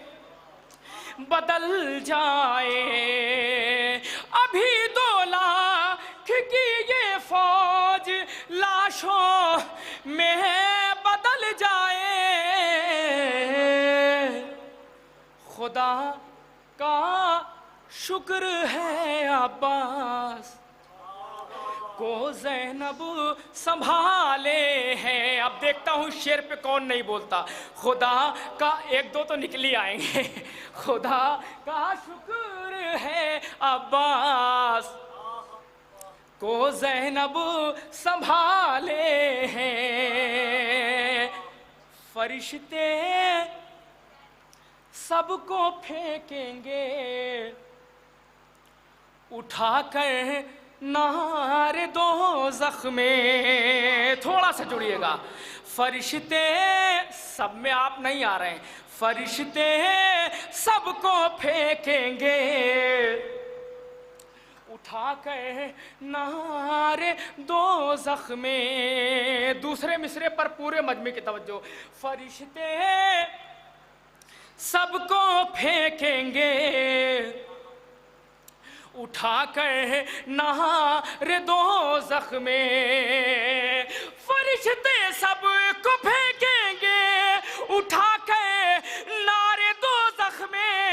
बदल जाए, अभी 2 लाख की ये फौज लाशों में बदल जाए। खुदा का शुक्र है अब्बास को ज़ैनब संभाले हैं। अब देखता हूँ शेर पे कौन नहीं बोलता। खुदा का 1-2 तो निकल ही आएंगे। खुदा का शुक्र है अब्बास को ज़ैनब संभाले हैं। फरिश्ते सबको फेंकेंगे उठाकर नारे दोज़ख में। थोड़ा सा जुड़िएगा। फरिश्ते सब में आप नहीं आ रहे हैं। फरिश्ते सबको फेंकेंगे उठाकर नारे दोज़ख में। दूसरे मिसरे पर पूरे मजमे की तवज्जो। फरिश्ते सबको फेंकेंगे उठाकर नारे दोज़ख में। फरिश्ते सबको फेंकेंगे उठाकर नारे दोज़ख में।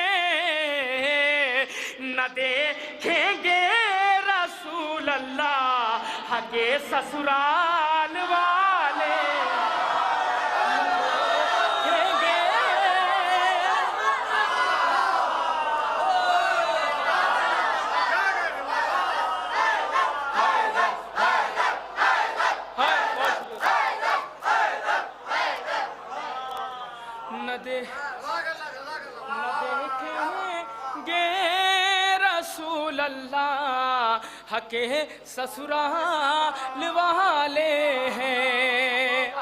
न देखेंगे रसूल अल्लाह के ससुराल वाले। न देखेंगे रसूल अल्लाह के ससुराल वाले हैं।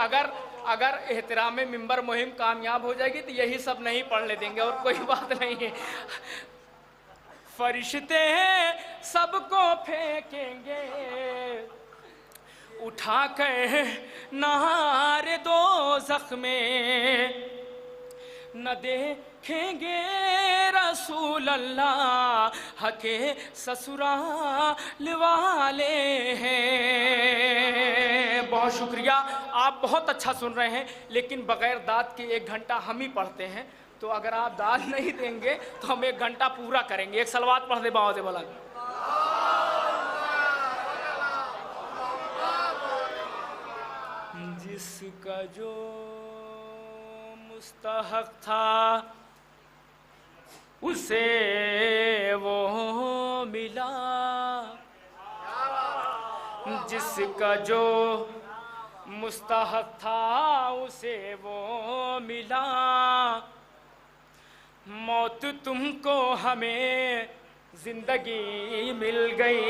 अगर एहतराम मिंबर मुहिम कामयाब हो जाएगी तो यही सब नहीं पढ़ने देंगे और कोई बात नहीं है। फरिश्ते सबको फेंकेंगे उठाकर नारे दोज़ख में। न देखेंगे रसूल अल्लाह के ससुराल वाले हैं। बहुत शुक्रिया, आप बहुत अच्छा सुन रहे हैं, लेकिन बग़ैर दाद के 1 घंटा हम ही पढ़ते हैं। तो अगर आप दाद नहीं देंगे तो हम 1 घंटा पूरा करेंगे। एक सलवात पढ़ दे बावज़े बुलंद। जिसका जो मुस्तहक था उसे वो मिला, जिसका जो मुस्तहक था उसे वो मिला। मौत तुमको हमें जिंदगी मिल गई,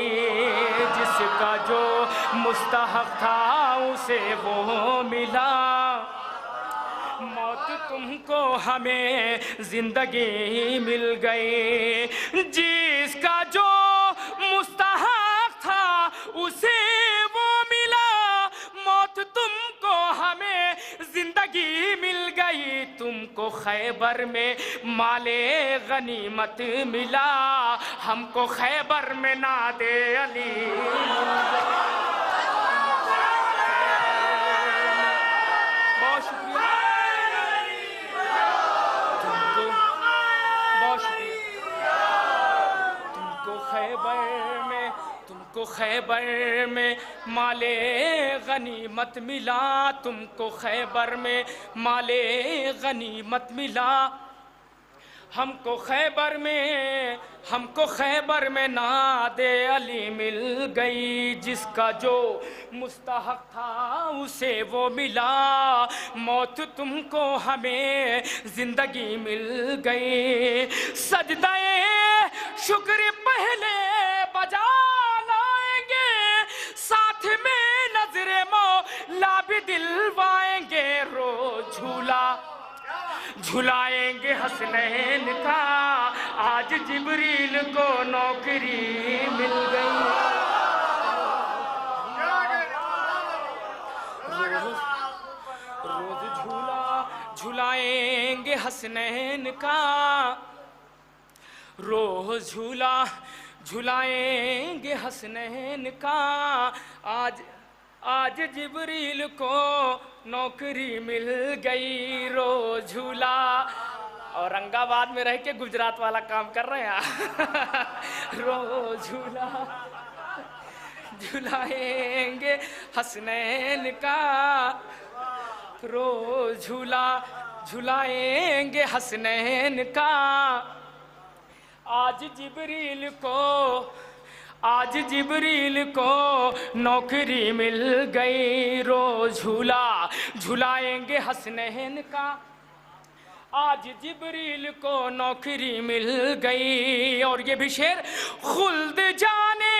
जिसका जो मुस्तहक था उसे वो मिला। मौत तुमको हमें जिंदगी मिल गई, जिसका जो मुस्तहक था उसे वो मिला। मौत तुमको हमें जिंदगी मिल गई, तुमको खैबर में माले गनीमत मिला, हमको खैबर में नादे अली। बहुत शुक्रिया, बहुत शुक्रिया। तुमको खैबर में माले गनीमत मिला, तुमको खैबर में माले गनीमत मिला। हमको खैबर में नादे अली मिल गई, जिसका जो मुस्तहक था उसे वो मिला। मौत तुमको हमें जिंदगी मिल गई, सजदाए शुक्र पहले बजा लाएंगे, साथ में नजरे मौला भी दिलवाएंगे। रोज झुलाएंगे हसनैन का, आज जिब्रील को नौकरी मिल गई। रोज झुलाएंगे हसनैन का, रोज झुलाएंगे हसनैन का। आज जिब्रील को नौकरी मिल गई। रोज झूला, औरंगाबाद में रह के गुजरात वाला काम कर रहे हैं। रोज झुलाएंगे हसनैन का, रोज झुलाएंगे हसनैन का। आज जिब्रील को नौकरी मिल गई। रोज झुलाएंगे हसनैन का, आज जिब्रील को नौकरी मिल गई। और ये भी शेर, खुल्द जाने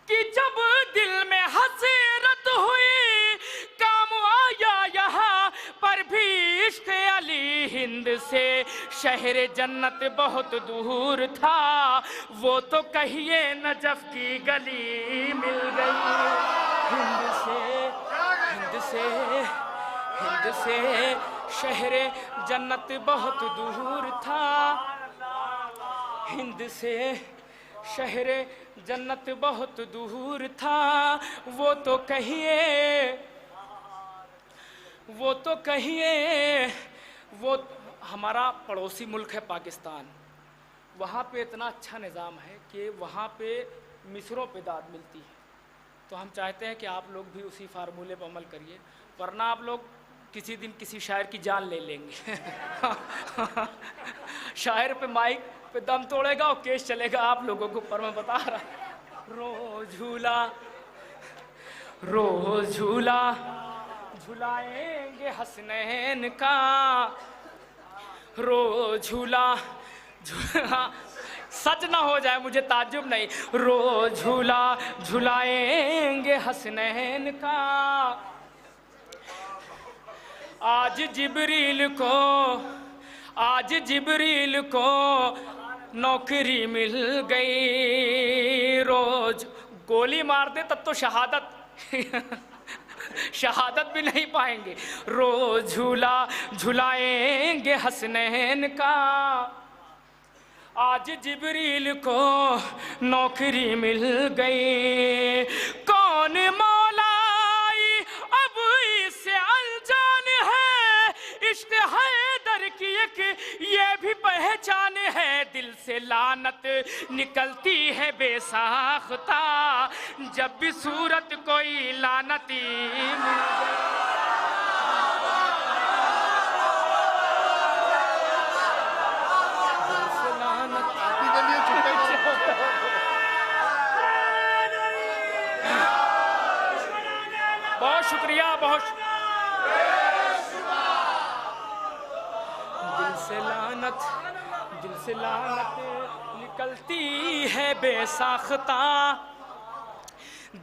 कि जब दिल में हसरत हुई, काम आया यहाँ पर भी इश्क अली। हिंद से शहर जन्नत बहुत दूर था, वो तो कहिए नजफ की गली मिल गई। हिंद से शहर जन्नत बहुत दूर था, हिंद से शहर जन्नत बहुत दूर था। वो तो कहिए वो हमारा पड़ोसी मुल्क है पाकिस्तान, वहाँ पे इतना अच्छा निज़ाम है कि वहाँ पे मिसरों पे दाद मिलती है। तो हम चाहते हैं कि आप लोग भी उसी फार्मूले पर अमल करिए, वरना आप लोग किसी दिन किसी शायर की जान ले लेंगे। शायर पे माइक पे दम तोड़ेगा और केस चलेगा आप लोगों को, पर मैं बता रहा। रोज झुलाएंगे हसनैन का, रोज सच ना हो जाए मुझे ताज्जुब नहीं। रोज झुलाएंगे हसनैन का, आज जिब्रील को नौकरी मिल गई। रोज गोली मार दे तब तो शहादत भी नहीं पाएंगे। रोज झुलाएंगे हसनैन का, आज जिब्रील को नौकरी मिल गई। कौन मौलाई अब इससे अनजान है, इश्क हैदर की एक ये भी पहचान है। दिल से लानत निकलती है बेसाख्ता, जब भी सूरत कोई लानती मिल गई। शुक्रिया, बहुत दिल से लानत निकलती है बेसाख्ता,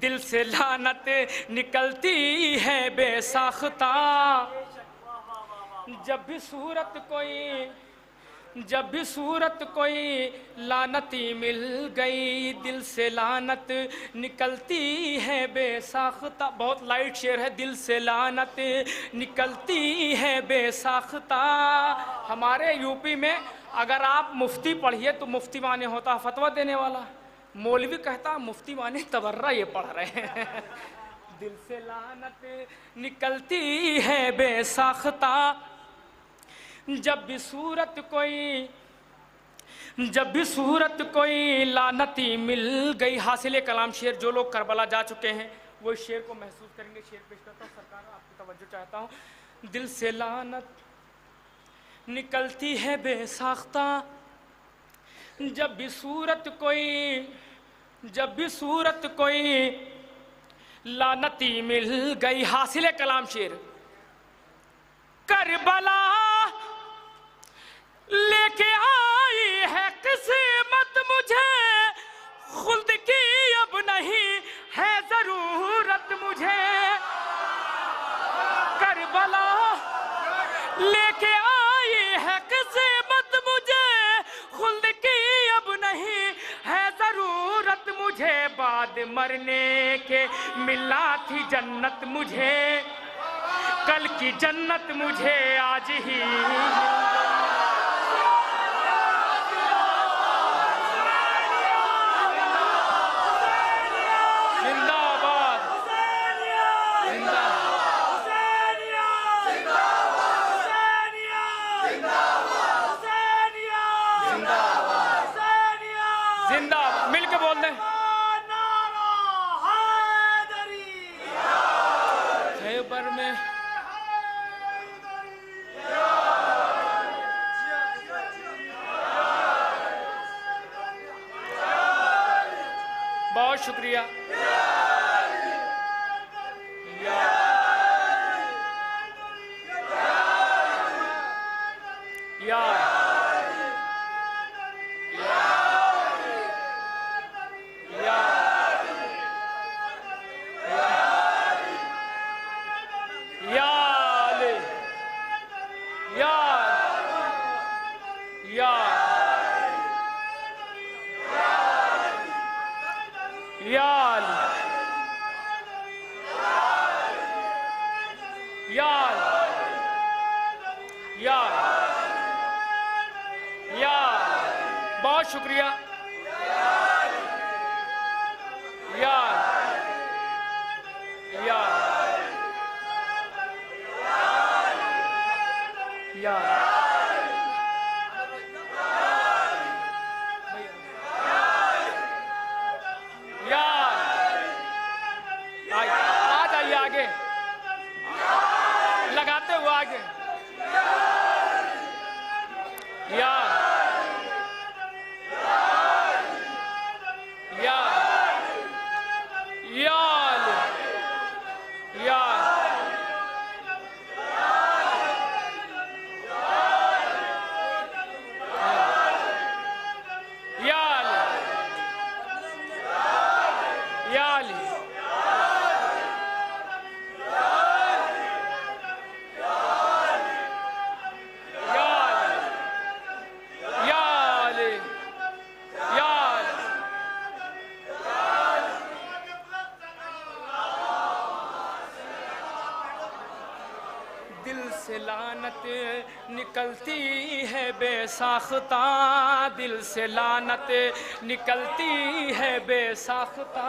दिल से लानत निकलती है बेसाख्ता। जब भी सूरत कोई लानती मिल गई, दिल से लानत निकलती है बेसाख्ता। बहुत लाइट शेर है, दिल से लानत निकलती है बेसाख्ता। हमारे यूपी में अगर आप मुफ्ती पढ़िए तो मुफ्ती माने होता है फतवा देने वाला, मौलवी कहता मुफ्ती माने तबर्रा ये पढ़ रहे हैं। दिल से लानत निकलती है बेसाख्ता। जब भी सूरत कोई लानती मिल गई। हासिल कलाम शेर, जो लोग करबला जा चुके हैं वो शेर को महसूस करेंगे। शेर पेश करता हूँ, सरकार आपकी तवज्जो चाहता हूँ। दिल से लानत निकलती है बेसाख्ता, जब भी सूरत कोई लानती मिल गई। हासिल कलाम शेर, करबला लेके आई है किस्मत मुझे, खुल्द की अब नहीं है जरूरत मुझे। करबला लेके आई है किस्मत मुझे, खुल्द की अब नहीं है जरूरत मुझे। बाद मरने के मिला थी जन्नत मुझे, कल की जन्नत मुझे आज ही। बहुत शुक्रिया। बहुत शुक्रिया। आ जाइए आगे, लगाते हुए आगे। निकलती है बेसाख्ता, दिल से लानत निकलती है बेसाख्ता,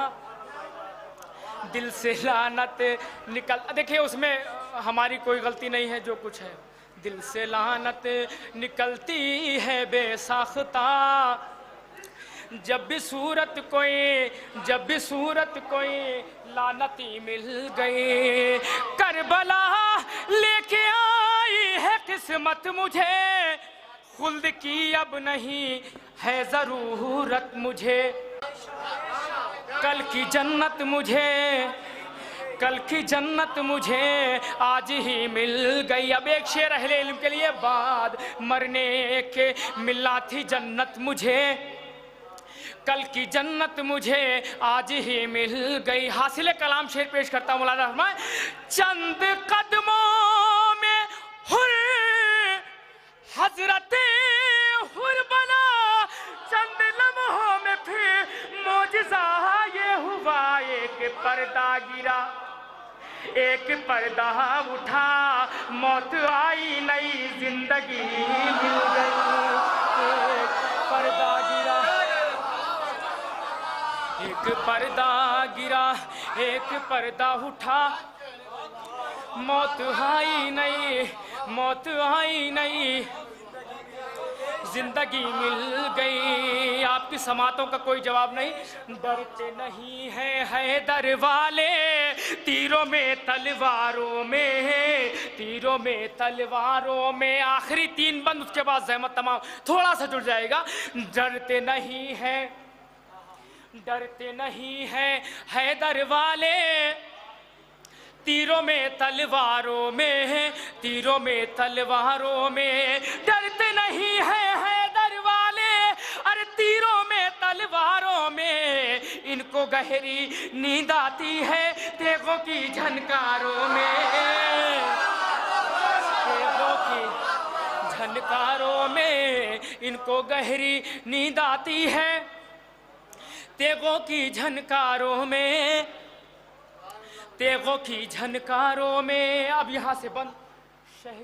दिल से लानत निकल। देखिए उसमें हमारी कोई गलती नहीं है, जो कुछ है दिल से लानत निकलती है बेसाख्ता। जब भी सूरत कोई लानती मिल गई, करबला लेके आई है किस्मत मुझे, खुल्द की अब नहीं है जरूरत मुझे, कल की जन्नत मुझे कल की जन्नत मुझे आज ही मिल गई। अब एक शेर अहले इल्म के लिए, बाद मरने के मिलना थी जन्नत मुझे, कल की जन्नत मुझे आज ही मिल गई। हासिल कलाम शेर पेश करता हूँ मौलाना फरमाए, चंद कदमों में हुर हजरत हुर बना, चंद लम्हों में फिर मौजज़ा ये हुआ, एक पर्दा गिरा एक पर्दा उठा, मौत आई नई जिंदगी मिल गई। एक पर्दा गिरा एक पर्दा गिरा, एक पर्दा उठा, मौत आई नई मौत आई नई जिंदगी मिल गई। आपकी समातों का कोई जवाब नहीं। डरते नहीं है हैदर वाले तीरों में तलवारों में, तीरों में तलवारों में। आखिरी 3 बंद, उसके बाद ज़हमत तमाम थोड़ा सा जुड़ जाएगा। डरते नहीं है हैदर वाले तीरों में तलवारों में, तीरों में तलवारों में। डरते नहीं है हैदर वाले, अरे तीरों में तलवारों में। इनको गहरी नींद आती है तेगों की झनकारों में, तेगों की झनकारों में। इनको गहरी नींद आती है तेगों की झनकारों में, तेगों की झनकारों में। अब यहाँ से बंद। शह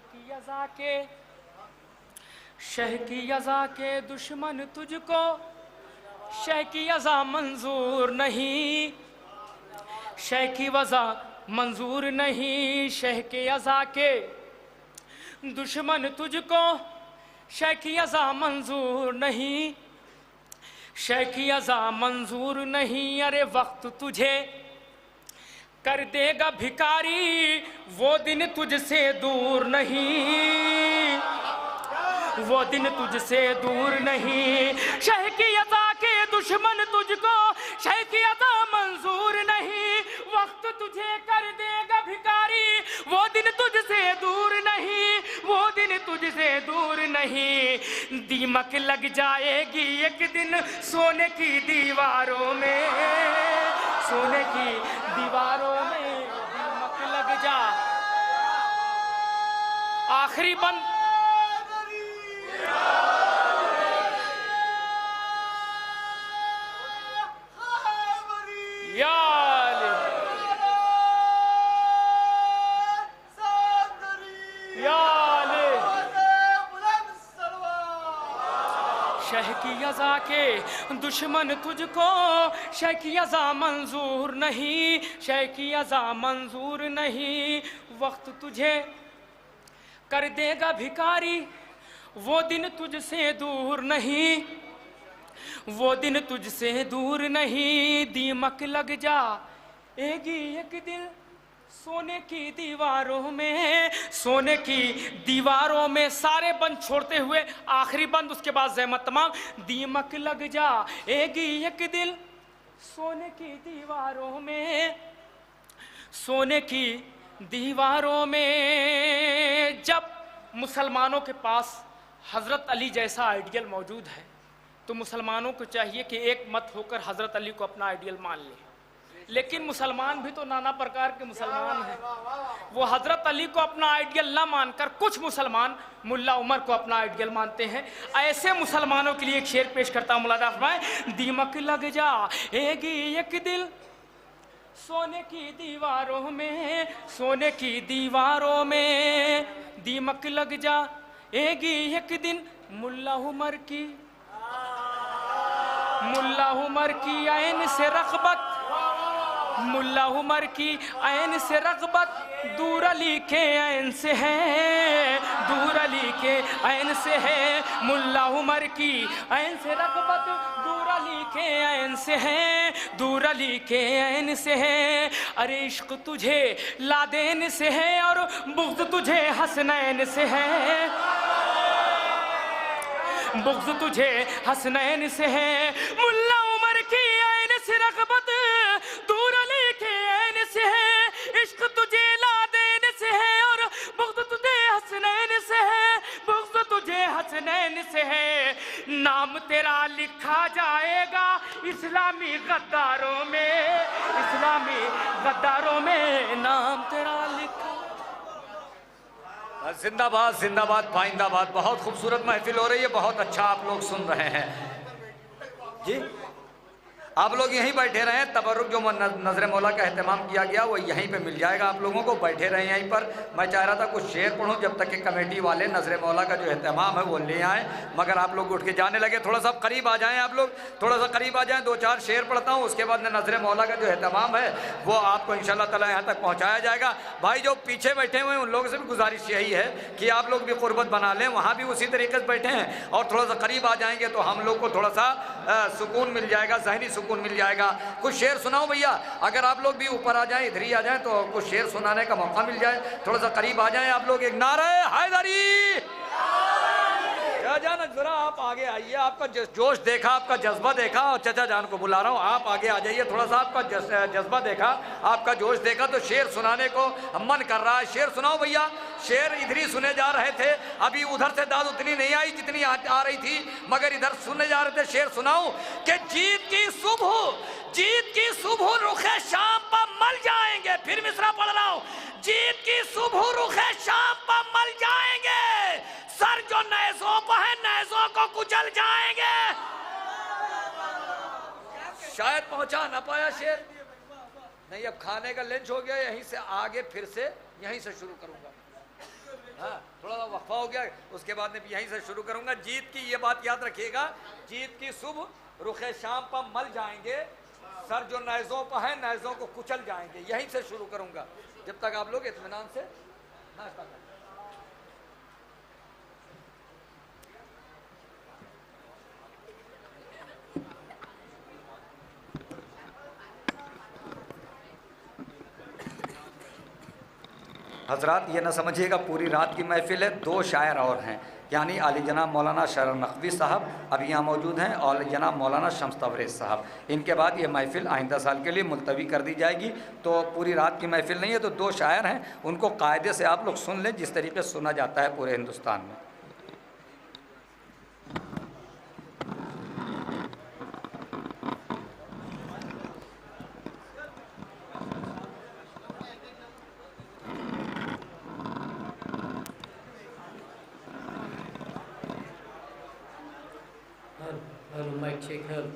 की यज़ा के दुश्मन तुझको, शह की यज़ा मंजूर नहीं, शह की वज़ा मंजूर नहीं। शह के यज़ा के दुश्मन तुझको, शह की यज़ा मंजूर नहीं, शह की यज़ा मंजूर नहीं। अरे वक्त तुझे कर देगा भिखारी, वो दिन तुझसे दूर नहीं, वो दिन तुझसे दूर नहीं। शह की अता के दुश्मन तुझको, शह की अता मंजूर नहीं। वक्त तुझे कर देगा भिखारी, वो दिन तुझसे दूर नहीं, वो दिन तुझसे दूर नहीं। दीमक लग जाएगी एक दिन सोने की दीवारों में, सोने की दीवारों में दीमक लग जा। आखिरी बंद। शह की यज़ा के दुश्मन तुझको, शह की यज़ा मंजूर नहीं, शह की यज़ा मंजूर नहीं। वक्त तुझे कर देगा भिखारी, वो दिन तुझसे दूर नहीं, वो दिन तुझसे दूर नहीं। दीमक लग जा एगी एक दिल सोने की दीवारों में, सोने की दीवारों में। सारे बंद छोड़ते हुए आखिरी बंद, उसके बाद ज़हमत तमाम। दीमक लग जा एगी एक दिल सोने की दीवारों में, सोने की दीवारों में। जब मुसलमानों के पास हज़रत अली जैसा आइडियल मौजूद है तो मुसलमानों को चाहिए कि एक मत होकर हज़रत अली को अपना आइडियल मान ले। लेकिन मुसलमान भी तो नाना प्रकार के मुसलमान हैं। वो हज़रत अली को अपना आइडियल ना मानकर कुछ मुसलमान मुल्ला उमर को अपना आइडियल मानते हैं। ऐसे मुसलमानों के लिए एक शेर पेश करता हूँ मौलाना फरमाए, दीमक लग जा एगी एक दिल सोने की दीवारों में, सोने की दीवारों में। दीमक लग जा एगी एक दिन मुल्ला उमर की, मुल्ला उमर की ऐन से रग़बत, मुल्ला उमर की ऐन से रग़बत दूर अली के ऐन से है, दूर अली के ऐन से है। मुल्ला उमर की ऐन से रग़बत दूर अली के ऐन से है, दूर अली के ऐन से है। अरे इश्क तुझे लादेन से है और बुग़्ज़ तुझे हसनैन से है, बुग़्ज़ तुझे हसनैन से है। मुल्ला उमर की ऐन से रग़बत दूर अली के ऐन से है। हसनैन से है, नाम तेरा लिखा जाएगा इस्लामी गद्दारों में, इस्लामी गद्दारों में नाम तेरा लिखा। जिंदाबाद जिंदाबाद पाइंदाबाद। बहुत खूबसूरत महफिल हो रही है, बहुत अच्छा आप लोग सुन रहे हैं जी। आप लोग यहीं बैठे रहें, तबरुक जो नजर मौला का एहतमाम किया गया वो यहीं पे मिल जाएगा आप लोगों को, बैठे रहें यहीं पर। मैं चाह रहा था कुछ शेर पढ़ूं जब तक कि कमेटी वाले नजर मौला का जो एहतमाम है वो ले आएँ, मगर आप लोग उठ के जाने लगे। थोड़ा सा करीब आ जाएँ, आप लोग थोड़ा सा करीब आ जाएँ। 2-4 शेर पढ़ता हूँ, उसके बाद नजर मौला का जो एहतमाम है वो आपको इंशाअल्लाह ताला यहाँ तक पहुँचाया जाएगा। भाई जो पीछे बैठे हुए हैं उन लोगों से भी गुजारिश यही है कि आप लोग भी कुर्बत बना लें, वहाँ भी उसी तरीके से बैठे हैं और थोड़ा सा करीब आ जाएंगे तो हम लोग को थोड़ा सा सुकून मिल जाएगा, ज़हनी सुकून मिल जाएगा। कुछ शेर सुनाओ भैया, अगर आप लोग भी ऊपर आ जाएं, इधर ही आ जाएं तो कुछ शेर सुनाने का मौका मिल जाए। थोड़ा सा करीब आ जाएं आप लोग। एक नारा हैदरी, जान जरा आप आगे आइए, आपका जोश देखा, आपका जज्बा देखा, और चचा जान को बुला रहा हूँ, आप आगे आ जाइए। थोड़ा सा आपका जज्बा देखा, आपका जोश देखा तो शेर सुनाने को मन कर रहा है। शेर सुनाओ भैया। शेर इधर ही सुने जा रहे थे, अभी उधर से दाद उतनी नहीं आई जितनी आ रही थी, मगर इधर सुनने जा रहे थे। शेर सुनाऊं कि जीत की सुबह रुखे शाम पर मल जाएंगे। फिर मिसरा पढ़ रहा हूं, जीत की सुबह रुखे शाम पर मल जाएंगे, सर जो नैज़ों पर है नैज़ों को कुचल जाएंगे। शायद पहुंचा ना पाया शेर, नहीं अब खाने का लंच हो गया, यहीं से आगे फिर से यहीं से शुरू करूंगा। हाँ थोड़ा सा वक्फा हो गया, उसके बाद में यहीं से शुरू करूंगा। जीत की ये बात याद रखिएगा, जीत की सुबह रुखे शाम पर मल जाएंगे, सर जो नैज़ों पर है नैज़ों को कुचल जाएंगे। यहीं से शुरू करूंगा जब तक आप लोग इत्मीनान से नाश्ता करें। हजरात ये ना समझिएगा पूरी रात की महफिल है, 2 शायर और हैं, यानी आली जनाब मौलाना शरफ नकवी साहब अभी यहाँ मौजूद हैं और जनाब मौलाना शम्स तबरेज़ साहब। इनके बाद ये महफिल आइंदा साल के लिए मुलतवी कर दी जाएगी। तो पूरी रात की महफिल नहीं है, तो 2 शायर हैं, उनको कायदे से आप लोग सुन लें जिस तरीके से सुना जाता है पूरे हिंदुस्तान में। Hello, mic check, help.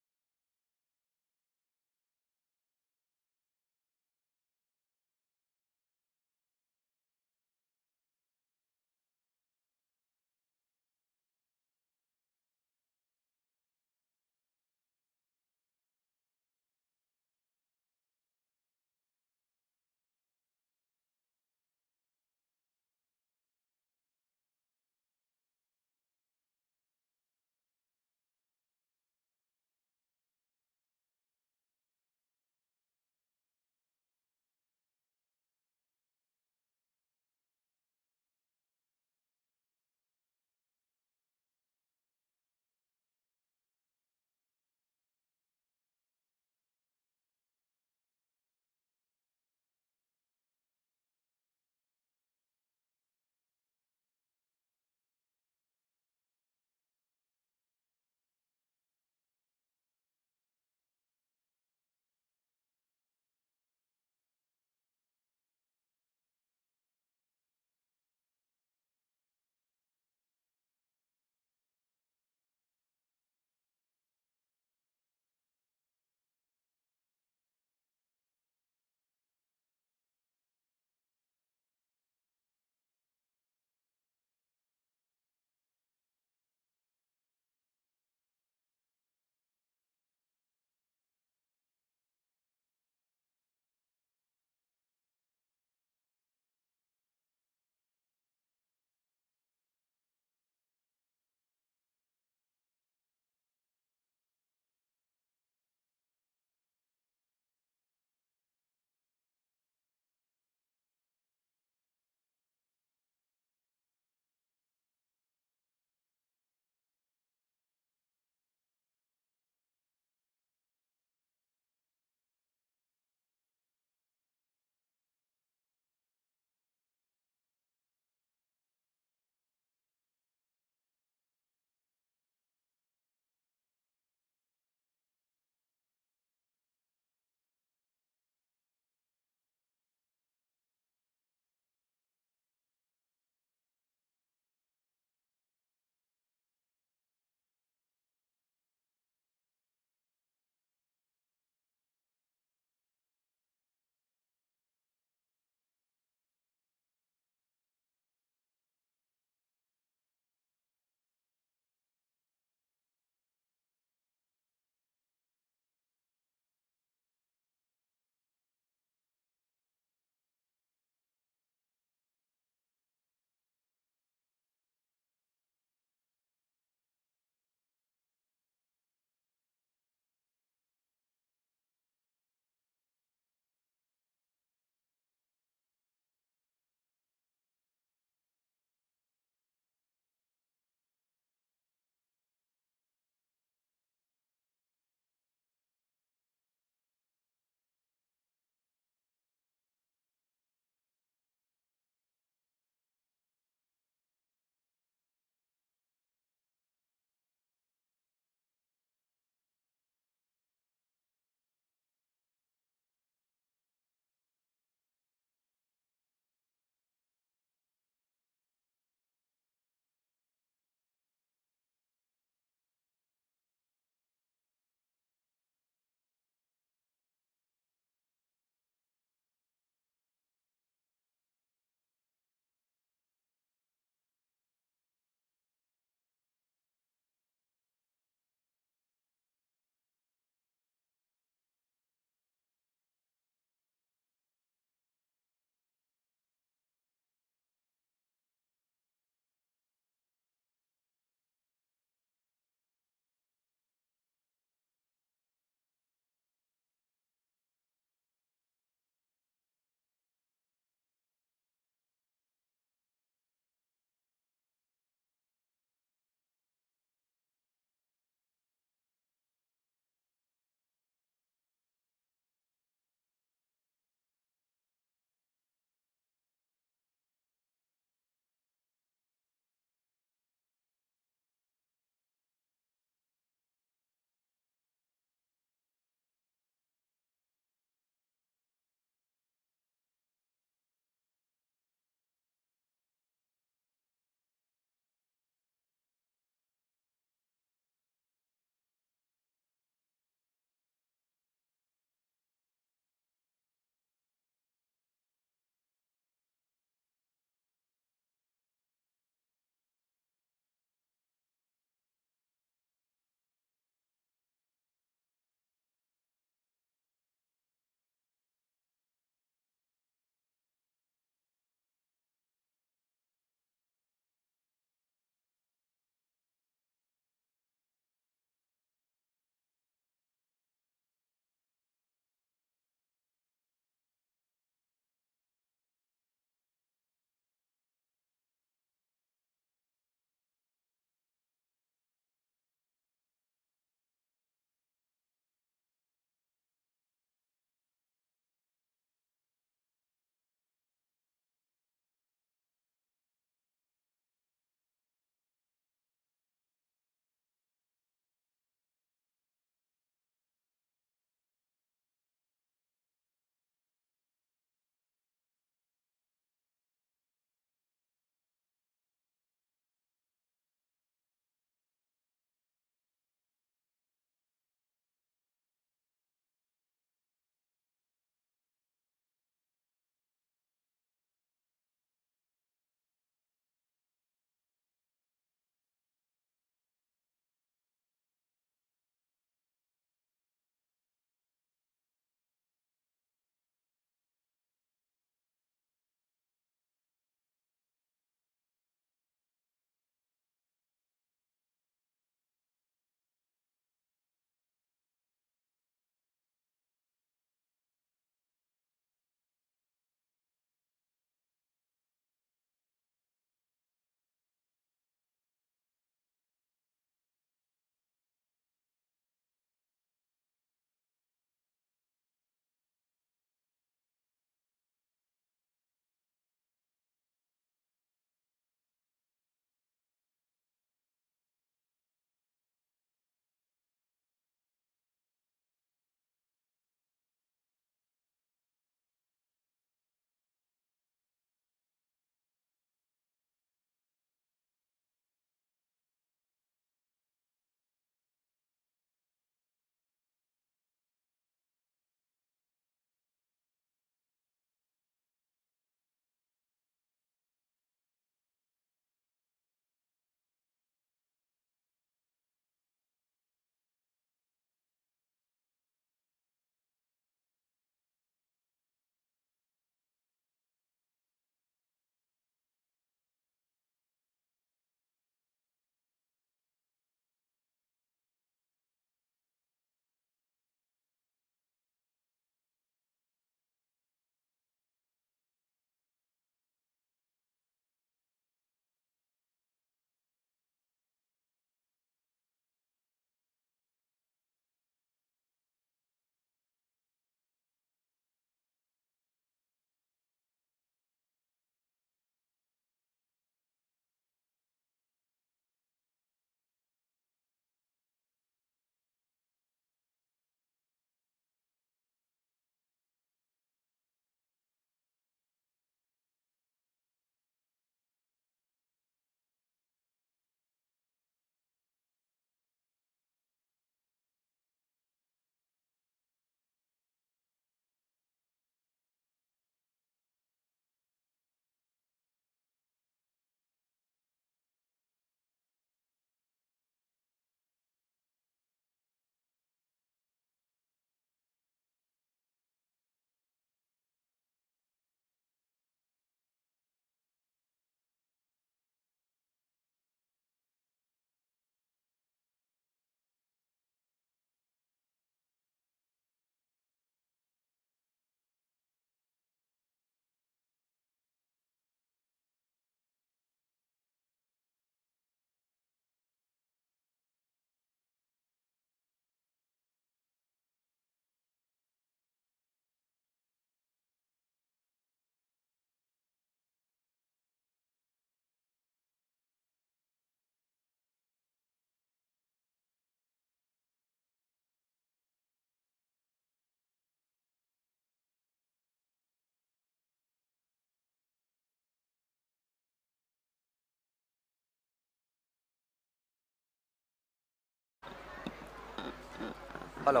Hello.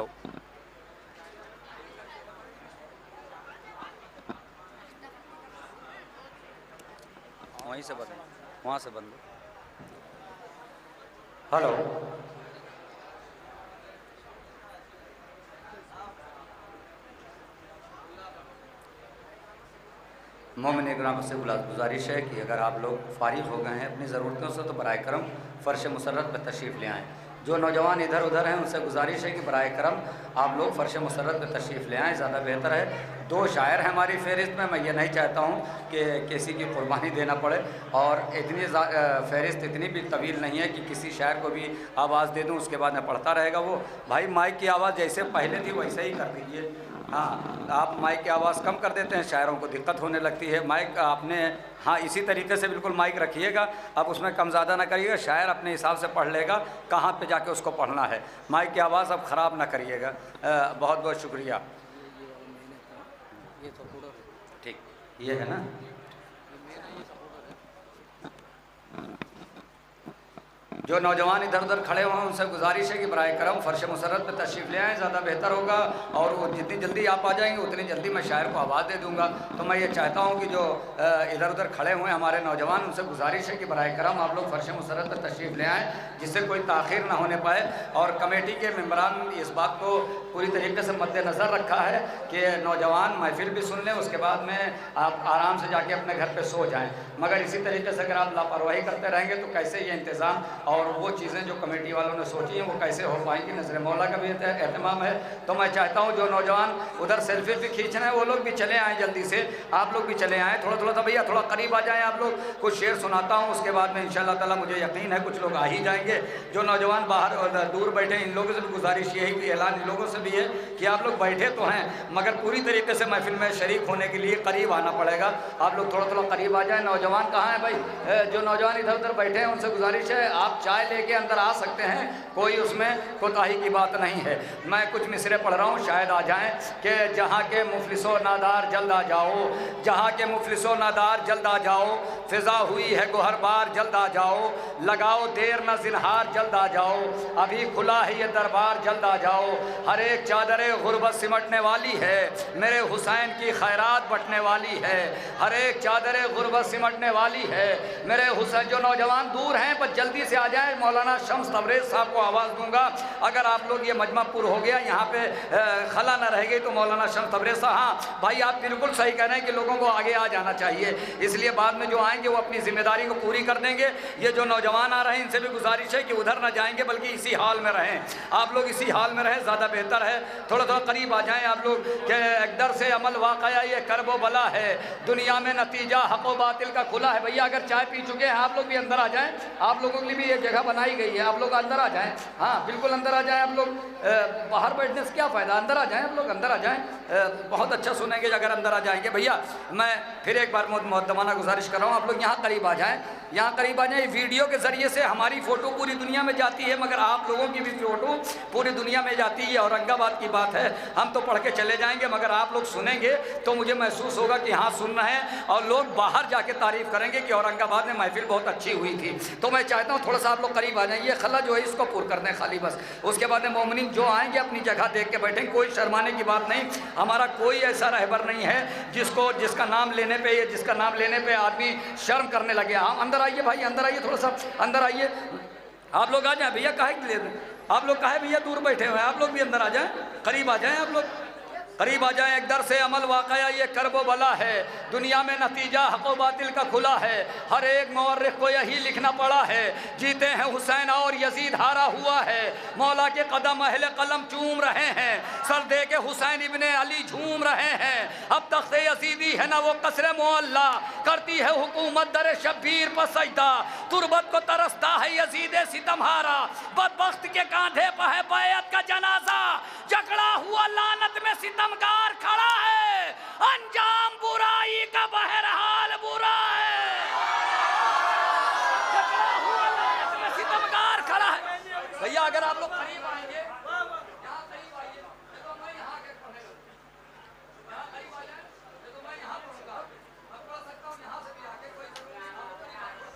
वहीं से बंद, वहाँ से बंद। हेलो। मोमिन इकराम से गुजारिश है कि अगर आप लोग फारिग हो गए हैं अपनी ज़रूरतों से तो बराए करम फ़र्श मुसर्रत पर तशरीफ़ ले आएँ। जो नौजवान इधर उधर हैं उनसे गुजारिश है कि बराए करम आप लोग फ़र्श मुसर्रत पर तशरीफ़ ले आएँ, ज़्यादा बेहतर है। 2 शायर हैं हमारी फहरिस्त में, मैं ये नहीं चाहता हूँ कि किसी की कुर्बानी देना पड़े, और इतनी फहरिस्त इतनी भी तवील नहीं है कि किसी शायर को भी आवाज़ दे दूँ उसके बाद में पढ़ता रहेगा वो। भाई माइक की आवाज़ जैसे पहले थी वैसे ही कर दीजिए। हाँ, आप माइक की आवाज़ कम कर देते हैं, शायरों को दिक्कत होने लगती है। माइक आपने, हाँ, इसी तरीके से बिल्कुल माइक रखिएगा, आप उसमें कम ज़्यादा ना करिएगा। शायर अपने हिसाब से पढ़ लेगा कहाँ पे जाके उसको पढ़ना है। माइक की आवाज़ अब ख़राब ना करिएगा। बहुत बहुत शुक्रिया। ठीक, ये है ना। जो नौजवान इधर उधर खड़े हुए हैं उनसे गुजारिश है कि बराए करम फ़र्श मुसर्रत पर तशरीफ़ ले आएँ, ज़्यादा बेहतर होगा। और वो जितनी जल्दी आप आ जाएंगे उतनी जल्दी मैं शायर को आवाज़ दे दूँगा। तो मैं ये चाहता हूँ कि जो इधर उधर खड़े हुए हैं हमारे नौजवान, उनसे गुजारिश है कि बराए करम आप लोग फ़र्श मुसर्रत पर तशरीफ़ ले आएँ, जिससे कोई ताख़ीर ना होने पाए। और कमेटी के मेम्बरान इस बात को पूरी तरीके से मद्देनज़र रखा है कि नौजवान महफिल भी सुन लें, उसके बाद में आप आराम से जाके अपने घर पर सो जाएँ। मगर इसी तरीके से अगर आप लापरवाही करते रहेंगे तो कैसे ये इंतज़ाम और वो चीज़ें जो कमेटी वालों ने सोची हैं वो कैसे हो पाएंगी। नज़र मौला का भी एहतमाम है। तो मैं चाहता हूँ जो नौजवान उधर सेल्फी भी खींच रहे हैं वो लोग भी चले आएँ जल्दी से, आप लोग भी चले आएँ। थोड़ा थोड़ा सा भैया थोड़ा करीब आ जाएँ आप लोग। कुछ शेर सुनाता हूँ, उसके बाद में इंशाअल्लाह ताला मुझे यकीन है कुछ लोग आ ही जाएंगे। जो नौजवान बाहर और दूर बैठे इन लोगों से भी गुजारिश यही कि ऐलान इन लोगों से भी है कि आप लोग बैठे तो हैं मगर पूरी तरीके से महफिल में शरीक होने के लिए करीब आना पड़ेगा। आप लोग थोड़ा थोड़ा करीब आ जाएँ। नौजवान कहाँ हैं भाई? जो नौजवान इधर उधर बैठे हैं उनसे गुजारिश है आप चाय लेके अंदर आ सकते हैं, कोई उसमें कोताही की बात नहीं है। मैं कुछ मिसरे पढ़ रहा हूँ, शायद आ जाएं कि जहाँ के मुफलिसो नादार जल्द आ जाओ, जहाँ के मुफलिसो नादार जल्द आ जाओ, फिजा हुई है गोहरबार जल्द आ जाओ, लगाओ देर न जिन्हार जल्द आ जाओ, अभी खुला है ये दरबार जल्द आ जाओ, हर एक चादरे गुर्बत सिमटने वाली है, मेरे हुसैन की खैरात बटने वाली है, हर एक चादरे गुर्बत सिमटने वाली है, मेरे हुसैन। जो नौजवान दूर हैं पर जल्दी से आ जाए। मौलाना शम्स तबरेज़ साहब को आवाज़ दूंगा। अगर आप लोग ये मजमा पूरा हो गया, यहाँ पे खला ना रह गई तो मौलाना शम्स तबरेज़ साहब, हाँ भाई आप बिल्कुल सही कह रहे हैं कि लोगों को आगे आ जाना चाहिए, इसलिए बाद में जो आएंगे वो अपनी जिम्मेदारी को पूरी कर देंगे। ये जो नौजवान आ रहे हैं इनसे भी गुजारिश है कि उधर ना जाएंगे बल्कि इसी हाल में रहें। आप लोग इसी हाल में रहें, ज़्यादा बेहतर है। थोड़ा थोड़ा करीब आ जाएँ आप लोग कि एकदर से अमल वाक़या ये करबो बला है, दुनिया में नतीजा हक़ो बातिल का खुला है। भैया अगर चाय पी चुके हैं आप लोग भी अंदर आ जाएं, आप लोगों के लिए भी ये जगह बनाई गई है, आप लोग अंदर आ जाएं। हाँ बिल्कुल अंदर आ जाएं आप लोग। बाहर बैठने से क्या फ़ायदा, अंदर आ जाएं आप लोग, अंदर आ जाएं। बहुत अच्छा सुनेंगे अगर अंदर आ जाएंगे। भैया मैं फिर एक बार मुहतरमाना गुजारिश कर रहा हूँ आप लोग यहाँ करीब आ जाएँ, यहाँ करीब आ जाएँ। वीडियो के ज़रिए से हमारी फ़ोटो पूरी दुनिया में जाती है मगर आप लोगों की भी फ़ोटो पूरी दुनिया में जाती है। औरंगाबाद की बात है, हम तो पढ़ के चले जाएंगे मगर आप लोग सुनेंगे तो मुझे महसूस होगा कि हाँ सुन रहे हैं, और लोग बाहर जाके तारीफ़ करेंगे कि औरंगाबाद में महफिल बहुत अच्छी हुई थी। तो मैं चाहता हूँ थोड़ा सा आप लोग करीब आ जाएं। ये खला जो है इसको पूरा कर दें खाली बस। उसके बाद में मोमिनीन जो आएंगे अपनी जगह देख के बैठेंगे, कोई शर्माने की बात नहीं। हमारा कोई ऐसा रहबर नहीं है जिसका नाम लेने पे या जिसका नाम लेने पे आदमी शर्म करने लगे। हाँ अंदर आइए भाई, अंदर आइए, थोड़ा सा अंदर आइए। आप लोग आ जाएं भैया, काहे ले दें आप लोग, काहे भैया दूर बैठे हुए हैं, आप लोग भी अंदर आ जाएं, करीब आ जाएं, आप लोग करीब आ जाएं। एक दर से अमल वाक़या ये करबो बला है, दुनिया में नतीजा हक़ो बातिल का खुला है, हर एक मौर्रिख को यही लिखना पड़ा है, जीते हैं हुसैन और यजीद हारा हुआ है, मौला के कदम अहले कलम चूम रहे हैं, सर दे के हुसैन इब्ने अली झूम रहे हैं, अब तख्ते यजीदी है ना वो कसरे मुअल्ला, करती है हुकूमत दर शब्बीर पर सजदा, तुरबत को तरसता है यजीद सितमहारा, बदबख्त के कांधे पर है बैयत का जनाजा, जकड़ा हुआ लानत में सितमगार खड़ा है, अंजाम बुराई का बहरहाल बुरा है, जकड़ा हुआ लानत में सितमगार खड़ा है। भैया अगर आप लोग करीब आएंगे, यहाँ करीब आइए, देखो मैं यहाँ के पढ़ेगा, यहाँ करीब आ जाए, देखो मैं यहाँ पढ़ूंगा, मैं पढ़ सकता हूँ यहाँ से भी आके, कोई जरूरी नहीं आप करीब आएंगे,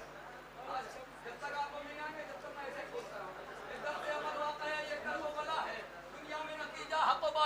जब तक आप नहीं आएंगे जब तक मैं ऐसे ही बोलता रहूँगा। एकदम से अमल वाक़या ये करबो बला है, दुनिया में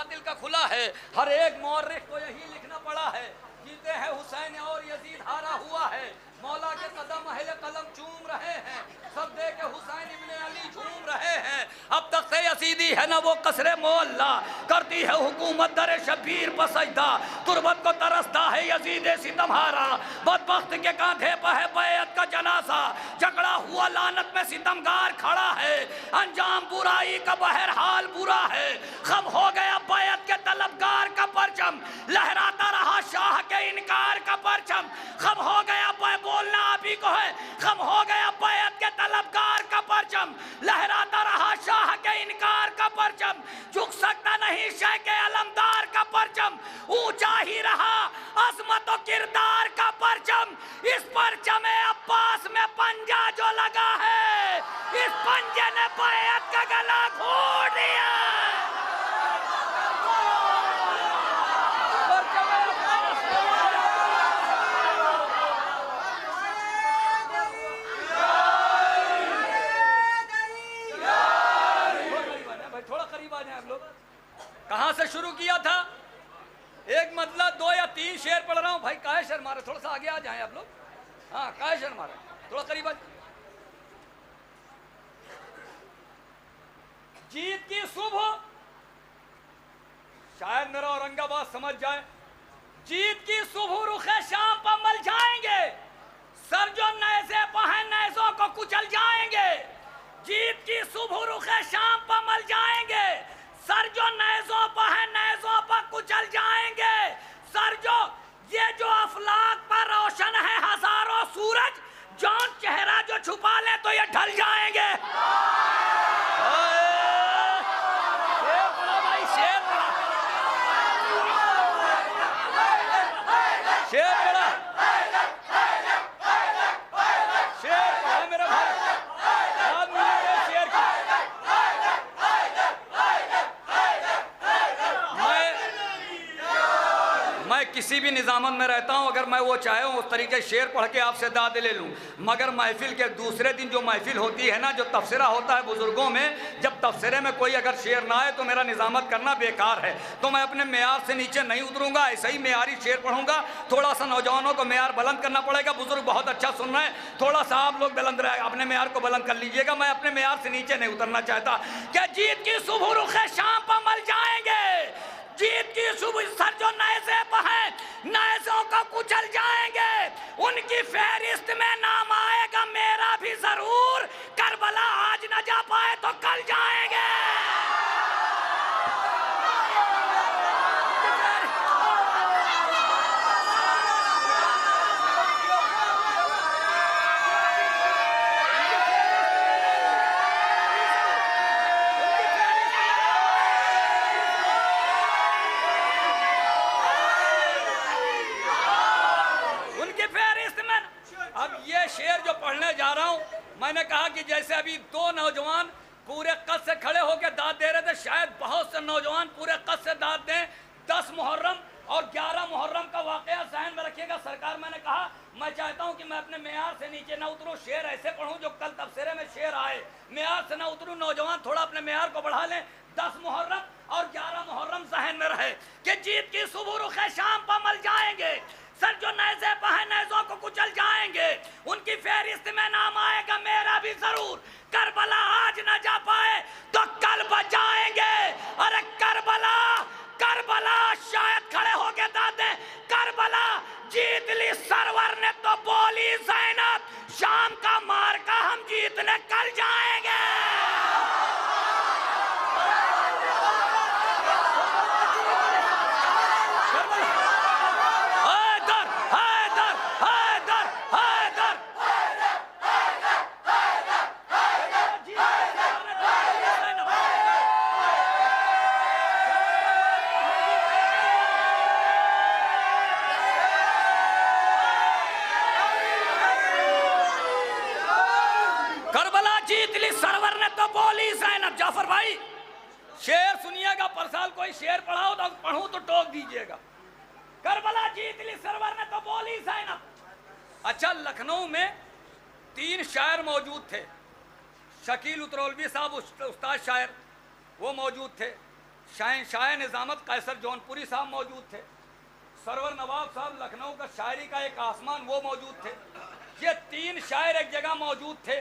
बातिल का खुला है। हर एक मौर्रिख को यही लिखना पड़ा है, जीते हैं हुसैन और यजीद हारा हुआ है। मौला के कदम अहले कलम चूम रहे हैं, सब दे के हुसैन इब्ने अली झूम रहे हैं। अब तक से यसीदी है ना वो कसरे मोहल्ला, करती है हुकूमत दर शबीर पर सजदा। तुरबत को तरसता है यजीद सितमहारा, बदबख्त के कांधे पर है बैत का जनाजा। झगड़ा हुआ लानत में सितमगार खड़ा है, अंजाम बुराई का बहरहाल बुरा है। खम हो गया बैत के तलबगार का परचम, लहराता रहा शाह के इनकार का परचम। खम हो गया बोलना आप ही को है, खम हो गया बैत के तलबगार का परचम, लहराता रहा शाह के इनकार का परचम। झुक सकता नहीं शह के अलमदार का परचम, ऊंचा ही रहा अजमत और किरदार का परचम। इस परचम अब्बास में पंजा जो लगा है, इस पंजे ने बैत का गला घोट दिया। कहां से शुरू किया था? एक मतलब 2 या 3 शेर पढ़ रहा हूं भाई। काहे शर्मा रहे? थोड़ा सा आगे आ जाएं आप लोग। हाँ, काहे शर्मा रहे? थोड़ा करीब आ। जीत की सुबह, शायद मेरा औरंगाबाद समझ जाए। जीत की सुबह रुखे शाम पर मल जाएंगे, सर जो नैज़े पर हैं नैज़ों को कुचल जाएंगे। जीत की सुबह रुखे शाम पर मल जाएंगे, सर जो नैज़ों पर है नैज़ों पर कुचल जाएंगे। सर जो ये जो अफलाक पर रोशन है हजारों सूरज, जौन चेहरा जो छुपा ले तो ये ढल जाएंगे। शेर पड़ा भाई, शेर पड़ा, शेर पड़ा, शेर पड़ा मेरे भाई। किसी भी निज़ामत में रहता हूँ, अगर मैं वो चाहे उस तरीके शेर पढ़ के आपसे दाद ले लूँ, मगर महफिल के दूसरे दिन जो महफिल होती है ना, जो तफसीरा होता है बुज़ुर्गों में, जब तफसीरे में कोई अगर शेर ना आए तो मेरा निज़ामत करना बेकार है। तो मैं अपने मेयार से नीचे नहीं उतरूँगा, ऐसे ही मेयारी शेर पढ़ूँगा। थोड़ा सा नौजवानों को मेयार बुलंद करना पड़ेगा। बुज़ुर्ग बहुत अच्छा सुन रहे हैं, थोड़ा सा आप लोग बुलंद रहे, अपने मेयार को बुलंद कर लीजिएगा। मैं अपने मेयार से नीचे नहीं उतरना चाहता। क्या जीत की सुबह रुखे शाम पर मल जाएंगे, जीत की सुबह सर जो नैज़े पर हैं नैज़ों को कुचल जाएंगे। उनकी फहरिस्त में नाम आएगा मेरा भी जरूर, करबला आज न जा पाए तो कल जाएंगे। शेर जो पढ़ने जा रहा हूं, मैंने कहा कि जैसे अभी 2 नौजवान पूरे कद से खड़े होकर दाद दे रहे थे, शायद बहुत से नौजवान पूरे कद से दाद दें। 10 मुहर्रम और 11 मुहर्रम का वाकया ज़हन में रखिएगा। सरकार, मैंने कहा मैं चाहता हूं कि मैं अपने मेयार से नीचे ना उतरूं, शेर ऐसे पढ़ूं जो कल तफसीरे में शेर आए। मेयार से ना उतरूं, नौजवान थोड़ा अपने मेयार को बढ़ा लें। 10 मुहर्रम और 11 मुहर्रम ज़हन में रहे कि जीत की सुबह रुखे शाम पर मल जाएंगे, सर जो नैज़े पर हैं नैज़ों को कुचल जाएंगे। उनकी फहरिस्त में नाम आएगा मेरा भी जरूर, करबला आज न जा पाए तो कल बचाएंगे। अरे करबला, करबला शायद खड़े होके दादे, करबला जीत ली सरवर ने तो बोली ज़ैनब, शाम का मार का हम जीतने कल जाएंगे। जाफर भाई शेर सुनिएगा, पर साल कोई शेर पढ़ाओ तो पढ़ूं तो टोक दीजिएगा। करबला जीत ली सरवर ने तो बोली ज़ैनब। अच्छा, लखनऊ में 3 शायर मौजूद थे। शकील उतरौलवी साहब उस्ताद शायर वो मौजूद थे, शहंशाह निज़ामत कैसर जौनपुरी साहब मौजूद थे, सरवर नवाब साहब लखनऊ का शायरी का एक आसमान वो मौजूद थे। ये तीन शायर एक जगह मौजूद थे।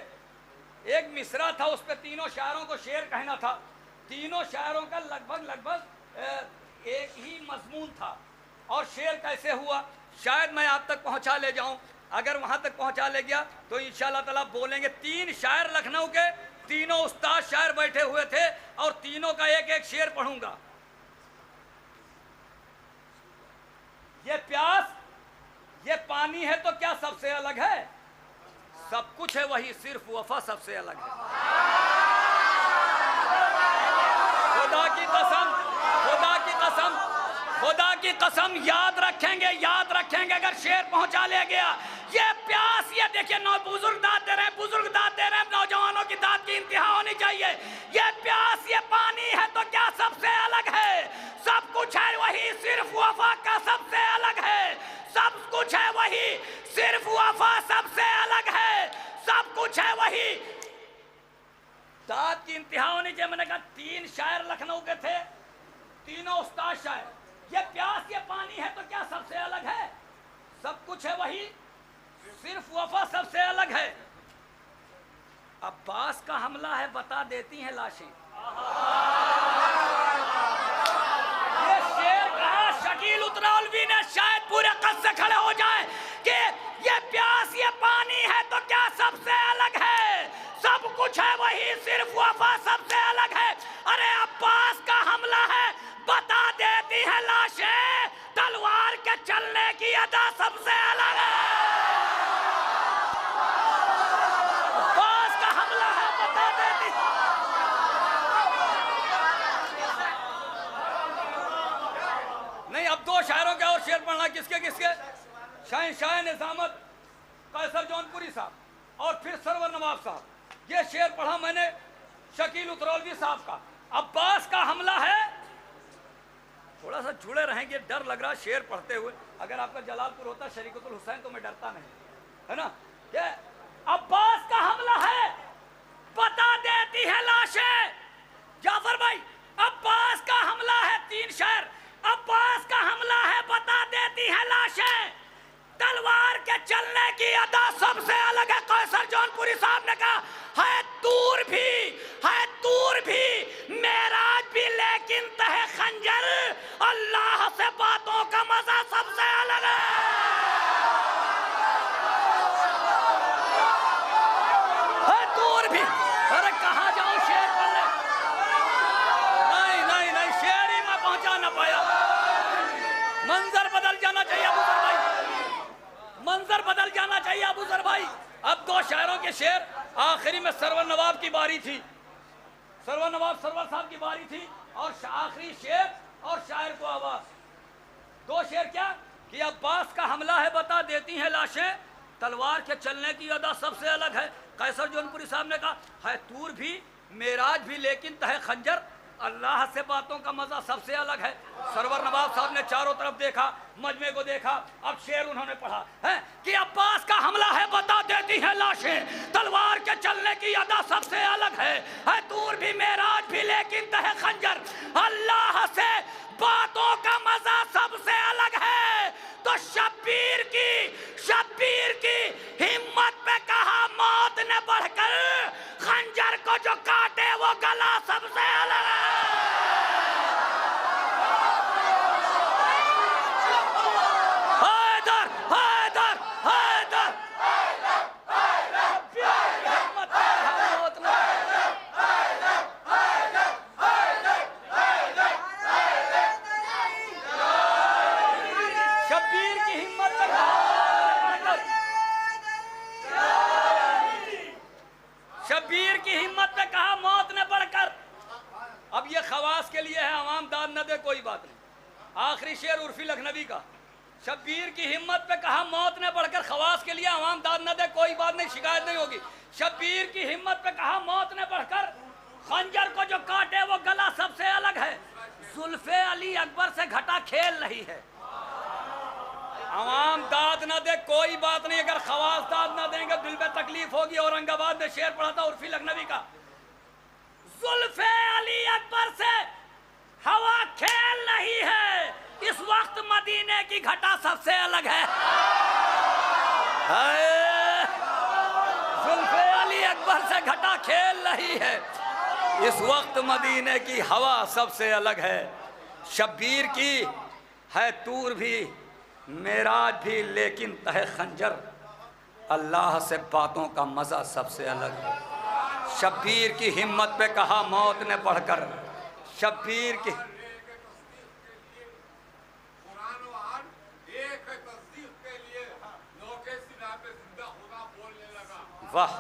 एक मिसरा था, उस पर तीनों शायरों को शेर कहना था। तीनों शायरों का लगभग एक ही मजमून था। और शेर कैसे हुआ शायद मैं आप तक पहुंचा ले जाऊं। अगर वहां तक पहुंचा ले गया तो इंशाअल्लाह ताला बोलेंगे। तीन शायर लखनऊ के, तीनों उस्ताद शायर बैठे हुए थे और तीनों का एक एक शेर पढ़ूंगा। ये प्यास, ये पानी है तो क्या सबसे अलग है? सब कुछ है वही, सिर्फ वफा सबसे अलग है। खुदा की कसम, खुदा की कसम, खुदा की कसम याद रखेंगे अगर शेर पहुंचा ले गया। ये प्यास, ये देखिए बुजुर्ग दाद दे रहे हैं, बुजुर्ग दाद दे रहे हैं, नौजवानों की दाद की इंतहा होनी चाहिए। ये प्यास, ये पानी है तो क्या सबसे अलग है? सब कुछ है वही, सिर्फ वफा का सबसे अलग है। सब कुछ है वही, सिर्फ वफा सबसे अलग है। सब कुछ है वही, दाद की इंतहा होनी चाहिए। मैंने कहा तीन शायर लखनऊ के थे, तीनों उस्ताद शायर। ये प्यास, ये पानी है तो क्या सबसे अलग है? सब कुछ है वही, सिर्फ वफा सबसे अलग है। अब्बास का हमला है बता देती हैं लाशें। ये शेर कहा शकील उतरौलवी ने, शायद पूरे कद से खड़े हो जाए कि ये प्यास, ये पानी है तो क्या सबसे अलग है? सब कुछ है वही, सिर्फ वफा सबसे अलग है। अरे अब्बास का हमला है बता देती है लाशें, तलवार के चलने की अदा सबसे अलग है। अब्बास का हमला है बता देती। नहीं, अब दो शायरों के और शेर पढ़ना। किसके किसके? शहंशाह निज़ामत कैसर जौनपुरी साहब और फिर सरवर नवाब साहब। ये शेर पढ़ा मैंने शकील उतरौलवी साहब का। अब्बास का हमला है, थोड़ा सा जुड़े रहेंगे, डर लग रहा शेर पढ़ते हुए। अगर आपका जलालपुर होता शरीकतुल हुसैन तो मैं डरता नहीं, है ना। ये अब्बास का हमला है बता देती है लाशें। जाफर भाई, अब्बास का हमला है, तीन शायर। अब्बास का हमला है बता देती है लाशें, तलवार के चलने की अदा सबसे अलग है। कैसर जौनपुरी साहब ने कहा है दूर भी मेराज भी, लेकिन तहे खंजर अल्लाह से बातों का मजा सबसे अलग है। दूर भी, अरे कहाँ जाऊं शेर पढ़ने? नहीं, शेर ही मैं पहुंचा ना पाया। मंजर बदल जाना चाहिए अबू जर भाई, मंजर बदल जाना चाहिए अबू जर भाई। अब दो शायरों के शेर, आखिरी में सरवर नवाब की बारी थी। सरवर नवाब सरवर साहब की बारी थी और आखिरी शेर और शायर को आवाज। दो शेर क्या कि अब्बास का हमला है बता देती हैं लाशें, तलवार के चलने की अदा सबसे अलग है। कैसर जौनपुरी साहब ने कहा है तूर भी मेराज भी, लेकिन तहे खंजर अल्लाह से बातों का मजा सबसे अलग है। सरवर नवाब साहब ने चारों तरफ देखा, मजमे को देखा। अब शेर उन्होंने पढ़ा है कि अब्बास का हमला है बता देती है लाशें, तलवार के चलने की अदा सबसे अलग है दूर भी मेराज भी, लेकिन तहे खंजर अल्लाह से बातों का मजा सबसे अलग है। तो शब्बीर की हिम्मत पे कहा मौत ने बढ़कर, खंजर को जो काटे वो गला सबसे अलग है। शब्बीर की हिम्मत पे कहा मौत ने बढ़कर। अब ये खवास के लिए है, अवाम दाद न दे कोई बात नहीं। आखिरी शेर उर्फी लखनवी का, शब्बीर की हिम्मत पे कहा मौत ने बढ़कर, खवास के लिए अवाम दाद न दे कोई बात नहीं, शिकायत नहीं होगी। शब्बीर की हिम्मत पे कहा मौत ने बढ़कर, खंजर को जो काटे वो गला सबसे अलग है। जुल्फे अली अकबर से घटा खेल रही है। आवाम दाद ना दे कोई बात नहीं, अगर खवास दाद ना देंगे दिल में तकलीफ होगी। औरंगाबाद में शेर पढ़ा था उर्फी लखनवी का, जुल्फे अली अकबर से हवा सबसे अलग है। जुल्फे अली अकबर से घटा खेल रही है। इस वक्त मदीने की हवा सबसे अलग है। शब्बीर की है तूर भी, मेराज भी, लेकिन तहे खंजर अल्लाह से बातों का मज़ा सबसे अलग है। शब्बीर की हिम्मत पे कहा मौत ने पढ़कर, शब्बीर की वाह,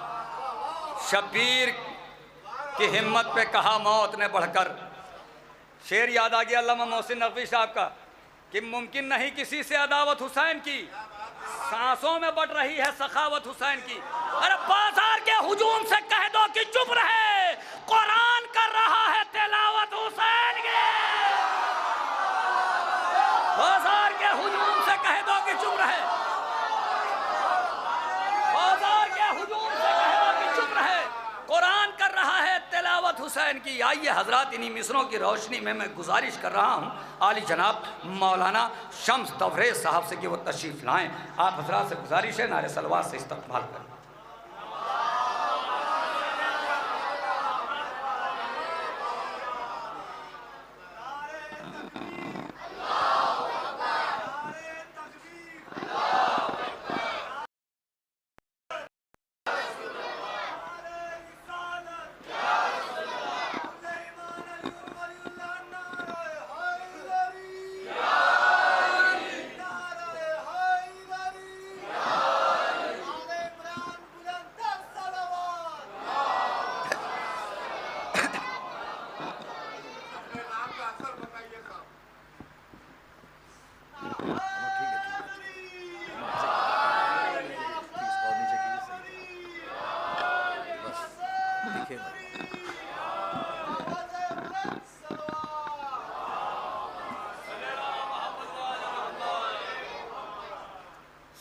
शब्बीर की हिम्मत पे कहा मौत ने बढ़कर। शेर याद आ गया अल्लामा मोहसिन नकवी साहब का कि मुमकिन नहीं किसी से अदावत हुसैन की, सांसों में बढ़ रही है सखावत हुसैन की। अरे बाजार के हुजूम से कह दो कि चुप रहे, कुरान कर रहा है तिलावत हुसैन की। बाजार के हुजूम से कह दो कि चुप रहे, बाजार के हुजूम से कह दो कि चुप रहे, कुरान कर रहा है तिलावत हुसैन की। आइए हजरात, इन्हीं मिसरों की रोशनी में मैं गुजारिश कर रहा हूँ आली जनाब मौलाना शम्स तबरेज़ साहब से कि वो तशरीफ़ लाएँ। आप हजरात से गुजारिश है नारे सलवात से इस्तक़बाल करें।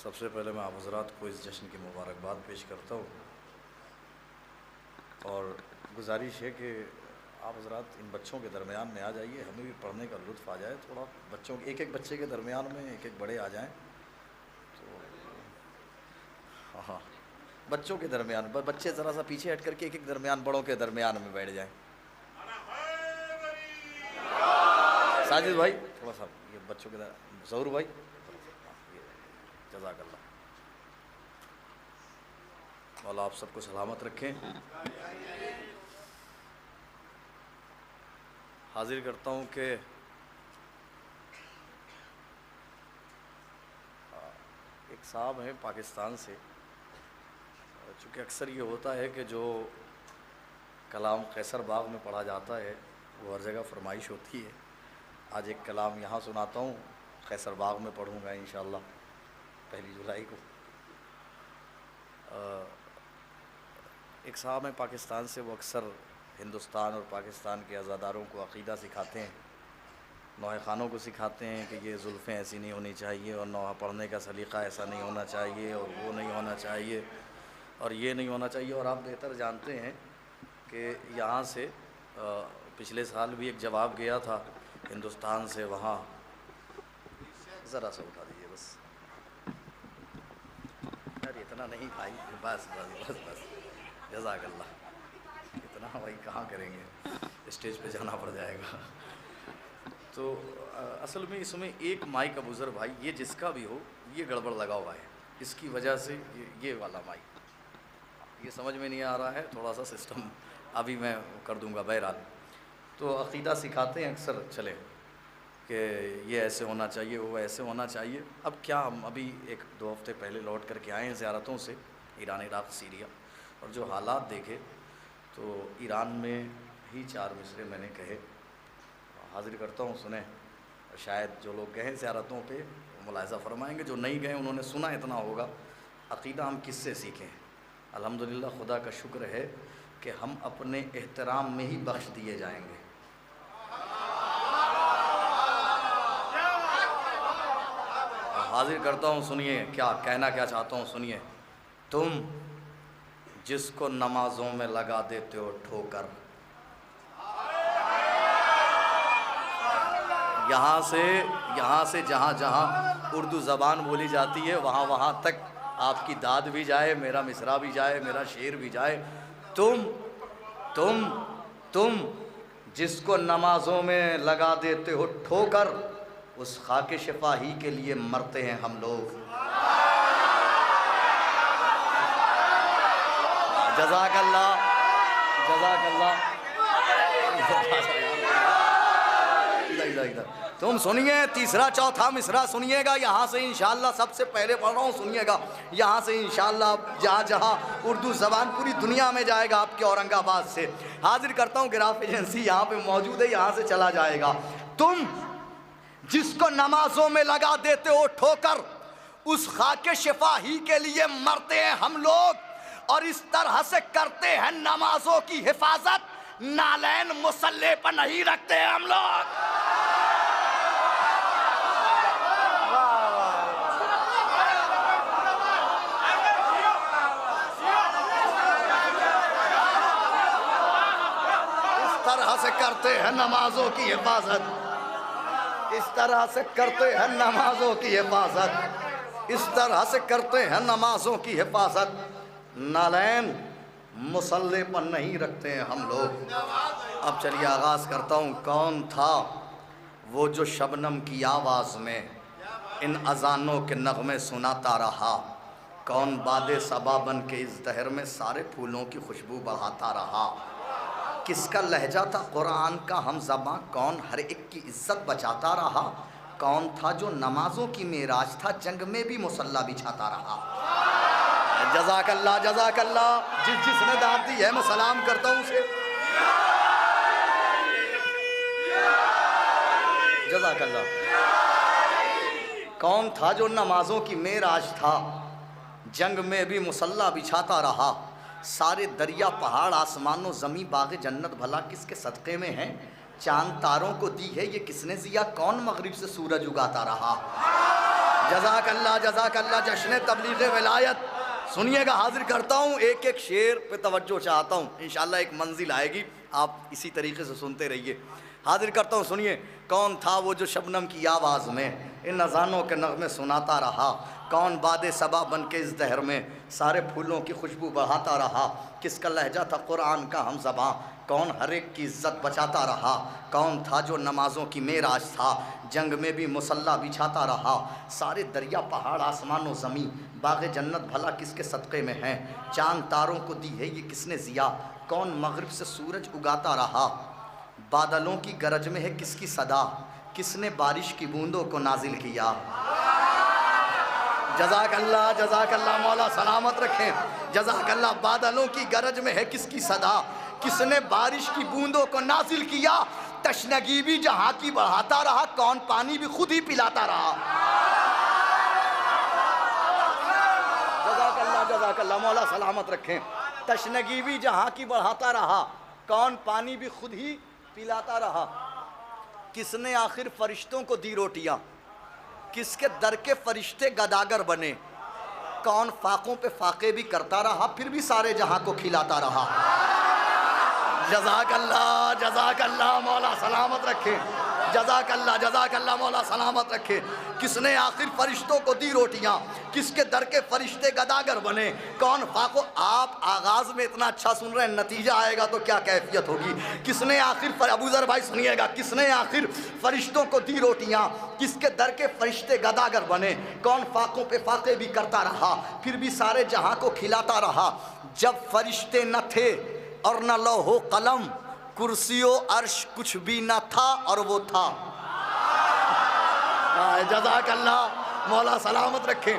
सबसे पहले मैं आप हज़रात को इस जश्न की मुबारकबाद पेश करता हूँ और गुजारिश है कि आप हज़रात इन बच्चों के दरमियान में आ जाइए, हमें भी पढ़ने का लुत्फ़ आ जाए। थोड़ा बच्चों के एक एक बच्चे के दरमियान में एक एक बड़े आ जाएं तो हाँ, बच्चों के दरमियान बच्चे ज़रा सा पीछे हट करके एक एक दरमियान बड़ों के दरमियान में बैठ जाएं। साजिद भाई थोड़ा सा ये बच्चों के ज़रूर भाई, जज़ाकल्लाह। मौला आप सबको सलामत रखें। हाजिर करता हूँ कि एक साहब हैं पाकिस्तान से, चूँकि अक्सर ये होता है कि जो कलाम कैसर बाग में पढ़ा जाता है वो हर जगह फरमाइश होती है। आज एक कलाम यहाँ सुनाता हूँ, कैसर बाग में पढ़ूँगा इंशाअल्लाह 1 जुलाई को। एक साहब हैं पाकिस्तान से, वो अक्सर हिंदुस्तान और पाकिस्तान के अज़ादारों को अक़ीदा सिखाते हैं, नौहे ख़ानों को सिखाते हैं कि ये जुल्फ़ें ऐसी नहीं होनी चाहिए और नौहा पढ़ने का सलीक़ा ऐसा नहीं होना चाहिए और वो नहीं होना चाहिए और ये नहीं होना चाहिए। और आप बेहतर जानते हैं कि यहाँ से पिछले साल भी एक जवाब गया था हिंदुस्तान से, वहाँ ज़रा सा उठा दीजिए बस, यार इतना नहीं भाई, बस बस बस बस, जज़ाकल्लाह। इतना भाई कहाँ करेंगे, स्टेज पे जाना पड़ जाएगा। तो असल में इसमें एक माइक अबूज़र भाई, ये जिसका भी हो ये गड़बड़ लगा हुआ है, इसकी वजह से ये वाला माइक ये समझ में नहीं आ रहा है, थोड़ा सा सिस्टम अभी मैं कर दूंगा। बहरहाल तो अक़ीदा सिखाते हैं अक्सर चले कि ये ऐसे होना चाहिए, वो ऐसे होना चाहिए। अब क्या, हम अभी 1-2 हफ़्ते पहले लौट कर के आए हैं ज़ियारतों से ईरान, इराक़, सीरिया, और जो हालात देखे तो ईरान में ही 4 मिसरे मैंने कहे, हाज़िर करता हूँ, सुने। शायद जो लोग गए हैं ज़ियारतों पे मुलाहिज़ा फरमाएंगे, जो नहीं गए उन्होंने सुना इतना होगा। अक़ीदा हम किससे सीखें? अल्हम्दुलिल्लाह खुदा का शुक्र है कि हम अपने एहतराम में ही बख्श दिए जाएंगे। हाजिर करता हूँ, सुनिए क्या कहना क्या चाहता हूँ, सुनिए। तुम जिसको नमाजों में लगा देते हो ठोकर, यहाँ से जहाँ जहाँ उर्दू ज़बान बोली जाती है वहाँ वहाँ तक आपकी दाद भी जाए, मेरा मिसरा भी जाए, मेरा शेर भी जाए। तुम जिसको नमाजों में लगा देते हो ठोकर, उस खाके शिफाही के लिए मरते हैं हम लोग। जज़ाकल्लाह जज़ाकल्लाह। इधर तुम सुनिए, तीसरा चौथा मिसरा सुनिएगा। यहाँ से इंशाअल्लाह सबसे पहले पढ़ रहा हूँ, सुनिएगा। यहाँ से इंशाअल्लाह जहाँ जहाँ उर्दू ज़बान पूरी दुनिया में जाएगा, आपके औरंगाबाद से हाजिर करता हूँ, गिराफ एजेंसी यहाँ पे मौजूद है, यहाँ से चला जाएगा। तुम जिसको नमाजों में लगा देते हो ठोकर, उस खाके शिफाही के लिए मरते हैं हम लोग, और इस तरह से करते हैं नमाजों की हिफाजत, नालैन मुसल्ले पर नहीं रखते हैं हम लोग। इस तरह से करते हैं नमाजों की हिफाजत, इस तरह से करते हैं नमाजों की हिफाजत, इस तरह से करते हैं नमाजों की हिफाजत, नालैन मुसल्ले पर नहीं रखते हैं हम लोग। अब चलिए आगाज़ करता हूँ। कौन था वो जो शबनम की आवाज़ में इन अजानों के नगमे सुनाता रहा, कौन बादे सबा बन के इस दहर में सारे फूलों की खुशबू बढ़ाता रहा, किसका लहजा था कुरान का हम ज़बां, कौन हर एक की इज्जत बचाता रहा, कौन था जो नमाजों की मेराज था, जंग में भी मुसल्ला बिछाता रहा। जज़ाकल्लाह जज़ाकल्लाह। जिसने दाद दी है मैं सलाम करता हूँ उसे। जज़ाकल्लाह। कौन था जो नमाजों की मेराज था, जंग में भी मुसल्ला बिछाता रहा, सारे दरिया पहाड़ आसमानों ज़मीं बाग़ जन्नत भला किसके सदक़े में हैं, चांद तारों को दी है ये किसने ज़िया, कौन मगरिब से सूरज उगाता रहा। जज़ाकल्लाह जज़ाकल्लाह। जश्न तबलीग़ विलायत सुनिएगा, हाजिर करता हूँ, एक एक शेर पे तवज्जो चाहता हूँ, इंशाअल्लाह एक मंजिल आएगी, आप इसी तरीके से सुनते रहिए। हाजिर करता हूँ, सुनिए। कौन था वो जो शबनम की आवाज़ में इन अज़ानों के नग़मे सुनाता रहा, कौन बादे सबा बन के इस दहर में सारे फूलों की खुशबू बढ़ाता रहा, किसका लहजा था कुरान का हम ज़बां, कौन हर एक की इज्जत बचाता रहा, कौन था जो नमाजों की मेराज था, जंग में भी मुसल्ला बिछाता रहा, सारे दरिया पहाड़ आसमानों ज़मीं बाग़ जन्नत भला किसके सदक़े में हैं, चांद तारों को दी है ये किसने ज़िया, कौन मगरिब से सूरज उगाता रहा, बादलों की गरज में है किसकी सदा, किसने बारिश की बूंदों को नाजिल किया। जज़ाकल्लाह जज़ाकल्लाह। मौला सलामत रखें। जज़ाकल्लाह। बादलों की गरज में है किसकी सदा, किसने बारिश की बूंदों को नाजिल किया, तशनगी भी जहाँ की बढ़ाता रहा, कौन पानी भी खुद ही पिलाता रहा। जज़ाकल्लाह जज़ाकल्लाह। मौला सलामत रखें। तशनगी भी जहाँ की बढ़ाता रहा, कौन पानी भी खुद ही पिलाता रहा, किसने आखिर फरिश्तों को दी रोटियाँ, किसके दर के फरिश्ते गदागर बने, कौन फाकों पे फाके भी करता रहा फिर भी सारे जहां को खिलाता रहा। जज़ाकल्लाह जज़ाकल्लाह। मौला सलामत रखे। जज़ाकल्लाह जज़ाकल्लाह। मौला सलामत रखे। किसने आखिर फरिश्तों को दी रोटियां, किसके दर के फरिश्ते गदागर बने, कौन फाको। आप आगाज़ में इतना अच्छा सुन रहे हैं, नतीजा आएगा तो क्या कैफियत होगी। किसने आखिर अबूज़र भाई सुनिएगा, किसने आखिर फरिश्तों को दी रोटियां, किसके दर के फरिश्ते गदागर बने, कौन फाकों पे फाके भी करता रहा फिर भी सारे जहां को खिलाता रहा। जब फरिश्ते न थे और न लौहो कलम, कुर्सियो अर्श कुछ भी न था और वो था। जज़ाकल्लाह। मौला सलामत रखे।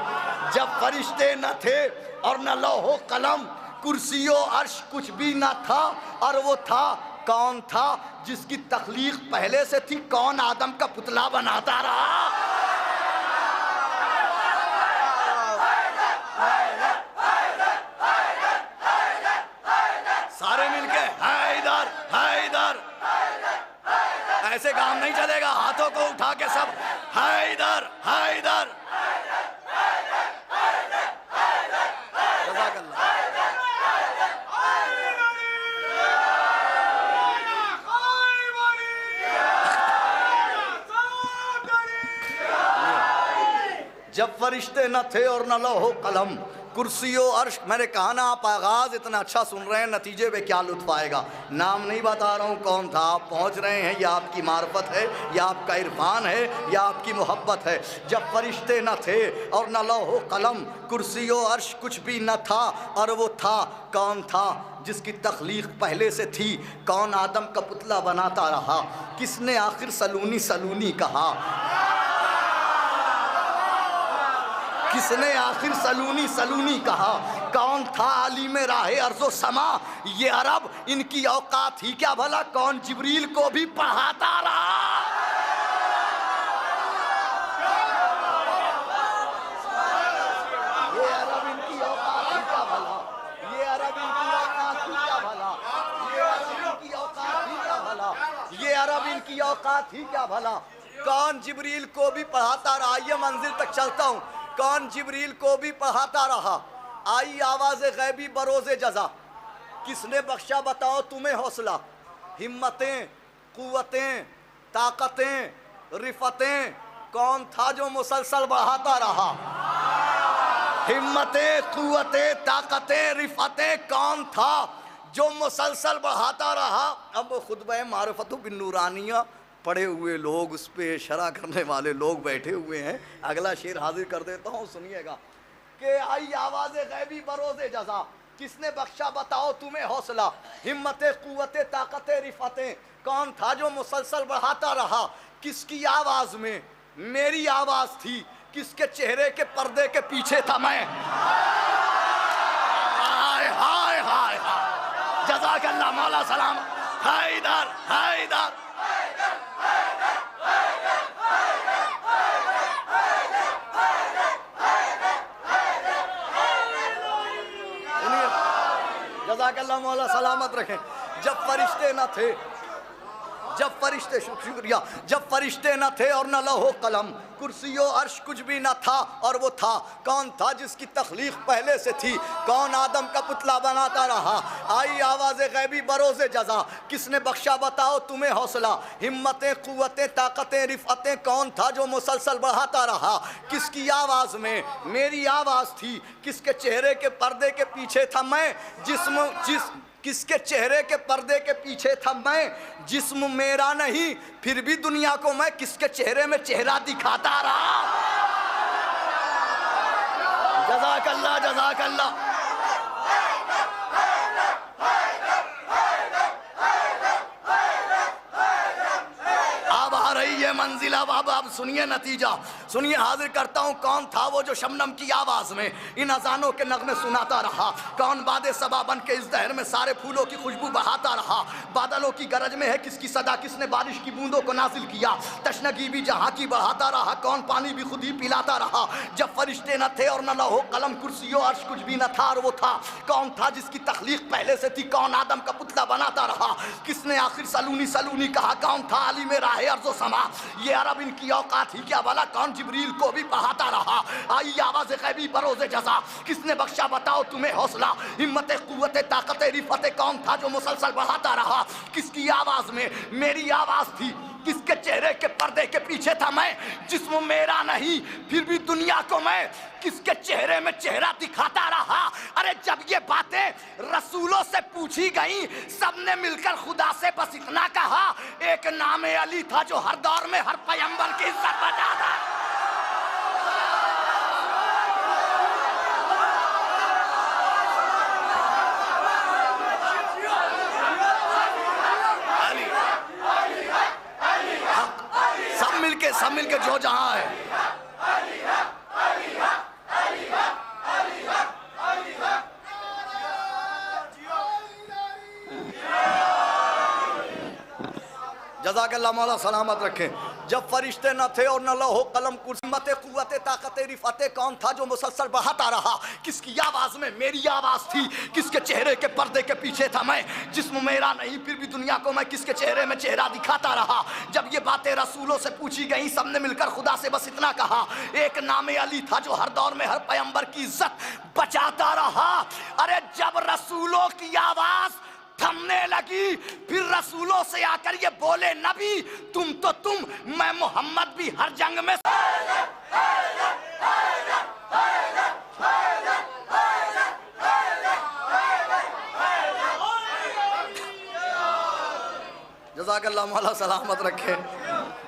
जब फरिश्ते न थे और न लौहो कलम, कुर्सियो अर्श कुछ भी न था और वो था, कौन था जिसकी तख्लीक पहले से थी, कौन आदम का पुतला बनाता रहा। सारे मिलके हैदर हैदर, ऐसे काम नहीं चलेगा, हाथों को उठा के सब हैदर हैदर। जब फरिश्ते न थे और न लौह कलम, कुर्सी और अर्श। मैंने कहा ना आप आगाज़ इतना अच्छा सुन रहे हैं, नतीजे पे क्या लुत्फ़ आएगा। नाम नहीं बता रहा हूँ कौन था, आप पहुँच रहे हैं, या आपकी मार्फत है, या आपका इरफान है, या आपकी मोहब्बत है। जब फरिश्ते न थे और न लौह कलम, कुर्सी और अर्श कुछ भी न था, और वो था कौन था जिसकी तख्लीक पहले से थी। कौन आदम का पुतला बनाता रहा, किसने आखिर सलूनी सलूनी कहा, किसने आखिर सलूनी सलूनी कहा। कौन था आलिम राहे अर्ज़ो समा, ये अरब इनकी औकात ही क्या भला, कौन जिब्रील को भी पढ़ाता रहा। ये अरब इनकी औकात ही क्या भला, ये अरब इनकी औकात ही क्या भला, ये अरब इनकी औकात ही क्या भला, ये अरब इनकी औकात ही क्या भला। कौन जिब्रील को भी पढ़ाता रहा, ये मंजिल तक चलता हूँ, कौन जिब्रील को भी पढ़ाता रहा। आई आवाज़ गैबी बरोज़े जज़ा, किसने बख्शा बताओ तुम्हें हौसला। हिम्मतें, कुव्वतें, ताकतें, रिफ़तें, कौन था जो मुसलसल बढ़ाता रहा। हिम्मतें, कुव्वतें, ताकतें, रिफ़तें, कौन था जो मुसलसल बढ़ाता रहा। अब खुतबा मारिफत बिन नूरानिया पढ़े हुए लोग, उस पर शरा करने वाले लोग बैठे हुए हैं। अगला शेर हाजिर कर देता हूँ, सुनिएगा। कि आई आवाज़ गैबी बरोज़े जज़ा, किसने बख्शा बताओ तुम्हें हौसला। हिम्मतें, कुव्वतें, ताकतें, रिफ़तें, कौन था जो मुसलसल बढ़ाता रहा। किसकी आवाज़ में मेरी आवाज़ थी, किसके चेहरे के पर्दे के पीछे था मैं। हाय हाय हाय हाय, जज़ाकल्लाह मौला सलाम। हैदर हैदर जज़ाकल्लाह मौला सलामत रखें। जब फरिश्ते न थे, जब फरिश्ते, शुक्रिया, जब फरिश्ते न थे और न लौह कलम, कुर्सी और अर्श कुछ भी न था, और वो था कौन था जिसकी तख्लीक पहले से थी। कौन आदम का पुतला बनाता रहा। आई आवाज़ गैबी बरोज़े जज़ा, किसने बख्शा बताओ तुम्हें हौसला। हिम्मतें, कुव्वतें, ताकतें, रिफ़तें, कौन था जो मुसलसल बढ़ाता रहा। किसकी आवाज़ में मेरी आवाज़ थी, किसके चेहरे के पर्दे के पीछे था मैं। किसके चेहरे के पर्दे के पीछे था मैं। जिस्म मेरा नहीं फिर भी दुनिया को मैं किसके चेहरे में चेहरा दिखाता रहा। जज़ाकल्लाह जज़ाकल्लाह। अब आ रही है मंजिल, अब सुनिए नतीजा, सुनिए। हाजिर करता हूँ कौन था वो जो शबनम की आवाज़ में इन अजानों के नगमे सुनाता रहा। कौन बादे सबा बन के इस दहर में सारे फूलों की खुशबू बहाता रहा। बादलों की गरज में है किसकी सदा, किसने बारिश की बूंदों को नाजिल किया। तशनगी भी जहाँ की बढ़ाता रहा, कौन पानी भी खुद ही पिलाता रहा। जब फरिश्ते न थे और न लौह कलम, कुर्सी और अर्श कुछ भी न था, और वो था कौन था जिसकी तख्लीक पहले से थी। कौन आदम का पुतला बनाता रहा, किसने आखिर सलूनी सलूनी कहा। कौन था आलिम राहे अर्ज़ो समा, ये अरब इनकी औकात ही क्या भला। कौन जिब्रील को भी पढ़ाता रहा। आई आवाज़ गैबी बरोज़े जज़ा, किसने बख्शा बताओ तुम्हें हौसला। हिम्मतें, कुव्वतें, ताकतें, रिफ़तें, कौन था जो मुसलसल बढ़ाता रहा। किसकी आवाज़ में मेरी आवाज़ थी, किसके चेहरे के पर्दे के पीछे था मैं। जिस्म मेरा नहीं फिर भी दुनिया को मैं किसके चेहरे में चेहरा दिखाता रहा। अरे जब ये बातें रसूलों से पूछी गई, सबने मिलकर खुदा से बस इतना कहा, एक नाम अली था जो हर दौर में हर पैगंबर की इज्जत बचाता। सब मिलके जो जहां है। जज़ाकल्लाह मौला सलामत रखें। जब फरिश्ते न थे और न लौह कलम, कुर्सी, हिम्मतें, कुव्वतें, ताकतें, रिफ़तें, कौन था जो मुसलसल बढ़ाता रहा। किसकी आवाज़ में मेरी आवाज़ थी, किसके चेहरे के पर्दे के पीछे था मैं। जिस्म मेरा नहीं फिर भी दुनिया को मैं किसके चेहरे में चेहरा दिखाता रहा। जब ये बातें रसूलों से पूछी गई, सबने मिलकर खुदा से बस इतना कहा, एक नाम अली था जो हर दौर में हर पैगंबर की इज्जत बचाता रहा। अरे जब रसूलों की आवाज़ थमने लगी, फिर रसूलों से आकर ये बोले, नबी तुम तो तुम, मैं मोहम्मद भी हर जंग में मौला सलामत रखे,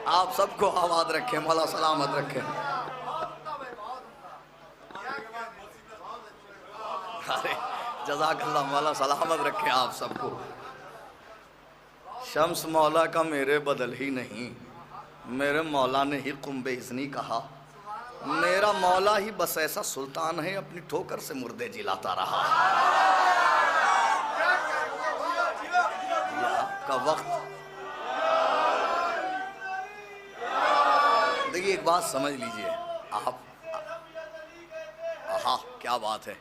आप सबको आबाद रखे, मौला सलामत रखे। अरे जज़ाकल्लाह, मौला सलामत रखे आप सबको। शम्स मौला का मेरे बदल ही नहीं, मेरे मौला ने ही कुंबे इज़नी कहा। मेरा मौला ही बस ऐसा सुल्तान है, अपनी ठोकर से मुर्दे जिलाता रहा। का वक्त देखिए, एक बात समझ लीजिए आप, आहा क्या बात है।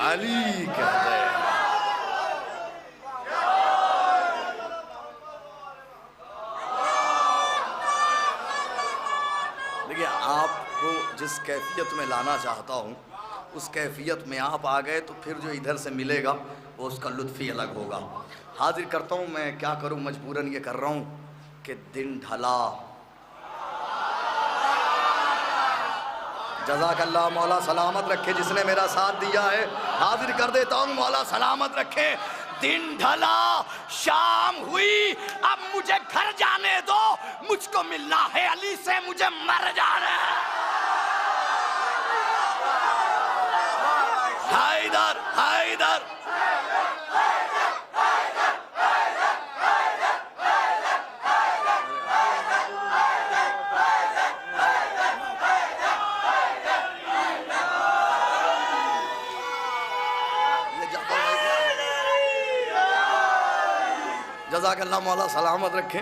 अली कहते हैं, देखिए आपको जिस कैफियत में लाना चाहता हूँ उस कैफियत में आप आ गए तो फिर जो इधर से मिलेगा वो उसका लुत्फ़ ही अलग होगा। हाजिर करता हूँ, मैं क्या करूँ, मजबूरन ये कर रहा हूँ कि दिन ढला। जज़ाकल्लाह, मौला सलामत रखे जिसने मेरा साथ दिया है। हाजिर कर देता हूँ, मौला सलामत रखे। दिन ढला, शाम हुई, अब मुझे घर जाने दो, मुझको मिलना है अली से, मुझे मर जाना है। हैदर हैदर जज़ाकल्लाह, मौला सलामत रखे।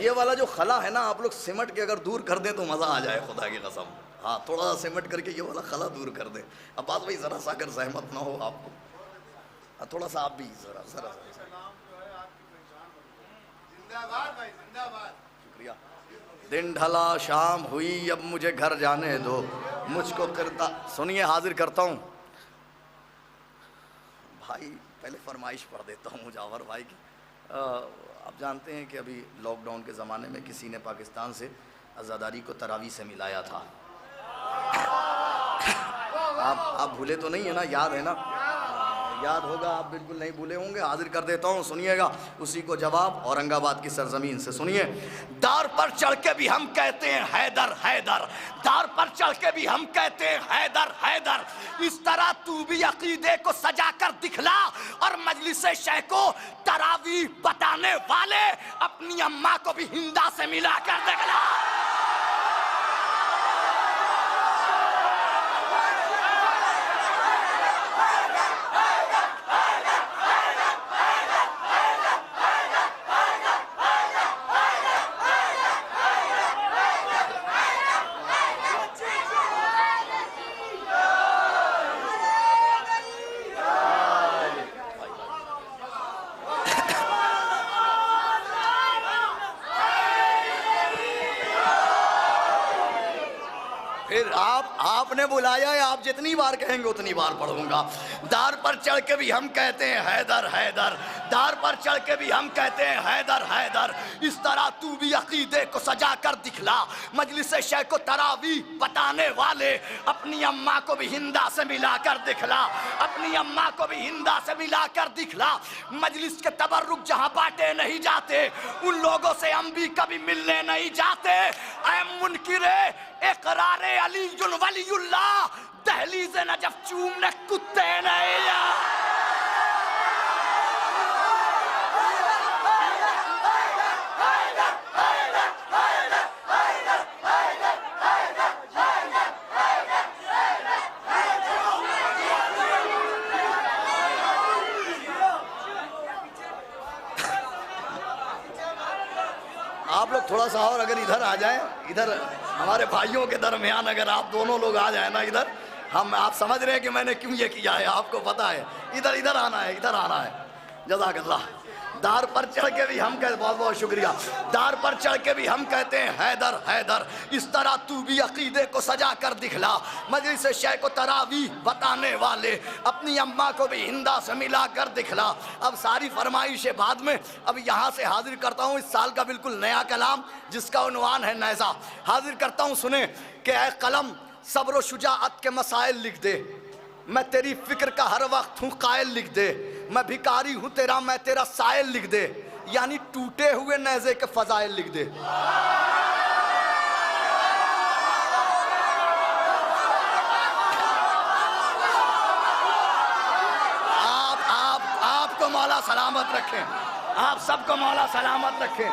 ये वाला जो खला है ना, आप लोग सिमट के अगर दूर कर दें तो मज़ा आ जाए, खुदा की कसम। हाँ, थोड़ा सा सिमट करके ये वाला खला दूर कर दें। अब बात भाई ज़रा सा अगर सहमत ना हो आपको, थोड़ा सा आप भी ज़रा शुक्रिया। दिन ढला, शाम हुई, अब मुझे घर जाने दो, मुझको करता। सुनिए, हाजिर करता हूँ भाई, पहले फरमाइश पढ़ देता हूँ मुजावर भाई की। आप जानते हैं कि अभी लॉकडाउन के ज़माने में किसी ने पाकिस्तान से आज़ादारी को तरावी से मिलाया था। आप भूले तो नहीं है ना, याद है ना? याद होगा, आप बिल्कुल नहीं भूले होंगे। हाजिर कर देता हूँ, सुनिएगा उसी को जवाब औरंगाबाद की सरजमीन से। सुनिए, दार पर चढ़ के भी हम कहते हैं हैदर हैदर, दार पर चढ़ के भी हम कहते हैं हैदर हैदर। इस तरह तू भी अकीदे को सजा कर दिखला और मजलिस शैख को तरावी बताने वाले अपनी अम्मा को भी हिंदा से मिला कर दिखला। फिर आपने बुलाया है, आप जितनी बार कहेंगे उतनी बार पढ़ूंगा। दार पर चढ़ के भी हम कहते हैं हैदर हैदर, दार पर चढ़ के भी हम कहते हैं हैदर हैदर। इस तरह तू भी अकीदे को सजा कर दिखला, मजलिस शैख को तरावी बताने वाले अपनी अम्मा को भी हिंदा से मिला कर दिखला, अपनी अम्मा को भी हिंदा से मिला कर दिखला। मजलिस के तबर्रुक जहां बांटे नहीं जाते, उन लोगों से हम भी कभी मिलने नहीं जाते। ऐ मुनकिरे इकरारे अली वलीउल्लाह, दहलीज़ नजफ चूमने कुत्ते नहीं जा। आप लोग थोड़ा सा और अगर इधर आ जाए, इधर हमारे भाइयों के दरमियान अगर आप दोनों लोग आ जाए ना इधर, हम आप समझ रहे हैं कि मैंने क्यों ये किया है, आपको पता है। इधर इधर आना है, इधर आना है। जज़ाकल्लाह। दार पर चढ़ के भी हम कहते, बहुत बहुत शुक्रिया। दार पर चढ़ के भी हम कहते हैं हैदर हैदर। इस तरह तू भी अकीदे को सजा कर दिखला, मजलिस शैख को तरावी बताने वाले अपनी अम्मा को भी हिंदा से मिला कर दिखला। अब सारी फरमाइशें बाद में, अब यहाँ से हाजिर करता हूँ इस साल का बिल्कुल नया कलाम जिसका उन्वान है नैज़ा। हाजिर करता हूँ, सुने कि ऐ कलम सब्र व शुजाअत के मसाइल लिख दे, मैं तेरी फिक्र का हर वक्त हूँ कायल लिख दे, मैं भिकारी हूँ तेरा मैं तेरा सायल लिख दे, यानी टूटे हुए नेज़े के फजाइल लिख दे। आपको मौला सलामत रखें, आप सबको मौला सलामत रखें।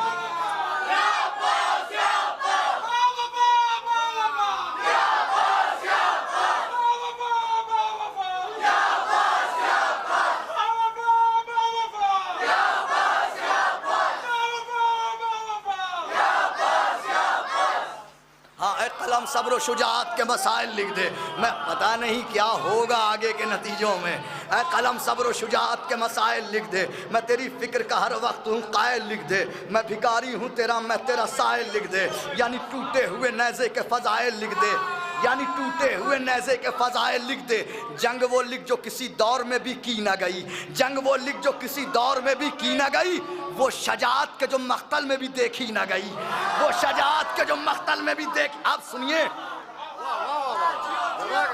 कलम सब्र शुजाअत के मसाइल लिख दे, मैं पता नहीं क्या होगा आगे के नतीजों में। ऐ कलम सब्र शुजाअत के मसाइल लिख दे, मैं तेरी फिक्र का हर वक्त हूँ कायल लिख दे, मैं भिखारी हूँ तेरा मैं तेरा सायल लिख दे, यानी टूटे हुए नेज़े के फजाइल लिख दे, यानी टूटे हुए नेज़े के फजाइल लिख दे। जंग वो लिख जो किसी दौर में भी की ना गई, जंग वो लिख जो किसी दौर में भी की ना गई, वो शजाअत के जो मख्तल में भी देखी ना गई, वो शजाअत के जो मख्तल में भी देख। आप सुनिए,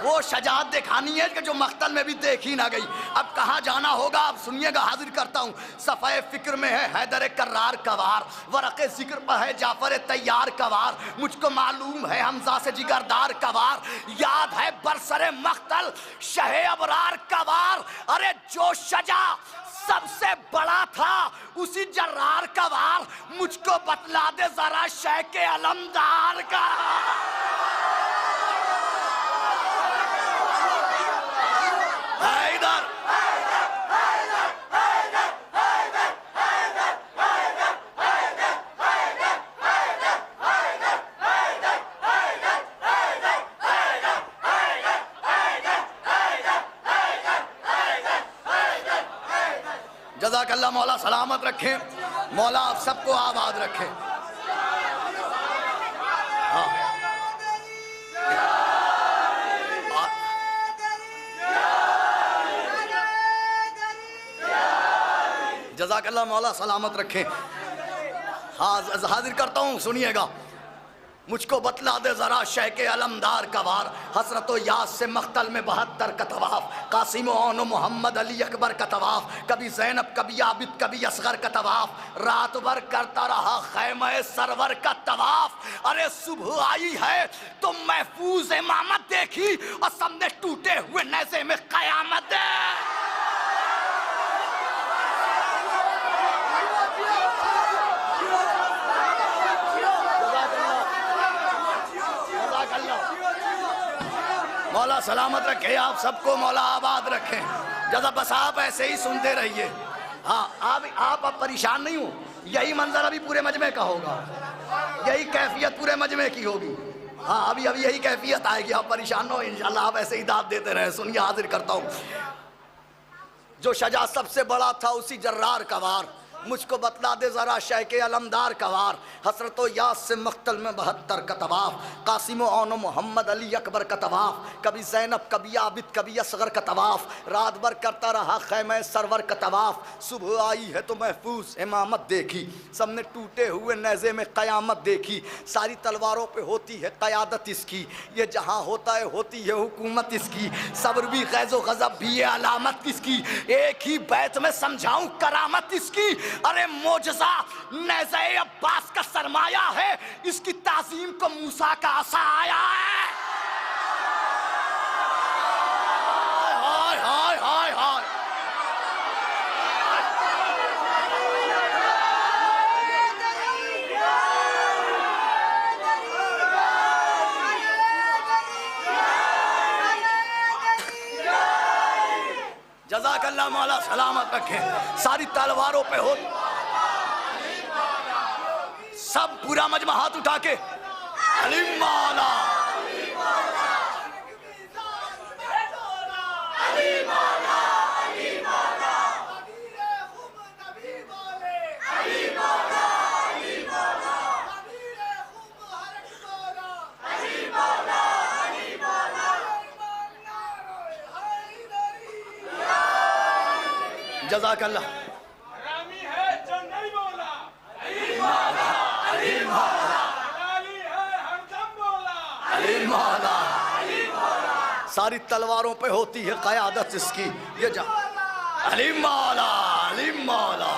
वो शजाअत दिखानी है कि जो मख्तल में भी देखी ना गई। अब कहाँ जाना होगा आप सुनिएगा, हाजिर करता हूँ। सफ़े फिक्र में है हैदर कर्रार कवार, वरक़े ज़िक्र पर है जाफ़र तैयार कवार, मुझको मालूम है हमज़ा से जिगरदार कवार, याद है बरसरे मख्तल शहे अबरार कवार। अरे जो शजा सबसे बड़ा था उसी जर्रार का वार, मुझको बतला दे जरा शह के अलमदार का। इधर जज़ाकल्लाह, मौला सलामत रखें, मौला आप सबको आबाद रखें। हाँ। जज़ाकल्लाह, मौला सलामत रखें। हाँ, हाजिर करता हूँ, सुनिएगा। मुझको बतला दे जरा शह के अलमदार कवार, हसरत याद से मख्तल में 72 का तवाफ, कासिम ओन मोहम्मद अली अकबर का तवाफ, कभी ज़ैनब कभी आबिद कभी असगर का तवाफ, रात भर करता रहा खैमे सरवर का तवाफ। अरे सुबह आई है तो महफूज इमामत देखी और सबने टूटे हुए नेज़े में क़यामत है। मौला सलामत रखे आप सबको, मौला आबाद रखें। जरा बस आप ऐसे ही सुनते रहिए। हाँ, आप अब परेशान नहीं हो, यही मंजर अभी पूरे मजमे का होगा, यही कैफियत पूरे मजमे की होगी। हाँ, अभी यही कैफियत आएगी, आप परेशान हो इंशाल्लाह, आप ऐसे ही दाद देते रहे। सुनिए, हाजिर करता हूँ। जो शजा सबसे बड़ा था उसी जर्रार का वार, मुझको बतला दे जरा शह के अलमदार कवार, हसरत याद से मख्तल में 72 का तवाफ, कासिम ओन मोहम्मद अली अकबर का तवाफ, कभी ज़ैनब कभी आबिद कभी असगर का तवाफ, रात भर करता रहा खैमे सरवर का तवाफ। सुबह आई है तो महफूज इमामत देखी, सबने टूटे हुए नेज़े में क़यामत देखी, सारी तलवारों पे होती है क़यादत इसकी, ये जहाँ होता है होती है हुकूमत इसकी, सब्र भी ग़ैज़ो ग़ज़ब भी ये अलामत किसकी, एक ही बैत में समझाऊँ करामत इसकी। अरे मोजज़ा नेज़े अब्बास का सरमाया है, इसकी ताज़ीम को मूसा का आसा आया है। हाय हाय हाय हाय, जज़ाकल्लाह, मौला सलामत रखे। सारी तलवारों पे हो, सब पूरा मजमा हाथ उठा के अली मौला, जज़ाकल्लाह। हरामी है जो नहीं बोला, अली मौला, अली मौला, हलाली है हरदम बोला, अली मौला, अली सारी तलवारों पे होती है क़यादत इसकी। ये जा अली मौला अली मौला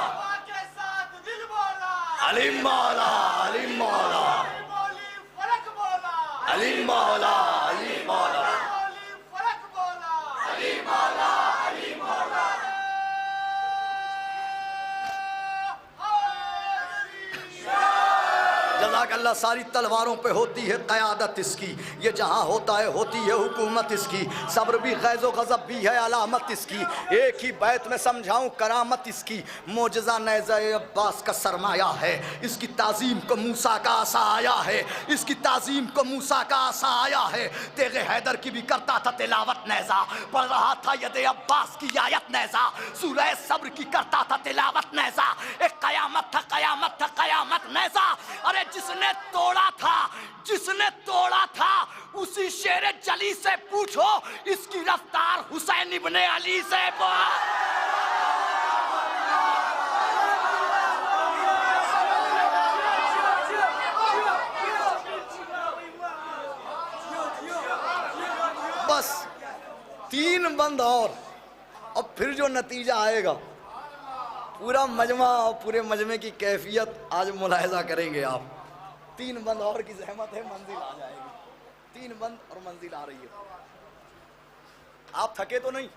अली मौला अली मौला अली मौला अली मौला अली मौला अली मौला। जज़ाकल्लाह। सारी तलवारों पे होती है क़यादत इसकी। ये जहाँ होता है होती है हुकूमत इसकी। सब्र भी ग़ैज़ो ग़ज़ब भी है अलामत इसकी। एक ही बैत में समझाऊँ करामत इसकी। मोजज़ा नेज़े अब्बास का सरमाया है, इसकी ताज़ीम को मूसा का आसा आया है, इसकी ताज़ीम को मूसा का आसा आया है। तेगे हैदर की भी करता था तिलावत नेज़ा, पढ़ रहा था यदे अब्बास की आयत नेज़ा। सूरह सब्र की करता था तिलावत नेज़ा। एक क़यामत था क़यामत था क़यामत नेज़ा। अरे जिसने तोड़ा था उसी शेरे जली से पूछो, इसकी रफ्तार हुसैन इब्ने अली से। बस 3 बंद और फिर जो नतीजा आएगा पूरा मजमा और पूरे मजमे की कैफियत आज मुलाहिजा करेंगे आप। 3 बंद और की जहमत है, मंजिल आ जाएगी। 3 बंद और मंजिल आ रही है। आप थके तो नहीं?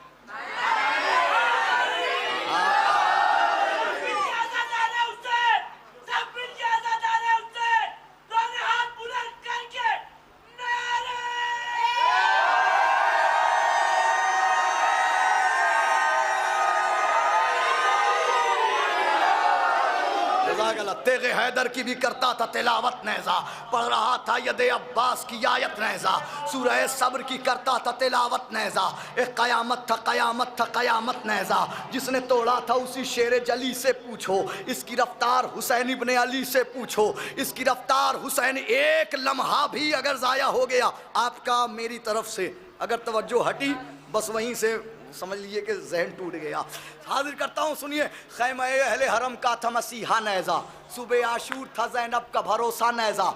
तेगे हैदर की भी करता था तिलावत नेज़ा, पढ़ रहा था यदे अब्बास की आयत नेज़ा। सूरह सब्र की करता था तिलावत नेज़ा। एक क़यामत था क़यामत था क़यामत नेज़ा। जिसने तोड़ा था उसी शेर जली से पूछो, इसकी रफ्तार हुसैन इब्ने अली से पूछो, इसकी रफ्तार हुसैन। एक लम्हा भी अगर ज़ाया हो गया आपका मेरी तरफ से, अगर तवज्जो हटी, बस वहीं से समझ लीजिए कि जहन टूट गया। हाजिर करता हूँ, सुनिए। खैमा अहले हरम का था मसीहा नेज़ा, सुबह आशूर था ज़ैनब का भरोसा नेज़ा।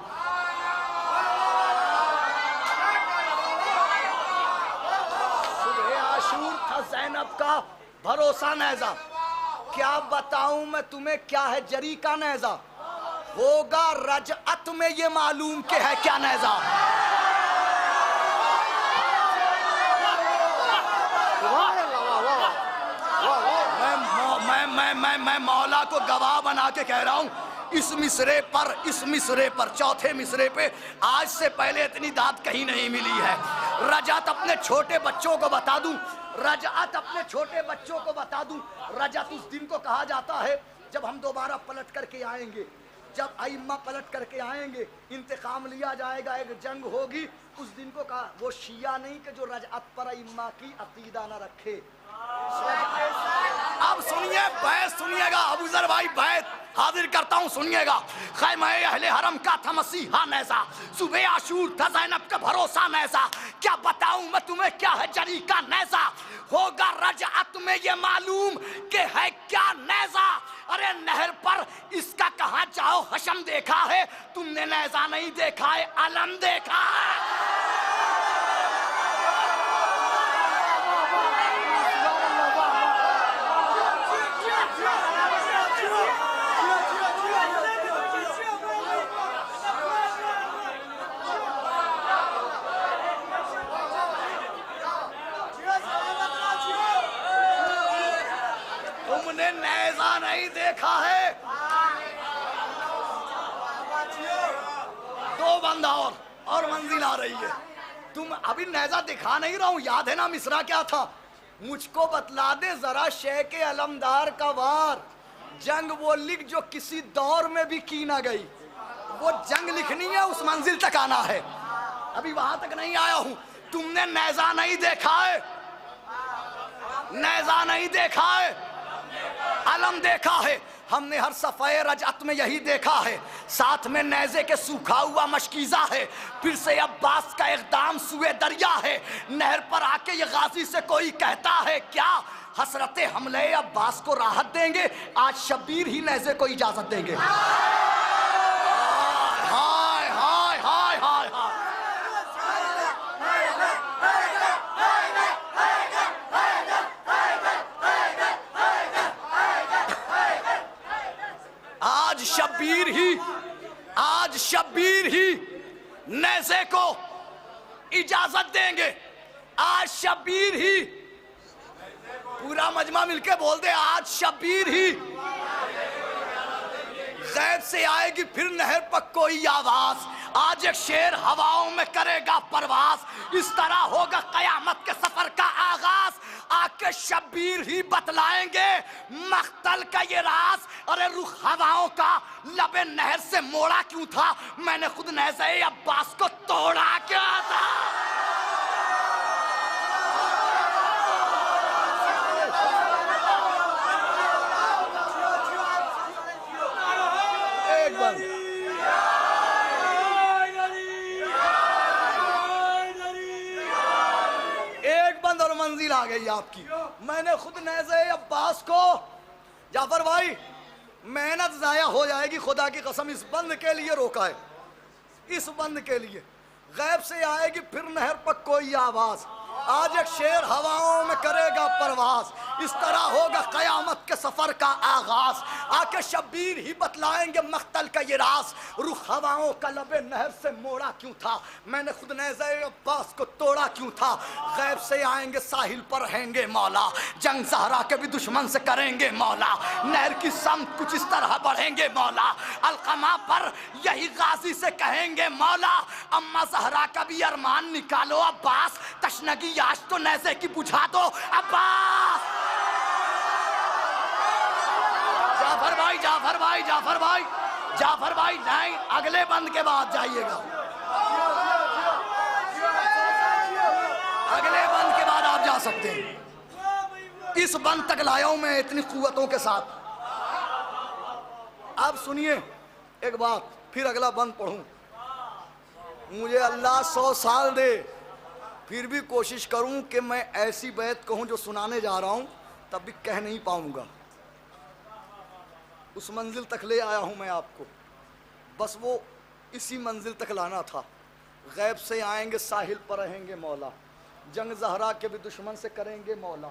सुबह आशूर था ज़ैनब का भरोसा नेज़ा। क्या बताऊं मैं तुम्हें क्या है जरी का नेज़ा, होगा रजअत में ये मालूम के है क्या नेज़ा। मैं मौला को गवाह बना के कह रहा हूँ, इस मिसरे पर चौथे मिसरे पे आज से पहले इतनी दाद कहीं नहीं मिली है। रजअत अपने छोटे बच्चों को बता दूं, रजअत अपने छोटे बच्चों को बता दूं। रजअत उस दिन को कहा जाता है जब हम दोबारा पलट करके आएंगे, जब आइम्मा पलट करके आएंगे, इंतकाम लिया जाएगा, एक जंग होगी। उस दिन को कहा, वो शिया नहीं कि जो रजअत पर आइम्मा की अकीदा न रखे। अब सुनिए, बैत सुनिएगा अबू ज़र भाई, बैत हाजिर करता हूँ, सुनिएगा। खैमा अहले हरम का था मसीहा नेज़ा, सुबह आशूर था ज़ैनब का भरोसा नेज़ा। क्या बताऊं मैं तुम्हें क्या है जरी का नेज़ा, होगा रजअत में ये मालूम के है क्या नेज़ा। अरे नहर पर इसका कहाँ जाओ हशम देखा है, तुमने नेज़ा नहीं देखा है, अलम देखा है। तुमने नेज़ा नहीं देखा है। 2 बंदा और मंजिल आ रही है। तुम अभी नेज़ा दिखा नहीं रहा हूं, याद है ना मिसरा क्या था, मुझको बतला दे जरा शेख अलमदार का वार, जंग वो लिख जो किसी दौर में भी की ना गई। वो जंग लिखनी है, उस मंजिल तक आना है, अभी वहां तक नहीं आया हूं। तुमने नेज़ा नहीं देखा है, नेज़ा नहीं देखा है, अलम देखा है। हमने हर सफ़े रजअत में यही देखा है, साथ में नेज़े के सूखा हुआ मशकीज़ा है। फिर से अब्बास का इक़दाम सुए दरिया है, नहर पर आके ये गाजी से कोई कहता है क्या, हसरते हमले अब्बास को राहत देंगे, आज शब्बीर ही नेज़े को इजाज़त देंगे। हाय हाय हाय हाय हाय। नैज़े को इजाजत देंगे। आज शब्बीर ही, पूरा मजमा मिलके बोल दे, आज शब्बीर ही गैब से आएगी फिर नहर पर कोई आवाज। आज एक शेर हवाओं में करेगा परवास, इस तरह होगा कयामत के सफर का आगाज। आके शब्बीर ही बतलाएंगे मख्तल का ये राज। अरे रुख हवाओं का लबे नहर से मोड़ा क्यों था, मैंने खुद नैज़े अब्बास को तोड़ा क्या था। एक बंद और मंजिल आ गई आपकी। मैंने खुद नैज़े अब्बास को, जाफर भाई मेहनत जाया हो जाएगी, खुदा की कसम इस बंद के लिए रोका है, इस बंद के लिए। गैब से आएगी फिर नहर पर कोई आवाज। आज एक शेर हवाओं में करेगा परवास, इस तरह होगा कयामत के सफर का आगाज। आके शब्बीर ही बतलाएंगे मख्तल का ये राज। रुख हवाओं का लबे नहर से मोड़ा क्यों था, मैंने खुद नैज़े अब्बास को तोड़ा क्यों था। गैब से आएंगे साहिल पर रहेंगे मौला, जंग ज़हरा के भी दुश्मन से करेंगे मौला। नहर की समत कुछ इस तरह बढ़ेंगे मौला, अलकमा पर यही गाजी से कहेंगे मौला। अम्मा ज़हरा का भी अरमान निकालो अब्बास, तशनगी आज तो नैज़े की बुझा दो अब्बास। जाफर भाई, जाफर भाई, जाफर भाई, जाफर भाई नहीं, अगले बंद के बाद जाइएगा, अगले बंद के बाद आप जा सकते हैं। इस बंद तक लाया हूं मैं इतनी कुव्वतों के साथ। अब सुनिए एक बात, फिर अगला बंद पढ़ूं। मुझे अल्लाह 100 साल दे, फिर भी कोशिश करूं कि मैं ऐसी बैत कहूं जो सुनाने जा रहा हूं तब भी कह नहीं पाऊंगा। उस मंजिल तक ले आया हूं मैं आपको, बस वो इसी मंजिल तक लाना था। गैब से आएंगे साहिल पर रहेंगे मौला, जंग ज़हरा के भी दुश्मन से करेंगे मौला।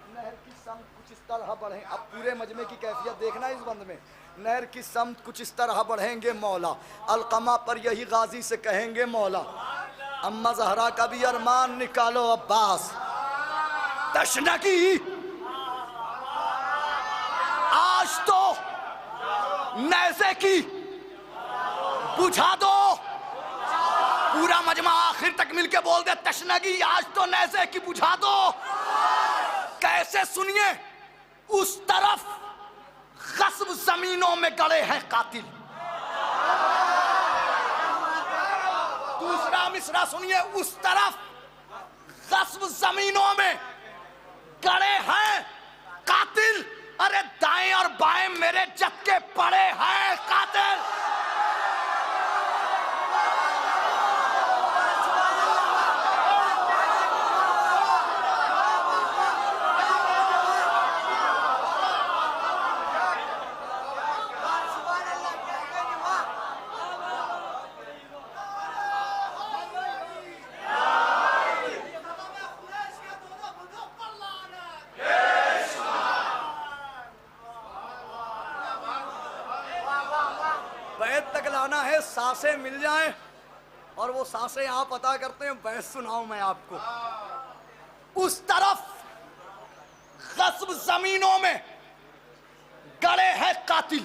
नहर की समत कुछ इस तरह बढ़े, अब पूरे मजमे की कैफियत देखना इस बंद में। नहर की समत कुछ इस तरह बढ़ेंगे मौला, अलकमा पर यही गाजी से कहेंगे मौला। अम्मा ज़हरा का भी अरमान निकालो अब्बास, तशनगी आज तो नैज़े की बुझा दो। पूरा मजमा आखिर तक मिलके बोल दे, तशनगी आज तो नैज़े की बुझा दो। कैसे सुनिए, उस तरफ गस्ब जमीनों में गड़े हैं कातिल। दूसरा मिसरा सुनिए, उस तरफ गस्ब जमीनों में गड़े हैं कातिल। अरे दाएं और बाएं मेरे जत्थे पड़े हैं कातिल। सांसें मिल जाएं, और वो सांसें यहां पता करते हैं, बहस सुनाऊं मैं आपको। उस तरफ गस्ब जमीनों में गड़े हैं कातिल,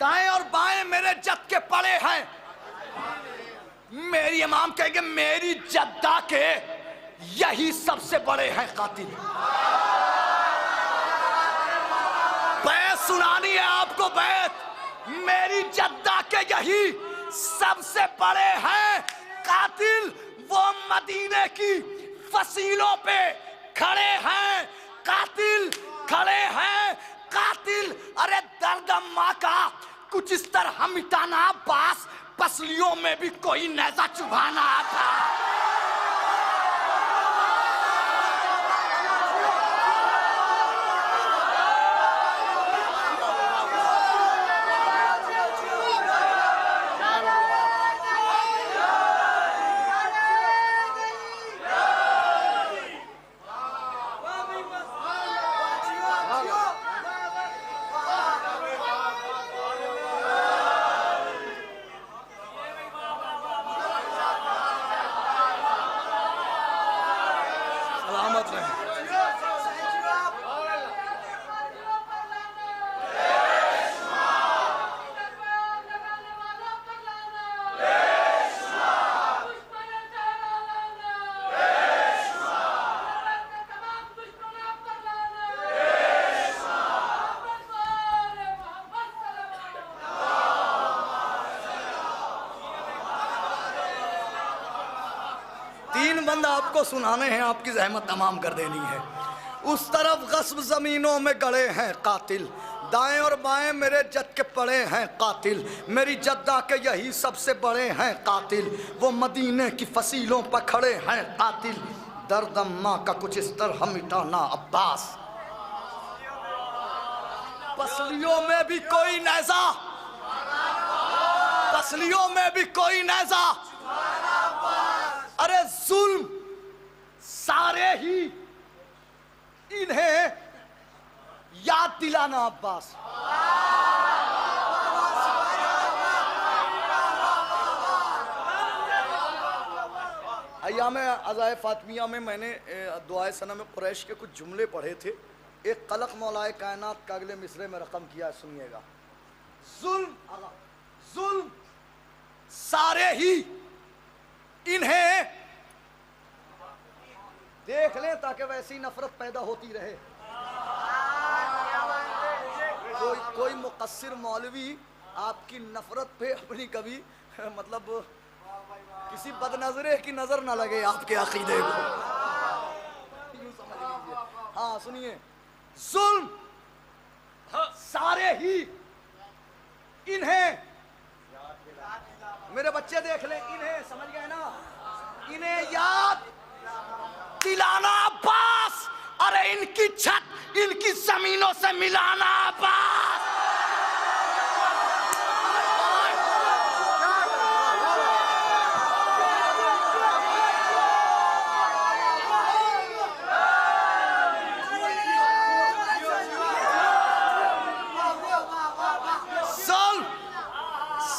दाएं और बाएं मेरे जद के पड़े हैं। मेरी इमाम कहेंगे मेरी जद्दा के यही सबसे बड़े हैं कातिल। बैत सुनानी है आपको, बैत मेरी जद्दा के यही सबसे बड़े हैं कातिल। वो मदीने की फसीलों पे खड़े हैं कातिल, खड़े हैं कातिल। अरे दर्द अम्मा का कुछ इस तरह मिटाना बास, पसलियों में भी कोई नैज़ा चुभाना था। सलामत रहें। तीन बंद आपको सुनाने हैं, आपकी जहमत तमाम कर देनी है। उस तरफ गस्ब जमीनों में गड़े हैं कातिल, दाएं और बाएं मेरे जद के पड़े हैं कातिल, मेरी जद्दा के यही सबसे बड़े हैं कातिल, वो मदीने की फसीलों पर खड़े हैं कातिल, दर्द अम्मा का कुछ इस तरह मिटाना अब्बास, पसलियों में भी कोई नैजा, पसलियों में भी कोई नैजा, अरे जुल्म सारे ही इन्हें याद दिलाना अब्बास। अय्याम अज़ाए फातिमिया में मैंने दुआए सनम कुरैश के कुछ जुमले पढ़े थे। एक कलक मौलाए कायनात का अगले मिसरे में रकम किया, सुनिएगा। जुल्म सारे ही इन्हें देख लें ताकि वैसी नफरत पैदा होती रहे। कोई मुकस्सिर मौलवी आपकी नफरत पे अपनी कभी मतलब किसी बदनजरे की नजर ना लगे आपके अकीदे को, यूं समझ लीजिए। हाँ सुनिए, जुल्म सारे ही इन्हें, मेरे बच्चे देख ले, इन्हें समझ गए ना, इन्हें याद दिलाना अब्बास, अरे इनकी छत इनकी जमीनों से मिलाना अब्बास।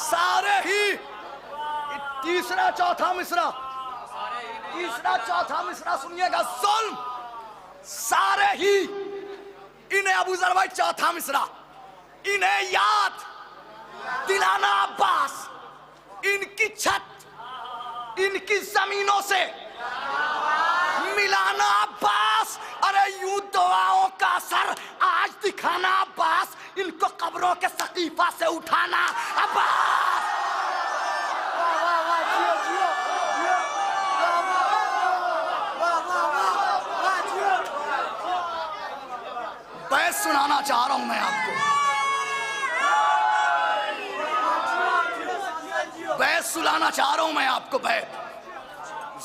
सारे ही, तीसरा चौथा मिसरा, तीसरा चौथा मिसरा सुनिएगा। जुल्म सारे ही इन्हें, अबू जर भाई चौथा मिसरा, इन्हें याद दिलाना अब्बास, इनकी छत इनकी जमीनों से मिलाना अब्बास, अरे यूं दुआओं का असर आज दिखाना अब्बास, इनको कब्रों के सकीफा से उठाना अब्बास। बैत सुनाना चाह रहा हूं मैं आपको, बैत सुनाना चाह रहा हूं मैं आपको। बैत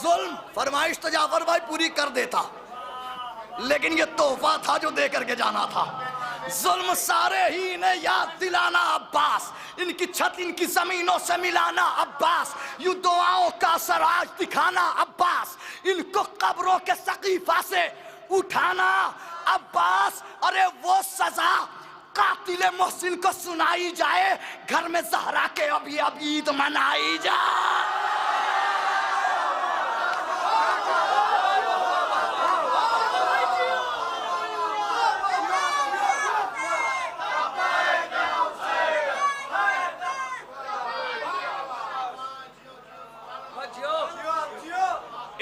जुल्म फरमाइश तो जाफर भाई पूरी कर देता, लेकिन ये तोहफा था जो दे करके जाना था। जुल्म सारे ही इन्हें याद दिलाना अब्बास, इनकी छत इनकी जमीनों से मिलाना अब्बास, यूं दुआओं का असर आज दिखाना अब्बास, इनको कब्रों के सकीफा से उठाना अब्बास, अरे वो सजा कातिल मोहसिन को सुनाई जाए, घर में जहरा के अभी अभी ईद मनाई जाए।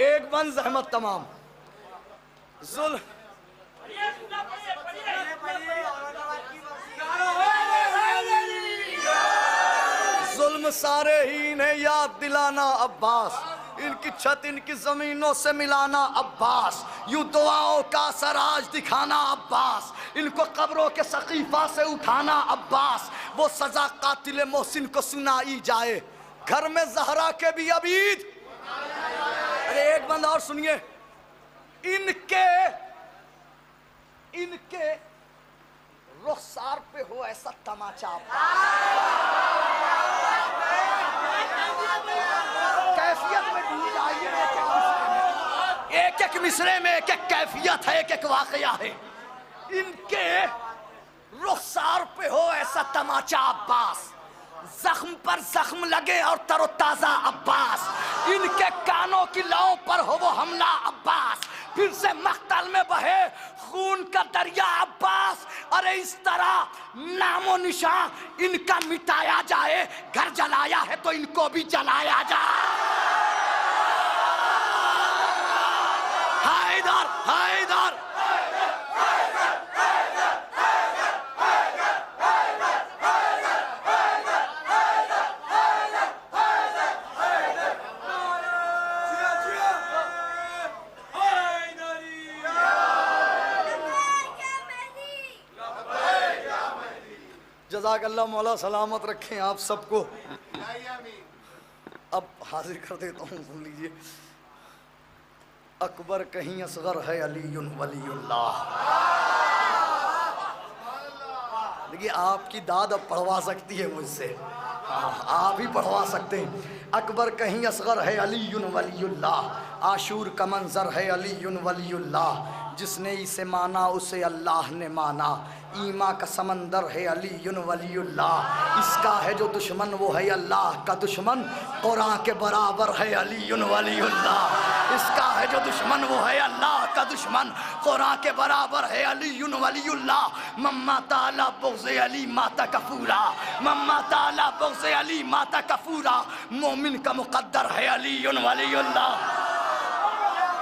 एक बंद जहमत तमाम। जुल्म सारे ही इन्हें याद दिलाना अब्बास, इनकी छत इनकी जमीनों से मिलाना अब्बास, यूं दुआओं का असर आज दिखाना अब्बास, इनको कब्रों के सकीफा से उठाना अब्बास, वो सजा कातिल मोहसिन को सुनाई जाए, घर में जहरा के भी अबीद। अरे एक बंद और सुनिए, इनके रुखसार पे हो ऐसा तमाचा, कैफियत में डूब जाइए। एक एक मिसरे में एक एक कैफियत है, एक एक वाकया है। इनके रुखसार पे हो ऐसा तमाचा अब्बास, जख्म पर जख्म लगे और तरोताजा अब्बास, इनके कानों की लौ पर हो वो हमला अब्बास, फिर से मख्तल में बहे खून का दरिया अब्बास। अरे इस तरह नामो निशान इनका मिटाया जाए, घर जलाया है तो इनको भी जलाया जाए। हैदर हैदर जज़ाकल्लाह मौला सलामत रखें आप सबको। अब हाजिर कर देता हूँ, सुन लीजिए। अकबर कहीं असगर है अलीयुन वलीयुल्लाह। देखिए आपकी दाद अब पढ़वा सकती है मुझसे, आप ही पढ़वा सकते हैं। अकबर कहीं असगर है अलीयुन वलीयुल्लाह, आशूर का मंजर है अलीयुन वलीयुल्लाह, जिसने इसे माना उसे अल्लाह ने माना, ईमा का समंदर है अलीयुन वलीयुल्लाह, इसका है जो दुश्मन वो है अल्लाह का दुश्मन, कुरान के बराबर है अलीयुन वलीयुल्लाह, इसका है जो दुश्मन वो है अल्लाह का दुश्मन, कुरान के बराबर है अलीयुन वलीयुल्लाह। मम्मा ताला बुग़्ज़े अली माता कफूरा, मम्मा ताला बुग़्ज़े अली माता कफूरा, मोमिन का मुक़द्दर है अलीयुन वलीयुल्लाह,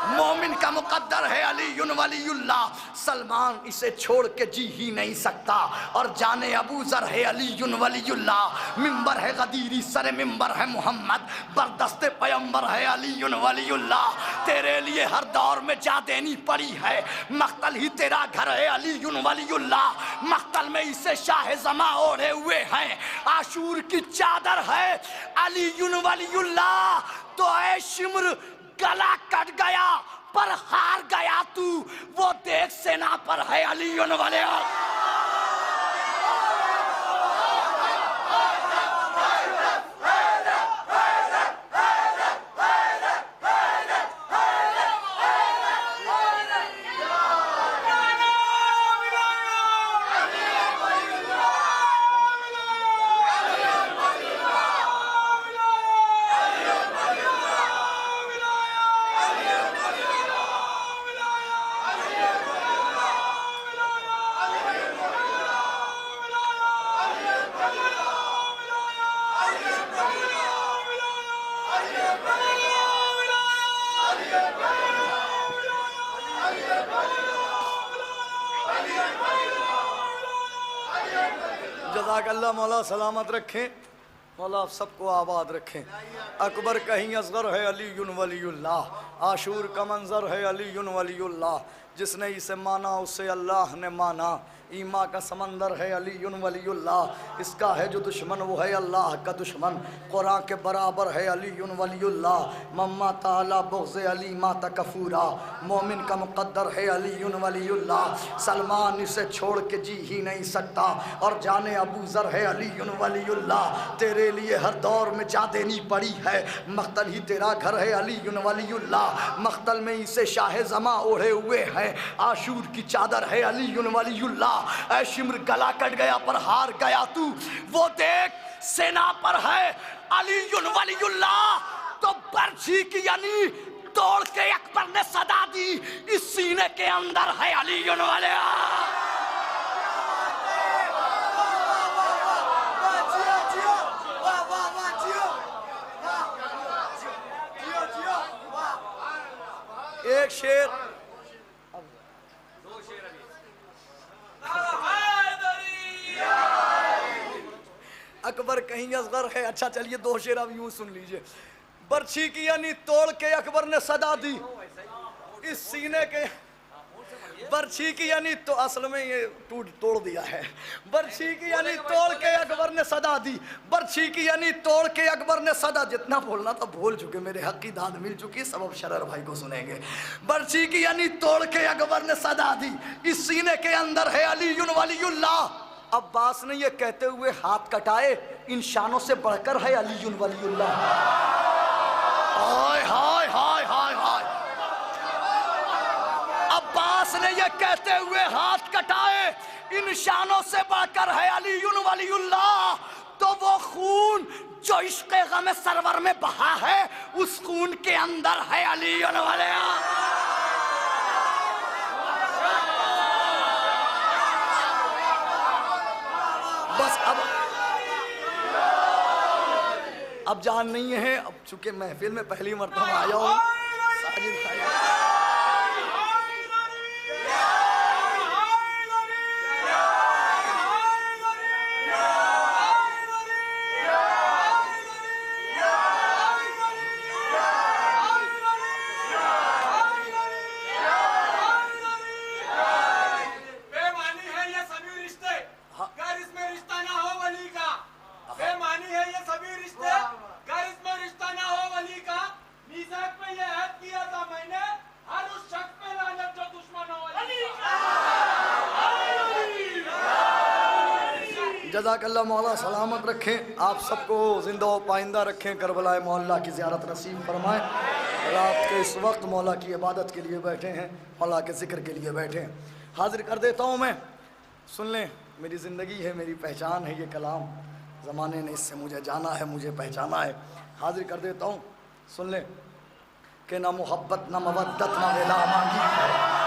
मोमिन का मुक़द्दर है अलीयुन वलीयुल्लाह। सलमान इसे छोड़ के जी ही नहीं सकता, और जाने अबू ज़र है अलीयुन वलीयुल्लाह, मिंबर है गदीरी सरे मिंबर है मोहम्मद, बरदस्ते पैगंबर है अलीयुन वलीयुल्लाह। तेरे लिए हर दौर में जा देनी पड़ी है, मख्तल ही तेरा घर है अलीयुन वलीयुल्लाह, मख्तल में इसे शाह ज़मा ओढ़े हुए हैं, आशूर की चादर है अलीयुन वलीयुल्लाह। तो ऐ शिम्र गला कट गया पर हार गया तू, वो देख सेना पर है अलीयुन वलीयुल्लाह। जज़ाकल्लाह मौला सलामत रखें, मौला आप सबको आबाद रखें। अकबर कहीं असगर है अलीयुन वलीयुल्लाह, आशूर का मंजर है अलीयुन वलीयुल्लाह, जिसने इसे माना उसे अल्लाह ने माना, ईमा का समंदर है अलीयुन वलीयुल्लाह, इसका है जो दुश्मन वो है अल्लाह का दुश्मन, कुरान के बराबर है अलीयुन वलीयुल्लाह। मम्मा ताला बुग़्ज़े अली माता कफूरा, मोमिन का मुक़द्दर है अलीयुन वलीयुल्लाह, सलमान इसे छोड़ के जी ही नहीं सकता, और जाने अबू ज़र है अलीयुन वलीयुल्लाह। तेरे लिए हर दौर में जा देनी पड़ी है, मख्तल ही तेरा घर है अलीयुन वलीयुल्लाह, मख्तल में इसे शाह ज़मा ओढ़े हुए हैं, आशूर की चादर है अलीयुन वलीयुल्लाह। ऐ शिम्र गला कट गया पर हार गया तू, वो देख सेना पर है अलीयुन वलीयुल्लाह। तो बर्छी की यानी तोड़ के अकबर ने सदा दी, इस सीने के अंदर है अलीयुन वलीयुल्लाह। एक शेर, अकबर कहीं असगर है। अच्छा चलिए दो शेर अब यूं सुन लीजिए। बर्छी की यानी तोड़ के अकबर ने सदा दी, इस सीने के बर्छी की यानी तो असल में ये तोड़ दिया है। बर्छी की यानी तोड़ के अकबर ने सदा दी, बर्छी की यानी तोड़ के अकबर ने सदा। जितना बोलना था बोल चुके, मेरे हक की दाद मिल चुकी, सब अब शरर भाई को सुनेंगे। बर्छी की यानी तोड़ के अकबर ने सदा दी, इस सीने के अंदर है अलीयुन वलीयुल्लाह। अब्बास ने ये कहते हुए हाथ कटाए, इन शानों से बढ़कर है अलीयुन वलीयुल्लाह। हाय हाय हाय हाय हाय। अब्बास ने ये कहते हुए हाथ कटाए, इन शानों से बढ़कर है अलीयुन वलीयुल्लाह। तो वो खून जो इश्क़े ग़म सरवर में बहा है, उस खून के अंदर है अलीयुन वलीयुल्लाह। अब जान नहीं है, अब चूंकि महफिल में पहली मरतबा आया हूँ, साजिद भाई जज़ाकल्लाह मौला सलामत रखें, आप सबको जिंदा व पाइंदा रखें, करबलाए मौला की ज़ियारत नसीब फरमाएं। रात के इस वक्त मौला की इबादत के लिए बैठे हैं, मौला के ज़िक्र के लिए बैठे हैं। हाजिर कर देता हूँ मैं, सुन लें, मेरी ज़िंदगी है, मेरी पहचान है ये कलाम, ज़माने ने इससे मुझे जाना है, मुझे पहचाना है। हाजिर कर देता हूँ, सुन लें कि ना मोहब्बत ना मवद्दत ना वेला मांगी।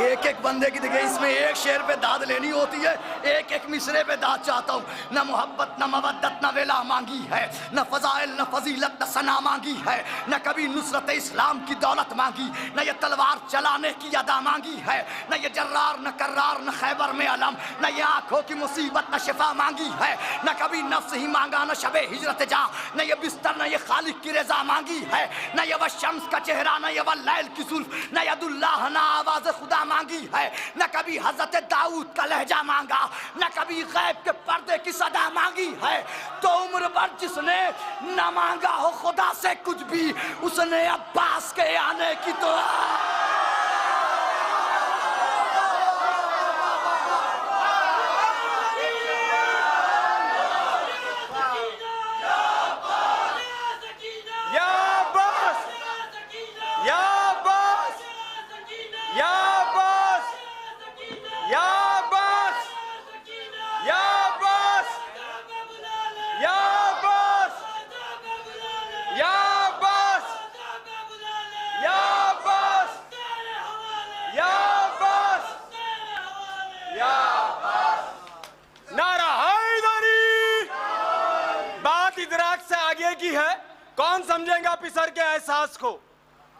एक एक बंदे की देखिए, इसमें एक शेर पे दाद लेनी होती है, एक एक मिसरे पे दाद चाहता हूँ। न मोहब्बत न मवद्दत न वेला मांगी है, न फजाइल न फजीलत न सना मांगी है, न कभी नुसरत इस्लाम की दौलत मांगी, न ये तलवार चलाने की अदा मांगी है, न ये जर्रार न कर्रार न खैबर में अलम, न ये आंखों की मुसीबत न शिफा मांगी है, न कभी नफ्स ही मांगा न शबे हिजरत जा, न ये बिस्तर न ये खालिक की रजा मांगी है, न ये वह शम्स का चेहरा न ये वह लैल की जुल्फ, न यदुल्लाह न आवाज़ खुदा मांगी है, न कभी हजरत दाऊद का लहजा मांगा, न कभी गैब के पर्दे की सदा मांगी है। तो उम्र भर जिसने न मांगा हो खुदा से कुछ भी, उसने अब्बास के आने की दुआ। कौन समझेगा पिसर के एहसास को?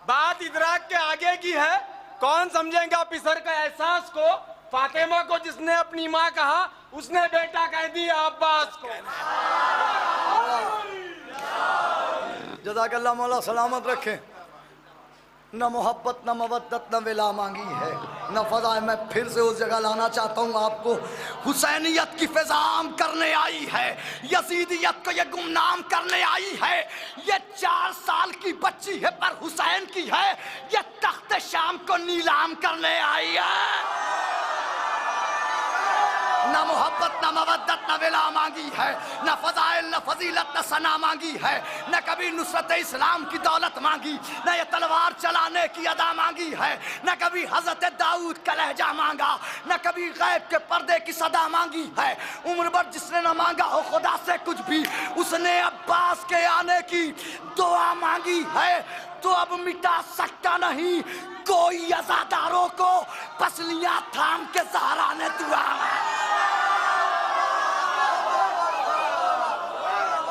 बात इदराक के आगे की है, कौन समझेगा पिसर के एहसास को? फातिमा को जिसने अपनी माँ कहा, उसने बेटा कह दिया अब्बास को। जज़ाकल्लाह मौला सलामत रखे। न मोहब्बत न मवद्दत न वेला मांगी है, न फजा। मैं फिर से उस जगह लाना चाहता हूँ आपको। हुसैनियत की फिजाम करने आई है, यजीदियत को ये गुमनाम करने आई है। ये 4 साल की बच्ची है पर हुसैन की है, ये तख्त शाम को नीलाम करने आई है। न मोहब्बत न मवद्दत न वेला मांगी है, न फजाइल न फजीलत न सना मांगी है, न कभी नुसरत इस्लाम की दौलत मांगी, न ये तलवार चलाने की अदा मांगी है, न कभी हजरत दाऊद का लहजा मांगा, न कभी गैब के पर्दे की सदा मांगी है। उम्र भर जिसने न मांगा हो खुदा से कुछ भी, उसने अब्बास के आने की दुआ मांगी है। तो अब मिटा सकता नहीं कोई अज़ादारों को, पसलियां थाम के ज़हरा ने दुआ।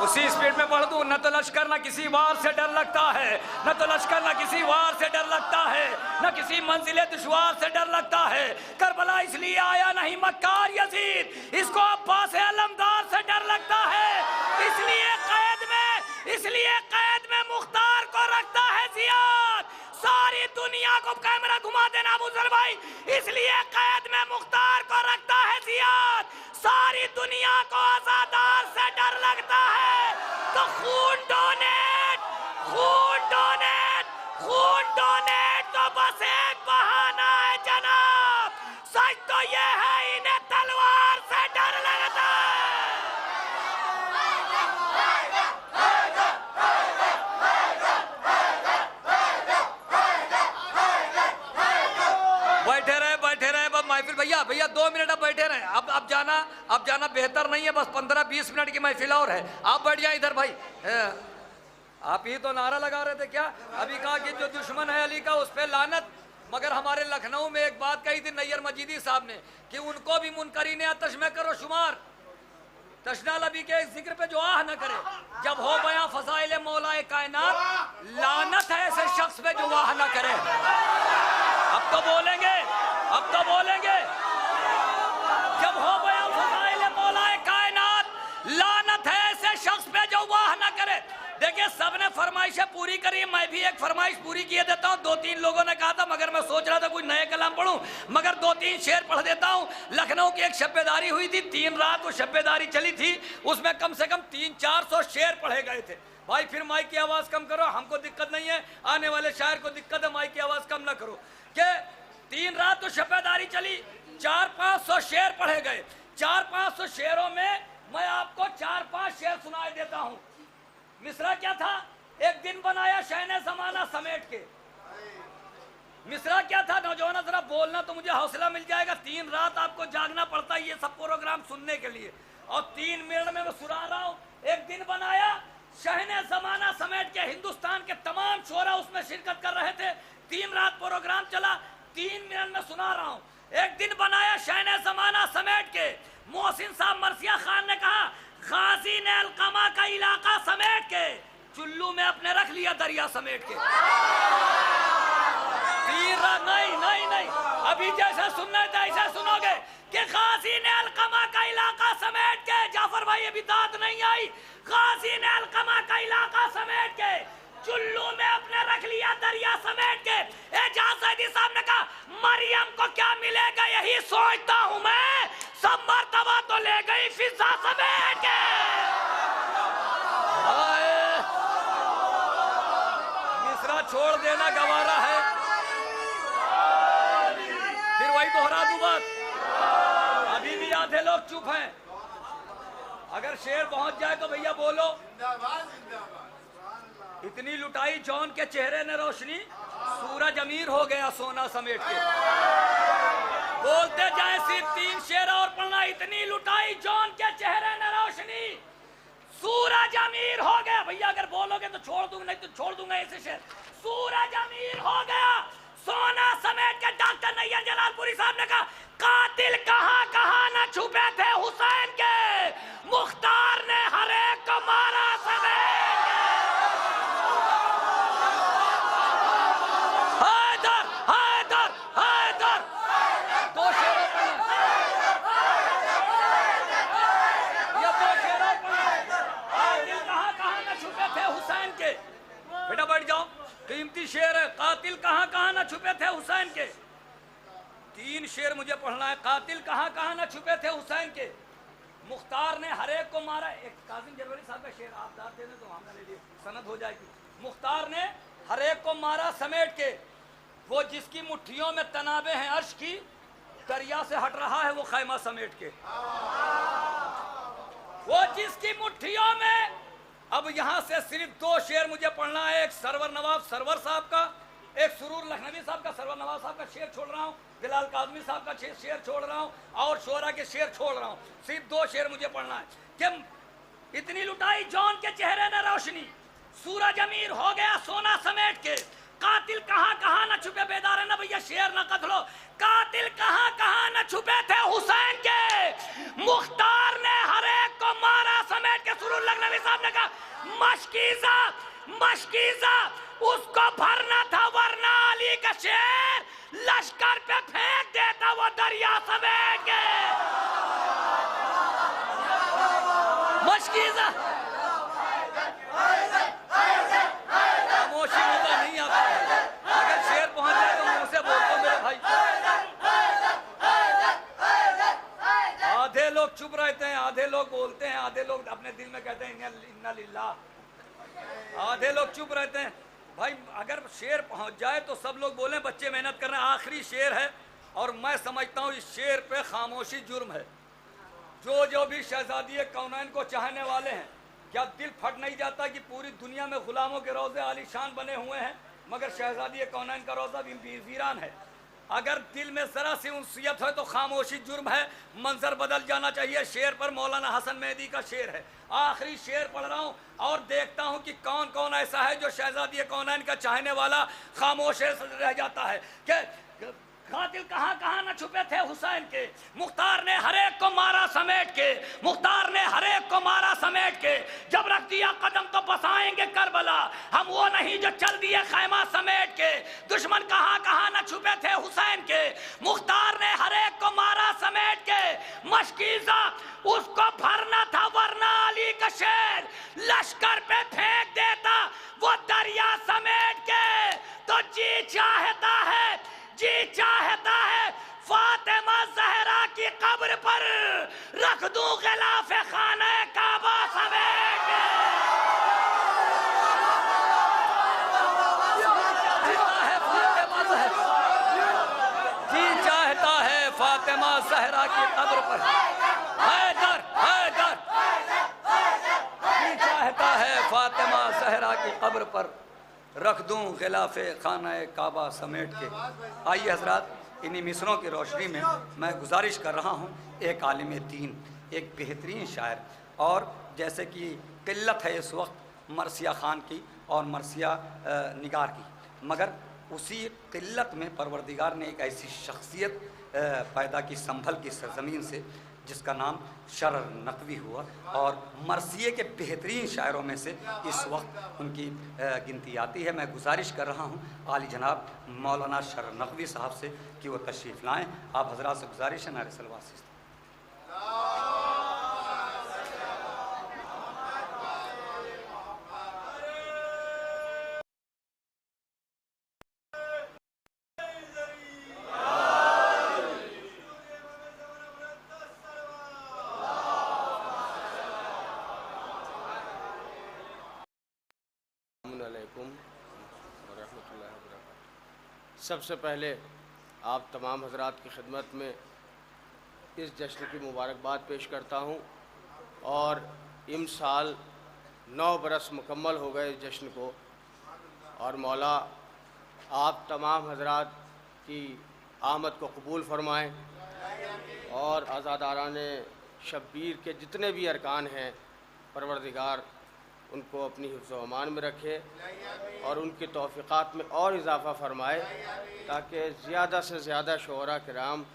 उसी स्पीड में पढ़ दूं। न तो लश्कर न किसी वार से डर लगता है, न तो लश्कर न किसी वार से डर लगता है, न किसी मंजिले दुश्वार से डर लगता है। करबला इसलिए आया नहीं मक्कार यजीद, इसको अब्बास अलमदार से डर लगता है। इसलिए कैद में मुख्तार को रखता है जियाद। सारी दुनिया को कैमरा घुमा देना मुजर भाई। इसलिए कैद में मुख्तार को रखता है जियाद। सारी दुनिया को आजादार से डर लगता है। तो खून डोनेट, खून डोनेट, खून डोनेट तो बस एक बहाना है जनाब। सच तो ये है इन्हें तलवार से डर लगता है। भैया भैया 2 मिनट अब बैठे रहे। अब जाना बेहतर नहीं है। बस 15-20 मिनट की महफिल और है। आप बैठ जाए इधर भाई। आप ही तो नारा लगा रहे थे क्या? अभी कहा कि जो दुश्मन है अली का उस पे लानत। मगर हमारे लखनऊ में एक बात कही थी नैयर मजीदी साहब ने कि उनको भी मुनकरीने आतश में करो शुमार। तशना लबी के जिक्र पे जो आह न करे, जब हो बयां फसाइल मौलाए कायनात, लानत है ऐसे शख्स पे जो वाह न करे। अब तो बोलेंगे, अब तो बोलेंगे, जब हो बयां फसाइल मौलाए कायनात, लानत है ऐसे शख्स पे जो वाह न करे। देखिए सबने फरमाइशें पूरी करी, मैं भी एक फरमाइश पूरी किए देता हूँ। 2-3 लोगों ने कहा था, मगर मैं सोच रहा था कोई नए कलाम पढ़ूं, मगर 2-3 शेर पढ़ देता हूँ। लखनऊ की एक शब्बेदारी हुई थी, 3 रात वो शब्बेदारी चली थी, उसमें कम से कम 300-400 शेर पढ़े गए थे। भाई फिर माइक की आवाज़ कम करो, हमको दिक्कत नहीं है, आने वाले शायर को दिक्कत है, माइक की आवाज़ कम ना करो। कि 3 रात तो शब्बेदारी चली, 400-500 शेर पढ़े गए। 400-500 शेरों में मैं आपको 4-5 शेर सुनाई देता हूँ। मिसरा क्या था? एक दिन बनाया शहने ज़माना समेट के। मिसरा क्या था? नौजवान जरा बोलना तो मुझे हौसला मिल जाएगा। 3 रात आपको जागना पड़ता है ये सब प्रोग्राम सुनने के लिए, और 3 मिनट में मैं सुना रहा हूँ। एक दिन बनाया शहने ज़माना समेट के, हिंदुस्तान के तमाम शोरा उसमें शिरकत कर रहे थे। 3 रात प्रोग्राम चला, 3 मिनट में सुना रहा हूँ। एक दिन बनाया शहने ज़माना समेट के, मोहसिन साहब मरसिया खान ने कहा, गाजी ने अलकमा का इलाका समेट के, चुल्लू में अपने रख लिया दरिया समेट के। नहीं, अभी जैसा सुनना है ऐसा सुनोगे कि गाजी ने अलकमा का इलाका समेट के। जाफर भाई अभी दाद नहीं आई। गाजी ने अलकमा का इलाका समेट के, चुल्लू में अपने रख लिया दरिया समेट के। एजाज सैदी साहब ने कहा, मरियम को क्या मिलेगा यही सोचता हूं मैं, सब मर्तबा तो ले गई फिजा समेट के। मिसरा छोड़ देना गवारा है, फिर वही दोहरा दूं बात। अभी भी आधे लोग चुप हैं, अगर शेर पहुंच जाए तो भैया बोलो। इतनी लुटाई जौन के चेहरे ने रोशनी, सूरज अमीर हो गया सोना समेट के। बोलते जाए सिर्फ 3 शेर और पढ़ना। इतनी लुटाई जौन के चेहरे ने रोशनी, सूरज अमीर हो गया। भैया अगर बोलोगे तो छोड़ दूंगा, नहीं तो छोड़ दूंगा ऐसे शेर। सूरज अमीर हो गया सोना समेट के। डॉक्टर नैयर जलालपुरी साहब ने कहा, कातिल कहां कहां न छुपे थे हुसैन के, मुख्तार ने हर एक को मारा समेट के। हैदर हैदर हैदर, 2 शेरों पर ये 2 शेरों पर कातिल कहां कहां न छुपे थे हुसैन के। बेटा बैठ जाओ, कीमती शेर है। कातिल कहां कहां न छुपे थे हुसैन के। 3 शेर मुझे पढ़ना है। कातिल कहां कहां न छुपे थे हुसैन के, मुख्तार ने हर एक को मारा। एक कासिम जरवरी साहब का शेर आप दाद दे दें तो हमने ले लिया, सनद हो जाएगी। मुख्तार ने हर एक को मारा समेट के, वो जिसकी मुट्ठियों में तनाबे हैं अर्श की, दरिया से हट रहा है वो खैमा समेट के। वो जिसकी मुट्ठियों में। अब यहां से सिर्फ 2 शेर मुझे पढ़ना है। एक सरवर नवाब सरवर साहब का, एक सुरूर लखनवी साहब का। सरवर नवाब साहब का शेर छोड़ रहा हूँ, बिलाल काज़मी साहब का शेर छोड़ रहा हूँ, और शोरा के शेर छोड़ रहा हूँ। सिर्फ 2 शेर मुझे पढ़ना है कि इतनी लुटाई जौन के चेहरे ने रोशनी, सूरज अमीर हो गया सोना समेट के। कातिल कहां कहां न छुपे, बेदार है ना भैया, शेर न कथलो। कातिल कहां कहां न छुपे थे हुसैन के, मुख्तार ने हर एक को मारा समेट के। सुरूर लखनवी साहब ने कहा, मशकीज़ा मशकीज़ा उसको भरना था, वरना अली का शेर लश्कर पे फेंक देता वो दरिया समेट के। मशकीज़ा खामोशी मुद्दा नहीं आता है, अगर शेर पहुंच जाए तो मुंह से बोलते मेरे भाई। आधे लोग चुप रहते हैं, आधे लोग बोलते हैं, आधे लोग अपने दिल में कहते हैं इन्ना लिल्लाह, आधे लोग चुप रहते हैं। भाई अगर शेर पहुंच जाए तो सब लोग बोले बच्चे मेहनत कर रहे हैं। आखिरी शेर है और मैं समझता हूं इस शेर पे खामोशी जुर्म है। जो भी शहजादी कौनैन को चाहने वाले हैं, क्या दिल फट नहीं जाता कि पूरी दुनिया में गुलामों के रोज़े आलीशान बने हुए हैं, मगर शहजादी कौनैन का रोज़ा वीरान है। अगर दिल में ज़रा सी उनसियत है तो खामोशी जुर्म है, मंजर बदल जाना चाहिए। शेर पर मौलाना हसन मेहदी का शेर है। आखिरी शेर पढ़ रहा हूँ और देखता हूँ कि कौन कौन ऐसा है जो शहजादी कौनैन का चाहने वाला खामोश रह जाता है। कि कातिल कहाँ कहाँ न छुपे थे हुसैन के। मुख्तार ने हर एक को मारा समेट के, मुख्तार ने हर एक को मारा समेट के। जब रख दिया कदम तो बसाएंगे करबला, हम वो नहीं जो चल दिए खैमा समेट के। दुश्मन कहाँ कहाँ न छुपे थे हुसैन के, मुख्तार ने हर एक को मारा समेट के। मशकीज़ा उसको भरना था वरना अली का शेर लश्कर पे फेंक देता वो दरिया समेट के। तो जी चाहता है फातिमा ज़हरा की कब्र पर रख दूं गिलाफ खाने काबा समेट के। जी चाहता है फातिमा ज़हरा की कब्र पर हैदर हैदर जी चाहता है फातिमा ज़हरा की कब्र पर रख दूं गिलाफ़े खाना काबा समेट के। आइए हजरात, इन्हीं मिसरों की रोशनी में मैं गुजारिश कर रहा हूँ एक आलिम दीन, एक बेहतरीन शायर, और जैसे कि किल्लत है इस वक्त मरसिया ख़ान की और मरसिया निगार की, मगर उसी किल्लत में परवरदिगार ने एक ऐसी शख्सियत पैदा की संभल की सरज़मीन से जिसका नाम शरर नकवी हुआ, और मरसिए के बेहतरीन शायरों में से इस वक्त उनकी गिनती आती है। मैं गुजारिश कर रहा हूँ आली जनाब मौलाना शरर नकवी साहब से कि वो तशरीफ़ लाएँ। आप हजरात से गुजारिश है नारे सलवात से। सबसे पहले आप तमाम हजरात की खिदमत में इस जश्न की मुबारकबाद पेश करता हूँ, और इम साल 9 बरस मुकम्मल हो गए इस जश्न को, और मौला आप तमाम हजरात की आमद को कबूल फरमाएँ, और आज़ादारान शब्बीर के जितने भी अरकान हैं परवरदिगार उनको अपनी हिफ्ज़ व अमान में रखे और उनकी तौफ़ीक़ात में और इजाफ़ा फ़रमाए, ताकि ज़्यादा से ज़्यादा शुअरा किराम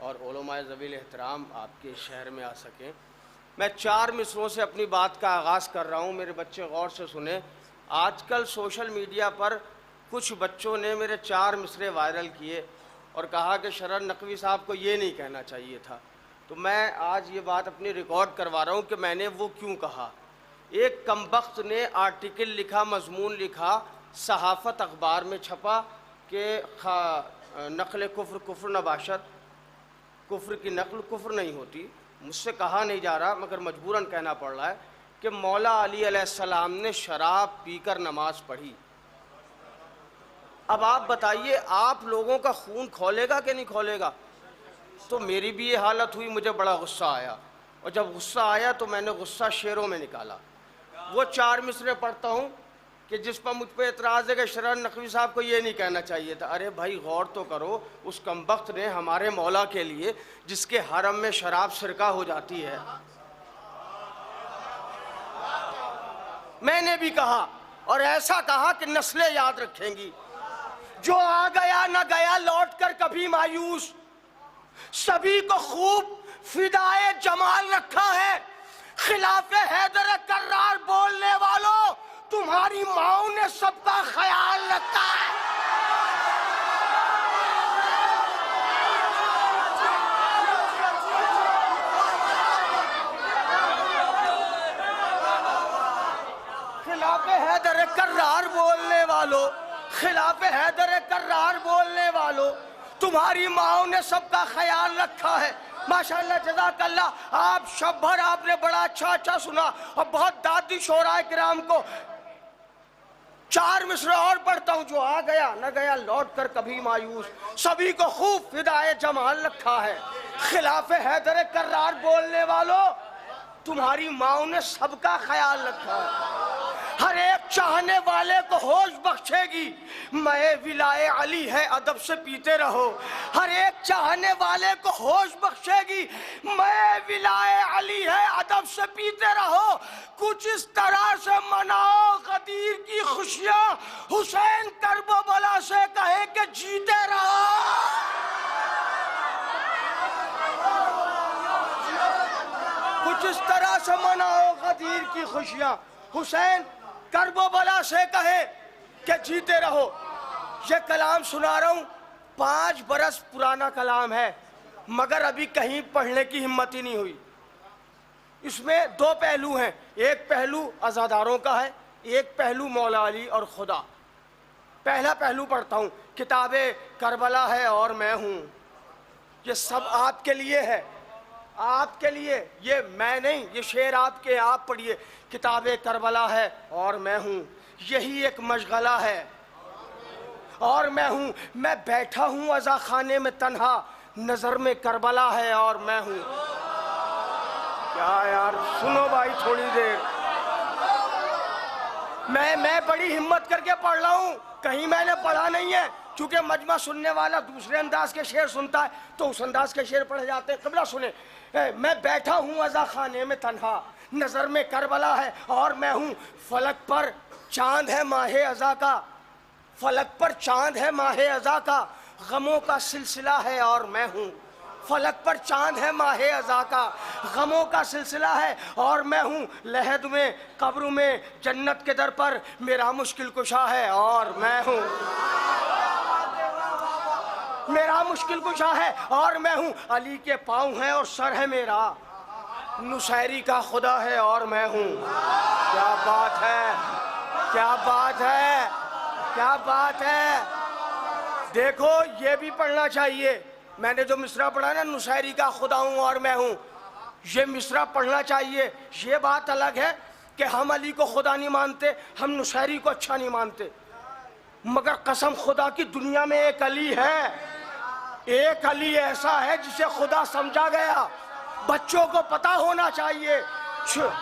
और उलमाए ज़वील एहतराम आपके शहर में आ सकें। मैं 4 मिसरों से अपनी बात का आगाज़ कर रहा हूँ, मेरे बच्चे गौर से सुने। आजकल सोशल मीडिया पर कुछ बच्चों ने मेरे 4 मिसरे वायरल किए और कहा कि शरर नकवी साहब को ये नहीं कहना चाहिए था। तो मैं आज ये बात अपनी रिकॉर्ड करवा रहा हूँ कि मैंने वो क्यों कहा। एक कमबख्त ने आर्टिकल लिखा, मजमून लिखा, सहाफ़त अखबार में छपा कि नक़ल कुफ्र कुफ्र नबाशत, कुफ्र की नकल कुफ्र नहीं होती। मुझसे कहा नहीं जा रहा मगर मजबूरन कहना पड़ रहा है कि मौला अली अलैहिस्सलाम ने शराब पीकर नमाज पढ़ी। अब आप बताइए, आप लोगों का खून खोलेगा कि नहीं खोलेगा? तो मेरी भी ये हालत हुई, मुझे बड़ा गुस्सा आया, और जब गुस्सा आया तो मैंने गुस्सा शेरों में निकाला। वो 4 मिसरे पढ़ता हूँ कि जिस पर मुझ पर एतराज़ है कि शरर नकवी साहब को ये नहीं कहना चाहिए था। अरे भाई गौर तो करो, उस कमबख्त ने हमारे मौला के लिए जिसके हरम में शराब सिरका हो जाती है, मैंने भी कहा और ऐसा कहा कि नस्लें याद रखेंगी, जो आ गया न गया लौट कर कभी मायूस, सभी को खूब फिदाए जमाल रखा है। खिलाफे हैदर कर्रार बोलने वालों, तुम्हारी माओ ने सबका ख्याल रखा है। खिलाफे हैदर कर्रार बोलने वालों, खिलाफे हैदर कर्रार बोलने वालों, तुम्हारी माओ ने सबका ख्याल रखा है। माशाअल्लाह, जज़ाकल्लाह। आप शब भर आपने बड़ा अच्छा सुना और बहुत दादी शोराए किराम को। 4 मिसरे और पढ़ता हूँ। जो आ गया न गया लौट कर कभी मायूस, सभी को खूब फिदाए जमाल रखा है। खिलाफे हैदर कर्रार बोलने वालों, तुम्हारी माओ ने सबका ख्याल रखा है। हर एक चाहने वाले को होश बख्शेगी, मैं विलाए अली है अदब से पीते रहो। हर एक चाहने वाले को होश बख्शेगी, मैं विलाए अली है अदब से पीते रहो। कुछ इस तरह से मनाओ गदीर की खुशियां, हुसैन करबला से कहे कि जीते रहो। से मनाओ गदीर की खुशियां, हुसैन करबला से कहे कि जीते रहो। ये कलाम सुना रहा हूँ, 5 बरस पुराना कलाम है, मगर अभी कहीं पढ़ने की हिम्मत ही नहीं हुई। इसमें 2 पहलू हैं, एक पहलू अज़ादारों का है, एक पहलू मौला अली और खुदा। पहला पहलू पढ़ता हूँ, किताबे करबला है और मैं हूँ। ये सब आपके लिए है, आपके लिए, ये मैं नहीं, ये शेर आपके, आप पढ़िए। किताबे करबला है और मैं हूँ, यही एक मशगला है और मैं हूँ। मैं बैठा हूँ अज़ा खाने में तन्हा, नज़र में करबला है और मैं हूँ। क्या यार, सुनो भाई थोड़ी देर। मैं बड़ी हिम्मत करके पढ़ रहा हूँ, कहीं मैंने पढ़ा नहीं है, क्योंकि मजमा सुनने वाला दूसरे अंदाज के शेर सुनता है तो उस अंदाज के शेर पढ़े जाते हैं। क़िबला सुने, मैं बैठा हूँ अज़ा खाने में तन्हा, नज़र में करबला है और मैं हूँ। फलक पर चांद है माहे अज़ा का, फलक पर चांद है माहे अज़ा का, गमों का सिलसिला है और मैं हूँ। फलक पर चांद है माहे अज़ा का, गमों का सिलसिला है और मैं हूँ। लहद में कब्र में जन्नत के दर पर मेरा मुश्किल कुशा है और मैं हूँ। मेरा मुश्किल कुशा है और मैं हूँ। अली के पाँव हैं और सर है मेरा, नुसैरी का खुदा है और मैं हूँ। क्या बात है, क्या बात है, क्या बात है। देखो ये भी पढ़ना चाहिए, मैंने जो मिसरा पढ़ा ना, नुसैरी का खुदा हूँ और मैं हूँ, ये मिसरा पढ़ना चाहिए। ये बात अलग है कि हम अली को खुदा नहीं मानते, हम नुसैरी को अच्छा नहीं मानते, मगर कसम खुदा की दुनिया में एक अली है, एक अली ऐसा है जिसे खुदा समझा गया। बच्चों को पता होना चाहिए,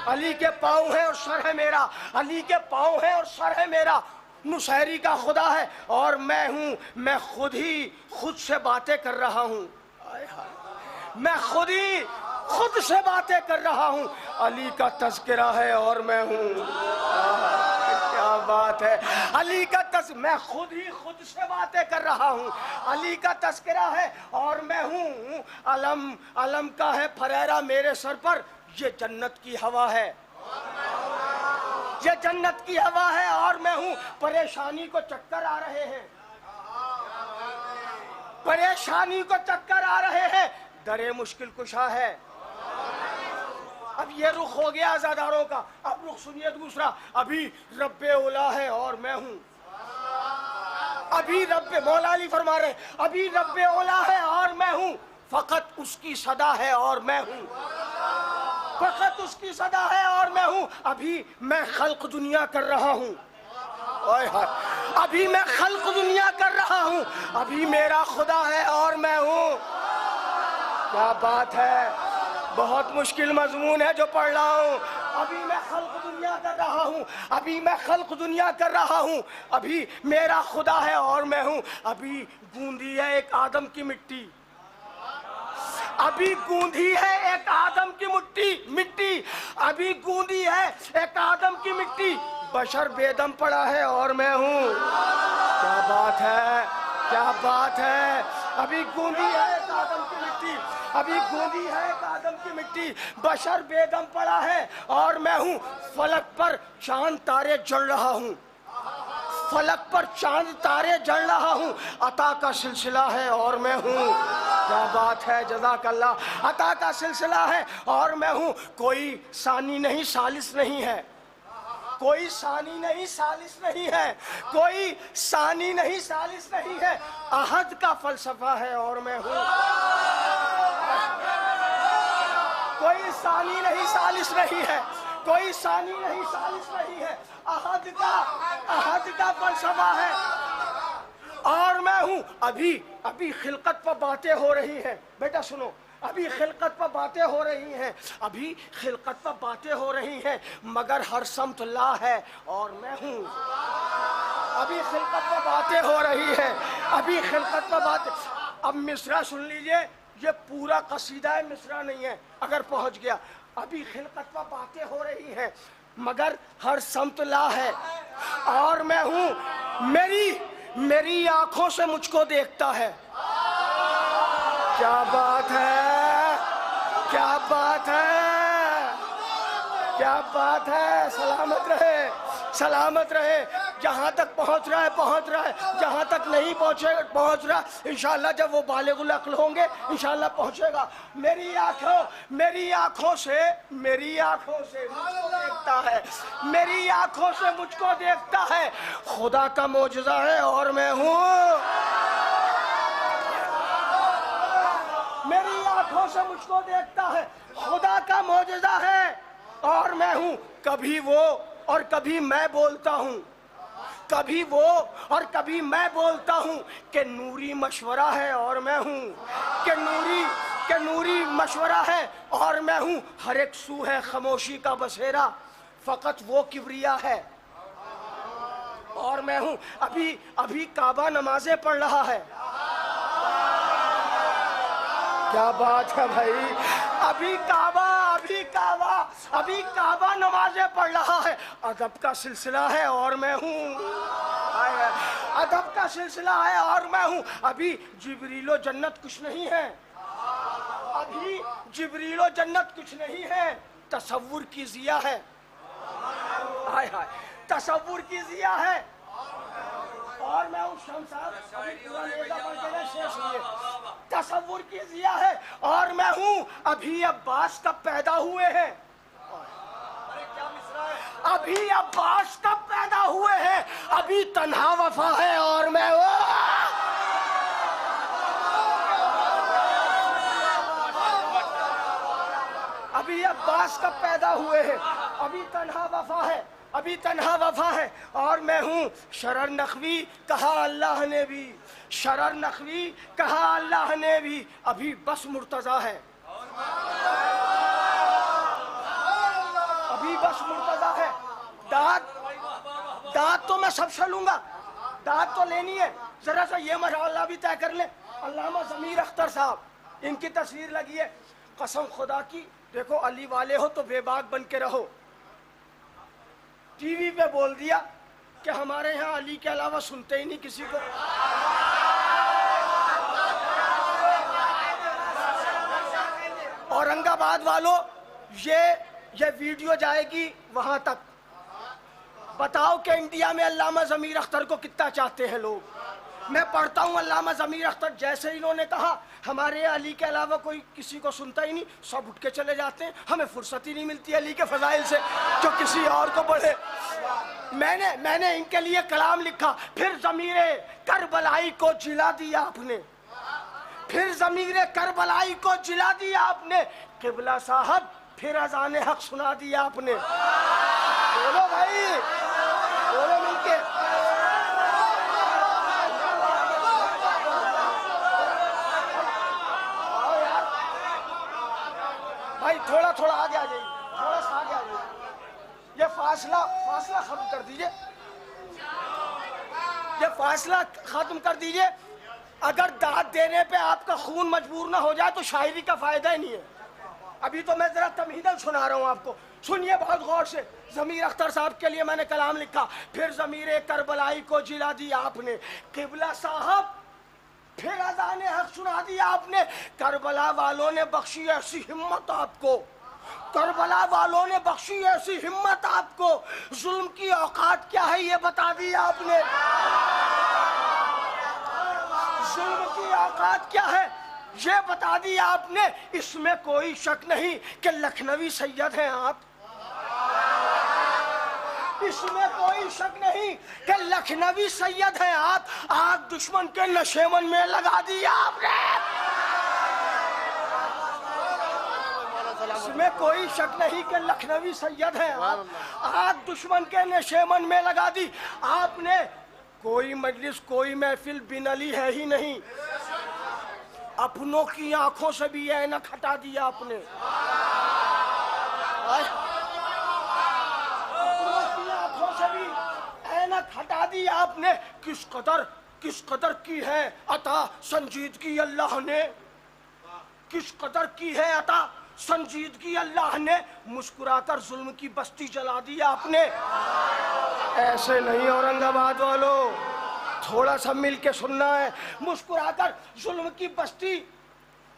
अली के पाँव है और सर है मेरा, अली के पाँव है और सर है मेरा, नुसैरी का खुदा है और मैं हूँ। मैं खुद ही खुद से बातें कर रहा हूँ, मैं खुद ही खुद से बातें कर रहा हूँ। अली का तज़किरा है और मैं हूँ। क्या बात है, अली का मैं खुद ही खुद से बातें कर रहा हूँ। अली का तज़किरा है और मैं हूँ। अलम अलम का है फरेरा मेरे सर पर, ये जन्नत की हवा है, ये जन्नत की हवा है और मैं हूँ। परेशानी को चक्कर आ रहे हैं, परेशानी को चक्कर आ रहे हैं, दरे मुश्किल कुशा है। अब ये रुख हो गया अज़ादारों का, अब रुख सुनिए दूसरा। अभी रब्बे औला है और मैं हूँ, अभी रब्बे, मौला अली फरमा रहे, अभी रब्बे औला है और मैं हूँ। फकत उसकी सदा है और मैं हूँ, फकत उसकी सदा है और मैं हूँ। अभी मैं खल्क दुनिया कर रहा हूँ, अभी मैं खल्क दुनिया कर रहा हूँ, अभी मेरा खुदा है और मैं हूँ। क्या बात है, बहुत मुश्किल मजमून है जो पढ़ रहा हूँ। अभी मैं खल्क दुनिया कर रहा हूँ, अभी मैं खल्क दुनिया कर रहा हूँ, अभी मेरा खुदा है और मैं हूँ। अभी गूंदी है एक आदम की मिट्टी, अभी गूंदी है एक आदम की मिट्टी, अभी गूंदी है एक आदम की मिट्टी, बशर बेदम पड़ा है और मैं हूँ। क्या बात है, क्या बात है। अभी गूंदी है एक आदम की मिट्टी, अभी गूंदी है एक आदम की मिट्टी, बशर बेदम पड़ा है और मैं हूँ। फलक पर चांद तारे जल रहा हूँ, फलक पर चांद तारे जल रहा हूँ, अता का सिलसिला है और मैं हूँ। क्या बात है, जज़ाकल्लाह। अता का सिलसिला है और मैं हूँ। कोई सानी नहीं सालिस नहीं है, कोई सानी नहीं सालिस नहीं है, कोई सानी नहीं सालिस नहीं है, अहद का फलसफा है और मैं हूँ। कोई सानी नहीं सालिस नहीं है, कोई सानी नहीं सालिस नहीं है, अहद का फलसफा है और मैं हूँ। अभी खिलकत पर बातें हो रही हैं, बेटा सुनो, अभी खिलकत पर बातें हो रही हैं, अभी खिलकत पर बातें हो रही हैं, मगर हर समत ला है और मैं हूँ। अभी खिलकत पर बातें हो रही हैं, अभी खिलकत पर बातें। अब मिसरा सुन लीजिए, ये पूरा कसीदा है, मिसरा नहीं है, अगर पहुँच गया। अभी खिलकत पर बातें हो रही हैं, मगर हर समत ला है और मैं हूँ। मेरी आंखों से मुझको देखता है। क्या बात है, क्या बात है, क्या बात है, सलामत रहे, सलामत रहे। जहाँ तक पहुँच रहा है पहुँच रहा है, जहाँ तक नहीं पहुँच रहा इंशाल्लाह जब वो बालिगुल अक्ल होंगे इंशाल्लाह पहुँचेगा। मेरी आँखों से मुझको देखता है, मेरी आँखों से मुझको देखता है। खुदा का मौजज़ा है और मैं हूँ, मेरी आँखों से मुझको देखता है, खुदा का मौजज़ा है और मैं हूँ। कभी वो और कभी मैं बोलता हूँ, कभी वो और कभी मैं बोलता हूँ कि नूरी मशवरा है और मैं हूँ, कि नूरी मशवरा है और मैं हूँ। हर एक सू है खामोशी का बसेरा, फकत वो किबरिया है और मैं हूँ। अभी काबा नमाजें पढ़ रहा है। क्या बात है भाई, अभी काबा नमाजें पढ़ रहा है। अदब का सिलसिला है और मैं हूँ, अदब का सिलसिला है और मैं हूँ। अभी जिब्रीलो जन्नत कुछ नहीं है, अभी जिब्रीलो जन्नत कुछ नहीं है, तसव्वुर की ज़िया है। हाय हाय, तसव्वुर की ज़िया है और मैं हूँ। शमसाद तसव्वुर की ज़िया है और मैं हूँ। अभी अब्बास कब पैदा हुए हैं, अभी अब्बास कब पैदा हुए हैं। अभी तन्हा वफा है और मैं हूँ। अभी अब्बास कब पैदा हुए हैं, अभी तन्हा वफा है, अभी तन्हा वफा है और मैं हूँ। शरर नखवी कहा अल्लाह ने भी, शरर नखवी कहा अल्लाह ने भी। अभी बस मुर्तज़ा है, अभी बस मुर्तज़ा है। दाद तो मैं सबसे लूंगा, दाद तो लेनी है। जरा सा ये मरहला भी तय कर ले। अल्लामा ज़मीर अख्तर साहब, इनकी तस्वीर लगी है। कसम खुदा की, देखो अली वाले हो तो बेबाक बन के रहो। टीवी पे बोल दिया कि हमारे यहाँ अली के अलावा सुनते ही नहीं किसी को। औरंगाबाद वालों, ये वीडियो जाएगी वहां तक। बताओ कि इंडिया में अल्लामा ज़मीर अख्तर को कितना चाहते हैं लोग। मैं पढ़ता हूँ अल्लामा ज़मीर अख्तर, जैसे इन्होंने कहा हमारे अली के अलावा कोई किसी को सुनता ही नहीं, सब उठ के चले जाते हैं। हमें फुर्सत ही नहीं मिलती अली के फजाइल से जो किसी और को पढ़े। मैंने इनके लिए कलाम लिखा। फिर ज़मीरे करबलाई को जिला दिया आपने, फिर ज़मीरे करबलाई को जिला दिया आपने। किबला साहब फिर अज़ान हक सुना दिया आपने। बोलो भाई, बोलो मिलके। भाई थोड़ा आगे आ जाइए, थोड़ा सा आगे आ जाइए। ये फासला खत्म कर दीजिए, ये फासला खत्म कर दीजिए। अगर दाद देने पे आपका खून मजबूर ना हो जाए तो शायरी का फायदा ही नहीं है। अभी तो मैं जरा तमहीदन सुना रहा हूँ आपको, सुनिए बहुत गौर से। ज़मीर अख्तर साहब के लिए मैंने कलाम लिखा। फिर ज़मीरे करबलाई को जिला दिया आपने। किबला साहब फिर अज़ान हक सुना दिया आपने। करबला वालों ने बख्शी ऐसी हिम्मत आपको, करबला वालों ने बख्शी ऐसी हिम्मत आपको। जुल्म की औकात क्या है ये बता दिया आपने। जुल्म की औकात क्या है ये बता दिया आपने। इसमें कोई शक नहीं कि लखनवी सैयद हैं आप, इसमें कोई शक नहीं कि लखनवी सैयद हैं आप। आग दुश्मन के नशेमन में लगा दिया आपने, इसमें कोई शक नहीं कि लखनवी सैयद हैं आप। आग दुश्मन के नशेमन में लगा दी आपने। कोई मजलिस कोई महफिल बिन अली है ही नहीं। अपनों की आंखों से भी ऐनक हटा दिया आपने। अपनों की आंखों से भी ऐनक हटा दी आपने। किस कदर की है अता संजीदगी अल्लाह ने, किस कदर की है अता संजीदगी अल्लाह ने। मुस्कुराकर जुल्म की बस्ती जला दी आपने। ऐसे नहीं औरंगाबाद वालों, थोड़ा सा मिल के सुनना है। मुस्कुराकर जुल्म की बस्ती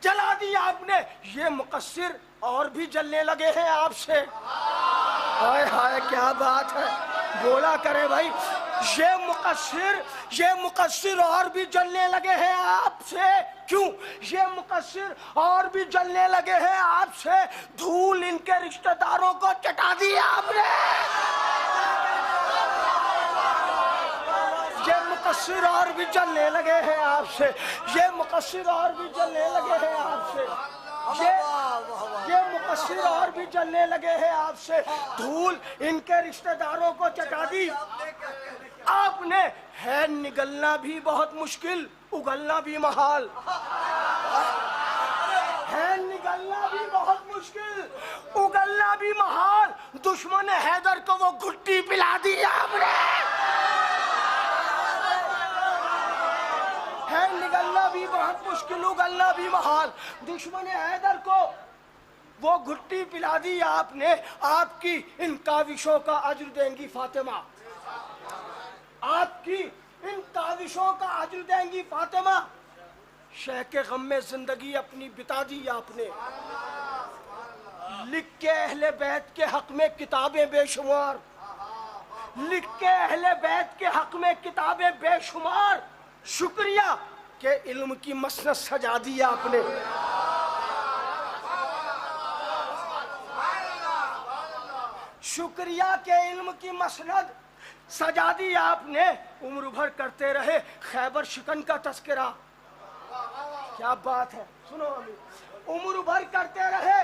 जला दी आपने। ये मुकस्सिर और भी जलने लगे हैं आपसे। हाय हाय क्या बात है, बोला करे भाई। ये मुकस्सिर और भी जलने लगे हैं आपसे। क्यों? ये मुकस्सिर और भी जलने लगे हैं आपसे। धूल इनके रिश्तेदारों को चटा दी आपने। ये मुकस्सिर और भी जलने लगे हैं आपसे। ये मुकस्सिर और भी जलने लगे हैं आपसे। ये मुकस्सिर और भी जलने लगे हैं आपसे। धूल इनके रिश्तेदारों को चटा दी आपने। है निगलना भी बहुत मुश्किल, उगलना भी महाल। है निगलना भी बहुत मुश्किल, उगलना भी महाल। दुश्मन हैदर को वो घुट्टी पिला दी आपने। है निगलना भी बहुत मुश्किल, उगलना भी महाल। दुश्मन हैदर को वो घुट्टी पिला दी आपने। आपकी इन काविशों का अज्र देंगी फातिमा। आपकी इन काविशों का अज्र देंगी फातिमा। शह के गम में जिंदगी अपनी बिता दी आपने। लिख के अहले बैत के हक में किताबें बेशुमार। लिख के अहले बैत के हक में किताबें बेशुमार। शुक्रिया के इल्म की मसनद सजा दी आपने। शुक्रिया के इल्म की मसनद सजा दी आपने। उम्र भर करते रहे खैबर शिकन का तस्करा। क्या बात है, सुनो अभी। उम्र भर करते रहे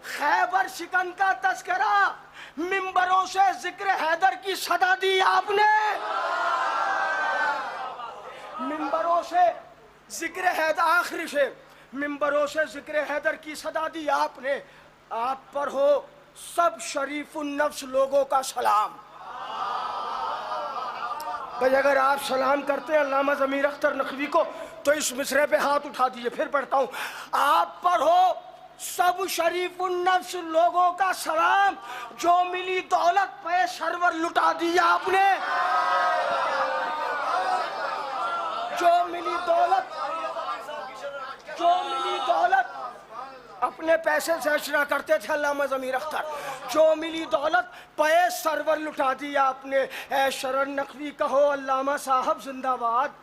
खैबर शिकन का तस्करा। मिंबरों से जिक्र हैदर की सदा दी आपने। मिंबरों से जिक्र हैदर, आखिरी से मिंबरों से जिक्र हैदर की सदा दी आपने। आप पर हो सब शरीफुन नफ्स लोगों का सलाम। भाई अगर आप सलाम करते हैं अल्लामा ज़मीर अख्तर नकवी को तो इस मिसरे पे हाथ उठा दीजिए। फिर पढ़ता हूँ। आप पर हो सब शरीफुन नफ्स लोगों का सलाम। जो मिली दौलत पे सरवर लुटा दी आपने। जो मिली दौलत अपने पैसे से अशरा करते थे अल्लामा ज़मीर अख्तर। जो मिली दौलत पे सरवर लुटा दी आपने। ऐ शरण नकवी कहो अल्लामा साहब जिंदाबाद।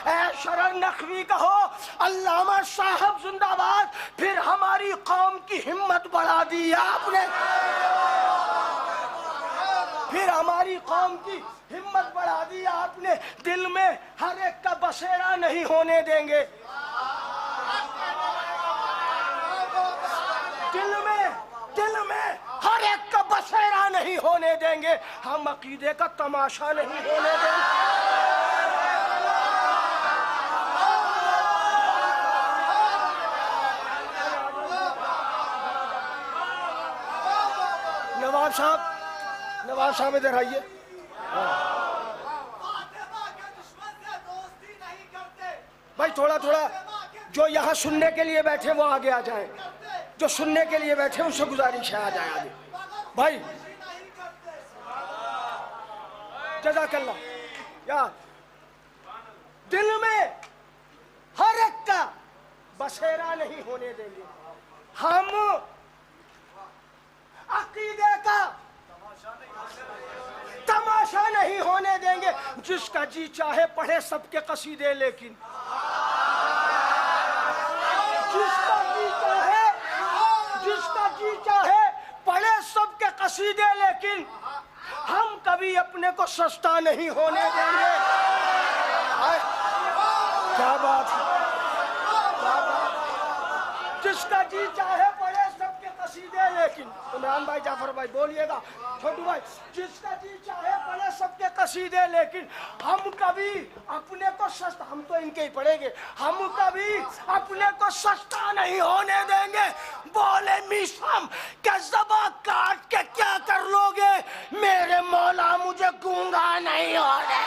ऐ शरण नकवी कहो अल्लामा साहब जिंदाबाद। फिर हमारी कौम की हिम्मत बढ़ा दी आपने। फिर हमारी कौम की हिम्मत बढ़ा दी आपने। दिल में हर एक का बसेरा नहीं होने देंगे। दिल में हर एक का बसेरा नहीं होने देंगे। हम अकीदे का तमाशा नहीं होने देंगे। नवाब साहब इधर आइए। भाई थोड़ा थोड़ा जो यहाँ सुनने के लिए बैठे वो आगे आ जाए। जो सुनने के लिए बैठे उनसे गुजारिश है आ जाए आगे। भाई जज़ाकल्लाह यार। दिल में हर एक का बसेरा नहीं होने देंगे। हम अकीदे का तमाशा नहीं होने देंगे। जिसका जी चाहे पढ़े सबके कसीदे, लेकिन जिसका जी चाहे पढ़े सबके कसीदे, लेकिन हम कभी अपने को सस्ता नहीं होने देंगे। क्या बात है, जिसका जी चाहे पढ़े सबके कसीदे, लेकिन इमरान भाई, जाफर भाई बोलिएगा, छोटू भाई, जिसका जी चाहे पढ़े सबके कसीदे, लेकिन हम कभी अपने को सस्ता, हम तो इनके ही पढ़ेंगे, हम कभी अपने को सस्ता नहीं होने देंगे। बोले मीसम के ज़बा काट के क्या कर लोगे, मेरे मौला मुझे गूंगा नहीं होने।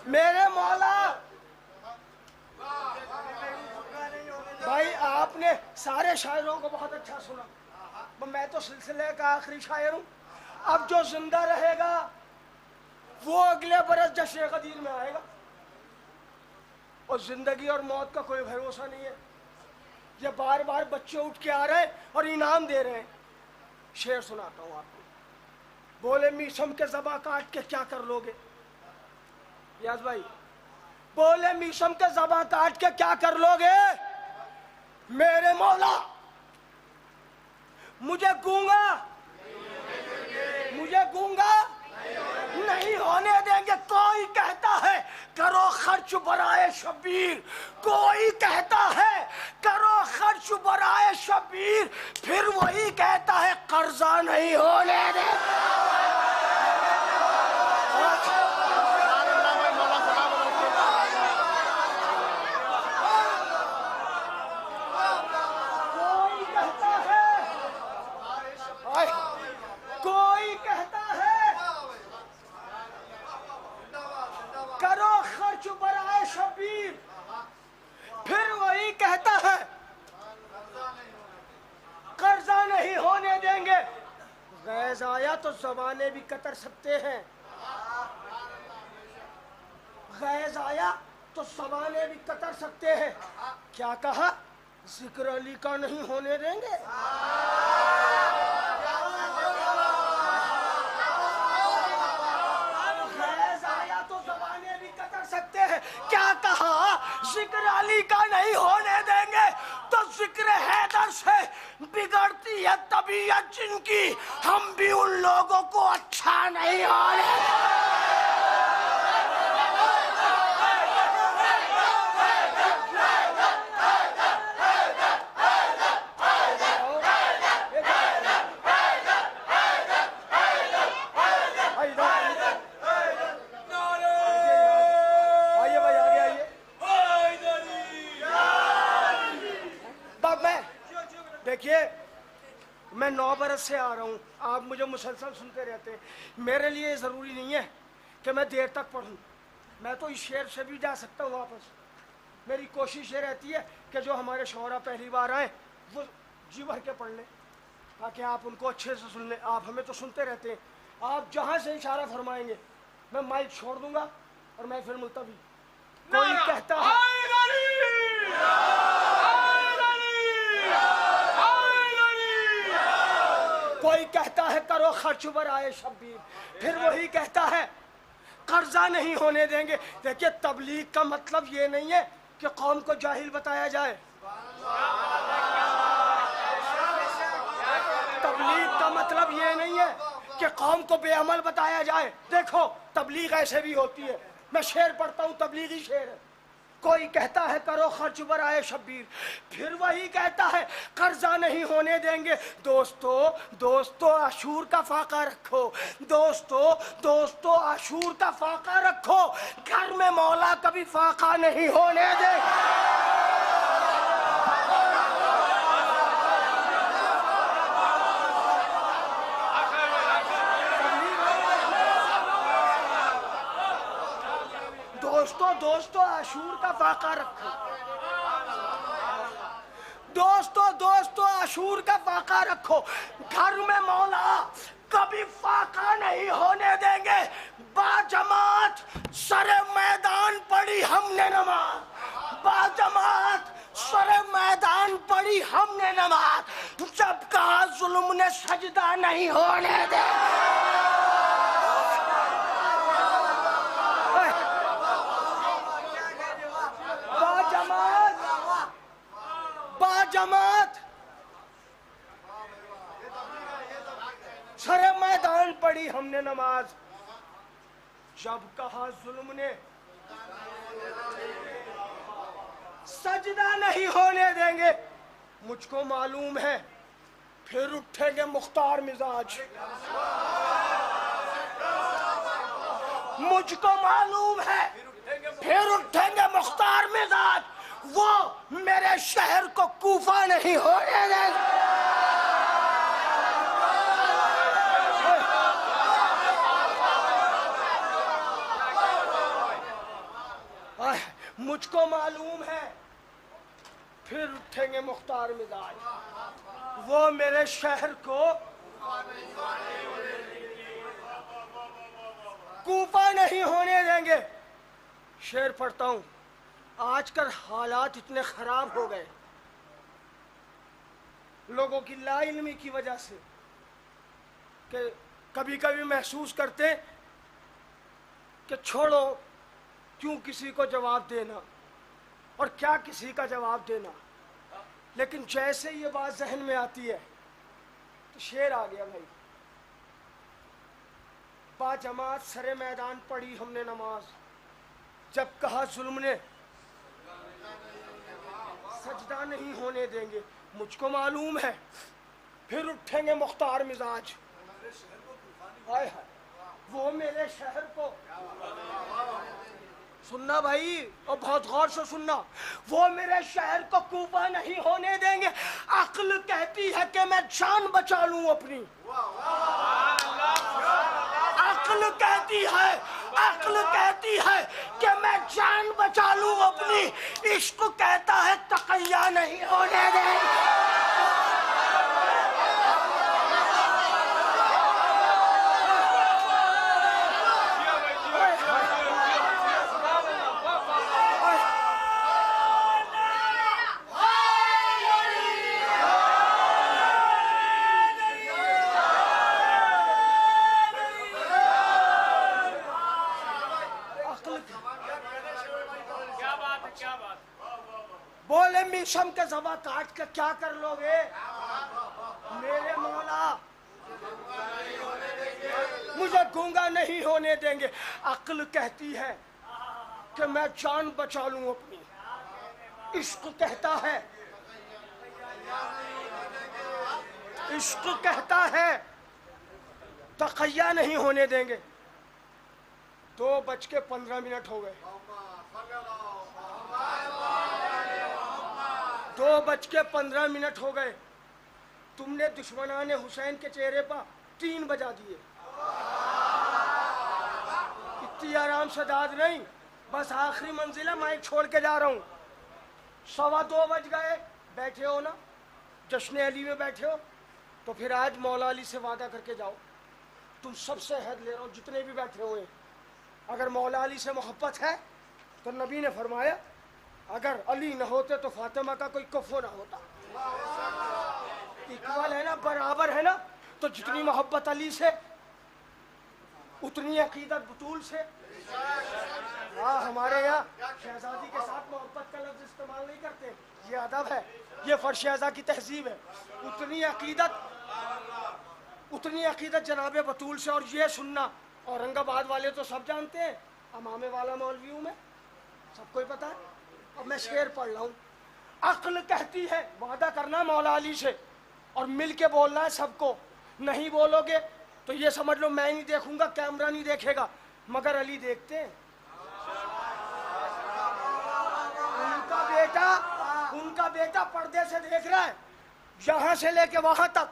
मेरे मौला भाई, आपने सारे शायरों को बहुत अच्छा सुना, मैं तो सिलसिले का आखिरी शायर हूँ। अब जो जिंदा रहेगा वो अगले बरस जश्न क़दीर में आएगा, और जिंदगी और मौत का कोई भरोसा नहीं है। ये बार बार बच्चे उठ के आ रहे हैं और इनाम दे रहे हैं। शेर सुनाता हूँ आपको। बोले मीशम के ज़बा काट के क्या कर लोगे? याज भाई, बोले मीशम के ज़बा काट के क्या कर लोगे? मेरे मौला मुझे गूंगा नहीं होने देंगे। कोई कहता है करो खर्च बराए शबीर, कोई कहता है करो खर्च बराए शबीर, फिर वही कहता है कर्जा नहीं होने दे। कोई कहता है करो खर्च बराए शबीर, फिर वही कहता है कर्जा नहीं होने देंगे। गैज़ आया तो ज़बाने भी कतर सकते हैं, गैज़ आया तो ज़बाने भी कतर सकते हैं। क्या कहा? जिक्र अली का नहीं होने देंगे। सकते हैं। क्या कहा? जिक्र अली का नहीं होने देंगे तो जिक्र हैदर से बिगड़ती है तबीयत जिनकी, हम भी उन लोगों को अच्छा नहीं होने देखिए, मैं 9 बरस से आ रहा हूँ, आप मुझे मुसलसल सुनते रहते हैं। मेरे लिए ज़रूरी नहीं है कि मैं देर तक पढ़ूँ, मैं तो इस शेर से भी जा सकता हूँ वापस। मेरी कोशिश ये रहती है कि जो हमारे शोरा पहली बार आए वो जी भर के पढ़ लें, ताकि आप उनको अच्छे से सुन लें। आप हमें तो सुनते रहते हैं, आप जहाँ से इशारा फरमाएंगे मैं माइक छोड़ दूँगा और मैं फिर मुल्तवी। कोई कहता है कोई कहता है करो खर्च बराए शबीर, फिर वही कहता है कर्जा नहीं होने देंगे। देखिए, तबलीग का मतलब ये नहीं है कि कौम को जाहिल बताया जाए, तबलीग का मतलब ये नहीं है कि कौम को बेअमल बताया जाए। देखो, तबलीग ऐसे भी होती है। मैं शेर पढ़ता हूँ, तबलीगी शेर है। कोई कहता है करो खर्च बराए शबीर, फिर वही कहता है कर्जा नहीं होने देंगे। दोस्तों आशूर का फाका रखो, दोस्तों आशूर का फाका रखो, घर में मौला कभी फाका नहीं होने दे। दोस्तों आशूर का फाका रखो, दोस्तों आशूर का फाका रखो, घर में मौला कभी फाका नहीं होने देंगे। बाजमात सरे मैदान पड़ी हमने नमाज, बाजमात सरे मैदान पड़ी हमने नमाज, जब कहा जुल्म ने सजदा नहीं होने दे। बाजमात सरे मैदान पड़ी हमने नमाज, जब कहा जुल्म ने सजदा नहीं होने देंगे। मुझको मालूम है फिर उठेंगे मुख्तार मिजाज, मुझको मालूम है फिर उठेंगे मुख्तार मिजाज, वो मेरे शहर को कूफा नहीं होने देंगे। मुझको मालूम है फिर उठेंगे मुख्तार मिजाज, वो मेरे शहर को कूफा नहीं होने देंगे। शेर पढ़ता हूं, आजकल हालात इतने खराब हो गए लोगों की लाइल्मी की वजह से कि कभी कभी महसूस करते कि छोड़ो, क्यों किसी को जवाब देना और क्या किसी का जवाब देना। लेकिन जैसे ये बात जहन में आती है तो शेर आ गया भाई। बाजमात सरे मैदान पढ़ी हमने नमाज, जब कहा जुल्म ने सजदा नहीं होने देंगे। मुझको मालूम है फिर उठेंगे मुख्तार मिजाज। हाय हाय, वो मेरे शहर को सुनना भाई, और बहुत गौर से सुनना, वो मेरे शहर को कूफा नहीं होने देंगे। अक्ल कहती है कि मैं जान बचा लूं अपनी। अक्ल कहती है, अक्ल कहती है कि मैं जान बचा लूं अपनी। इश्क कहता है तकैया नहीं होने देंगे। बोले मीशम के ज़बा काट के क्या कर लोगे मेरे मौला, मुझे गूंगा नहीं होने देंगे। अक्ल कहती है कि मैं जान बचा लूं अपनी। इश्क कहता है, इश्क कहता है तकैया नहीं होने देंगे। 2:15 हो गए, 2:15 हो गए। तुमने दुश्मनाने हुसैन के चेहरे पर 3 बजा दिए। इतनी आराम से दाद नहीं, बस आखिरी मंजिल है, माइक छोड़ के जा रहा हूँ। 2:15 बज गए, बैठे हो ना, जश्न अली में बैठे हो, तो फिर आज मौला अली से वादा करके जाओ। तुम सबसे हद ले रहा हूँ, जितने भी बैठे हुए, अगर मौला अली से मोहब्बत है तो नबी ने फरमाया अगर अली न होते तो फातिमा का कोई कफो ना होता। इक्वल है ना, बराबर है ना। तो जितनी मोहब्बत अली से उतनी अकीदत बतूल से। हाँ, हमारे यहाँ शहजादी के साथ मोहब्बत का लफ्ज इस्तेमाल नहीं करते, ये अदब है, ये फरशेज़ा की तहजीब है। उतनी अकीदत जनाब बतूल से। और ये सुनना, औरंगाबाद वाले तो सब जानते हैं, अमामे वाला मौलवियों में सबको ही पता है। अब मैं शेर पढ़ रहा हूँ। अक्ल कहती है, वादा करना मौला अली से और मिल के बोलना है सबको। नहीं बोलोगे तो ये समझ लो मैं नहीं देखूंगा, कैमरा नहीं देखेगा, मगर अली देखते हैं। उनका बेटा पर्दे से देख रहा है, यहाँ से लेके वहां तक।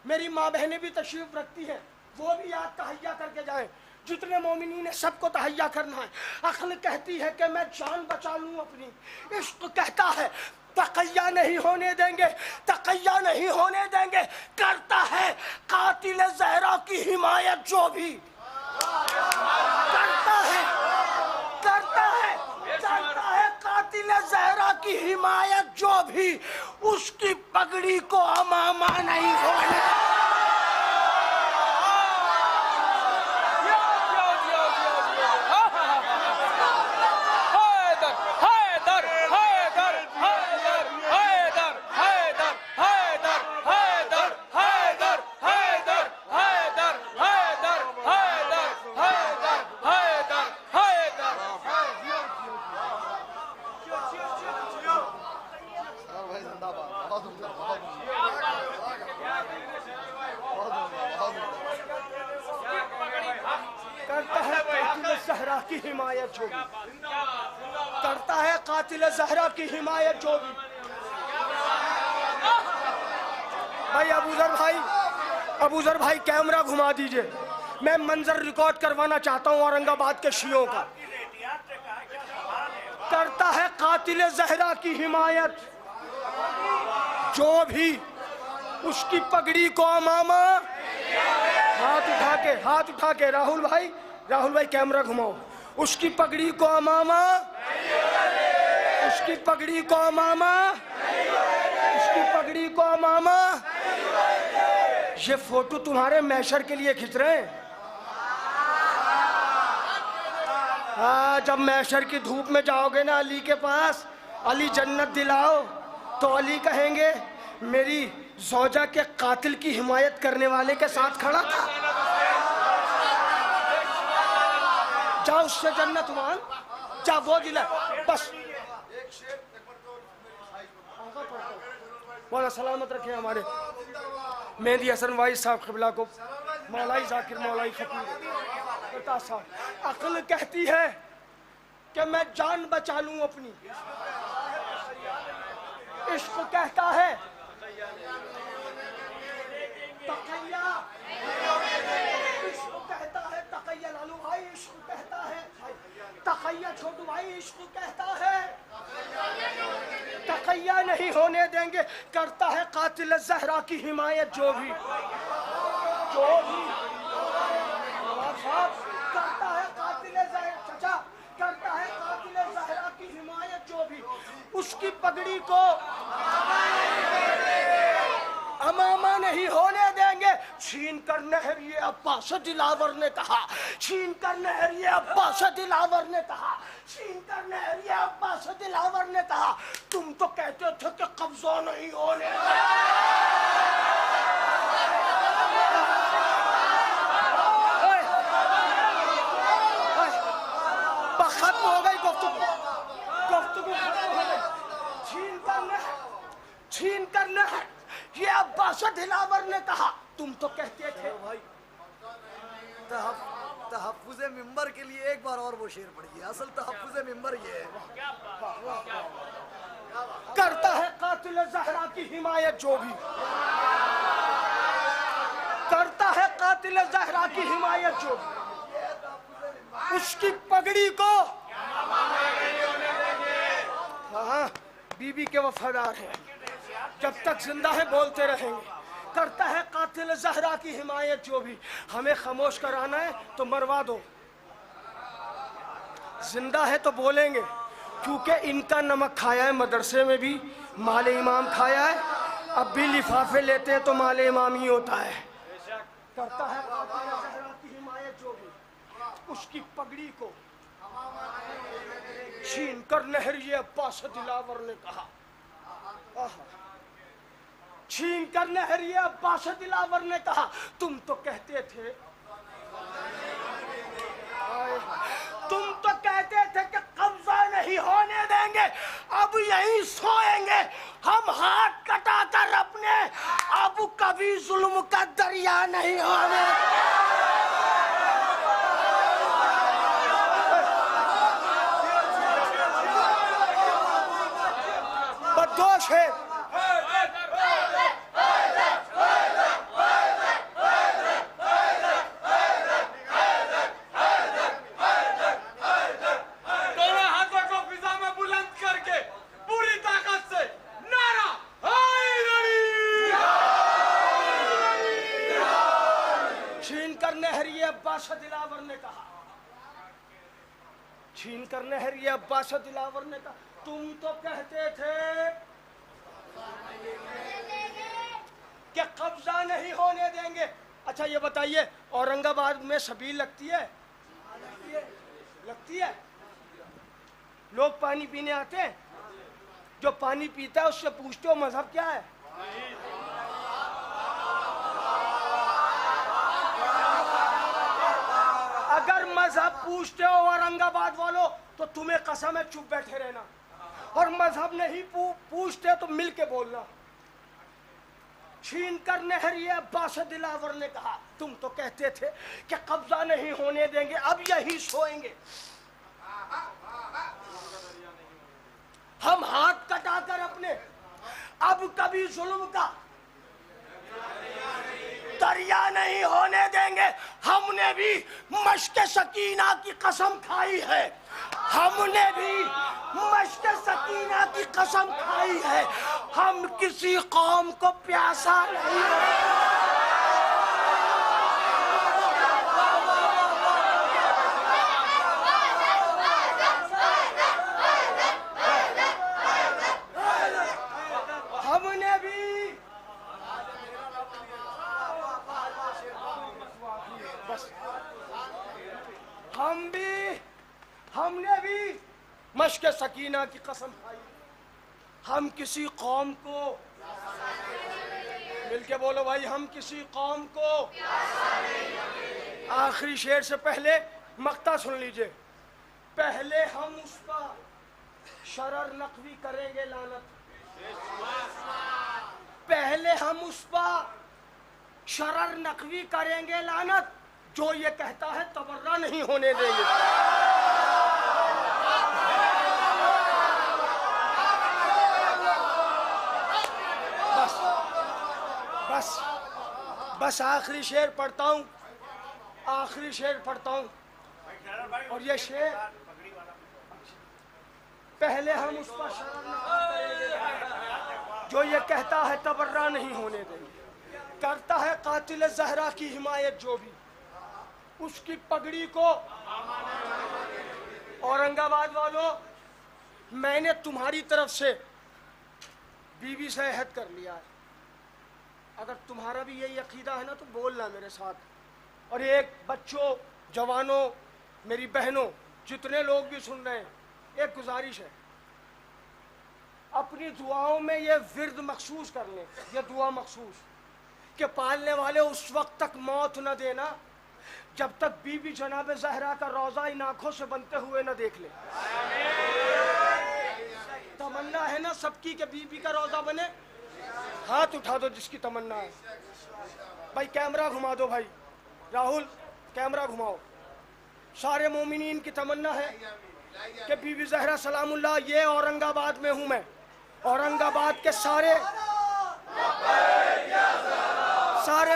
मेरी माँ बहनें भी तशरीफ रखती हैं, वो भी याद तहैया करके जाएं। जितने मोमिनीन है सबको तहैया करना है। अक्ल कहती है कि मैं जान बचा लूं अपनी। इश्क कहता है तकैया नहीं होने देंगे, तकैया नहीं होने देंगे। करता है कातिल ज़हरा की हिमायत जो भी करता है कातिल ज़हरा की हिमायत जो भी, उसकी पगड़ी को अमामा नहीं होने। की हिमायत जो भी करता है, कातिल ज़हरा की हिमायत जो भी। भाई अबूजर भाई कैमरा घुमा दीजिए, मैं मंजर रिकॉर्ड करवाना चाहता हूं औरंगाबाद के शियों का। करता है कातिल ज़हरा की हिमायत जो भी, उसकी पगड़ी को अमामा। हाथ उठा के राहुल भाई राहुल भाई कैमरा घुमाओ। उसकी पगड़ी को अमामा, उसकी पगड़ी को अमामा, उसकी पगड़ी को अमामा। ये फोटो तुम्हारे मैशर के लिए खींच रहे हैं। हाँ, जब मैशर की धूप में जाओगे ना अली के पास, अली जन्नत दिलाओ, तो अली कहेंगे मेरी ज़ौजा के कातिल की हिमायत करने वाले के साथ खड़ा था। जा उससे जन्नत मांग, जा वो दिला। बस मौला सलामत रखे हमारे मेहंदी हसन वाइस साहब क़िबला को, मौलाई जाकिर, मौलाई फकीर साहब। अक्ल कहती है कि मैं जान बचा लूं अपनी, इश्क कहता है तक़ैया, इश्क कहता है तक़ैया। लालू भाई इश्क कहता है तक़ैया, छोटू भाई इश्क कहता है तक़ैया नहीं होने देंगे। करता है कातिल ज़हरा की हिमायत जो भी करता है कातिल ज़हरा, करता है कातिल ज़हरा की हिमायत जो भी, उसकी पगड़ी को अमामा नहीं होने देंगे। छीन कर नहरिए अब्बास दिलावर ने कहा, छीन कर नहरिए अब्बास दिलावर ने कहा, छीन कर नहरिए अब्बास दिलावर ने कहा। तुम तो कहते थे कि कब्जा नहीं होने। खत्म हो गई गुफ्तगू, गुफ्तगू खत्म हो गई। छीन कर नहर ये अब्बास दिलावर ने कहा। तुम तो कहते थे भाई तहफ़्फ़ुज़े मिंबर के लिए एक बार और वो शेर पढ़िए। असल तहफ़्फ़ुज़े मिंबर ये है, करता है कातिल ज़हरा की हिमायत जो भी, करता है कातिल ज़हरा की हिमायत जो भी, उसकी पगड़ी को हाँ बीबी के वफादार हैं, जब तक जिंदा है बोलते रहेंगे। करता है कातिल ज़हरा की हिमायत जो भी। हमें खामोश कराना है तो मरवा दो, जिंदा है तो बोलेंगे, क्योंकि इनका नमक खाया है मदरसे में भी, माल इमाम खाया है, अब भी लिफाफे लेते हैं तो माल इमाम ही होता है। करता है कातिल ज़हरा की हिमायत जो भी, उसकी पगड़ी को छीन कर नहरिए अब्बास दिलावर ने कहा। छीन कर नहरिए अब्बास दिलावर ने कहा। तुम तो कहते थे, तुम तो कहते थे कि कब्जा नहीं होने देंगे, अब यहीं सोएंगे हम हाथ कटा कर अपने, अब कभी जुल्म का दरिया नहीं होने। बदोश है दोनों हाथों को फिजा में बुलंद करके पूरी ताकत से नारा हैदरी। छीन कर नहरिए अब्बास दिलावर ने कहा, छीन कर नहरिए अब्बास दिलावर ने कहा। तुम तो कहते थे कि कब्जा नहीं होने देंगे। अच्छा ये बताइए, औरंगाबाद में शबील लगती है? लगती है। लोग पानी पीने आते हैं, जो पानी पीता है उससे पूछते हो मजहब क्या है? अगर मजहब पूछते हो औरंगाबाद वालों तो तुम्हें कसम है चुप बैठे रहना, और मजहब नहीं पूछते तो मिल के बोलना। छीन कर नहरिए अब्बास दिलावर ने कहा। तुम तो कहते थे कि कब्जा नहीं होने देंगे, अब यही सोएंगे। हम हाथ कटाकर अपने, अब कभी जुल्म का दरिया नहीं होने देंगे। हमने भी मश्क सकीना की कसम खाई है, हमने भी मश्क सकीना की कसम खाई है, हम किसी कौम को प्यासा नहीं। जोश के सकीना की कसम खाई, हम किसी कौम को, मिलके बोलो भाई, हम किसी कौम को। आखिरी शेर से पहले मक्ता सुन लीजिए। पहले हम उस पर शरर नकवी करेंगे लानत, पहले हम उस पर शरर नकवी करेंगे लानत, जो ये कहता है तबर्रा नहीं होने देंगे। बस बस बस आखिरी शेर पढ़ता हूँ, आखिरी शेर पढ़ता हूँ। और ये शेर, पहले हम उस पर शर्म जो ये कहता है तबर्रा नहीं होने देंगे, करता है कातिल ज़हरा की हिमायत जो भी, उसकी पगड़ी को। औरंगाबाद वालों, मैंने तुम्हारी तरफ से बीवी से अहद कर लिया है, अगर तुम्हारा भी यही अकीदा है ना तो बोलना मेरे साथ। और एक बच्चों, जवानों, मेरी बहनों, जितने लोग भी सुन रहे हैं, एक गुजारिश है, अपनी दुआओं में ये विर्द मखसूस कर लें, ये दुआ मखसूस कि पालने वाले उस वक्त तक मौत न देना जब तक बीबी जनाब ज़हरा का रोज़ा इन आँखों से बनते हुए न देख ले। तमन्ना है ना सबकी कि बीबी का रोज़ा बने? हाथ उठा दो जिसकी तमन्ना है। भाई कैमरा घुमा दो, भाई राहुल कैमरा घुमाओ। सारे मोमिनीन की तमन्ना है कि बीबी ज़हरा सलामुल्लाह, ये औरंगाबाद में हूँ मैं, औरंगाबाद के सारे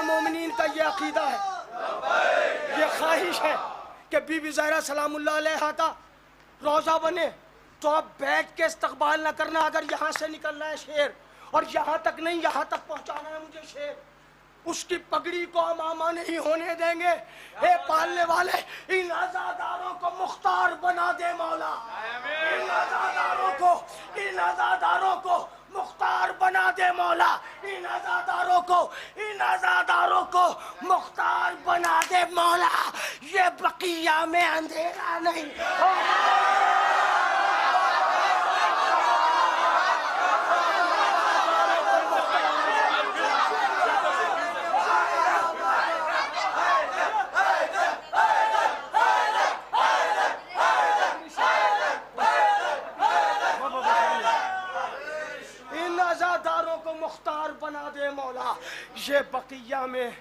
मोमिनीन का ये अकीदा है, ये ख्वाहिश है कि बीबी ज़हरा सलामुल्लाह अलैहा का रोज़ा बने। तो अब बैठ के इस्तकबाल ना करना, अगर यहाँ से निकल रहा है शेर और यहाँ तक नहीं, यहाँ तक पहुँचाना है मुझे शेर, उसकी पगड़ी को अमामा नहीं होने देंगे। हे पालने वाले, इन आजादारों को मुख्तार बना दे मौला, इन आजादारों को मुख्तार बना दे मौला, इन आजादारों को मुख्तार बना दे मौला। ये बकिया में अंधेरा नहीं। मुख्तार बना दे मौला, ये बकिया में,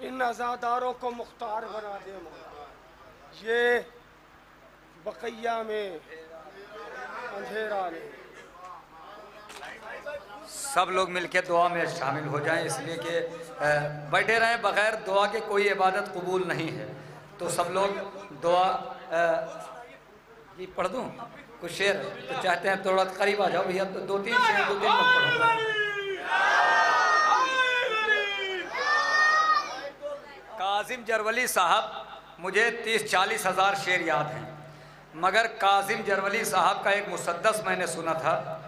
इन आजादारों को मुख्तार बना दे मौला, ये बकैया में अंधेरा नहीं। सब लोग मिलकर दुआ में शामिल हो जाएं, इसलिए कि बैठे रहें बगैर दुआ के कोई इबादत कबूल नहीं है। तो सब लोग दुआ ये पढ़ दूं कुछ शेर, तो चाहते हैं थोड़ा करीब आ जाओ भैया, तो दो तीन शेर मैं पढ़ूंगा। काजिम जरवली साहब, मुझे 30-40 हज़ार शेर याद हैं, मगर काजिम जरवली साहब का एक मुसद्दस मैंने सुना था।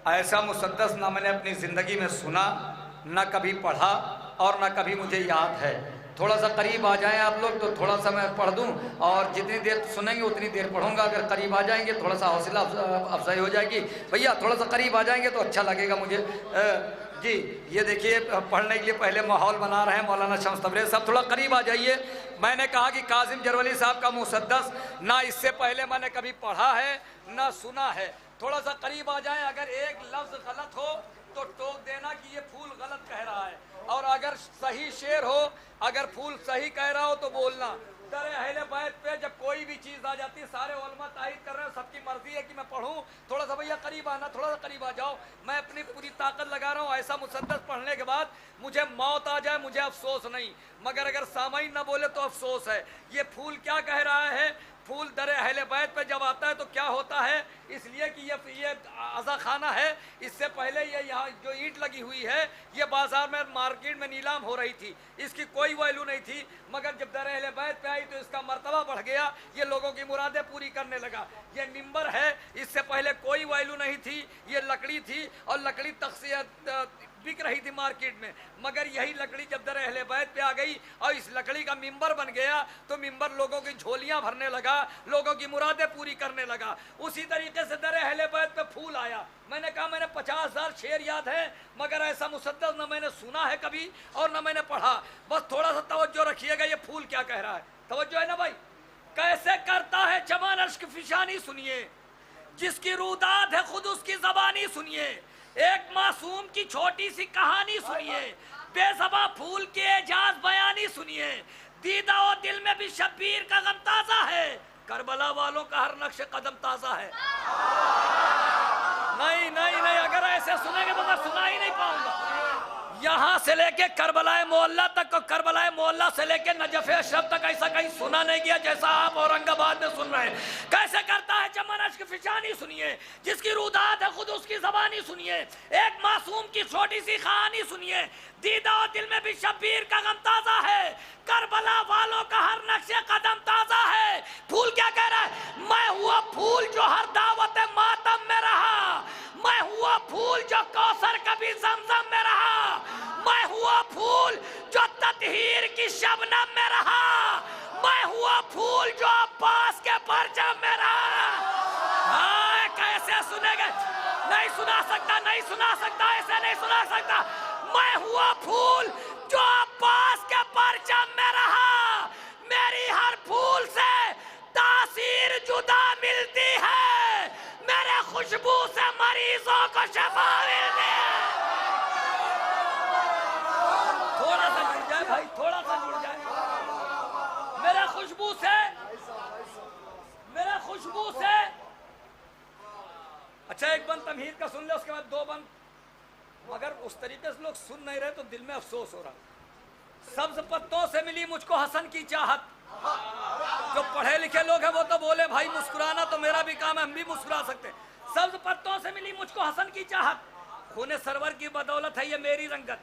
ऐसा मुसद्दस ना मैंने अपनी ज़िंदगी में सुना, ना कभी पढ़ा और ना कभी मुझे याद है। थोड़ा सा करीब आ जाएं आप लोग तो थोड़ा सा मैं पढ़ दूं, और जितनी देर सुनेंगे उतनी देर पढ़ूंगा। अगर करीब आ जाएंगे थोड़ा सा हौसला अफजाई हो जाएगी। भैया थोड़ा सा करीब आ जाएंगे तो अच्छा लगेगा मुझे। जी ये देखिए, पढ़ने के लिए पहले माहौल बना रहे हैं मौलाना शम्स तबरेज़ साहब, थोड़ा करीब आ जाइए। मैंने कहा कि काजिम जरवली साहब का मुसद्दस ना इससे पहले मैंने कभी पढ़ा है ना सुना है। थोड़ा सा करीब आ जाएं, अगर एक लफ्ज़ गलत हो तो टोक देना कि ये फूल गलत कह रहा है, और अगर सही शेर हो, अगर फूल सही कह रहा हो तो बोलना। दर अहले बैत पे जब कोई भी चीज़ आ जाती है, सारे उलमा तायद कर रहे हैं, सबकी मर्जी है कि मैं पढ़ूं। थोड़ा सा भैया करीब आना, थोड़ा सा करीब आ जाओ। मैं अपनी पूरी ताकत लगा रहा हूँ। ऐसा मुसद्दस पढ़ने के बाद मुझे मौत आ जाए मुझे अफसोस नहीं, मगर अगर सामईन न बोले तो अफसोस है। ये फूल क्या कह रहा है? फूल दर अहले बैत पे जब आता है तो क्या होता है, इसलिए कि ये अज़ा खाना है। इससे पहले ये यहाँ जो ईंट लगी हुई है ये बाजार में मार्केट में नीलाम हो रही थी, इसकी कोई वैल्यू नहीं थी, मगर जब दर अहले बैत पे आई तो इसका मर्तबा बढ़ गया, ये लोगों की मुरादें पूरी करने लगा। ये मिंबर है, इससे पहले कोई वैल्यू नहीं थी, ये लकड़ी थी और लकड़ी बिक रही थी मार्केट में, मगर यही लकड़ी जब दर अहले बैत पे आ गई और इस लकड़ी का मिंबर बन गया तो मिंबर लोगों की झोलियां भरने लगा, लोगों की मुरादें पूरी करने लगा। उसी तरीके से दर अहले बैत पे फूल आया। मैंने कहा मैंने 50,000 शेर याद है, मगर ऐसा मुसद्दस न मैंने सुना है कभी और न मैंने पढ़ा। बस थोड़ा सा तवज्जो रखिएगा, ये फूल क्या कह रहा है, तवज्जो है ना भाई। कैसे करता है चमन अश्क फिशानी सुनिए, जिसकी रूदात है खुद उसकी जबानी सुनिए, एक मासूम की छोटी सी कहानी सुनिए, बेज़बा फूल के एजाज बयानी सुनिए, दीदा और दिल में भी शब्बीर का गम ताजा है, करबला वालों का हर नक्श कदम ताजा है। नहीं नहीं नहीं, अगर ऐसे सुनेंगे तो मैं सुना ही नहीं पाऊंगा। यहाँ से लेके करबलाए मोहल्ला तक और करबलाए मोहल्ला से लेके नजफ़ अशरफ तक ऐसा कहीं सुना नहीं गया जैसा आप औरंगाबाद में सुन रहे हैं। कैसे करता है चमन अश्क फिशानी सुनिए, जिसकी रूदात है खुद उसकी जबानी सुनिए, एक मासूम की छोटी सी कहानी सुनिए, दीदा और दिल में भी शब्बीर का गम ताजा है, करबला वालों का हर नक्शे कदम ताजा है। फूल क्या कह रहा है, मैं हुआ फूल जो हर दावत मातम में रहा, मैं हुआ फूल जो कौसर कभी जमजम में रहा, मैं हुआ फूल जो ततहीर की शबनम में रहा, मैं हुआ फूल जो अब्बास के परचम में रहा। हाँ, कैसे सुनेंगे, नहीं सुना सकता, नहीं सुना सकता, ऐसे नहीं सुना सकता। मैं हुआ फूल जो अब्बास के परचम में रहा, मेरी हर फूल से तासीर जुदा मिलती है, मेरे खुशबू से मरीजों को शफा मिलती है। थोड़ा सा जुड़ जाए भाई, थोड़ा सा जुड़ जाए, मेरे खुशबू से, मेरे खुशबू से। अच्छा एक बंद तमहीद का सुन ले, उसके बाद दो बंद, मगर उस तरीके से लोग सुन नहीं रहे तो दिल में अफसोस हो रहा। सब्ज पत्तों से मिली मुझको हसन की चाहत, जो पढ़े लिखे लोग हैं वो तो बोले भाई मुस्कुराना तो मेरा भी काम है, हम भी मुस्कुरा सकते। सब्ज पत्तों से मिली मुझको हसन की चाहत, खूने सरवर की बदौलत है ये मेरी रंगत,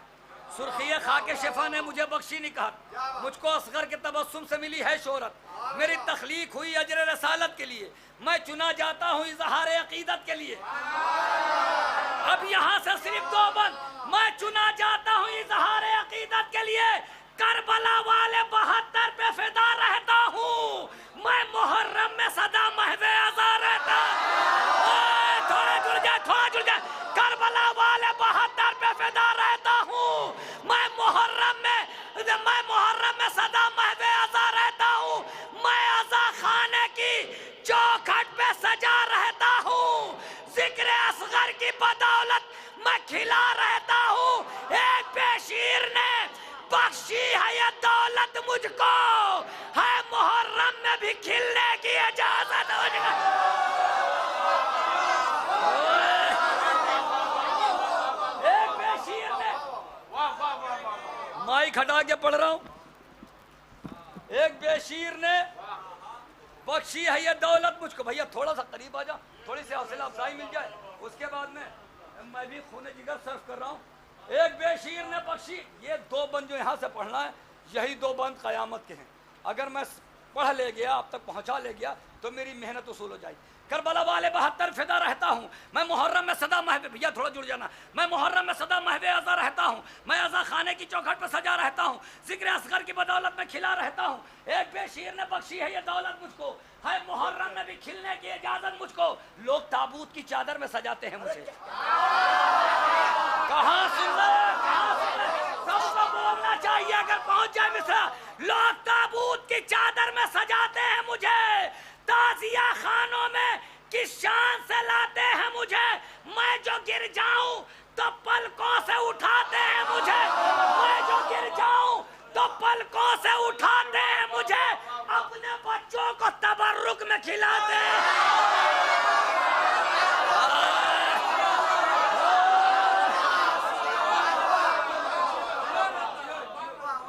सुर्खिये खाके शिफा ने मुझे बख्शी निकाह, मुझको असगर के तबस्सुम से मिली है शोहरत, मेरी तख्लीक हुई अजर रसालत के लिए, मैं चुना जाता हूँ इजहार अकीदत के लिए। अब यहाँ से सिर्फ दो बंद, मैं चुना जाता हूँ इजहार अकीदत के लिए, करबला वाले 72 पे फिदा रहता हूँ, मैं मुहर्रम में सदा महवे अज़ा रहता। थोड़ा जुड़ जाए, थोड़ा जुड़ जाए, करबला वाले 72 पे फिदा रहता हूँ, मैं मुहर्रम में सदा महवे अज़ा रहता हूँ, मैं अज़ा खाने की चौखट पे सजा रहता हूँ, जिक्र असगर की बदौलत मैं खिला रहता हूँ, एक बेशीर ने बख्शी है ये दौलत मुझको, है मुहर्रम में भी खिलने की इजाजत मुझको। एक बेशीर ने, माइक हटा के पढ़ रहा हूँ, एक बेशीर ने बख्शी है ये दौलत मुझको। भैया थोड़ा सा करीब आ जा, थोड़ी सी हौसला अफजाई मिल जाए, उसके बाद में मैं भी खूने जिगर सर्व कर रहा हूँ। एक बेशीर ने बख्शी, ये दो बंद जो यहाँ से पढ़ना है, यही दो बंद क़यामत के हैं। अगर मैं पढ़ ले गया, आप तक पहुँचा ले गया तो मेरी मेहनत उसूल हो जाएगी। करबला वाले 72 फिदा रहता हूँ, मैं मुहर्रम में सदा महवे, भैया थोड़ा जुड़ जाना, मैं मुहर्रम में सदा महवे अज़ा रहता हूँ, मैं अज़ा खाने की चौखट पर सजा रहता हूँ, जिक्र असगर की बदौलत में खिला रहता हूँ, एक बेशीर ने बख्शी है ये दौलत मुझको, है मुहर्रम में भी खिलने की इजाजत मुझको, लोग ताबूत की चादर में सजाते हैं मुझे। कहाँ सुन रहे, कहाँ सुन रहे, सबको बोलना चाहिए अगर पहुंच जाए मिस्रा, लोग ताबूत की चादर में सजाते हैं मुझे, ताजिया खानों में किस शान से लाते हैं मुझे, मैं जो गिर जाऊं तो पलकों से उठाते हैं मुझे, मैं जो गिर जाऊं तो पलकों से उठाते हैं मुझे, अपने बच्चों को तबर्रुक में खिलाते हैं।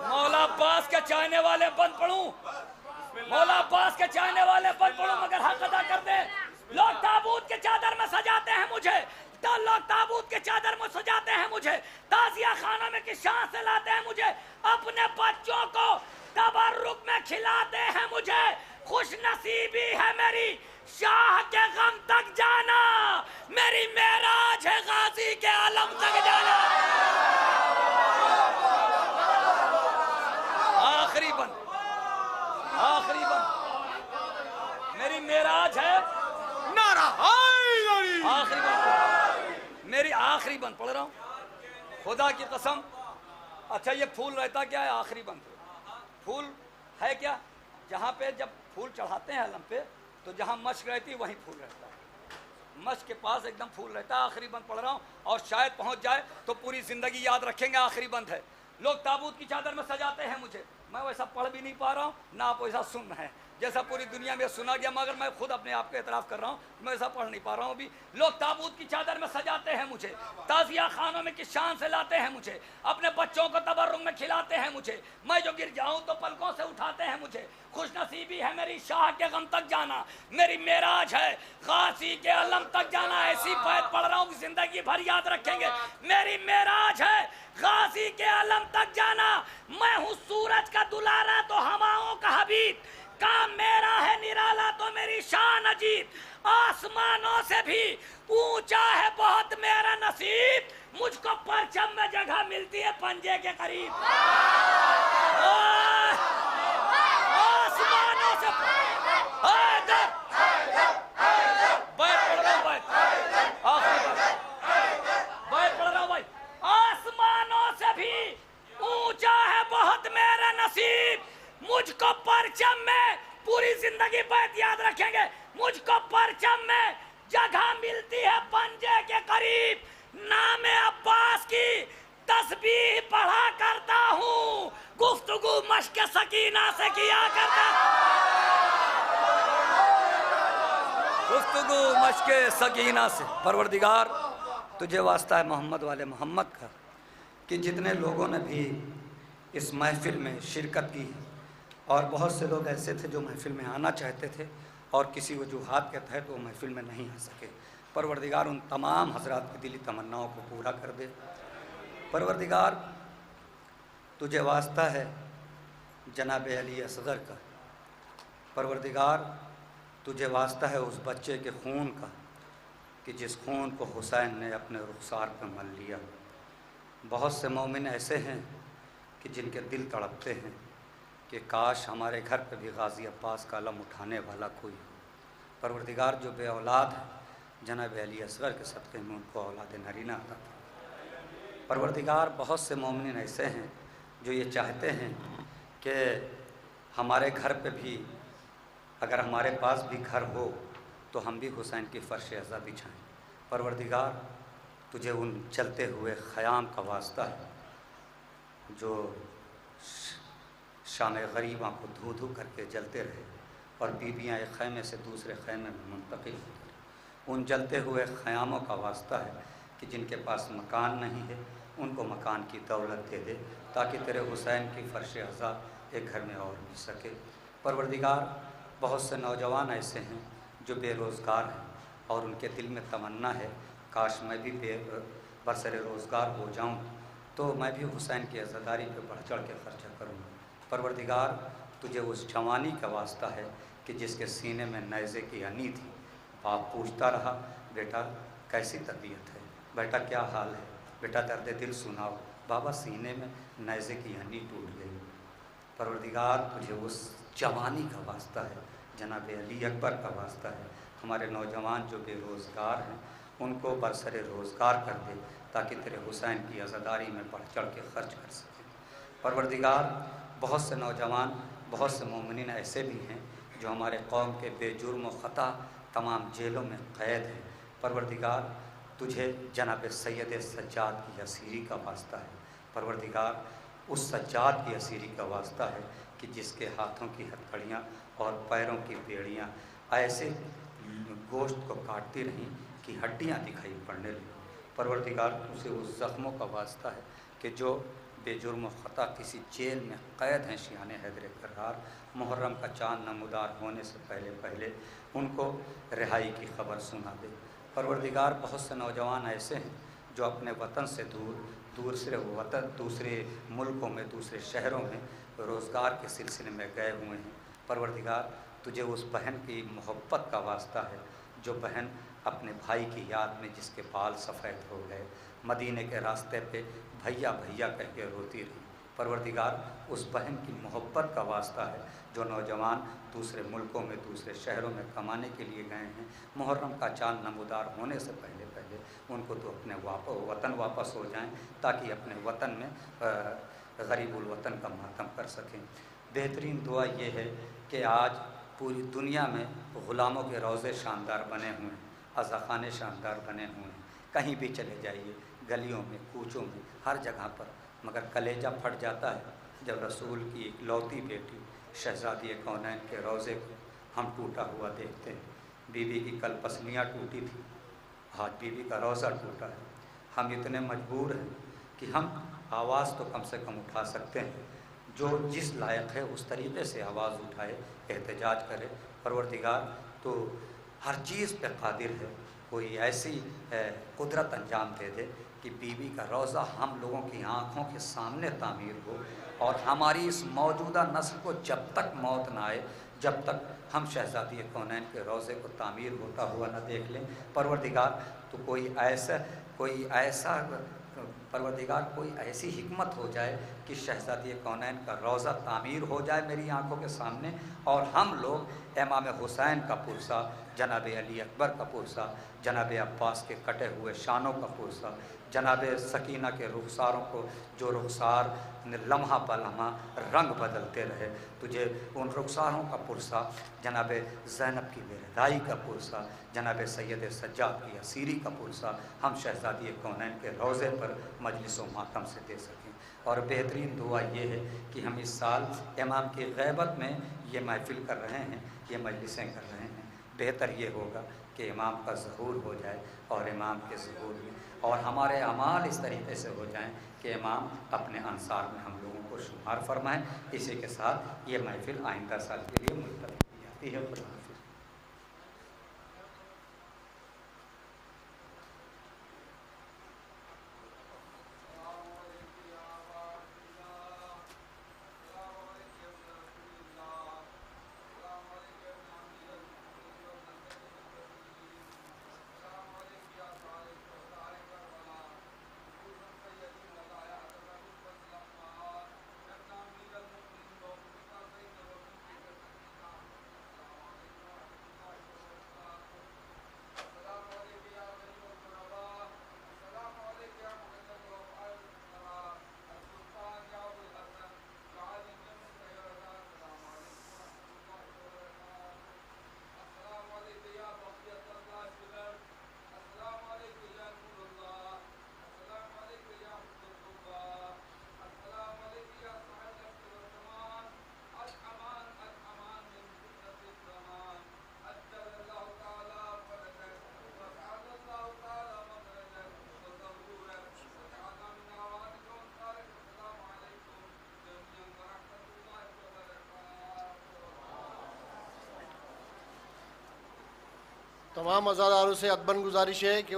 मौला अब्बास के चाहने वाले बंद पढ़ूं, मौला अब्बास के चाहने वाले बन पड़ो मगर हक अदा कर दे। लोग ताबूत के चादर में सजाते हैं मुझे, लोग ताबूत के चादर में सजाते हैं मुझे, ताजिया खाना में की शान से लाते हैं मुझे, अपने बच्चों को तबर्रुक में खिलाते हैं मुझे। खुश नसीबी है मेरी शाह के गम तक जाना, मेरी मेराज है गाजी के आलम तक जाना। आखिरी बंद, आखिरी बंद मेरी मेराज है नारा, आखिरी बंद मेरी आखिरी बंद पढ़ रहा हूँ खुदा की कसम। अच्छा ये फूल रहता क्या है? आखिरी बंद फूल है क्या? जहाँ पे जब फूल चढ़ाते हैं अलम पे तो जहाँ मश्क रहती है वहीं फूल रहता है, मश्क के पास एकदम फूल रहता है। आखिरी बंद पढ़ रहा हूँ और शायद पहुँच जाए तो पूरी जिंदगी याद रखेंगे। आखिरी बंद है। लोग ताबूत की चादर में सजाते हैं मुझे, मैं वैसा पढ़ भी नहीं पा रहा हूँ ना आप वैसा सुन रहे हैं जैसा पूरी दुनिया में सुना गया, मगर मैं खुद अपने आप को एतराफ़ कर रहा हूँ मैं वैसा पढ़ नहीं पा रहा हूँ अभी। लोग ताबूत की चादर में सजाते हैं मुझे, ताजिया खानों में किस शान से लाते हैं मुझे, अपने बच्चों को तबर्रुक में खिलाते हैं मुझे, मैं जो गिर जाऊँ तो पलकों से उठाते हैं मुझे। खुश नसीबी है मेरी शाह के गम तक जाना, मेरी मेराज है गाजी के अलम तक जाना। ऐसी बैत पढ़ रहा हूँ कि जिंदगी भर याद रखेंगे। मेरी मेराज है गाजी के अलम तक जाना, मैं हूँ सूरज का दुलारा तो हवाओं का हबीब, काम मेरा है निराला तो मेरी शान अजीब, आसमानों से भी ऊंचा है बहुत मेरा नसीब, मुझको परचम में जगह मिलती है पंजे के करीब। आसमानों से आसमानों से भी ऊंचा है बहुत मेरा नसीब, मुझको परचम में पूरी जिंदगी बैत याद रखेंगे, मुझको परचम में जगह मिलती है पंजे के करीब, नाम अब्बास की तस्बीह पढ़ा करता हूँ, गुफ्तगू मश्क सकीना से किया करता, गुफ्तगू मश्क सकीना से। परवरदिगार तुझे वास्ता है मोहम्मद वाले मोहम्मद का कि जितने लोगों ने भी इस महफिल में शिरकत की है और बहुत से लोग ऐसे थे जो महफिल में आना चाहते थे और किसी वजूहात के तहत वो महफिल में नहीं आ सके, परवरदिगार उन तमाम हजरात की दिली तमन्नाओं को पूरा कर दे। परवरदिगार तुझे वास्ता है जनाब अली असगर का, परवरदिगार तुझे वास्ता है उस बच्चे के खून का कि जिस खून को हुसैन ने अपने रुखसार पर मल लिया। बहुत से मोमिन ऐसे हैं कि जिनके दिल तड़पते हैं कि काश हमारे घर पे भी गाज़ी अब्बास का अलम उठाने वाला कोई हो। परवरदिगार जो बे औलाद है जनाब अली असगर के सदक़े में उनको औलाद नरीना अता फरमा। परवरदिगार बहुत से मोमिन ऐसे हैं जो ये चाहते हैं कि हमारे घर पे भी अगर हमारे पास भी घर हो तो हम भी हुसैन की फ़र्श अज़ा बिछाएँ। परवरदिगार तुझे उन चलते हुए ख़याम का वास्ता है जो शाम गरीबा को धू धू करके जलते रहे और बीबियाँ एक खैमे से दूसरे खैमे में मुंतकिल होती रही। उन जलते हुए ख़यामों का वास्ता है कि जिनके पास मकान नहीं है उनको मकान की दौलत दे दे ताकि तेरे हुसैन की फ़र्श अज़ा एक घर में और मिल सके। परवरदिगार बहुत से नौजवान ऐसे हैं जो बेरोज़गार हैं और उनके दिल में तमन्ना है काश मैं भी बरसरे रोज़गार हो जाऊं तो मैं भी हुसैन की अज़ादारी पे बढ़ चढ़ के खर्चा करूँ। परवरदिगार तुझे उस जवानी का वास्ता है कि जिसके सीने में नैज़े की हनी थी। बाप पूछता रहा बेटा कैसी तबीयत है, बेटा क्या हाल है, बेटा दर्द दिल सुनाओ, बाबा सीने में नैज़े की हनी टूट गई। परवरदिगार तुझे उस जवानी का वास्ता है, जनाब अली अकबर का वास्ता है, हमारे नौजवान जो बेरोज़गार हैं उनको बरसरे रोज़गार कर दे ताकि तेरे हुसैन की अज़ादारी में बढ़ चढ़ के खर्च कर सकें। परवरदिगार बहुत से नौजवान बहुत से मोमिनीन ऐसे भी हैं जो हमारे कौम के बेजुर्म व ख़ता तमाम जेलों में क़ैद हैं। परवरदिगार तुझे जनाब सैयद सज्जाद की असीरी का वास्ता है। परवरदिगार उस सज्जाद की असीरी का वास्ता है कि जिसके हाथों की हथकड़ियाँ और पैरों की बेड़ियाँ ऐसे गोश्त को काटती रहीं कि हड्डियाँ दिखाई पड़ने लगी। परवरदिगार तुझे उस ज़ख्मों का वास्ता है कि जो बेजुर्म ख़ता किसी जेल में क़ैद हैं शियाने हैदर करार, मुहर्रम का चाँद नमूदार होने से पहले पहले उनको रिहाई की खबर सुना दे। परवरदिगार, बहुत से नौजवान ऐसे हैं जो अपने वतन से दूसरे वतन, दूसरे मुल्कों में, दूसरे शहरों में रोज़गार के सिलसिले में गए हुए हैं। परवरदिगार, तुझे उस बहन की मोहब्बत का वास्ता है जो बहन अपने भाई की याद में जिसके बाल सफ़ेद हो गए, मदीने के रास्ते पे भैया भैया कह के रोती रही। परवरदिगार, उस बहन की मोहब्बत का वास्ता है जो नौजवान दूसरे मुल्कों में, दूसरे शहरों में कमाने के लिए गए हैं। मुहर्रम का चाँद नमूदार होने से पहले पहले उनको तो अपने वतन वापस हो जाएं ताकि अपने वतन में गरीबुल वतन का मातम कर सकें। बेहतरीन दुआ ये है कि आज पूरी दुनिया में ग़ुलामों के रोज़े शानदार बने हुए हैं, अज़ाख़ाने शानदार बने हुए हैं। कहीं भी चले जाइए, गलियों में, कूचों में, हर जगह पर, मगर कलेजा फट जाता है जब रसूल की इकलौती बेटी शहज़ादी कौनैन के रोज़े को हम टूटा हुआ देखते हैं। बीबी की कल पसलियाँ टूटी थी, आज बीबी का रोज़ा टूटा है। हम इतने मजबूर हैं कि हम आवाज़ तो कम से कम उठा सकते हैं, जो जिस लायक है उस तरीके से आवाज़ उठाए, एहतजाज करे। परवरदिगार तो हर चीज़ पे कादिर है, कोई ऐसी कुदरत अंजाम दे दे कि बीबी का रोज़ा हम लोगों की आँखों के सामने तामीर हो और हमारी इस मौजूदा नस्ल को जब तक मौत ना आए, जब तक हम शहज़ादी कौनैन के रोज़े को तामीर होता हुआ न देख लें। परवरदिगार तो कोई ऐसा परवरदिगार कोई ऐसी हिकमत हो जाए कि शहज़ादी कौनैन का रोज़ा तामीर हो जाए मेरी आंखों के सामने और हम लोग इमाम हुसैन का पुरसा, जनाब अली अकबर का पुरसा, जनाब अब्बास के कटे हुए शानों का पुरसा, जनाब सकीना के रुखसारों को जो रुखसार लम्हा ब लम्हा रंग बदलते रहे, तुझे उन रुखसारों का पुरसा, जनाब ज़ैनब की बेरदाई का पुरसा, जनाब सैयद सज्जाद की असीरी का पुरसा हम शहज़ादी कौनैन के रोज़े पर मजलिस व मातम से दे सकें। और बेहतरीन दुआ ये है कि हम इस साल इमाम की ग़ैबत में ये महफ़िल कर रहे हैं, ये मजलिसें कर रहे हैं। बेहतर ये होगा कि इमाम का ज़हूर हो जाए और इमाम के ज़हूर में और हमारे अमाल इस तरीके से हो जाएं कि इमाम अपने अंसार में हम लोगों को शुमार फरमाएं। इसी के साथ ये महफ़िल आइंदा साल के लिए मुलतवी की जाती है। खुदा हाफ़िज़। तमाम अज़ादारों से अदबन गुजारिश है कि